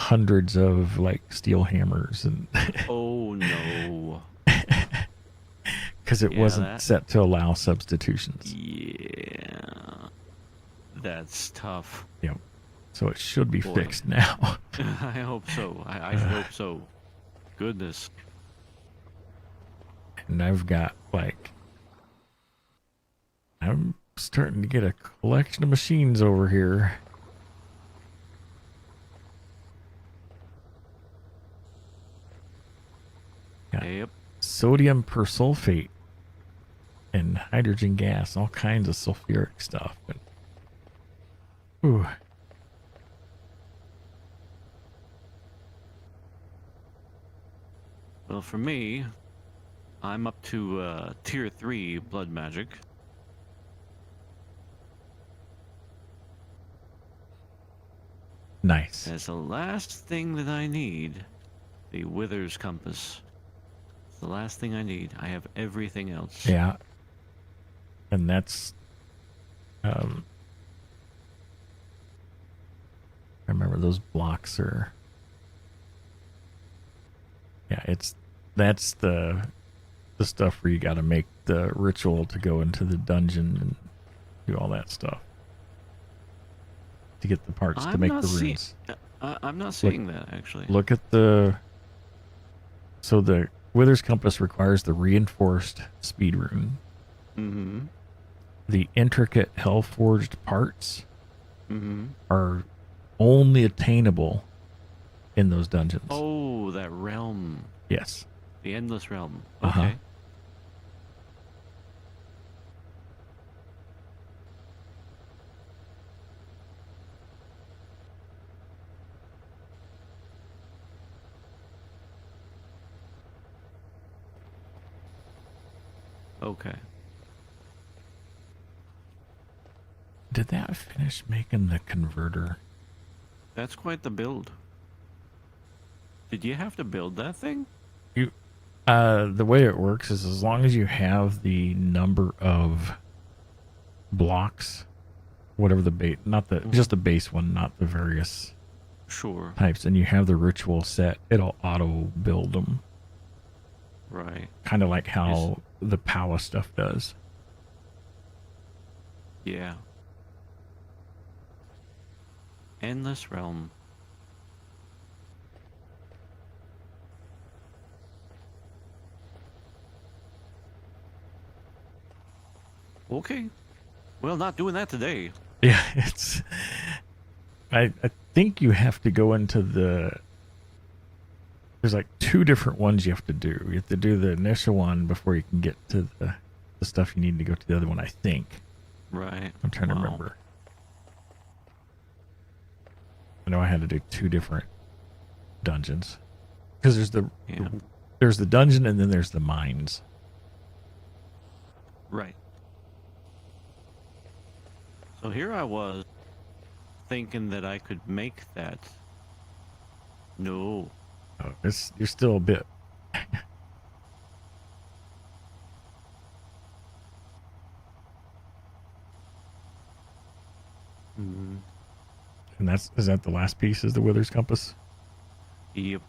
hundreds of like steel hammers and Oh no. because it Yeah, wasn't set to allow substitutions. Yeah. That's tough. Yep. So it should be Boy. fixed now. I hope so. I hope so. Goodness. And I've got like, I'm starting to get a collection of machines over here. Got Yep. sodium persulfate and hydrogen gas, all kinds of sulfuric stuff. But, ooh. Well, for me, I'm up to tier 3 blood magic. Nice. As the last thing that I need, the Wither's Compass. It's the last thing I need. I have everything else. Yeah. And that's, I remember those blocks are, yeah, that's the stuff where you got to make the ritual to go into the dungeon and do all that stuff to get the parts to make the runes. I'm not seeing that, actually. Look at so the Wither's Compass requires the reinforced speed rune. Mm-hmm. The intricate Hellforged parts Mm-hmm. are only attainable in those dungeons. Oh, that realm. Yes. The Endless Realm. Uh-huh. Okay. Okay. did that finish making the converter? That's quite the build. Did you have to build that thing? The way it works is as long as you have the number of blocks, whatever the base, not the just the base one, not the various Sure. types, and you have the ritual set, it'll auto build them. Right. Kind of like how the Power stuff does. Yeah. Endless Realm. Okay. Well, not doing that today. Yeah, it's. I think you have to go into the. There's like 2 different ones you have to do. You have to do the initial one before you can get to the stuff you need to go to the other one, I think. Right. I'm trying to remember. I know I had to do 2 different dungeons. Because there's the dungeon and then there's the mines. Right. So here I was thinking that I could make that. No. Oh, you're still a bit. Mm, And is that the last piece, is the Wither's Compass? yep.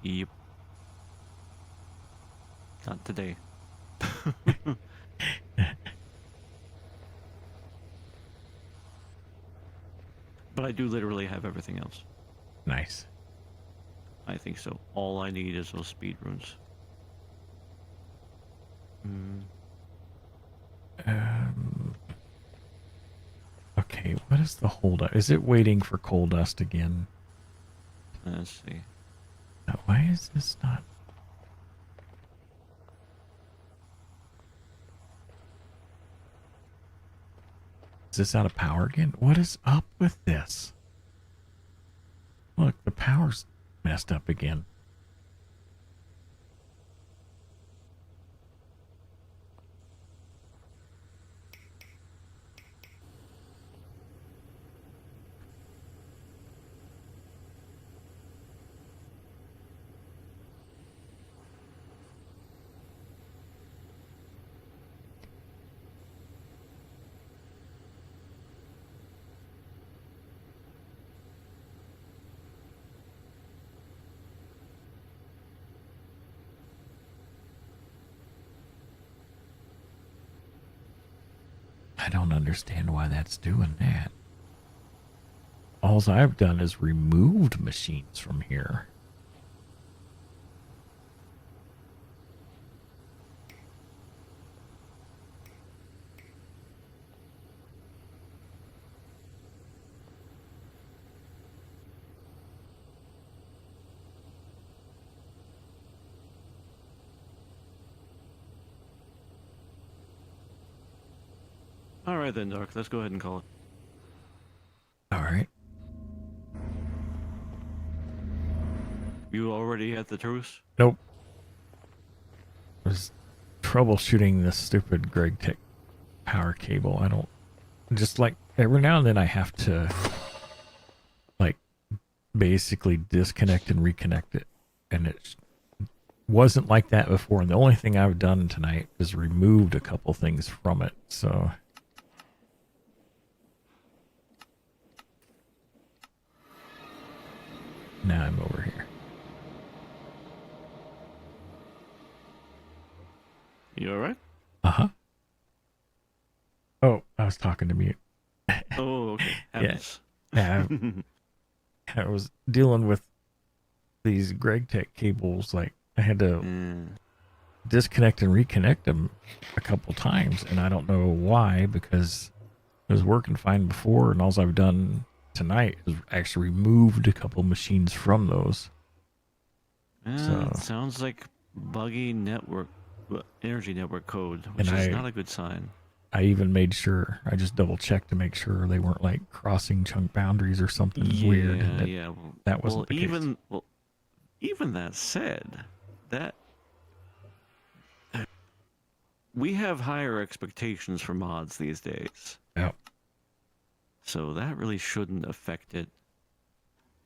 Yep. Not today. But I do literally have everything else. Nice. I think so. All I need is those speed runes. Okay, what is the holdup? Is it waiting for coal dust again? Let's see. Why is this not? Is this out of power again? What is up with this? Look, the power's messed up again. I don't understand why that's doing that. All I've done is removed machines from here. All right then, Dark. Let's go ahead and call it. All right. You already at the truce? Nope. I was troubleshooting this stupid GregTech power cable. I don't... Just like every now and then I have to like basically disconnect and reconnect it. And it wasn't like that before. And the only thing I've done tonight is removed a couple things from it. So... Now I'm over here. You alright? Uh-huh. Oh, I was talking to mute. Oh, okay. Happens. Yeah, I was dealing with these GregTech cables. Like, I had to disconnect and reconnect them a couple times, and I don't know why, because it was working fine before, and all I've done tonight is actually removed a couple machines from those. It sounds like buggy network, energy network code, which is not a good sign. I even made sure, I just double checked to make sure they weren't like crossing chunk boundaries or something weird. And Yeah. Well, that wasn't the case. Even that said, that we have higher expectations for mods these days. Yeah. So that really shouldn't affect it.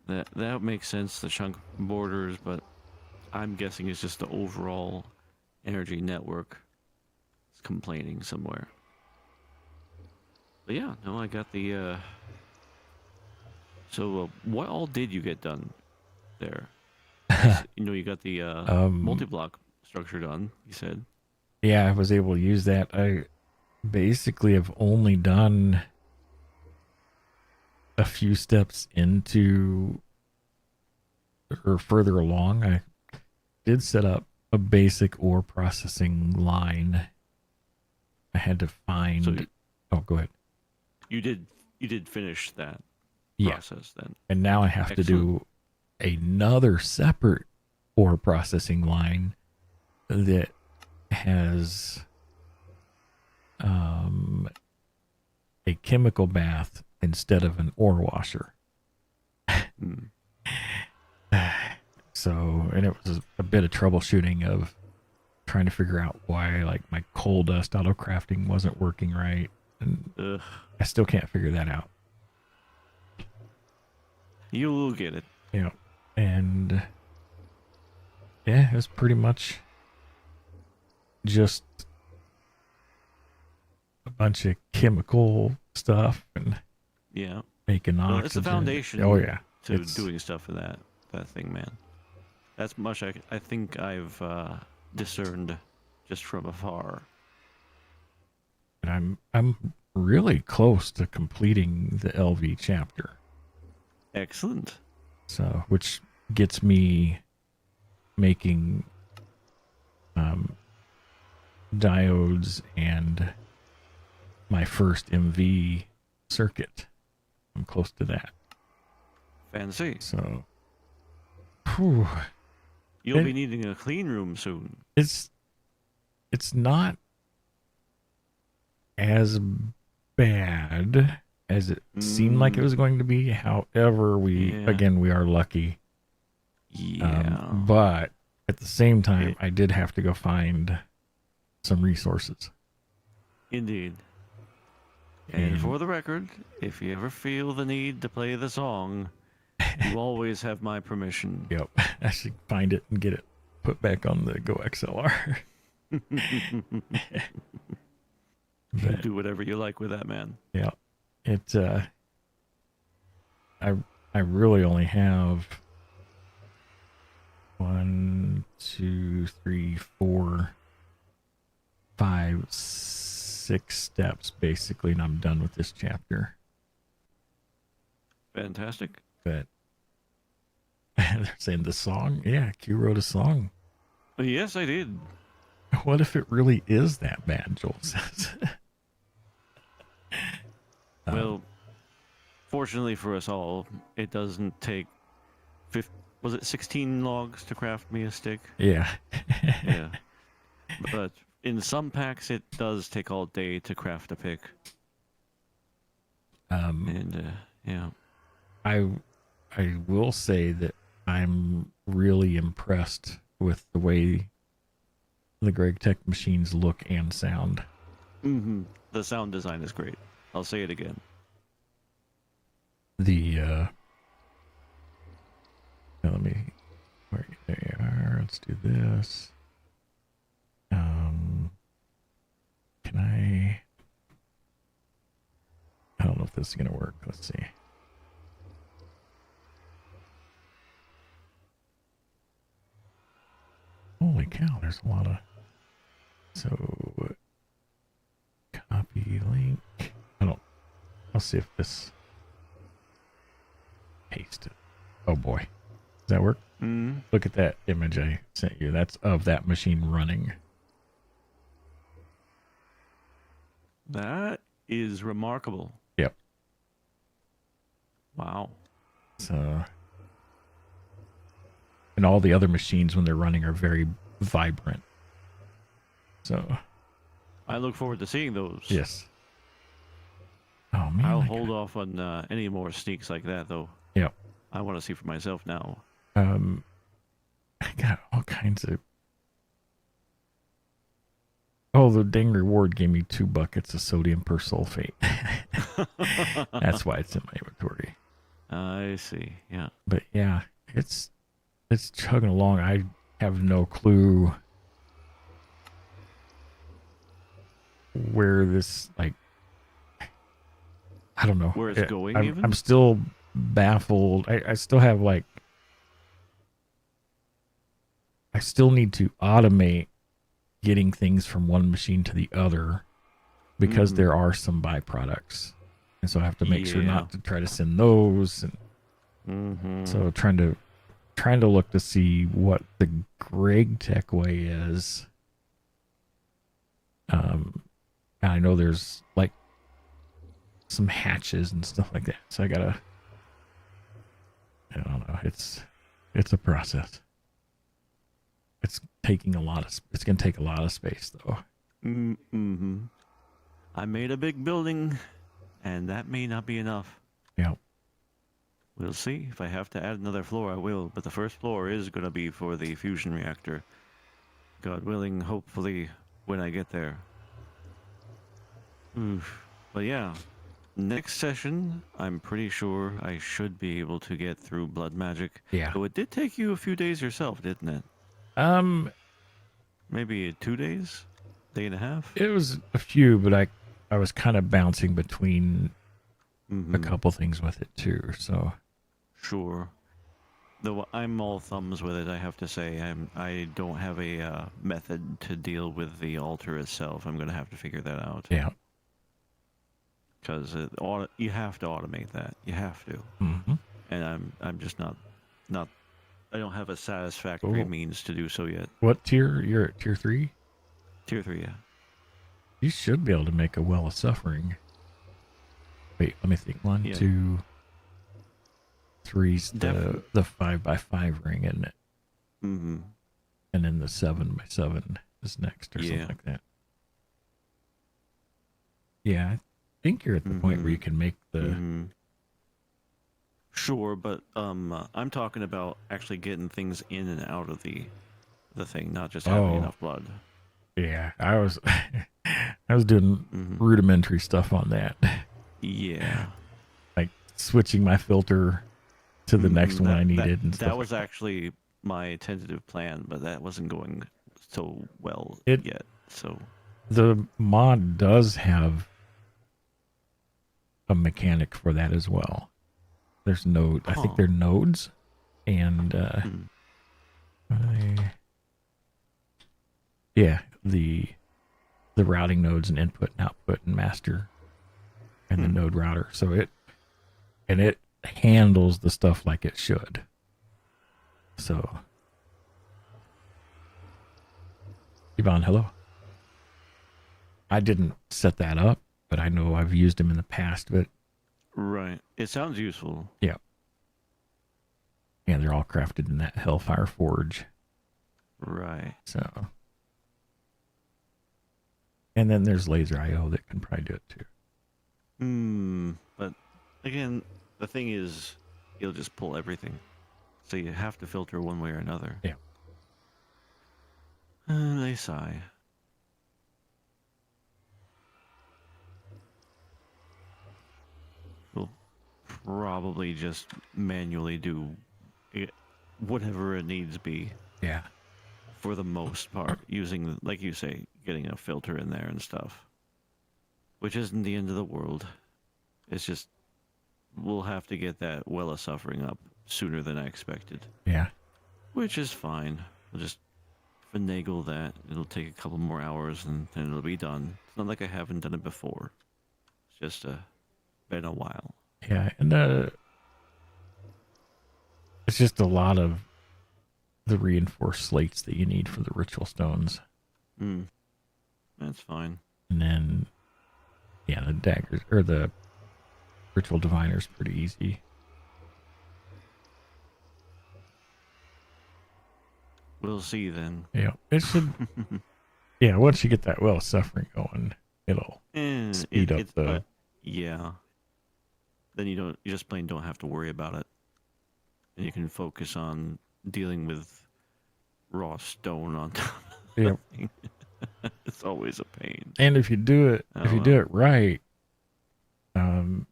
That makes sense, the chunk borders, but I'm guessing it's just the overall energy network is complaining somewhere. But yeah, no, I got the. So what all did you get done there? You got the multi-block structure done. You said. Yeah, I was able to use that. I basically have only done a few steps into or further along. I did set up a basic ore processing line. I had to find. Go ahead. You did finish that Yeah. process then. And now I have to do another separate ore processing line that has a chemical bath instead of an ore washer. So, and it was a bit of troubleshooting of trying to figure out why like my coal dust auto crafting wasn't working right, and I still can't figure that out. You'll get it. Yeah. And yeah, it was pretty much just a bunch of chemical stuff and Yeah. making oxygen. Well, it's the foundation. Oh yeah, to doing stuff in that thing, man. That's much I think I've discerned just from afar. And I'm really close to completing the LV chapter. Excellent. So, which gets me making diodes and my first MV circuit. I'm close to that. Fancy. So, whew, You'll be needing a clean room soon. it's not as bad as it seemed like it was going to be. However, we are lucky. Yeah. But at the same time, I did have to go find some resources. Indeed. And for the record, if you ever feel the need to play the song, you always have my permission. Yep. I should find it and get it put back on the Go XLR. You do whatever you like with that, man. Yeah. It I really only have 1, 2, 3, 4, 5, 6 steps basically, and I'm done with this chapter. Fantastic. But they're saying the song? Yeah, Q wrote a song. Yes, I did. What if it really is that bad, Joel says? Well, fortunately for us all, it doesn't take 16 logs to craft me a stick? Yeah. Yeah. But in some packs, it does take all day to craft a pick. Yeah. I will say that I'm really impressed with the way the GregTech machines look and sound. Mm-hmm. The sound design is great. I'll say it again. There you are. Let's do this. Can I don't know if this is gonna work. Let's see. Holy cow, there's a lot of... So, copy link. I'll see if this... Paste it. Oh boy. Does that work? Mm. Look at that image I sent you. That's of that machine running. That is remarkable. Yep. Wow. So... And all the other machines, when they're running, are very vibrant. So, I look forward to seeing those. Yes. Oh man. I'll I hold off on any more sneaks like that, though. Yeah. I want to see for myself now. I got all kinds of. Oh, the dang reward gave me 2 buckets of sodium persulfate. That's why it's in my inventory. I see. Yeah. But yeah, it's chugging along. I have no clue where this, like, I don't know Where it's going, I'm, even? I'm still baffled. I still have, like, I still need to automate getting things from one machine to the other because there are some byproducts, and so I have to make sure not to try to send those. And so trying to look to see what the GregTech way is. And I know there's like some hatches and stuff like that, so I don't know. It's a process. It's taking it's gonna take a lot of space though. I made a big building, and that may not be enough. Yeah. We'll see. If I have to add another floor, I will. But the first floor is going to be for the fusion reactor. God willing, hopefully, when I get there. But yeah, next session, I'm pretty sure I should be able to get through Blood Magic. Yeah. So it did take you a few days yourself, didn't it? Maybe 2 days? Day and a half? It was a few, but I was kind of bouncing between a couple things with it too. So Sure. Though I'm all thumbs with it, I have to say. I don't have a method to deal with the altar itself. I'm going to have to figure that out. yeah. Because you have to automate that. You have to. And I'm just not. I don't have a satisfactory means to do so yet. What tier? You're at tier 3? Tier 3, yeah. You should be able to make a well of suffering. Wait, let me think. 1, Yeah. 2, 3's the 5x5 ring, isn't it? Mm-hmm. And then the 7x7 is next, or something Yeah. like that. Yeah, I think you're at the point where you can make the. Sure, but I'm talking about actually getting things in and out of the thing, not just having enough blood. Yeah, I was doing rudimentary stuff on that. Yeah. Like switching my filter to the next one I needed and stuff. That was actually my tentative plan, but that wasn't going so well It- yet. So The mod does have a mechanic for that as well. There's I think they're nodes, and yeah, the routing nodes and input and output and master and the node router. So it handles the stuff like it should. So Yvonne, hello. I didn't set that up, but I know I've used them in the past. But right, it sounds useful. yeah, they're all crafted in that Hellfire Forge. Right. So, and then there's Laser IO that can probably do it too. But again, the thing is, he'll just pull everything, so you have to filter one way or another. Yeah. They sigh. We'll probably just manually do whatever it needs be. Yeah. For the most part, using, like you say, getting a filter in there and stuff. Which isn't the end of the world. It's just, we'll have to get that well of suffering up sooner than I expected. Yeah. Which is fine. We'll just finagle that. It'll take a couple more hours and then it'll be done. It's not like I haven't done it before. It's just been a while. Yeah, and it's just a lot of the reinforced slates that you need for the ritual stones. That's fine. And then, yeah, the daggers, or the ritual diviner's pretty easy. We'll see then. Yeah, it should. Yeah, once you get that well suffering going, it'll speed up the. Yeah. Then you just plain don't have to worry about it, and you can focus on dealing with raw stone on top. Yeah, It's always a pain. and if you do it, right, you'll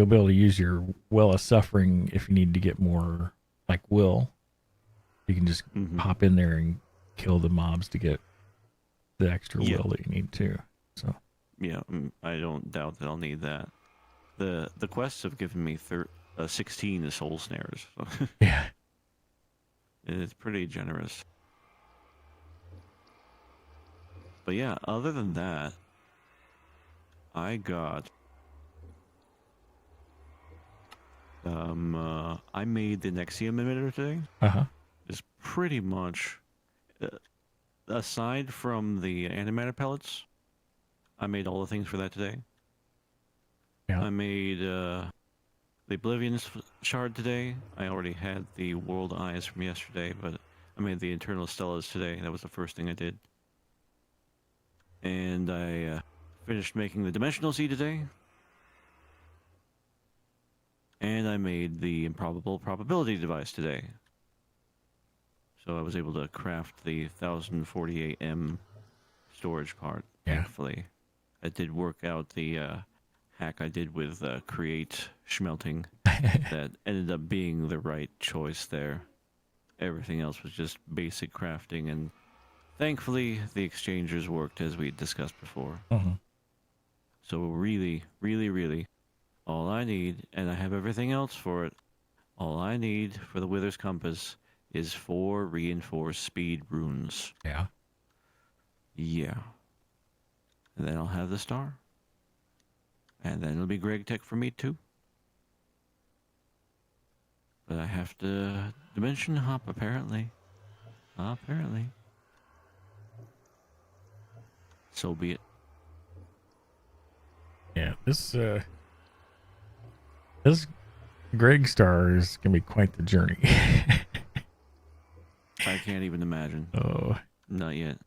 be able to use your well of suffering if you need to get more like will. You can just hop in there and kill the mobs to get the extra will that you need too. So yeah, I don't doubt that I'll need that. The quests have given me 16 soul snares. So yeah, it's pretty generous. But yeah, other than that, I got I made the Nexium emitter today. It's pretty much aside from the animator pellets, I made all the things for that today. Yeah. I made the Oblivion shard today. I already had the World Eyes from yesterday, but I made the Internal Stellas today. That was the first thing I did. And I finished making the Dimensional Seed today. And I made the Improbable Probability device today. So I was able to craft the 1048M storage part, thankfully. I did work out the hack I did with Create Schmelting. That ended up being the right choice there. Everything else was just basic crafting, and thankfully the exchangers worked as we discussed before. So really, really, really, all I need, and I have everything else for it, all I need for the Wither's Compass is 4 reinforced speed runes. Yeah. Yeah. And then I'll have the star. And then it'll be Greg Tech for me too. But I have to dimension hop apparently. Apparently. So be it. Yeah, this GregStar is gonna be quite the journey. I can't even imagine. Oh, Not yet.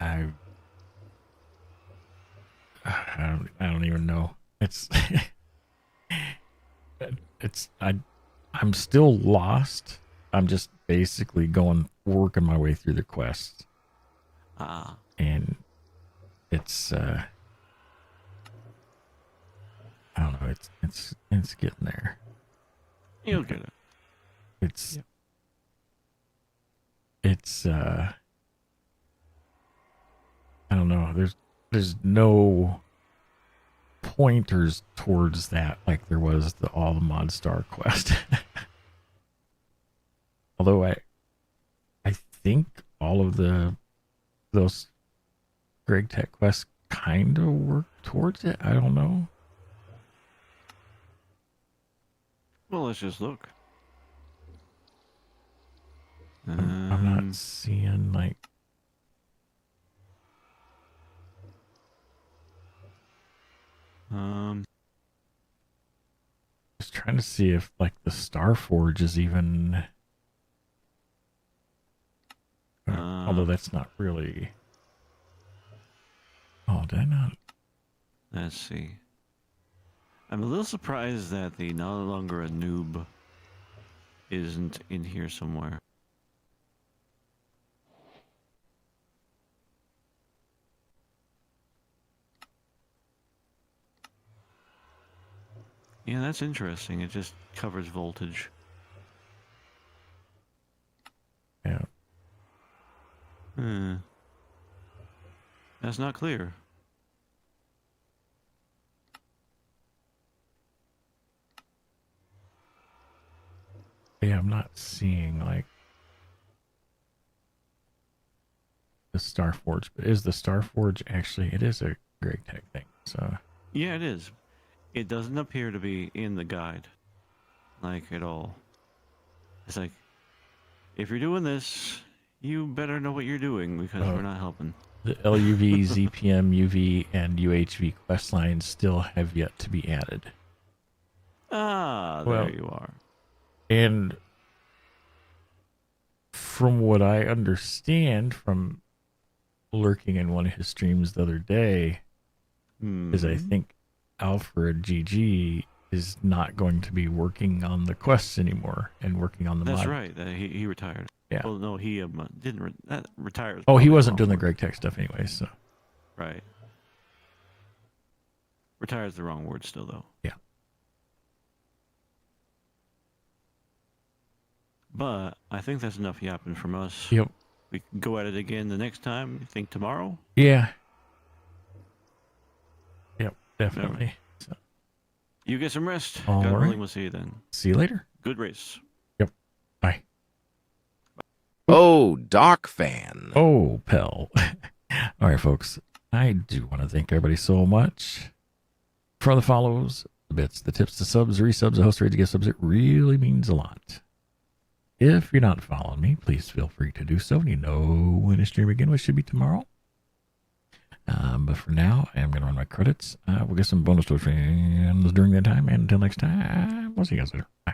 I don't even know. I'm still lost. I'm just basically working my way through the quests. And it's I don't know, it's getting there. You'll get it. It's I don't know. There's no pointers towards that like there was all the Mod Star quest. Although I think all of those Greg Tech quests kind of work towards it. I don't know. Well, let's just look. I'm not seeing like. Just trying to see if like the Star Forge is even. Although that's not really. Oh, did I not? Let's see. I'm a little surprised that the no longer a noob isn't in here somewhere. Yeah, that's interesting. It just covers voltage. Yeah. That's not clear. Yeah, I'm not seeing like the Star Forge, but is the Star Forge actually? It is a Greg Tech thing. So Yeah, it is. It doesn't appear to be in the guide, like at all. It's like, if you're doing this, you better know what you're doing because we're not helping. the LUV, ZPM, UV, and UHV quest lines still have yet to be added. There you are. And from what I understand from lurking in one of his streams the other day is I Mhm. think Alfred GG is not going to be working on the quests anymore and working on the That's mod. right. He retired. Yeah. Well, no, he didn't. Retire. is Oh, he probably the wasn't wrong doing the word. Greg Tech stuff anyway, so Right. Retire is the wrong word still, though. yeah. But I think that's enough yapping from us. Yep. We can go at it again the next time. You think tomorrow? Yeah. Yep, definitely. So, You get some rest. All God right. willing, we'll see you then. see you later. Good race. Yep. Bye. Oh, Doc fan. Oh, pal. All right, folks. I do want to thank everybody so much for the follows, the bits, the tips, the subs, resubs, the host rates, gift subs. It really means a lot. If you're not following me, please feel free to do so. And you know when to stream again, which should be tomorrow. But for now, I'm going to run my credits. We'll get some bonus to friends during that time. And until next time, we'll see you guys later. Bye.